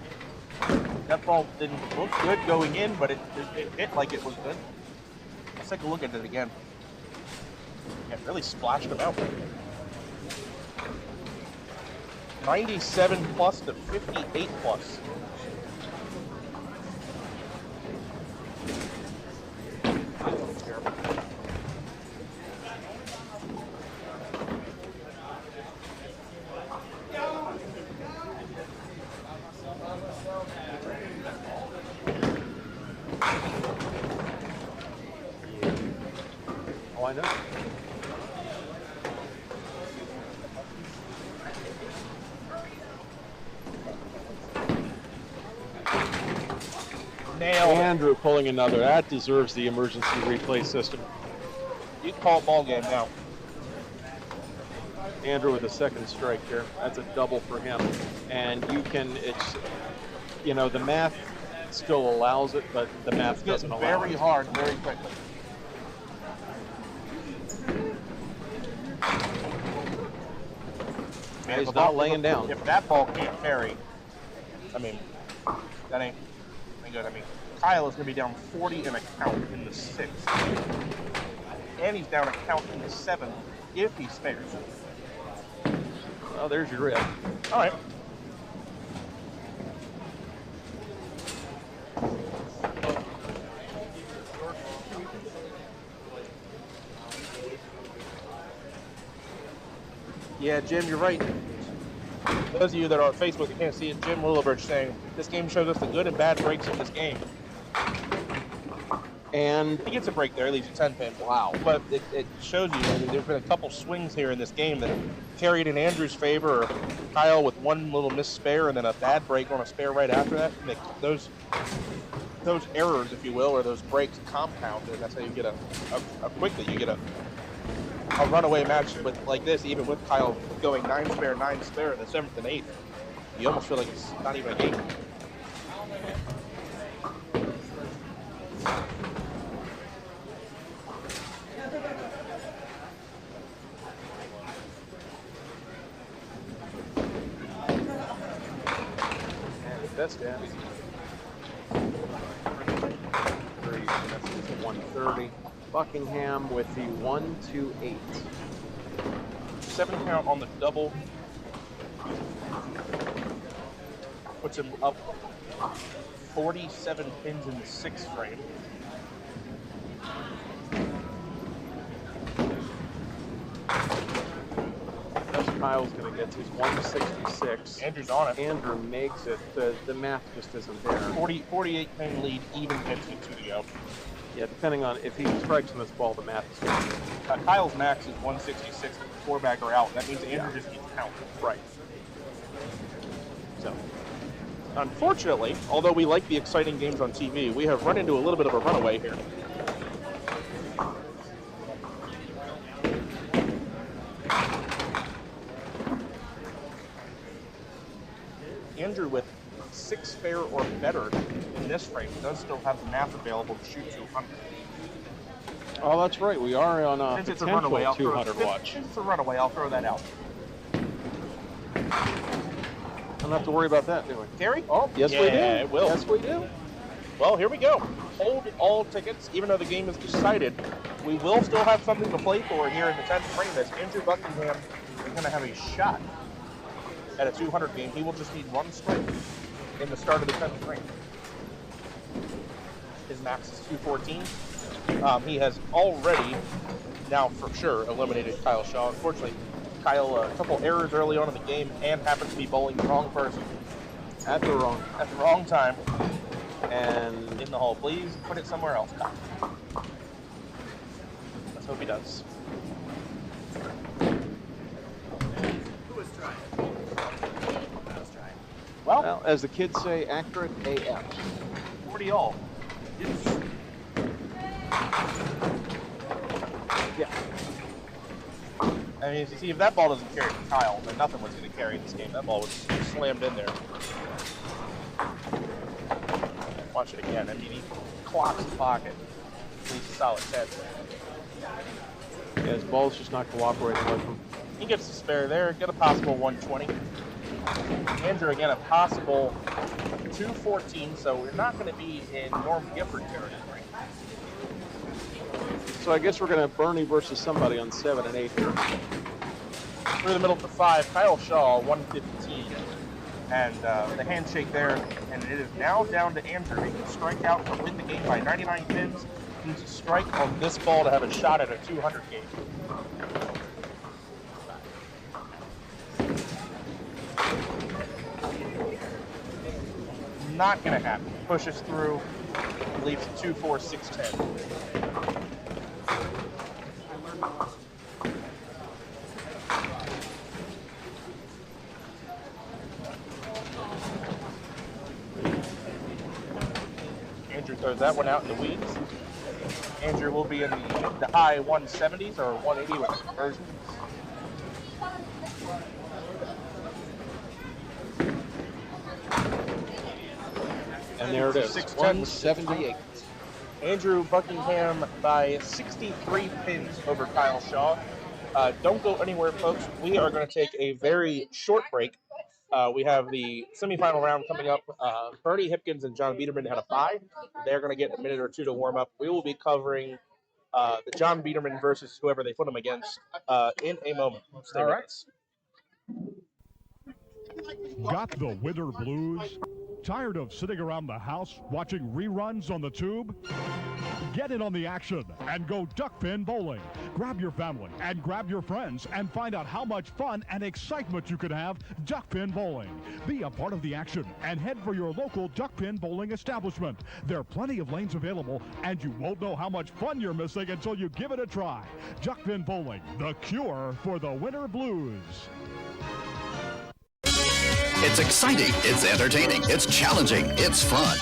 That ball didn't look good going in, but it hit like it was good. Let's take a look at it again. Yeah, it really splashed him out. 97 plus to 58 plus. Oh, I know. Nailed Andrew pulling another. That deserves the emergency replay system. You call ball game now. Andrew with a second strike here. That's a double for him. And you can, it's, you know, the math still allows it, but the math doesn't allow it. Very hard, very quickly. And he's not laying down. If that ball can't carry, I mean, that ain't good. I mean, Kyle is going to be down 40 in a count in the 6th. And he's down a count in the 7th if he spares. Well, there's your rip. All right. Yeah, Jim, you're right. Those of you that are on Facebook that can't see it, Jim Willibridge saying, this game shows us the good and bad breaks in this game. And he gets a break there, he leaves a 10 pin. Wow. But it shows you, I mean, there's been a couple swings here in this game that carried in Andrew's favor, or Kyle with one little missed spare and then a bad break on a spare right after that. And those errors, if you will, or those breaks compound, and that's how you get quickly you get a runaway match with like this, even with Kyle going 9 spare in the 7th and 8th. You almost feel like it's not even a game. Best at 130. Buckingham with the 1-2-8. 7 count on the double. Puts him up 47 pins in the 6th frame. Kyle's going to get to his 166. Andrew's on it. Andrew makes it. The math just isn't there. 48 pin lead, even pins with 2 to go. Yeah, depending on if he strikes on this ball, the math is good. Kyle's max is 166 with the 4-bagger out. That means Andrew just needs count. Right. So, unfortunately, although we like the exciting games on TV, we have run into a little bit of a runaway here. Andrew with 6 spare or better in this frame does still have the math available to shoot 200. Oh, that's right. We are on a Since it's a potential runaway, 200 watch. Since it's a runaway, I'll throw that out. Don't have to worry about that, do we? Carry? Oh, yes, yeah, we do. It will. Yes, we do. Well, here we go. hold all tickets, even though the game is decided. We will still have something to play for here in the 10th frame, as Andrew Buckingham is going to have a shot at a 200 game. He will just need one strike in the start of the 10th frame. His max is 214. He has already, now for sure, eliminated Kyle Shaw. Unfortunately, Kyle, a couple errors early on in the game and happened to be bowling the wrong person At the wrong time. And in the hole, please put it somewhere else, Kyle. Let's hope he does. Who was trying? I was trying. Well, as the kids say, accurate AF. 40 all. Yeah. I mean, you see, if that ball doesn't carry for Kyle, then nothing was going to carry this game. That ball was slammed in there. Watch it again. I mean, he clocks the pocket. He's a solid 10. Yeah, his ball's just not cooperating with him. He gets the spare there. Get a possible 120. Andrew, again, a possible 214, so we're not going to be in Norm Gifford territory. So I guess we're going to have Bernie versus somebody on 7 and 8 here. Through the middle to 5, Kyle Shaw, 115. And the handshake there, and it is now down to Andrew. He can strike out to win the game by 99 pins. He needs to strike on this ball to have a shot at a 200 game. Not going to happen. Pushes through, leaves 2-4, 6-10. Andrew throws that one out in the weeds. Andrew will be in the high 170s or 180 with conversions. And there it is, 178. Andrew Buckingham by 63 pins over Kyle Shaw. Don't go anywhere, folks. We are going to take a very short break. We have the semifinal round coming up. Bernie Hipkins and John Biederman had a bye. They're going to get a minute or two to warm up. We will be covering the John Biederman versus whoever they put him against in a moment. Stay with us. Got the winter blues? Tired of sitting around the house watching reruns on the tube? Get in on the action and go duck pin bowling. Grab your family and grab your friends and find out how much fun and excitement you can have duck pin bowling. Be a part of the action and head for your local duck pin bowling establishment. There are plenty of lanes available and you won't know how much fun you're missing until you give it a try. Duck pin bowling, the cure for the winter blues. It's exciting, it's entertaining, it's challenging, it's fun.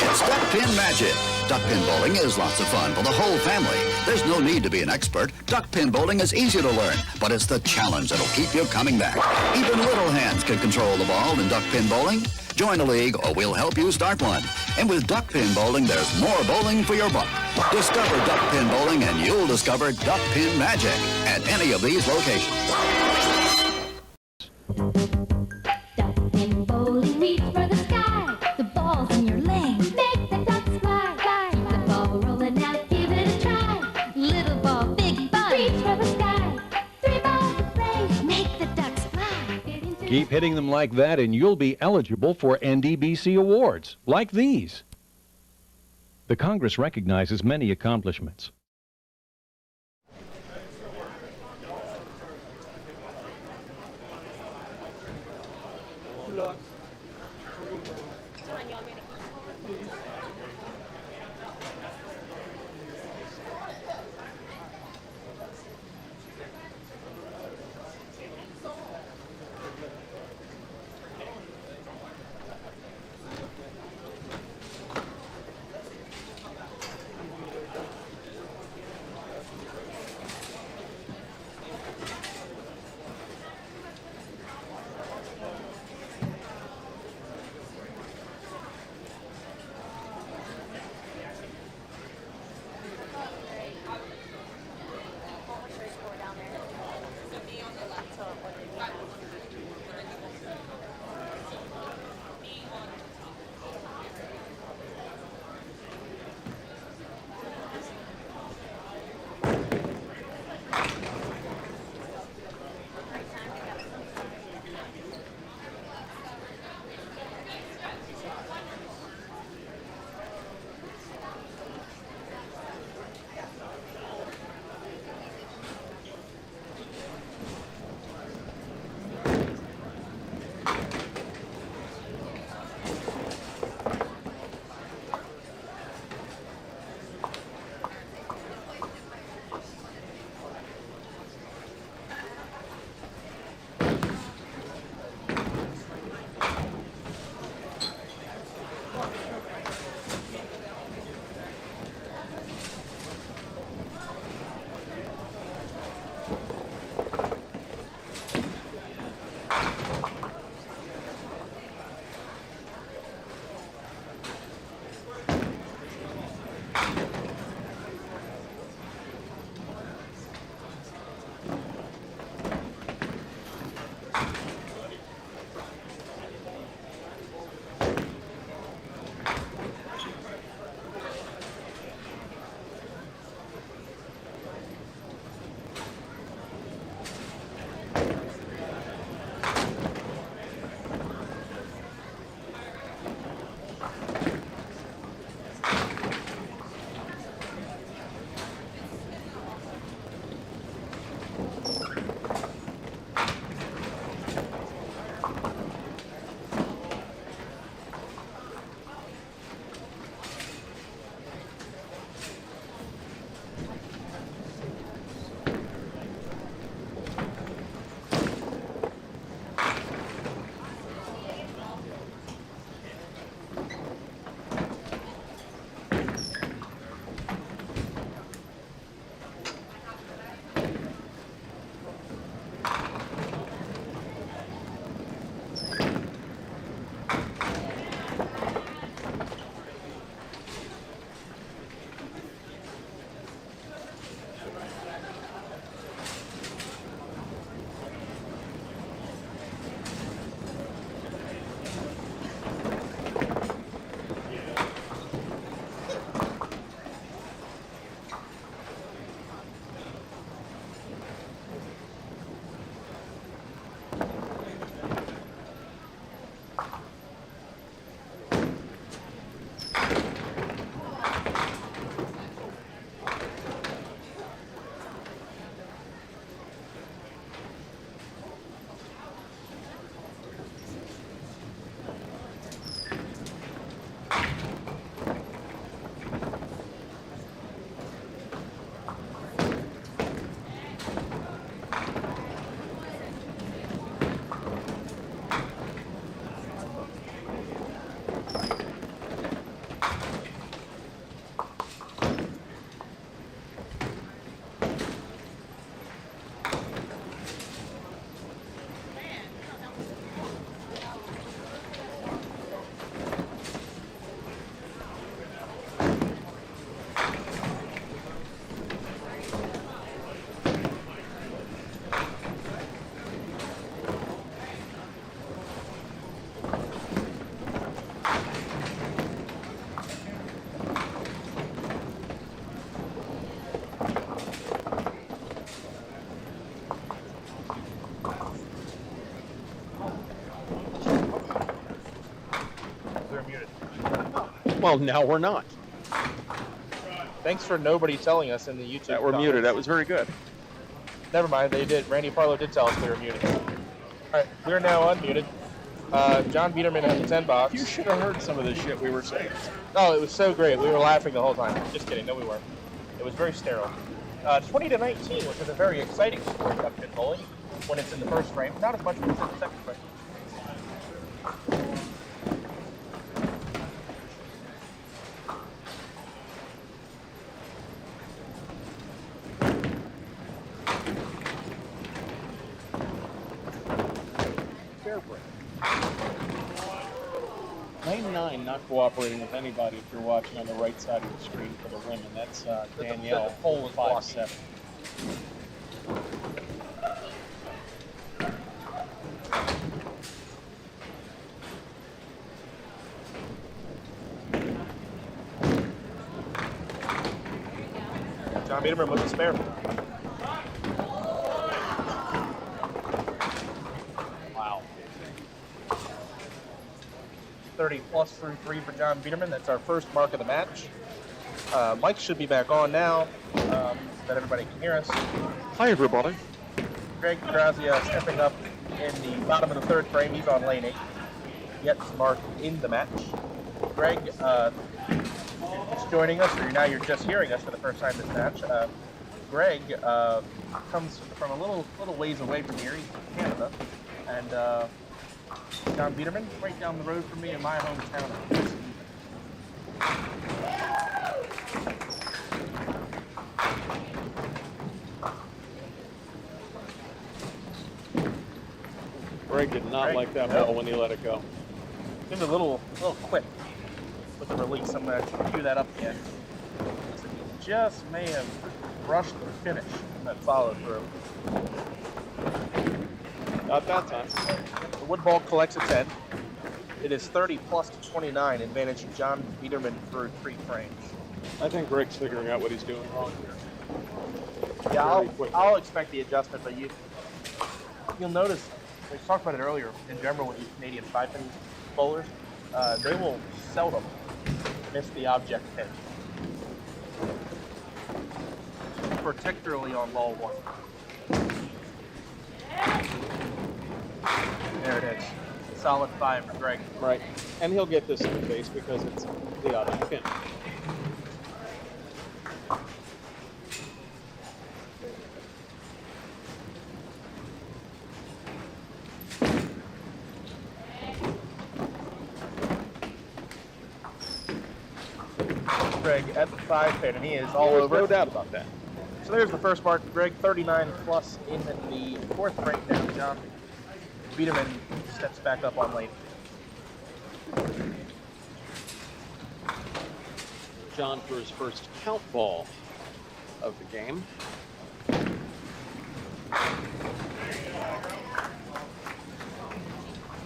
It's Duck Pin Magic. Duck pin bowling is lots of fun for the whole family. There's no need to be an expert. Duck pin bowling is easy to learn, but it's the challenge that'll keep you coming back. Even little hands can control the ball in duck pin bowling. Join a league or we'll help you start one. And with duck pin bowling, there's more bowling for your buck. Discover duck pin bowling and you'll discover duck pin magic at any of these locations. Duck pin bowling, reach for the sky. The ball's in your lane. Make the ducks fly. Keep the ball rolling out, give it a try. Little ball, big ball, reach for the sky. 3 balls to play, make the ducks fly. Keep hitting them like that and you'll be eligible for NDBC awards, like these. The Congress recognizes many accomplishments. muted. Well, now we're not. Thanks for nobody telling us in the YouTube That we're comments. muted. That was very good. Never mind, they did. Randy Parlow did tell us we were muted. All right, we're now unmuted. John Biederman has a 10 box. You should have heard some of the shit we were saying. Oh, it was so great. We were laughing the whole time. Just kidding. No, we weren't. It was very sterile. 20-19, which is a very exciting score in duck pin bowling when it's in the first frame. Not as much when it's in the second frame. Fair break. Lane 9 not cooperating with anybody if you're watching on the right side of the screen for the women. That's Danielle, the pole is 5'7". John Biederman with a spare. Wow. 30 plus through 3 for John Biederman. That's our first mark of the match. Mike should be back on now, so that everybody can hear us. Hi, everybody. Greg Grazia stepping up in the bottom of the third frame. He's on lane 8. Yet marked in the match. Greg is joining us, or now you're just hearing us for the first time this match. Greg comes from a little ways away from here. He's from Canada. And John Biederman, right down the road from me in my hometown of Houston. Greg did not like that ball when he let it go. Seemed a little quick with the release. I'm going to cue that up again. He just may have brushed the finish that followed through. Not that time. The wood ball collects a 10. It is 30 plus to 29, advantage of John Biederman for 3 frames. I think Greg's figuring out what he's doing wrong here. Yeah, I'll expect the adjustment, but you'll notice, we talked about it earlier, in general with these Canadian 5-pin bowlers, they will seldom miss the object pin. Particularly on ball 1. There it is. Solid 5 for Greg. Right. And he'll get this in the face because it's the object pin. Greg at the 5 pin, and he is all There's over. no doubt about that. So there's the first mark for Greg, 39 plus in the 4th frame down. John Biederman steps back up on lane. John for his first count ball of the game.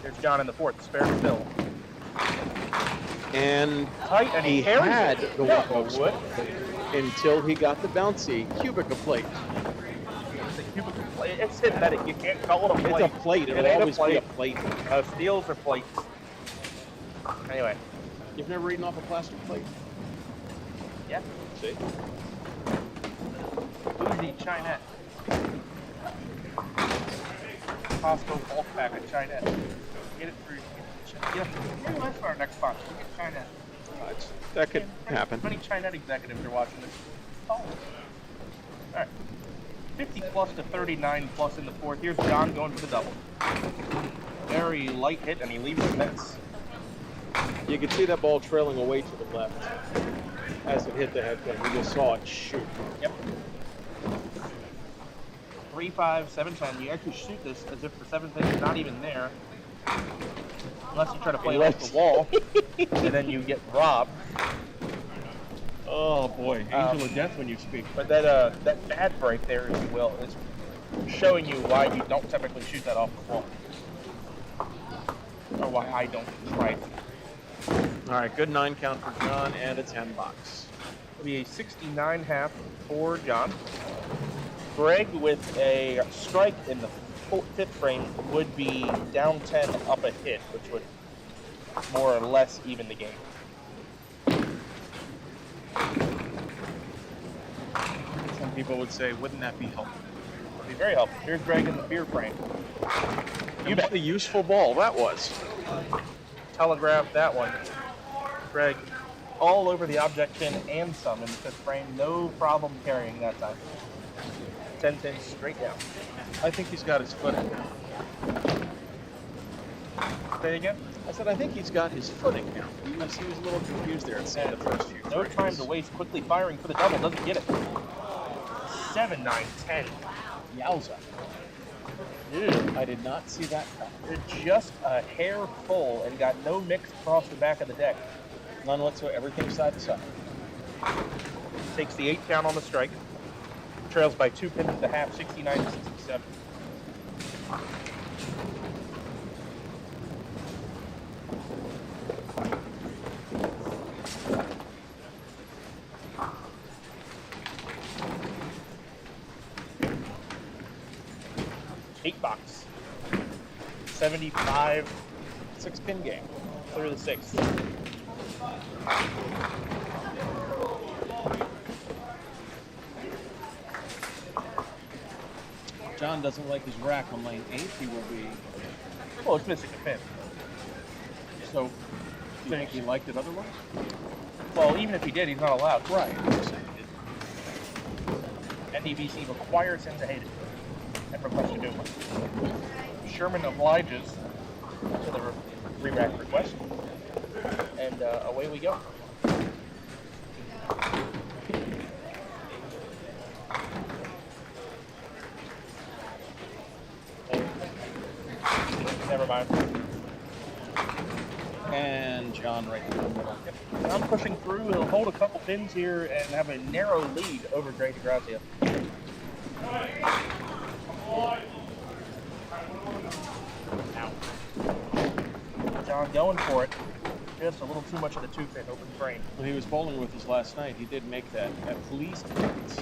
There's John in the 4th, spare to Phil. And tight, and he had it. the wood until he got the bouncy cubica plate. It's synthetic. You can't call it a plate. It's a plate. It'll always be a plate. Steels are plates. Anyway. You've never eaten off a plastic plate? Yeah. See? Bougie Chinette. Costco bulk pack of Chinette. Get it for yeah. Maybe that's for our next box. We'll get Chinette. That could happen. How many Chinette executives are watching this? Oh. Alright. 50 plus to 39 plus in the 4th. Here's John going for the double. Very light hit, and he leaves the nets. You can see that ball trailing away to the left as it hit the head pin. We just saw it shoot. Yep. 3-5, 7-10. You actually shoot this as if the 7 pin is not even there. Unless you try to play it off the wall, and then you get robbed. Oh boy, angel of death when you speak. But that bad break there, if you will, is showing you why you don't typically shoot that off the wall. Or why I don't try to. All right, good 9 count for John and a 10 box. It'll be a 69.5 for John. Greg with a strike in the 5th frame would be down 10 up a hit, which would more or less even the game. Some people would say, wouldn't that be helpful? It'd be very helpful. Here's Greg in the beer frame. And what a useful ball that was. Telegraph that one. Greg, all over the object pin and some in the fifth frame. No problem carrying that time. 10 pins straight down. I think he's got his footing. Say again? I said, I think he's got his footing now. He was a little confused there at the end of the first few. No time to waste. Quickly firing for the double. Doesn't get it. 7, 9, 10. Yowza. Ew, I did not see that coming. Just a hair full and got no mix across the back of the deck. None whatsoever. Everything side to side. Takes the 8 count on the strike. Trails by 2 pins to half, 69 to 67. Eight box. 75, 6-pin game. Through the 6th. John doesn't like his rack on lane 8. He will be. Well, it's missing a pin. So, do you think he liked it otherwise? Well, even if he did, he's not allowed. Right. NDBC requires him to hate it and request to do it. Sherman obliges to the re-rack request, and away we go. Never mind. And John right in the middle. Yep. I'm pushing through. He'll hold a couple pins here and have a narrow lead over Greg DeGrazia. John going for it. Just a little too much of the 2-pin open frame. When he was bowling with us last night, he did make that at least once.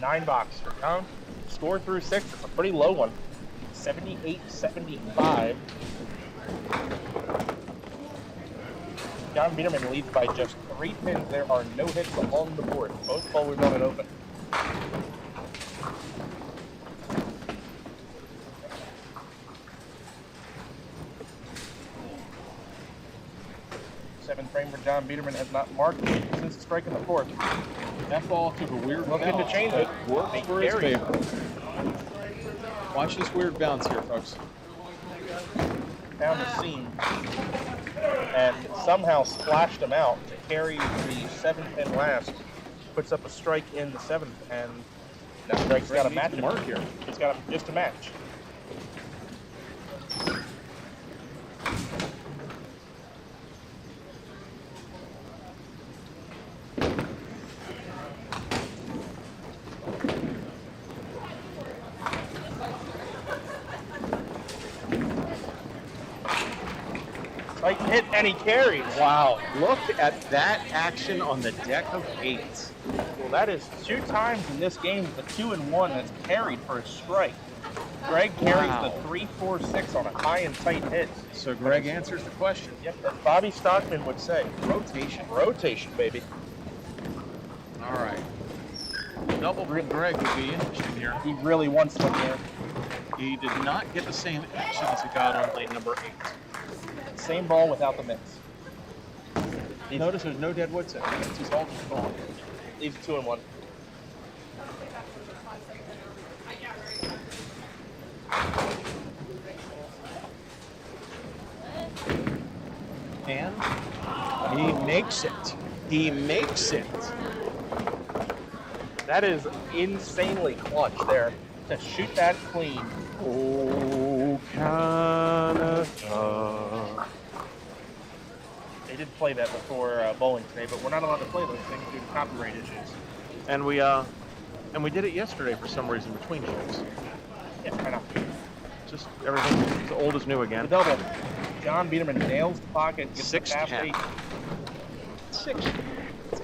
Nine box for John. Score through 6. It's a pretty low one. 78-75. John Biederman leads by just 3 pins. There are no hits along the board. Both bowlers on it open. Seventh frame for John Biederman has not marked since striking the 4th. That ball took a weird Looking bounce. to change it. Works for his favor. Watch this weird bounce here, folks. Found the seam and somehow splashed him out to carry the 7th pin last. Puts up a strike in the 7th, and now Greg's got a match mark here. He's got just a match. Tight hit, and he carries. Wow, look at that action on the deck of 8s. Well, that is 2 times in this game the 2-1 that's carried for a strike. Greg carries the 3-4-6 on a high and tight hit. So Greg answers the question. Yep, as Bobby Stockman would say. Rotation. Rotation, baby. All right. Double for Greg would be interesting here. He really wants one here. He did not get the same action as he got on lane number 8. Same ball without the mix. Notice there's no dead wood set. He's all just gone. Leaves 2-1. And he makes it. He makes it. That is insanely clutch there to shoot that clean. Oh, Canada. They did play that before bowling today, but we're not allowed to play those things due to copyright issues. And we did it yesterday for some reason between shows. Yeah, why not? Just everything as old as new again. The double. John Biederman nails the pocket, gets 6 the fast 8. 6.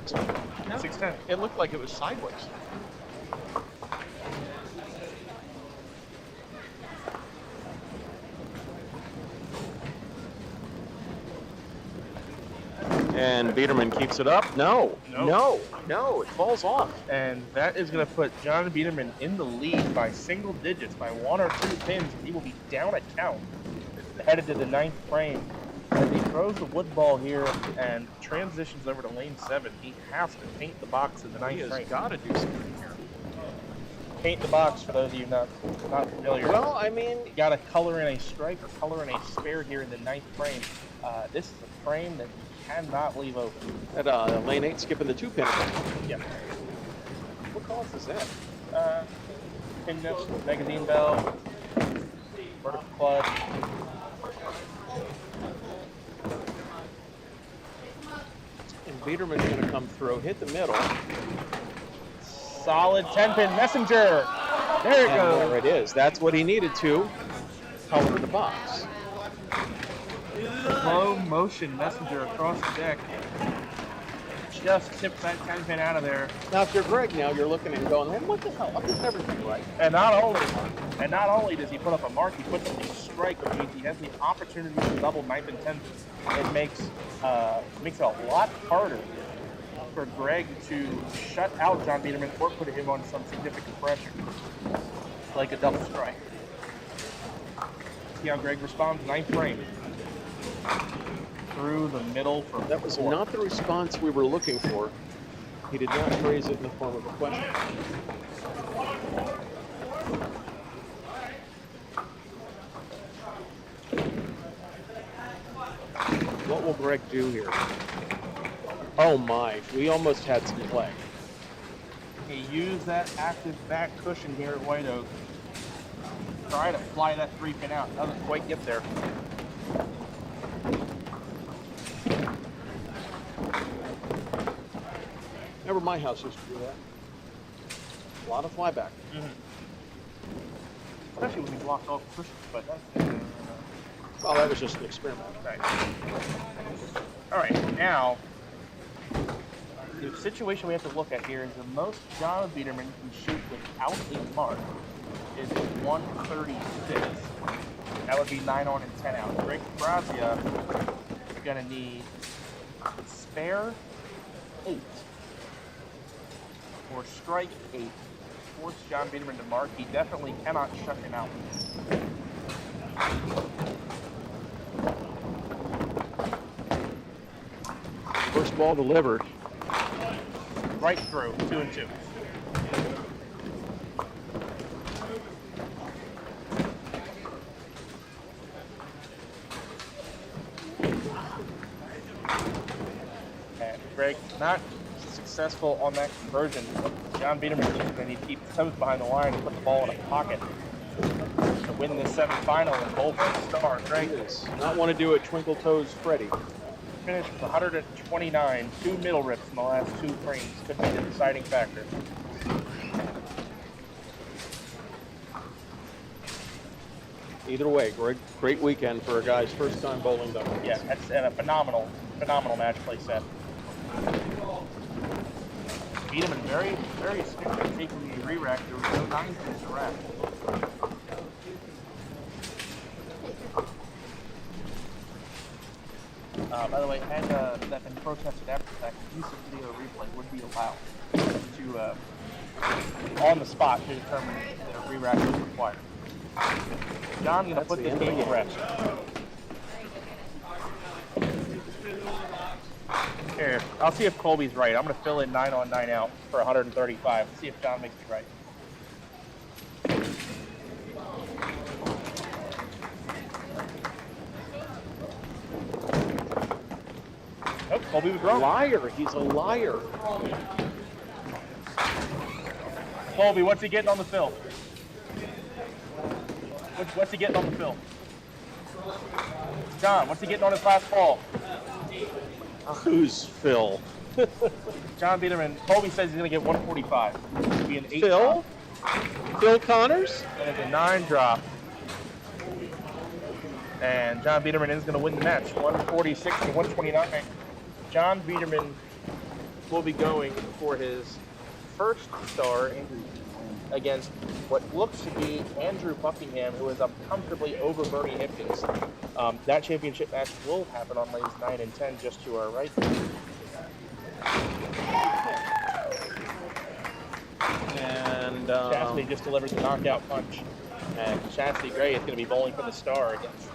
sideways. No. 6'10". It looked like it was sideways. And Biederman keeps it up. No, it falls off. And that is going to put John Biederman in the lead by single digits, by 1 or 2 pins. He will be down a count, headed to the 9th frame. As he throws the wood ball here and transitions over to lane 7, he has to paint the box in the 9th frame. He's got to do something here. Paint the box, for those of you not familiar. Well, I mean, you got to color in a stripe or color in a spare here in the 9th frame. This is a frame that you cannot leave open. At lane 8, skipping the 2-pin. Yeah. What causes that? Pin nips, magazine bell, vertical clutch. And Biederman's going to come through, hit the middle. Solid 10-pin messenger. There it goes. There it is. That's what he needed to color the box. Slow motion messenger across the deck. Just tips that 10-pin out of there. Now, if you're Greg, now you're looking and going, man, what the hell? I'm doing everything right. And not only does he put up a mark, he puts up a strike, which means he has the opportunity to double 9th and 10th. It makes it a lot harder for Greg to shut out John Biederman or put him on some significant pressure, like a double strike. See how Greg responds. 9th frame. Through the middle for That was not the response we were looking for. He did not phrase it in the form of a question. What will Greg do here? Oh my, we almost had some play. He used that active back cushion here at White Oak. Try to fly that 3-pin out. Doesn't quite get there. Remember my house used to do that. A lot of flyback. Especially when we blocked off cushions, but that's... Well, that was just an experiment. Right. All right, now, the situation we have to look at here is the most John Biederman can shoot without a mark is 136. That would be 9 on and 10 out. Greg Grazia is going to need a spare 8 or strike 8. Force John Biederman to mark. He definitely cannot shut him out. First ball delivered. Right through, 2 and 2. And Greg not successful on that conversion. John Biederman is going to need to keep his toes behind the line and put the ball in a pocket to win this semifinal and bowl for the star. Greg does not want to do it Twinkle Toes Freddy. Finished with 129, 2 middle rips in the last 2 frames. Could be the deciding factor. Either way, great weekend for a guy's first time bowling double. Yeah, that's a phenomenal match play set. Biederman very astute at taking the re-rack. There was no 9 pins to rack. By the way, had that been protested after the fact, use of video replay would be allowed to, on the spot, to determine if the re-rack was required. John, going to put this game to rest. Here, I'll see if Colby's right. I'm going to fill in 9 on 9 out for 135. See if John makes me right. Oh, Colby was wrong. Liar. He's a liar. Colby, what's he getting on the film? What's he getting on the film? John, what's he getting on his last ball? Who's Phil? John Biederman. Colby says he's going to get 145. It'll be an 8 Phil? drop. Phil Connors? And it's a 9 drop. And John Biederman is going to win the match, 146 to 129. John Biederman will be going for his first star against what looks to be Andrew Buckingham, who is up comfortably over Bernie Hipkins. That championship match will happen on lanes 9 and 10, just to our right. And Chastity just delivered the knockout punch. And Chastity Gray is going to be bowling for the star against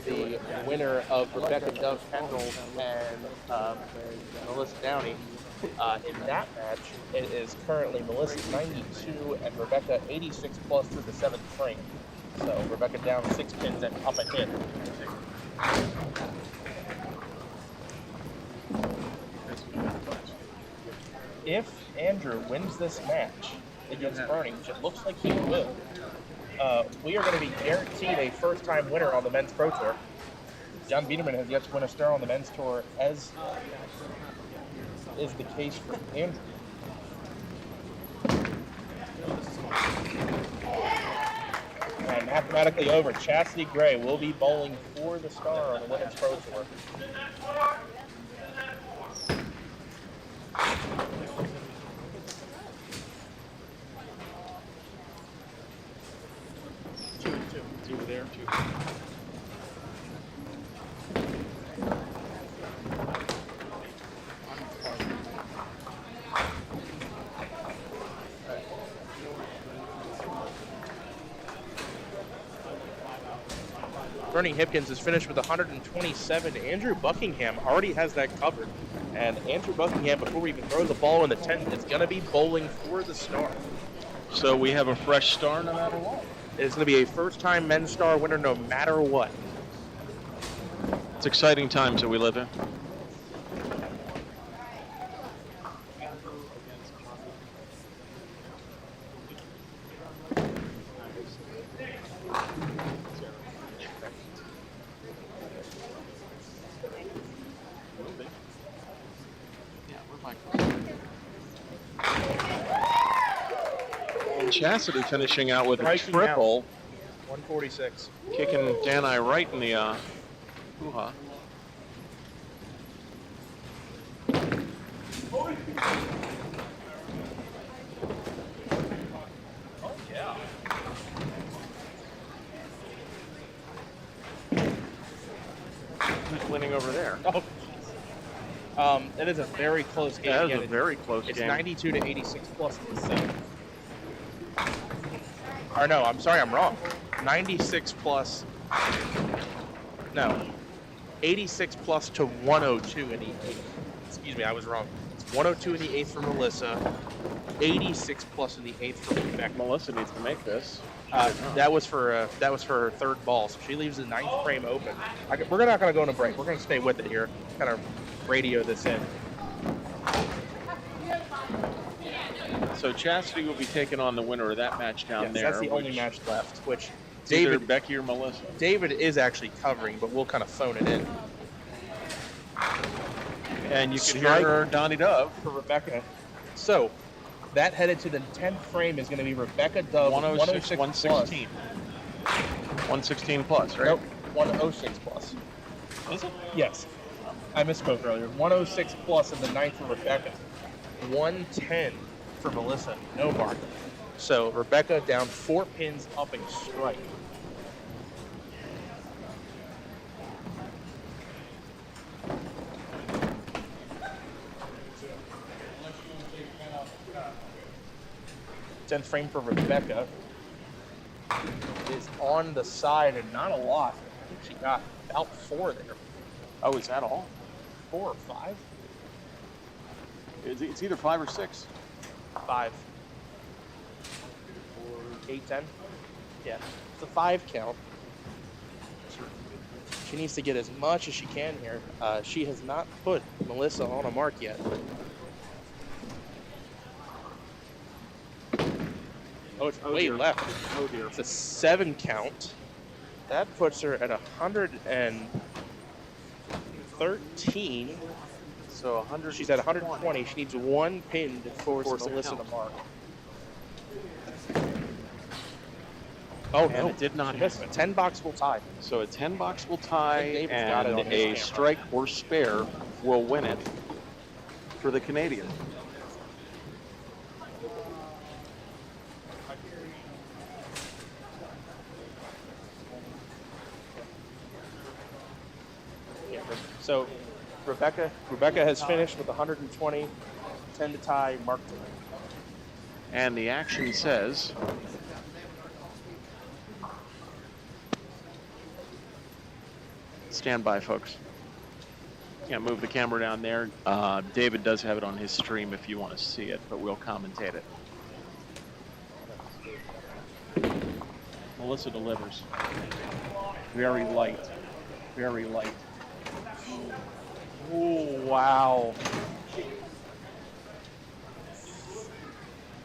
the winner of Rebecca Dove Kendall and Melissa Downey. In that match, it is currently Melissa 92 and Rebecca 86 plus through the 7th frame. So Rebecca down 6 pins and up a hit. If Andrew wins this match against Bernie, which it looks like he will, we are going to be guaranteed a first-time winner on the Men's Pro Tour. John Biederman has yet to win a star on the Men's Tour, as is the case for Andrew. And mathematically over, Chastity Gray will be bowling for the star on the Women's Pro Tour. Two there. Bernie Hipkins is finished with 127. Andrew Buckingham already has that covered. And Andrew Buckingham, before we even throw the ball in the tent, is going to be bowling for the star. So we have a fresh star no matter what. It's going to be a first-time men's star winner no matter what. It's exciting times that we live in. And Chastity finishing out with a triple. 146. Kicking Danai right in the hoo-ha. Oh, yeah. Who's winning over there? Oh, it is a very close game. That is a very close game. It's 92 to 86 plus in the 7th. Or no, I'm sorry, I'm wrong. 96 plus. No. 86 plus to 102 in the 8th. Excuse me, I was wrong. It's 102 in the 8th for Melissa. 86 plus in the 8th for Rebecca. Melissa needs to make this. That was for her third ball, so she leaves the 9th frame open. We're not going to go on a break. We're going to stay with it here. Kind of radio this in. So Chastity will be taking on the winner of that match down there. That's the only match left, which David, Becky or Melissa. David is actually covering, but we'll kind of phone it in. And you can hear Donnie Dove for Rebecca. So that headed to the 10th frame is going to be Rebecca Dove 106, 116. 116 plus, right? Nope, 106 plus. Is it? Yes. I misspoke earlier. 106 plus in the 9th for Rebecca. 110 for Melissa. No mark. So Rebecca down 4 pins up a strike. Tenth frame for Rebecca is on the side and not a lot. I think she got about 4 there. Oh, is that all? 4 or 5? It's either 5 or 6. 5. 8, 10? Yeah. It's a 5 count. She needs to get as much as she can here. She has not put Melissa on a mark yet. Oh, it's way left. Oh, dear. It's a 7 count. That puts her at 113. So 100. She's at 120. She needs 1 pin to force Melissa to mark. Oh, and no. it did not hit. A 10 box will tie. So a 10 box will tie, got it and on his a camera. strike or spare will win it. for the Canadian. Yeah, so Rebecca has finished with 120, 10 to tie, mark to win. And the action says stand by, folks. Can't move the camera down there. David does have it on his stream if you want to see it, but we'll commentate it. Melissa delivers. Very light. Very light. Oh, wow.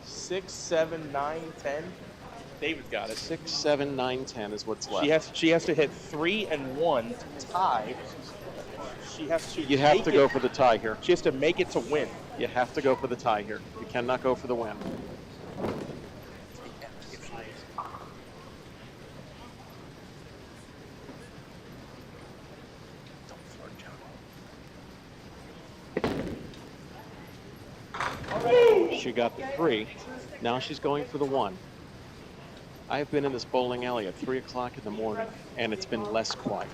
6, 7, 9, 10. David's got it. 6, 7, 9, 10 is what's left. She has to hit 3 and 1 to tie. She has to. You have to go for the tie here. She has to make it to win. You have to go for the tie here. You cannot go for the win. She got the 3. Now she's going for the 1. I've been in this bowling alley at 3 o'clock in the morning, and it's been less quiet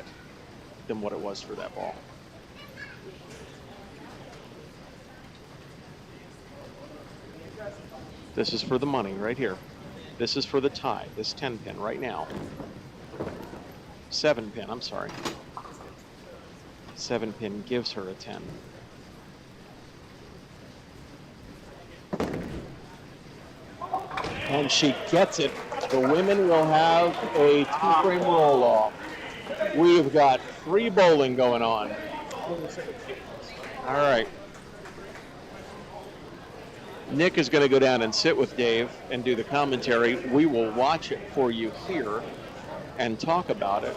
than what it was for that ball. This is for the money right here. This is for the tie, this 10 pin right now. 7 pin, I'm sorry. 7 pin gives her a 10. And she gets it. The women will have a 2-frame roll-off. We've got free bowling going on. All right. Nick is going to go down and sit with Dave and do the commentary. We will watch it for you here and talk about it.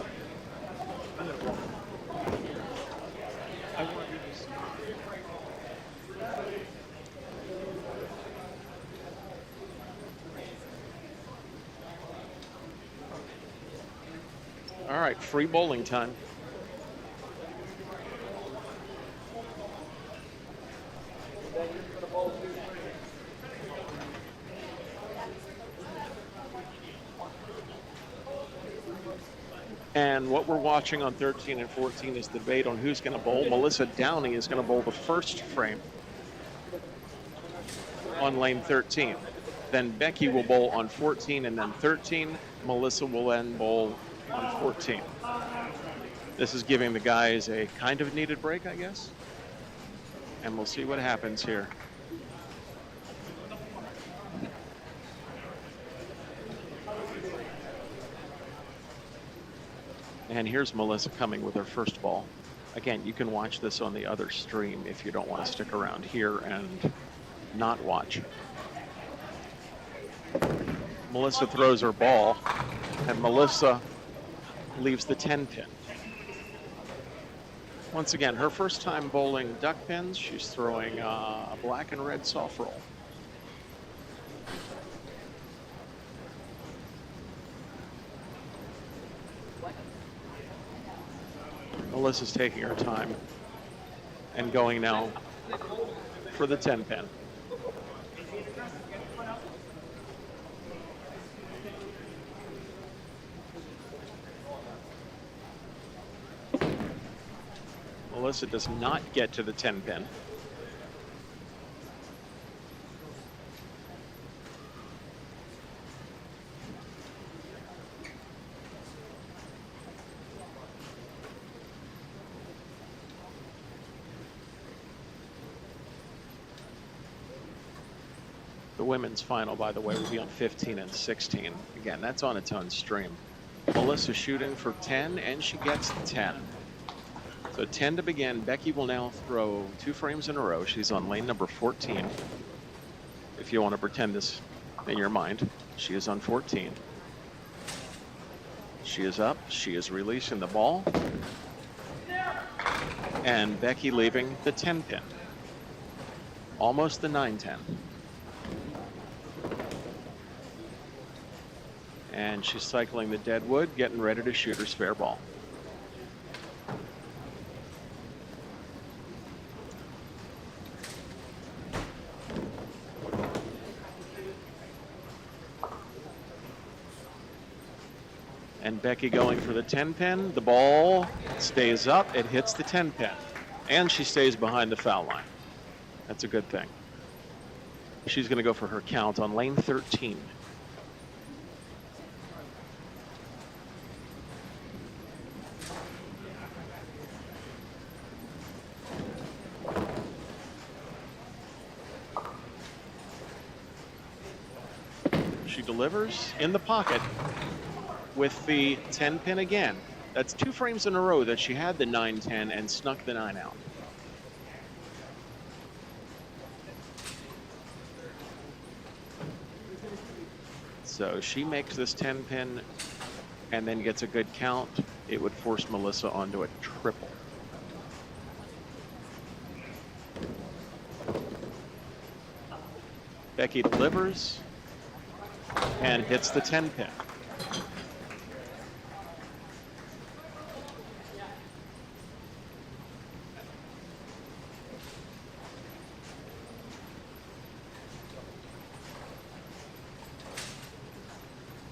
All right, free bowling time. And what we're watching on 13 and 14 is the debate on who's going to bowl. Melissa Downey is going to bowl the first frame on lane 13. Then Becky will bowl on 14 and then 13. Melissa will then bowl on 14. This is giving the guys a kind of needed break, I guess. And we'll see what happens here. And here's Melissa coming with her first ball. Again, you can watch this on the other stream if you don't want to stick around here and not watch. Melissa throws her ball, and Melissa leaves the 10 pin. Once again, her first time bowling duck pins. She's throwing a black and red soft roll. Melissa's taking her time and going now for the 10 pin. Melissa does not get to the 10 pin. The women's final, by the way, will be on 15 and 16. Again, that's on its own stream. Melissa shooting for 10, and she gets 10. So 10 to begin. Becky will now throw 2 frames in a row. She's on lane number 14. If you want to pretend this in your mind, she is on 14. She is up. She is releasing the ball. And Becky leaving the 10 pin. Almost the 9-10. And she's cycling the dead wood, getting ready to shoot her spare ball. And Becky going for the 10 pin. The ball stays up. It hits the 10 pin. And she stays behind the foul line. That's a good thing. She's going to go for her count on lane 13. She delivers in the pocket with the 10 pin again. That's 2 frames in a row that she had the 9-10 and snuck the 9 out. So she makes this 10 pin and then gets a good count. It would force Melissa onto a triple. Becky delivers and hits the 10 pin.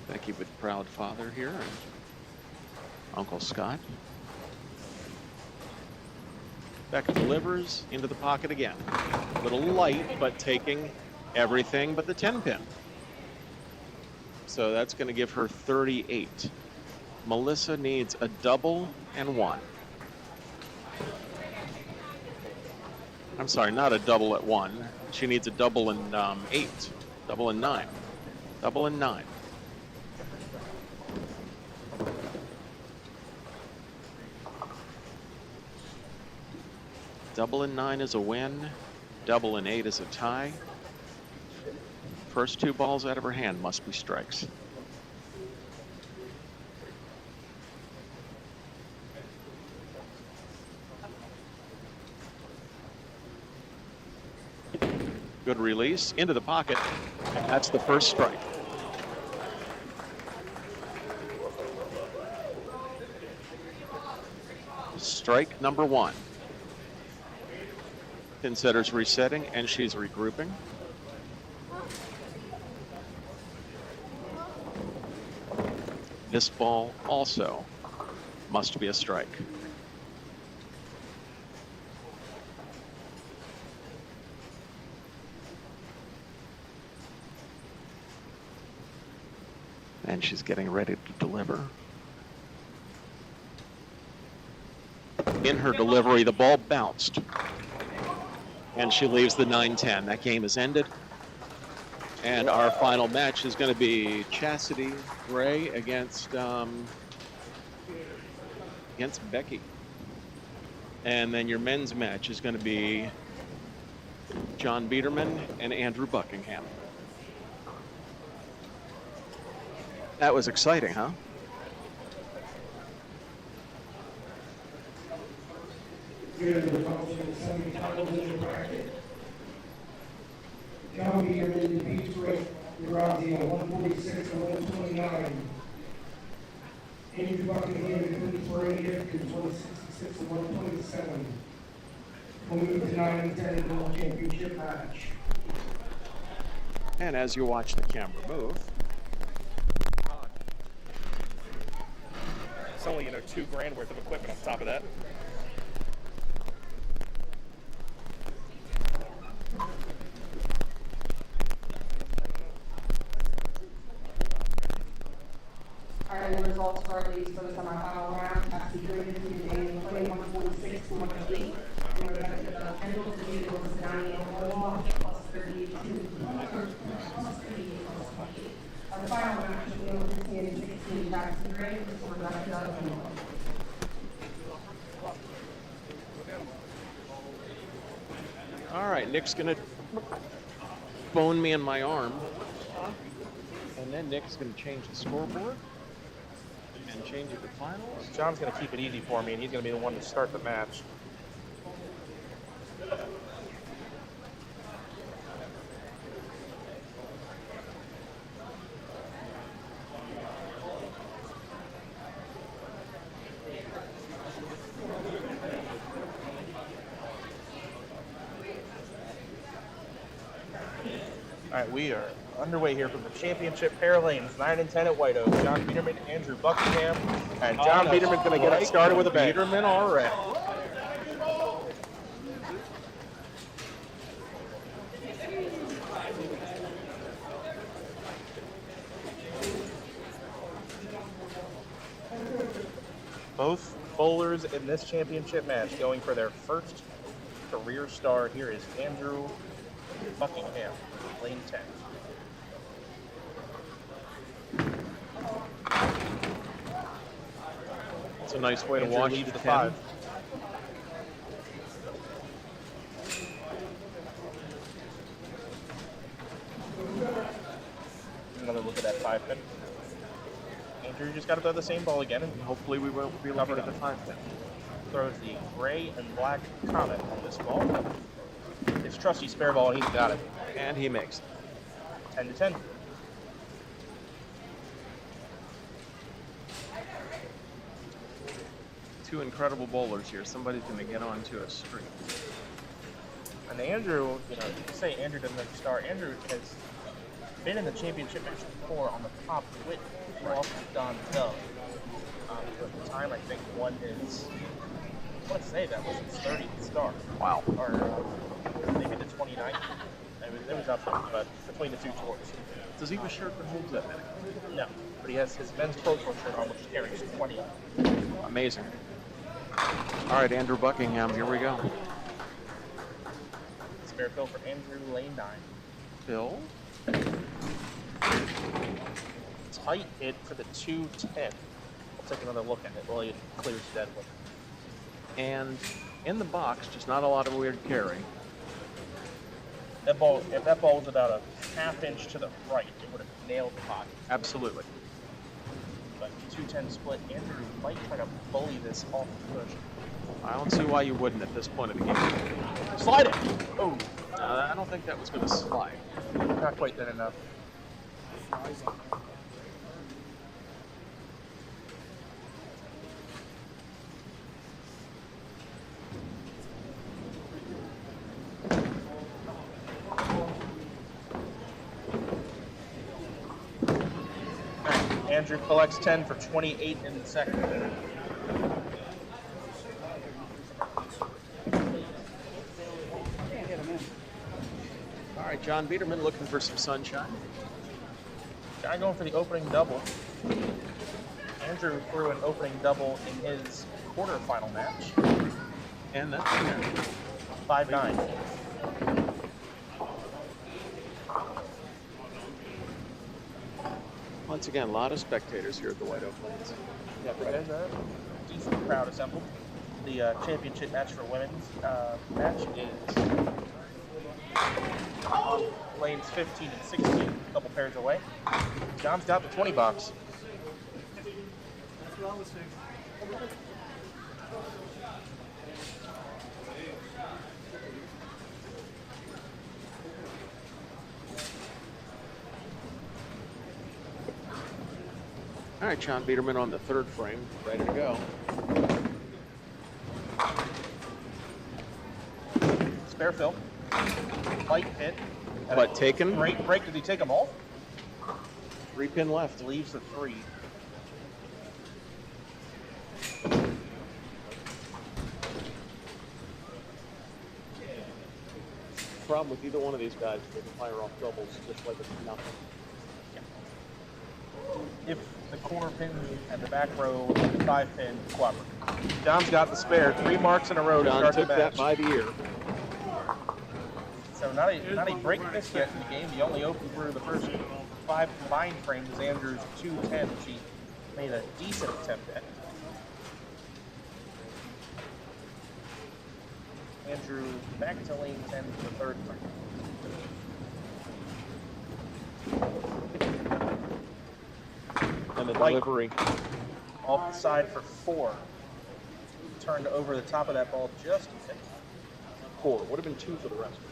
Becky with proud father here, and Uncle Scott. Becky delivers into the pocket again. A little light, but taking everything but the 10 pin. So that's going to give her 38. Melissa needs a double and 1. I'm sorry, not a double at 1. She needs a double and 8, double and 9, double and 9. Double and 9 is a win. Double and 8 is a tie. First 2 balls out of her hand must be strikes. Good release into the pocket. That's the first strike. Strike number 1. Pin setter's resetting and she's regrouping. This ball also must be a strike. And she's getting ready to deliver. In her delivery, the ball bounced. And she leaves the 9-10. That game is ended. And our final match is going to be Chastity Gray against Becky. And then your men's match is going to be John Biederman and Andrew Buckingham. That was exciting, huh? John Biederman defeats Rick Durazio 146 and 129. Andrew Buckingham defeats Ray Hipkins 166 and 127. We'll move to 9 and 10 World Championship match. And as you watch the camera move, It's only, $2,000 worth of equipment on top of that. All right, the results for our ladies for the semifinal round. Chastity Gray defeated Amy Clay 146 to 138. And the benefit of Kendall defeated Cincinnati and Omaha plus 38 the final match will be 15 and 16 Chastity Gray for the benefit of Kendall. all right, Nick's gonna bone me in my arm. And then Nick's gonna change the scoreboard and change it to finals. John's going to keep it easy for me, and he's going to be the one to start the match. All right, we are underway here from the championship pair lanes, 9 and 10 at White Oak. John Biederman, Andrew Buckingham, and John Biederman's going to get it started with a bang. Biederman already. Both bowlers in this championship match going for their first career star. Here is Andrew Buckingham, lane 10. It's a nice way to Andrew watch leads the the 10. 5. Another look at that 5 pin. Andrew just got to throw the same ball again, and hopefully we won't be looking at the 5 pin. Throws the gray and black Comet on this ball. His trusty spare ball, and he's got it. And he makes it. 10 to 10. Two incredible bowlers here. Somebody's going to get onto a streak. And Andrew, you say Andrew doesn't have a star. Andrew has been in the championship match before on the top with Ross Don Dove. At the time, I think won his, I want to say that was his 30th star. Wow. Or maybe the 29th. It was up there, but between the two tours. Does he have a shirt that holds that many? No, but he has his men's pro tour shirt on, which carries 20. Amazing. All right, Andrew Buckingham, here we go. Spare fill for Andrew, lane 9. Phil. Tight hit for the 210. We'll take another look at it while he clears deadwood. And in the box, just not a lot of weird carry. That ball, if that ball was about a half inch to the right, it would have nailed the pocket. Absolutely. But 210 split, Andrew might try to bully this off the push. I don't see why you wouldn't at this point of the game. Slide it! Oh, I don't think that was going to slide. not quite thin enough. Andrew collects 10 for 28 in the second. All right, John Biederman looking for some sunshine. John going for the opening double. Andrew threw an opening double in his quarterfinal match. And that's 5-9. Once again, a lot of spectators here at the White Oak Lanes. Yeah, there's a decent crowd assembled. The championship match for women's match is on lanes 15 and 16, a couple pairs away. John's got the 20 box. That's what I was saying. All right, John Biederman on the third frame, ready to go. Spare fill. Light hit. But taken? Great break. Did he take them all? 3 pin left. Leaves the 3. Problem with either one of these guys, they can fire off doubles just like it's nothing. If the corner pin and the back row and the 5 pin cooperate. John's got the spare. 3 marks in a row to John start the took match. that by the ear. So not a break miss yet in the game. He only opened through the first 5 combined frames as Andrew's 210, which he made a decent attempt at. Andrew back to lane 10 for the third frame. And the delivery. Off the side for 4. Turned over the top of that ball just a bit. 4. Would have been 2 for the rest of us.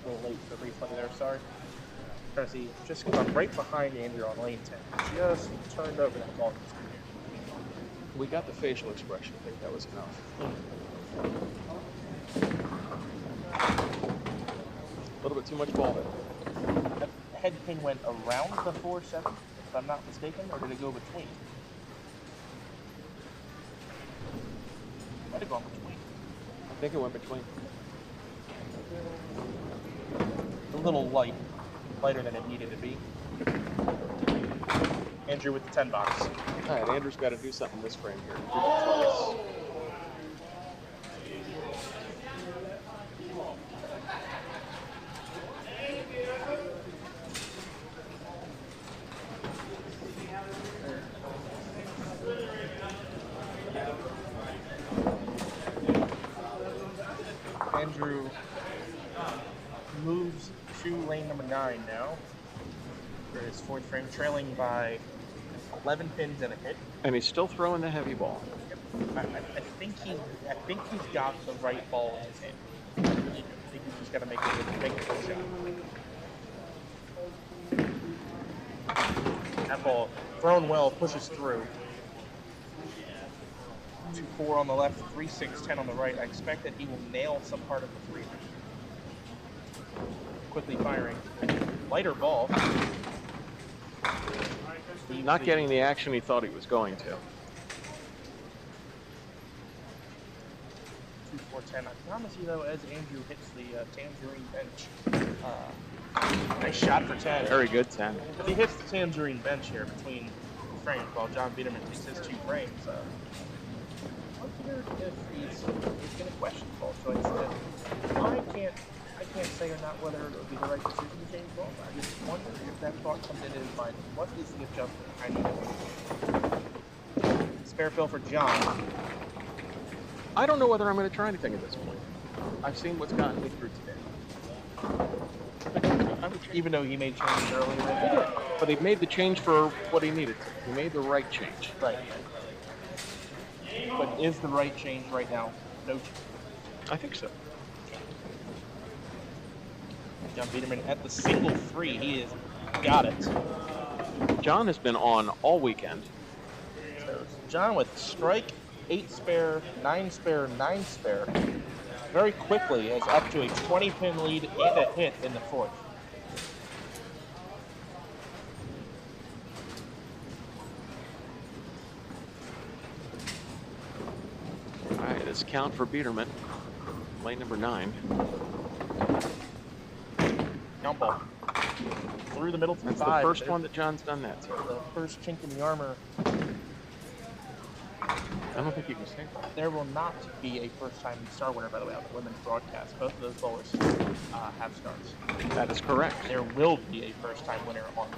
A little late for the replay there, sorry. Trying to see, just come right behind Andrew on lane 10. Just turned over that ball. We got the facial expression. I think that was enough. A little little bit too much ball. That head pin went around the 4-7, if I'm not mistaken, or did it go between? Might have gone between. I think it went between. A little light, lighter than it needed to be. Andrew with the 10 box. All right, Andrew's got to do something this frame here. Do that twice. Andrew moves to lane number 9 now for his 4th frame, trailing by 11 pins and a hit. And he's still throwing the heavy ball. I think he's got the right ball in his hand. I think he's just got to make a good shot. That ball thrown well, pushes through. 2-4 on the left, 3-6-10 on the right. I expect that he will nail some part of the 3. Quickly firing. Lighter ball. Not getting the action he thought he was going to. 2-4-10. I promise you though, as Andrew hits the tangerine bench, nice shot for 10. Very good 10. If he hits the tangerine bench here between frames while John Biederman takes his 2 frames, I wonder if he's going to question ball choice. I can't say or not whether it would be the right decision to change ball. I just wonder if that thought comes into his mind. What is the adjustment I need? Spare fill for John. I don't know whether I'm going to try anything at this point. I've seen what's gotten me through today. Even though he made changes earlier. But he made the change for what he needed to. He made the right change. Right. But is the right change right now? No change. I think so. John Biederman at the single 3. He has got it. John has been on all weekend. So John with strike, 8 spare, 9 spare, 9 spare. Very quickly is up to a 20-pin lead and a hit in the 4th. All right, let's count for Biederman. Lane number 9. Count ball. Through the middle to That's 5. the first one that John's done that to. The first chink in the armor. I don't think you can say that. There will not be a first-time star winner, by the way, on the women's broadcast. Both of those bowlers have stars. That is correct. There will be a first-time winner on the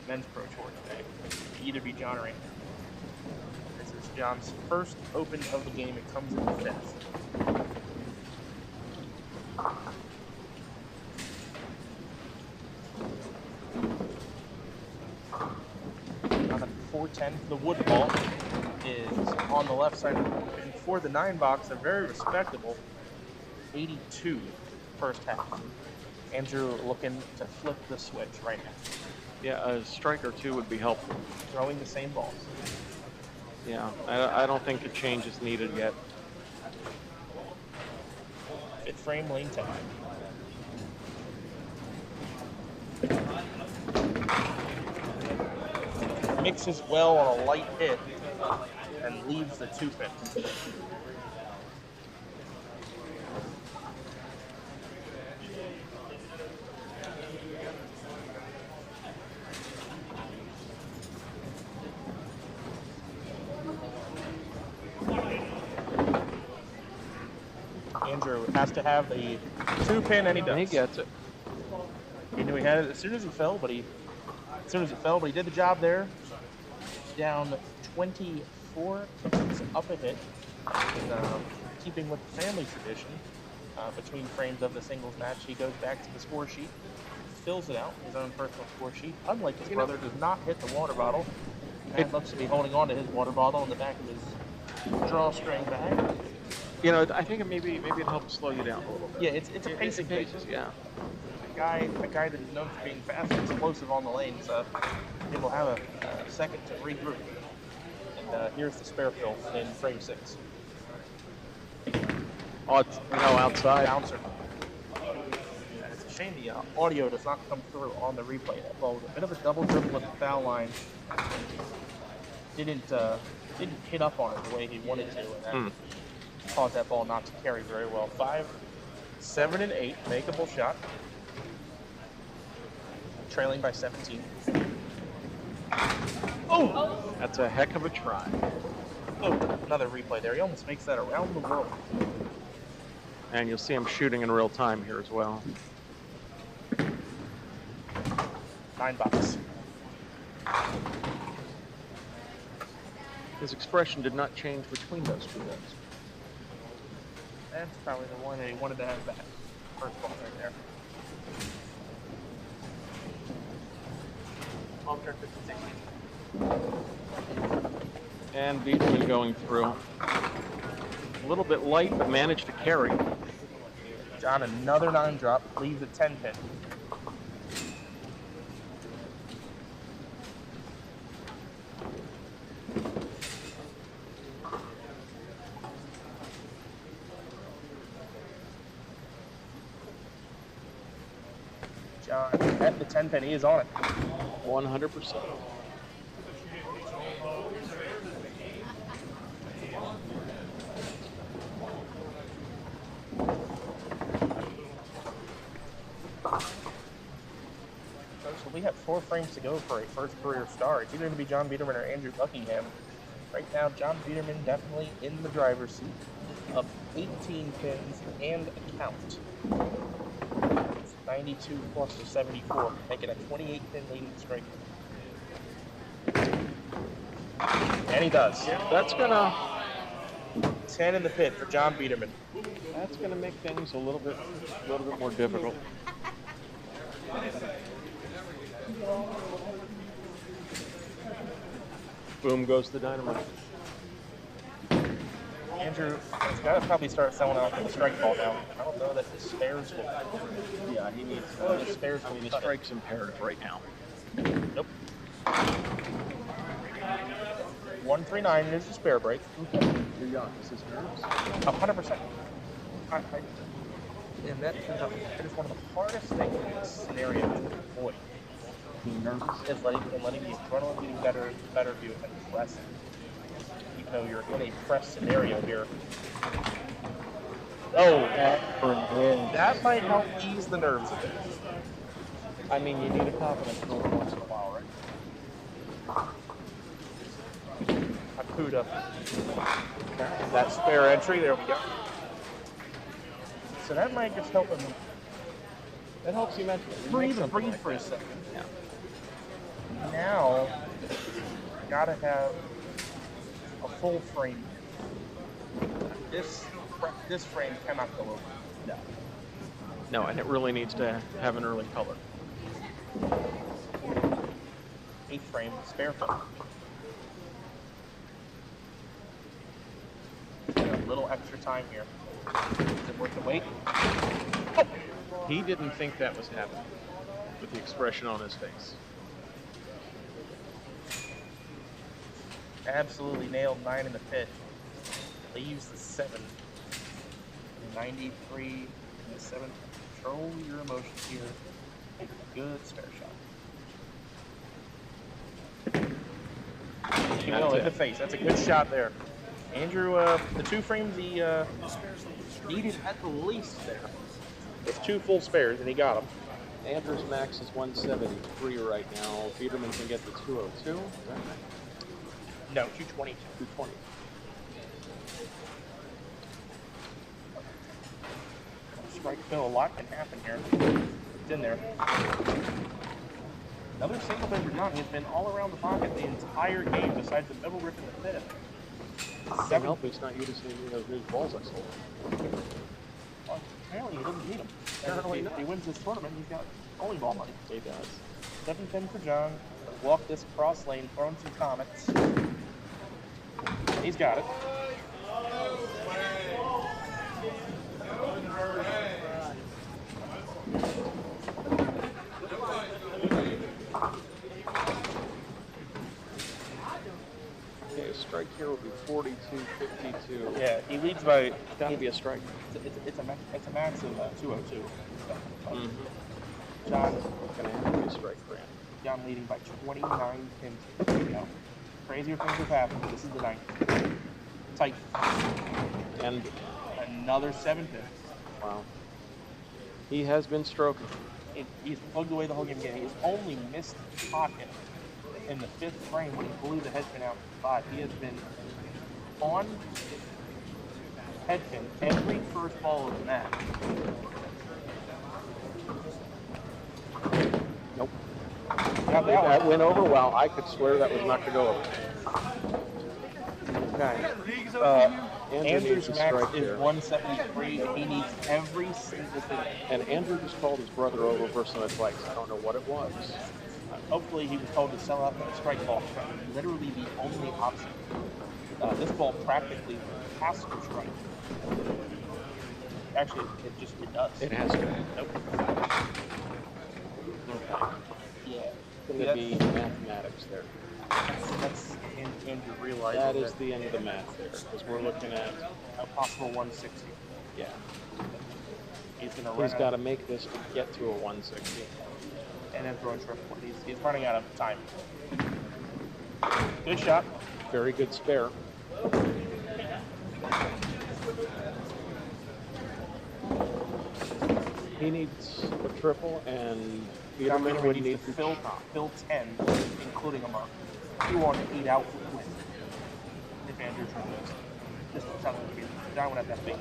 men's pro tour today. It'll either be John or Andrew. This is John's first open of the game. It comes in the 5th. On the 410, the wood ball is on the left side of the ball. And for the 9 box, a very respectable 82 first half. Andrew looking to flip the switch right now. Yeah, a strike or 2 would be helpful. Throwing the same balls. Yeah, I don't think a change is needed yet. 5th frame, lane 10. Mixes well on a light hit and leaves the 2-pin. Andrew has to have the 2-pin, and he does. And he gets it. He knew he had it as soon as he fell, but he did the job there. Down 24 pins up a hit, and, keeping with the family tradition. Between frames of the singles match, he goes back to the score sheet, fills it out, his own personal score sheet. Unlike his brother, does not hit the water bottle. And looks to be holding on to his water bottle in the back of his drawstring bag. You know, I think maybe it helps slow you down a little bit. Yeah, it's a pacing thing. Yeah. A guy that is known for being fast and explosive on the lanes, he will have a second to regroup. And here's the spare fill in frame 6. Oh, it's outside. Bouncer. That's a shame the audio does not come through on the replay. That ball was a bit of a double dribble at the foul line. Didn't hit up on it the way he wanted to, and that caused that ball not to carry very well. 5, 7, and 8, makeable shot. Trailing by 17. Oh! That's a heck of a try. Oh, another replay there. He almost makes that around the world. And you'll see him shooting in real time here as well. $9. His expression did not change between those two guys. That's probably the one that he wanted to have back. First ball right there. Home turn 56. And Biederman going through. A little bit light, but managed to carry. John, another 9 drop, leaves a 10 pin. John, at the 10 pin, he is on it. 100%. So we have 4 frames to go for a first career star. It's either going to be John Biederman or Andrew Buckingham. Right now, John Biederman definitely in the driver's seat, up 18 pins and a count. 92 plus the 74, making a 28-pin leading strike. And he does. That's gonna 10 in the pit for John Biederman. That's gonna make things a little bit more difficult. Boom goes the dynamite. Andrew has got to probably start selling out for the strike ball now. I don't know that his spares will. Yeah, he needs his spares. I mean, the strike's imperative right now. Nope. 139 is a spare break. You're young. This is nerves. 100%. And that is one of the hardest things in this scenario to avoid. Being nervous is letting the adrenaline getting better and view and pressing. Even though you're in a press scenario here. Oh, that might help ease the nerves a bit. I mean, you need a confidence motor once in a while, right? Akuda. That spare entry, there we go. So that might just help him. That helps you mentally. Breathe for a second. Yeah. Now, gotta have a full frame. This frame cannot go over. No. No, and it really needs to have an early color. 8 frame, spare frame. A little extra time here. Is it worth the wait? Oh! He didn't think that was happening with the expression on his face. Absolutely nailed 9 in the pit. Leaves the 7. 93 in the 7. Control your emotions here. Make a good spare shot. You know, in the face. That's a good shot there. Andrew, the 2 frames he needed at the least there. With 2 full spares, and he got them. Andrew's max is 173 right now. Biederman can get the 202. Is that right? No, 220. 220. Strike fill, a lot can happen here. It's in there. Another single been for John. He's been all around the pocket the entire game, besides the middle rip in the pit. Can't help he's not using those new balls I sold. Well, apparently he doesn't need them. Apparently if he wins this tournament, he's got only ball money. He does. 7-10 for John. Walk this cross lane, throwing some comets. He's got it. Okay, a strike here will be 42-52. Yeah, he leads by. It's got to be a strike. It's a max of 202. John Gonna have to be a strike Grant. John leading by 29 pins. Here we go. Crazier things have happened. This is the ninth. Tight. And another 7 pin. Wow. He has been stroking. He's plugged away the whole game again. He's only missed the pocket in the 5th frame when he blew the head pin out to 5. He has been on head pin every first ball of the match. Nope. Got That went over well. I could swear that was not going to go over. Okay. Andrew's needs a max strike is here. 173. He needs every single thing. And Andrew just called his brother over personally twice. I don't know what it was. Hopefully he was told to sell out the strike ball. Literally the only option. This ball practically has to strike. Actually, it does. It has to. Nope. Yeah. It's going to be mathematics there. That's Andrew realizing That is the end of the math there, because we're looking at a possible 160. Yeah. He's going to He's got to make this to get to a 160. And then throw a triple. He's running out of time. Good shot. Very good spare. He needs a triple, and Peterman would need to fill 10, including a mark. He wanted 8 out for the win. If Andrew triples. Just tell him to be down at that big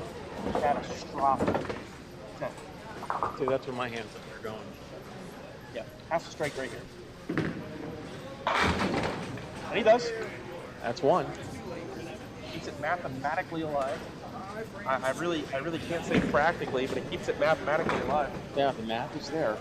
catastrophic 10. See, that's where my hands are going. Yeah, has to strike right here. And he does. That's one. Keeps it mathematically alive. I really can't say practically, but it keeps it mathematically alive. Yeah, the math is there.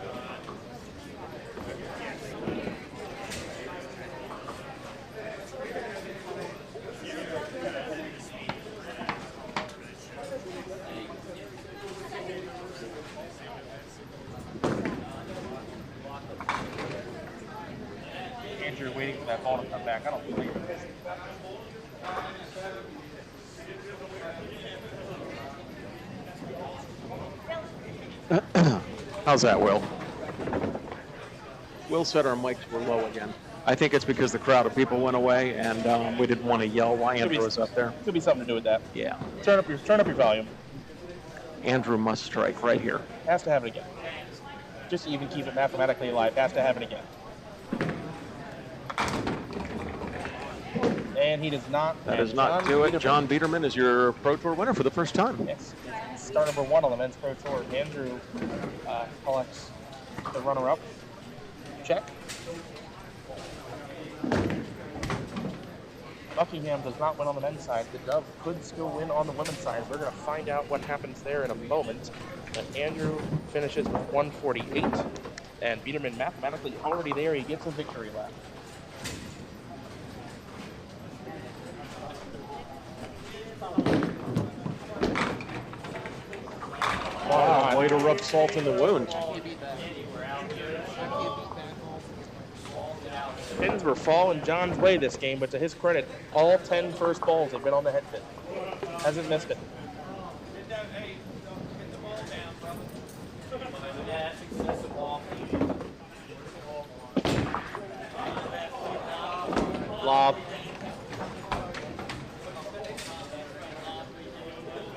Andrew waiting for that ball to come back. I don't believe it. How's that, Will? Will said our mics were low again. I think it's because the crowd of people went away, and we didn't want to yell while Andrew was up there. Could be something to do with that. Yeah. Turn up your volume. Andrew must strike right here. Has to have it again. Just to even keep it mathematically alive, has to have it again. And he does not. That does not do it. John Biederman is your Pro Tour winner for the first time. Yes. Star number 1 on the men's Pro Tour. Andrew collects the runner-up. Check. Buckingham does not win on the men's side. The Dove could still win on the women's side. We're going to find out what happens there in a moment. But Andrew finishes with 148, and Biederman mathematically already there. He gets a victory lap. Wow, way to rub salt in the wound. Pins were falling John's way this game, but to his credit, all 10 first balls have been on the head pin. Hasn't missed it. Lob.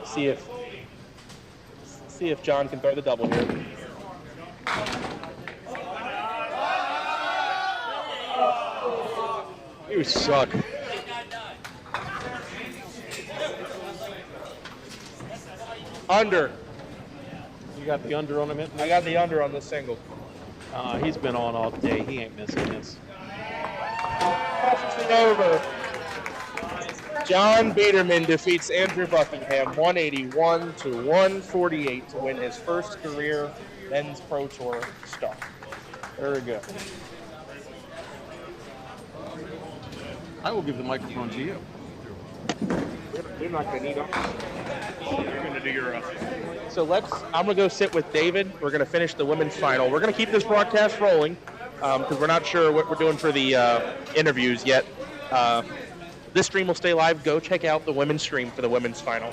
See if John can throw the double here. You suck. Under. You got the under on him? I got the under on this single. He's been on all day. He ain't missing this. Crosses it over. John Biederman defeats Andrew Buckingham 181 to 148 to win his first career men's Pro Tour start. Very good. I will give the microphone to you. We're not going to need them. You're going to do your So I'm going to go sit with David. We're going to finish the women's final. We're going to keep this broadcast rolling because we're not sure what we're doing for the interviews yet. This stream will stay live. Go check out the women's stream for the women's final.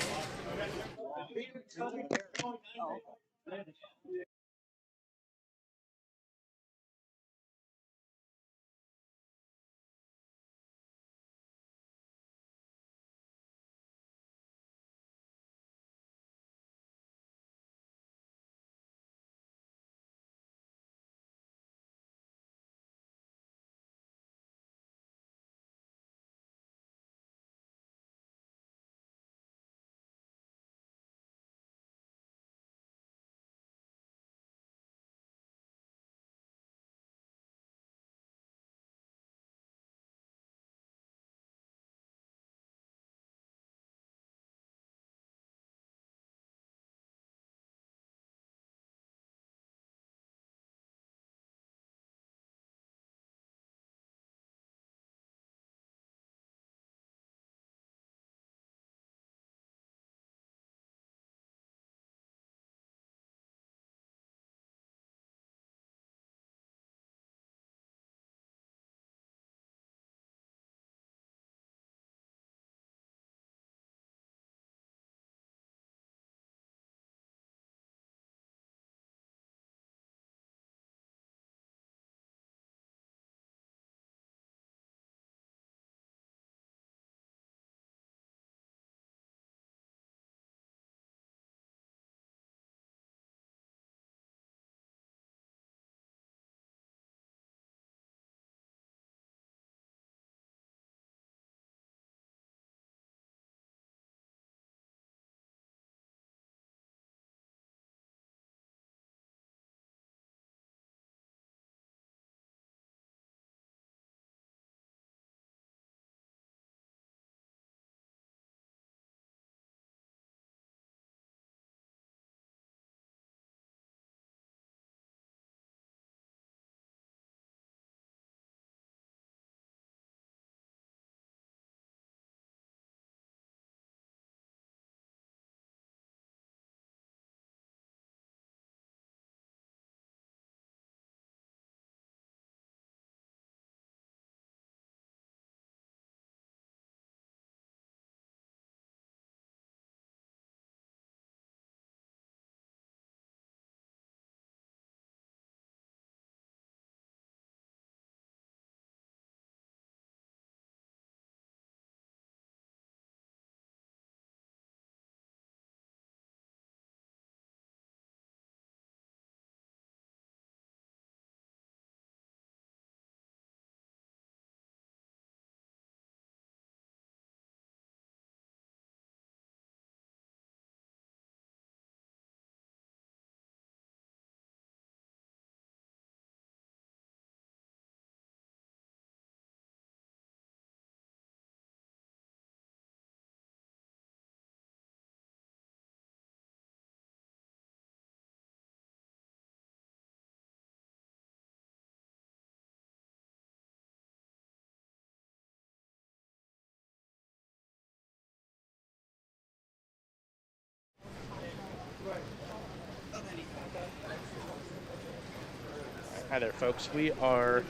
Hi there, folks. We are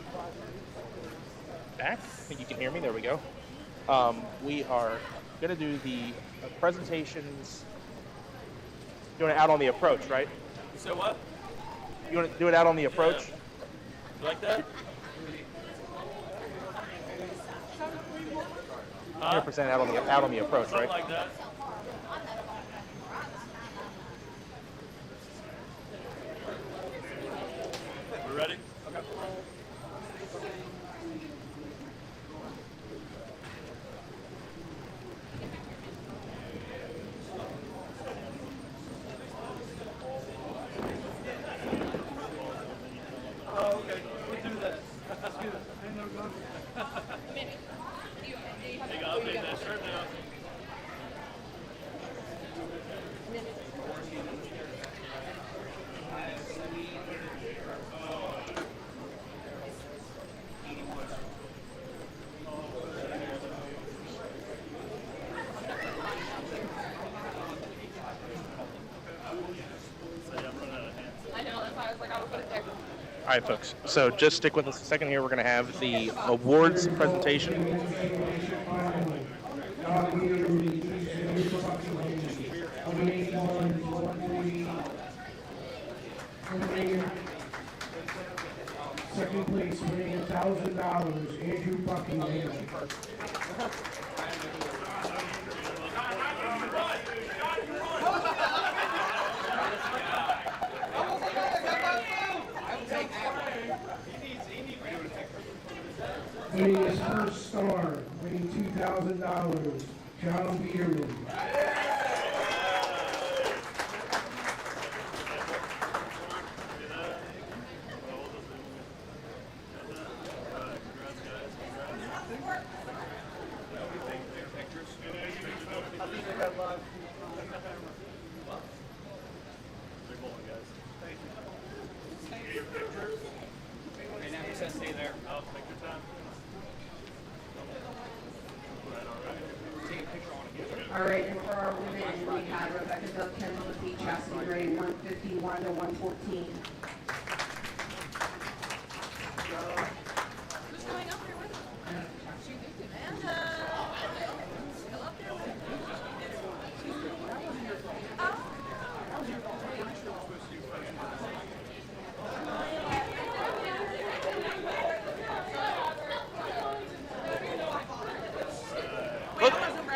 back. I think you can hear me. There we go. We are going to do the presentations. You want it out on the approach, right? So what? You want to do it out on the approach? You like that? 100% out on the approach, Something right? like that. We ready? Okay. Oh, okay. We'll do that. That's good. I know go. Hey, I'll update that shirt now. I know, that's why I was like, I'll put it there. All right, folks. So just stick with us a second here. We're going to have the awards presentation. Second place winning $1,000, Andrew Buckingham. Winning his first star, winning $2,000, John Peterman. Stay there. Oh, take your time. All right, and for our women, we have Rebecca Dubkin on the feet chastity grade 151 to 114. Who's going up there with us?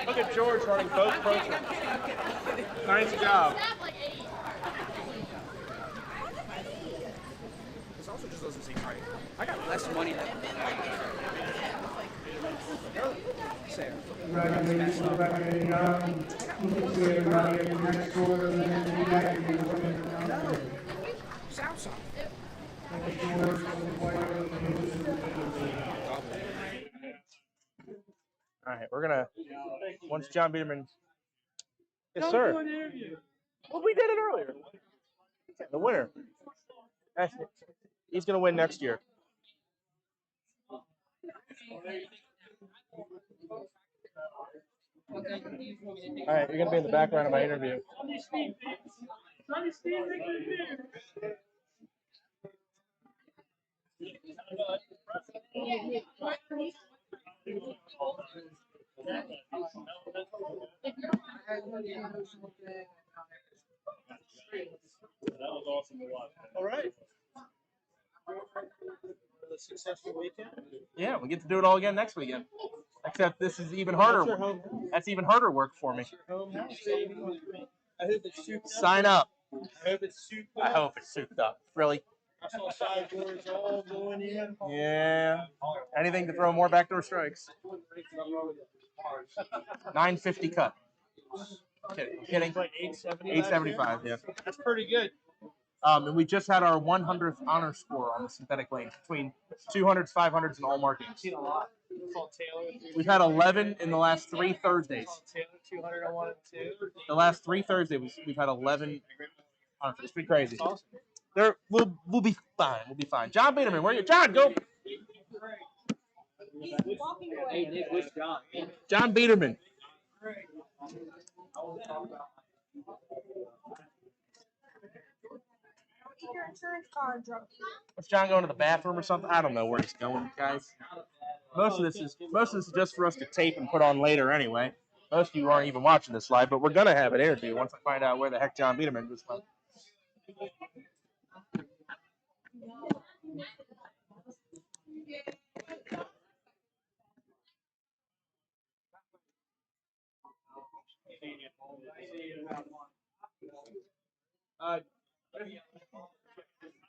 Look at George running both approaches. Nice job. This also just doesn't seem right. I got less money than Sarah. Southside. All right, we're gonna once John Biederman. Yes, sir. Well, we did it earlier. The winner. He's gonna win next year. All right, you're gonna be in the background of my interview. That was awesome to watch. All right. A successful weekend. Yeah, we get to do it all again next weekend. Except this is even harder. That's even harder work for me. I hope it's souped up. Sign up. I hope it's souped up. I hope it's souped up. Really? I saw sideboards all going in. Yeah. Anything to throw more backdoor strikes. 950 cut. Kidding. Like 870. 875. Yeah. That's pretty good. And we just had our 100th honor score on the synthetic lane between 200s, 500s, and all markings. Seen a lot. Saw Taylor. We've had 11 in the last 3 Thursdays. Taylor 200 on 1 and 2. The last 3 Thursdays we've had 11. It's pretty crazy. Awesome. We'll be fine. We'll be fine. John Biederman, where are you? John, go. He's walking away. Hey, Nick, where's John? John Biederman. your insurance card, drunk. Was John going to the bathroom or something? I don't know where he's going, guys. Most of this is just for us to tape and put on later anyway. Most of you aren't even watching this live, but we're gonna have an interview once I find out where the heck John Biederman was from.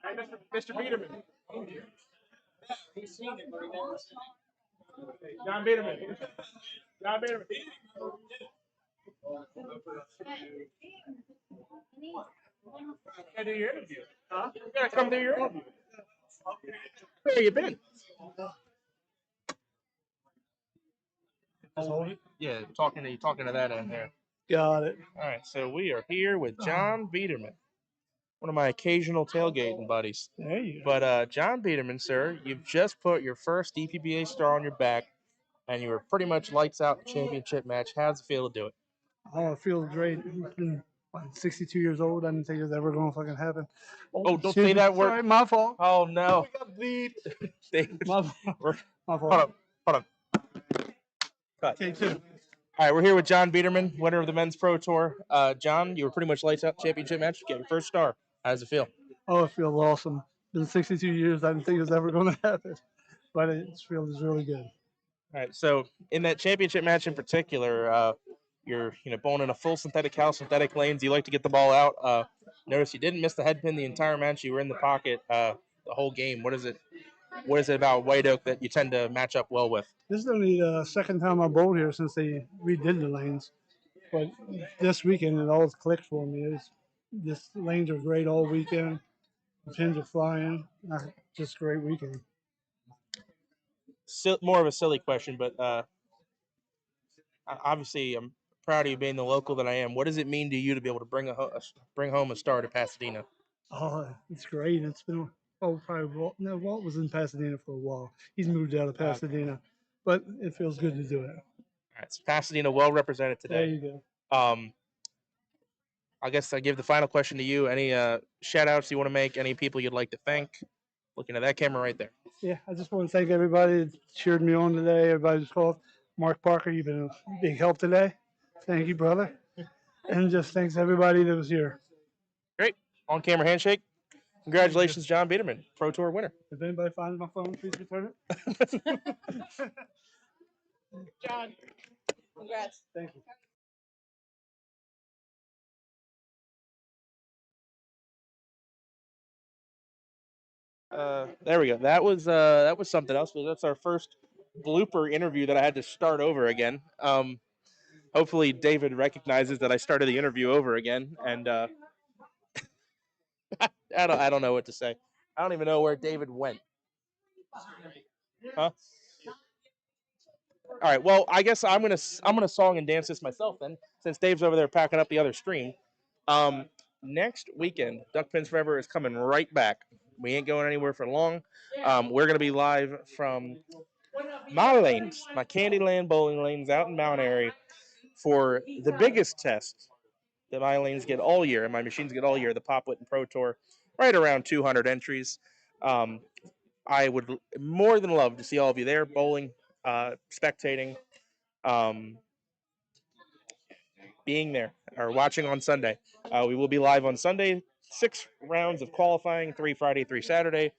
Hey, Mr. Biederman. He's seen it, but he never seen it. John Biederman. John Biederman. Gotta do your interview. Huh? You gotta come do your interview. Where you been? Yeah, talking to that end there. Got it. All right, so we are here with John Biederman, one of my occasional tailgating buddies. There you go. But John Biederman, sir, you've just put your first DPBA star on your back, and you were pretty much lights out in the championship match. How's it feel to do it? Oh, it feels great. I'm 62 years old. I didn't think it was ever going to fucking happen. Oh, don't excuse say me. that word. Sorry, my fault. Oh no. My fault. My fault. Hold on. Cut. Take two. All right, we're here with John Biederman, winner of the Men's Pro Tour. John, you were pretty much lights out championship match. Get your first star. How does it feel? Oh, it feels awesome. Been 62 years. I didn't think it was ever going to happen, but it feels really good. All right, so in that championship match in particular, you're bowling in a full synthetic house, synthetic lanes. You like to get the ball out. Notice you didn't miss the head pin the entire match. You were in the pocket the whole game. What is it about White Oak that you tend to match up well with? This is only the second time I bowled here since they redid the lanes, but this weekend it all clicked for me. This lanes are great all weekend. The pins are flying. Just a great weekend. More of a silly question, but obviously I'm proud of you being the local that I am. What does it mean to you to be able to bring home a star to Pasadena? Oh, it's great. It's been probably Walt was in Pasadena for a while. He's moved out of Pasadena, but it feels good to do it. All right, so Pasadena well represented today. There you go. I guess I give the final question to you. Any shout outs you want to make? Any people you'd like to thank? Looking at that camera right there. Yeah, I just want to thank everybody that cheered me on today. Everybody's called. Mark Parker, you've been a big help today. Thank you, brother. And just thanks everybody that was here. Great. On camera handshake. Congratulations, John Biederman, Pro Tour winner. If anybody finds my phone, please return it. John, congrats. Thank you. There we go. That was something else. That's our first blooper interview that I had to start over again. Hopefully David recognizes that I started the interview over again, and I don't know what to say. I don't even know where David went. Huh? All right. Well, I guess I'm gonna song and dance this myself then, since Dave's over there packing up the other stream. Next weekend, Duck Pins Forever is coming right back. We ain't going anywhere for long. We're gonna be live from my lanes, my Candyland bowling lanes out in Mount Airy, for the biggest test that my lanes get all year and my machines get all year, the Pop Witten Pro Tour, right around 200 entries. I would more than love to see all of you there bowling, spectating, being there, or watching on Sunday. We will be live on Sunday, 6 rounds of qualifying, 3 Friday, 3 Saturday.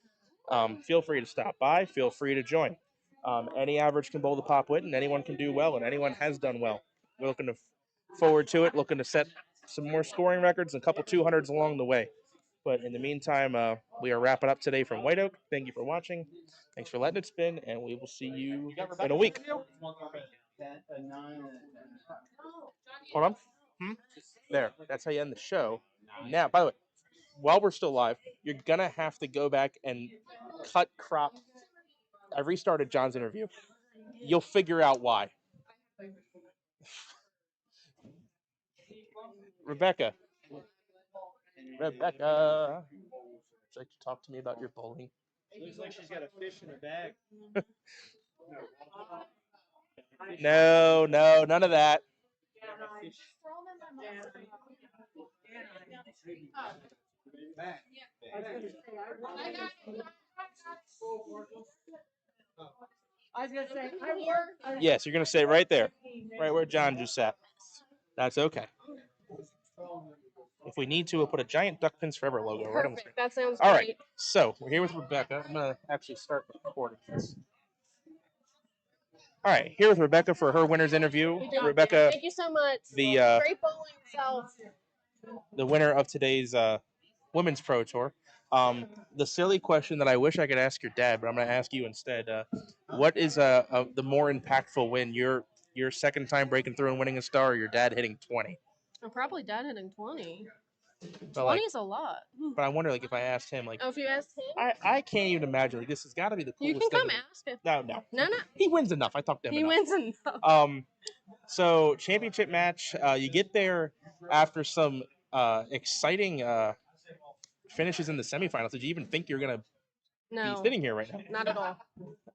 Feel free to stop by. Feel free to join. Any average can bowl the Pop Witten, and anyone can do well, and anyone has done well. We're looking forward to it, looking to set some more scoring records and a couple 200s along the way. But in the meantime, we are wrapping up today from White Oak. Thank you for watching. Thanks for letting it spin, and we will see you in a week. Hold on. There. That's how you end the show. Now, by the way, while we're still live, you're going to have to go back and crop. I restarted John's interview. You'll figure out why. Rebecca. Would you like to talk to me about your bowling? Looks like she's got a fish in her bag. No, none of that. I was gonna say, I'm here. Yes, you're gonna sit right there, right where John just sat. That's okay. If we need to, we'll put a giant Duck Pins Forever logo right on the screen. Perfect. That sounds All great. right, so we're here with Rebecca. I'm gonna actually start recording this. All right, here with Rebecca for her winner's interview. Rebecca, Thank you so much. the Great bowling yourself. the winner of today's Women's Pro Tour. The silly question that I wish I could ask your dad, but I'm going to ask you instead. What is the more impactful win? Your second time breaking through and winning a star, or your dad hitting 20? I'm probably dad hitting 20. But 20 like, is a lot. but I wonder, like, if I asked him, like, Oh, if you asked him? I can't even imagine. Like, this has got to be the You coolest can thing. come ask him. No. No. He wins enough. I talked to him He enough. wins enough. So championship match. You get there after some exciting finishes in the semifinals. Did you even think you're gonna No. be sitting here right now? Not at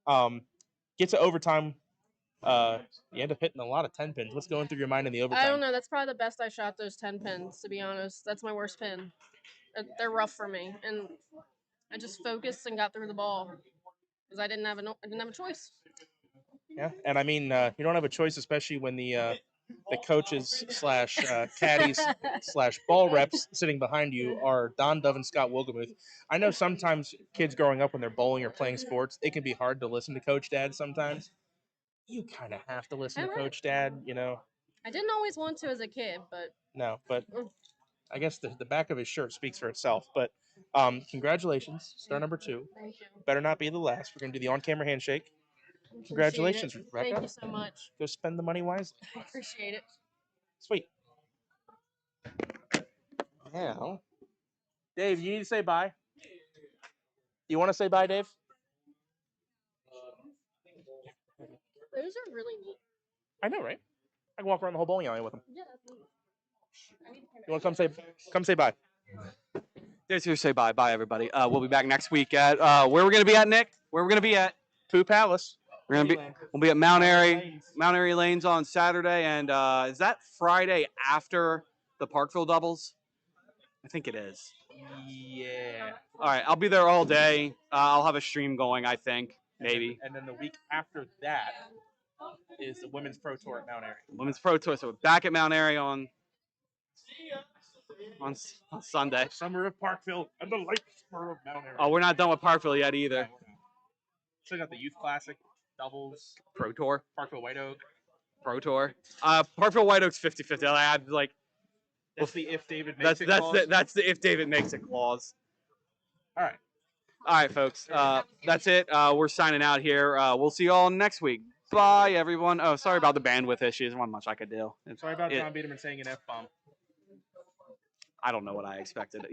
all. Get to overtime. You end up hitting a lot of 10 pins. What's going through your mind in the overtime? I don't know. That's probably the best I shot those 10 pins, to be honest. That's my worst pin. They're rough for me. And I just focused and got through the ball because I didn't have a choice. Yeah, and I mean, you don't have a choice, especially when the coaches slash caddies slash ball reps sitting behind you are Don Dove and Scott Wogemuth. I know sometimes kids growing up when they're bowling or playing sports, it can be hard to listen to Coach Dad sometimes. You kind of have to listen to Coach Dad, you know. I didn't always want to as a kid, but No, but I guess the back of his shirt speaks for itself. But congratulations, star number 2. Thank you. Better not be the last. We're gonna do the on-camera handshake. Appreciate Congratulations, it. Rebecca. Thank you so much. Go spend the money wisely. I appreciate it. Sweet. Now, Dave, you need to say bye. You want to say bye, Dave? Those are really neat. I know, right? I can walk around the whole bowling alley with them. Yeah, that's neat. You want to come say bye? Dave's here to say bye. Bye, everybody. We'll be back next week at where we're gonna be at, Nick? Where we're gonna be at? Pooh Palace. We'll be at Mount Airy Lanes on Saturday, and is that Friday after the Parkville doubles? I think it is. Yeah. All right, I'll be there all day. I'll have a stream going, I think, maybe. And then the week after that is the Women's Pro Tour at Mount Airy. Women's Pro Tour, so we're back at Mount Airy on Sunday. The summer of Parkville and the light summer of Mount Airy. Oh, we're not done with Parkville yet either. Still got the Youth Classic, doubles, Pro Tour. Parkville White Oak. Pro Tour. Parkville White Oak's 50-50. I like. That's the if David makes it clause. That's the if David makes it clause. All right, folks. That's it. We're signing out here. We'll see you all next week. Bye, everyone. Oh, sorry about the bandwidth issues. Not much I could do. Sorry about John Biederman saying an F-bomb. I don't know what I expected.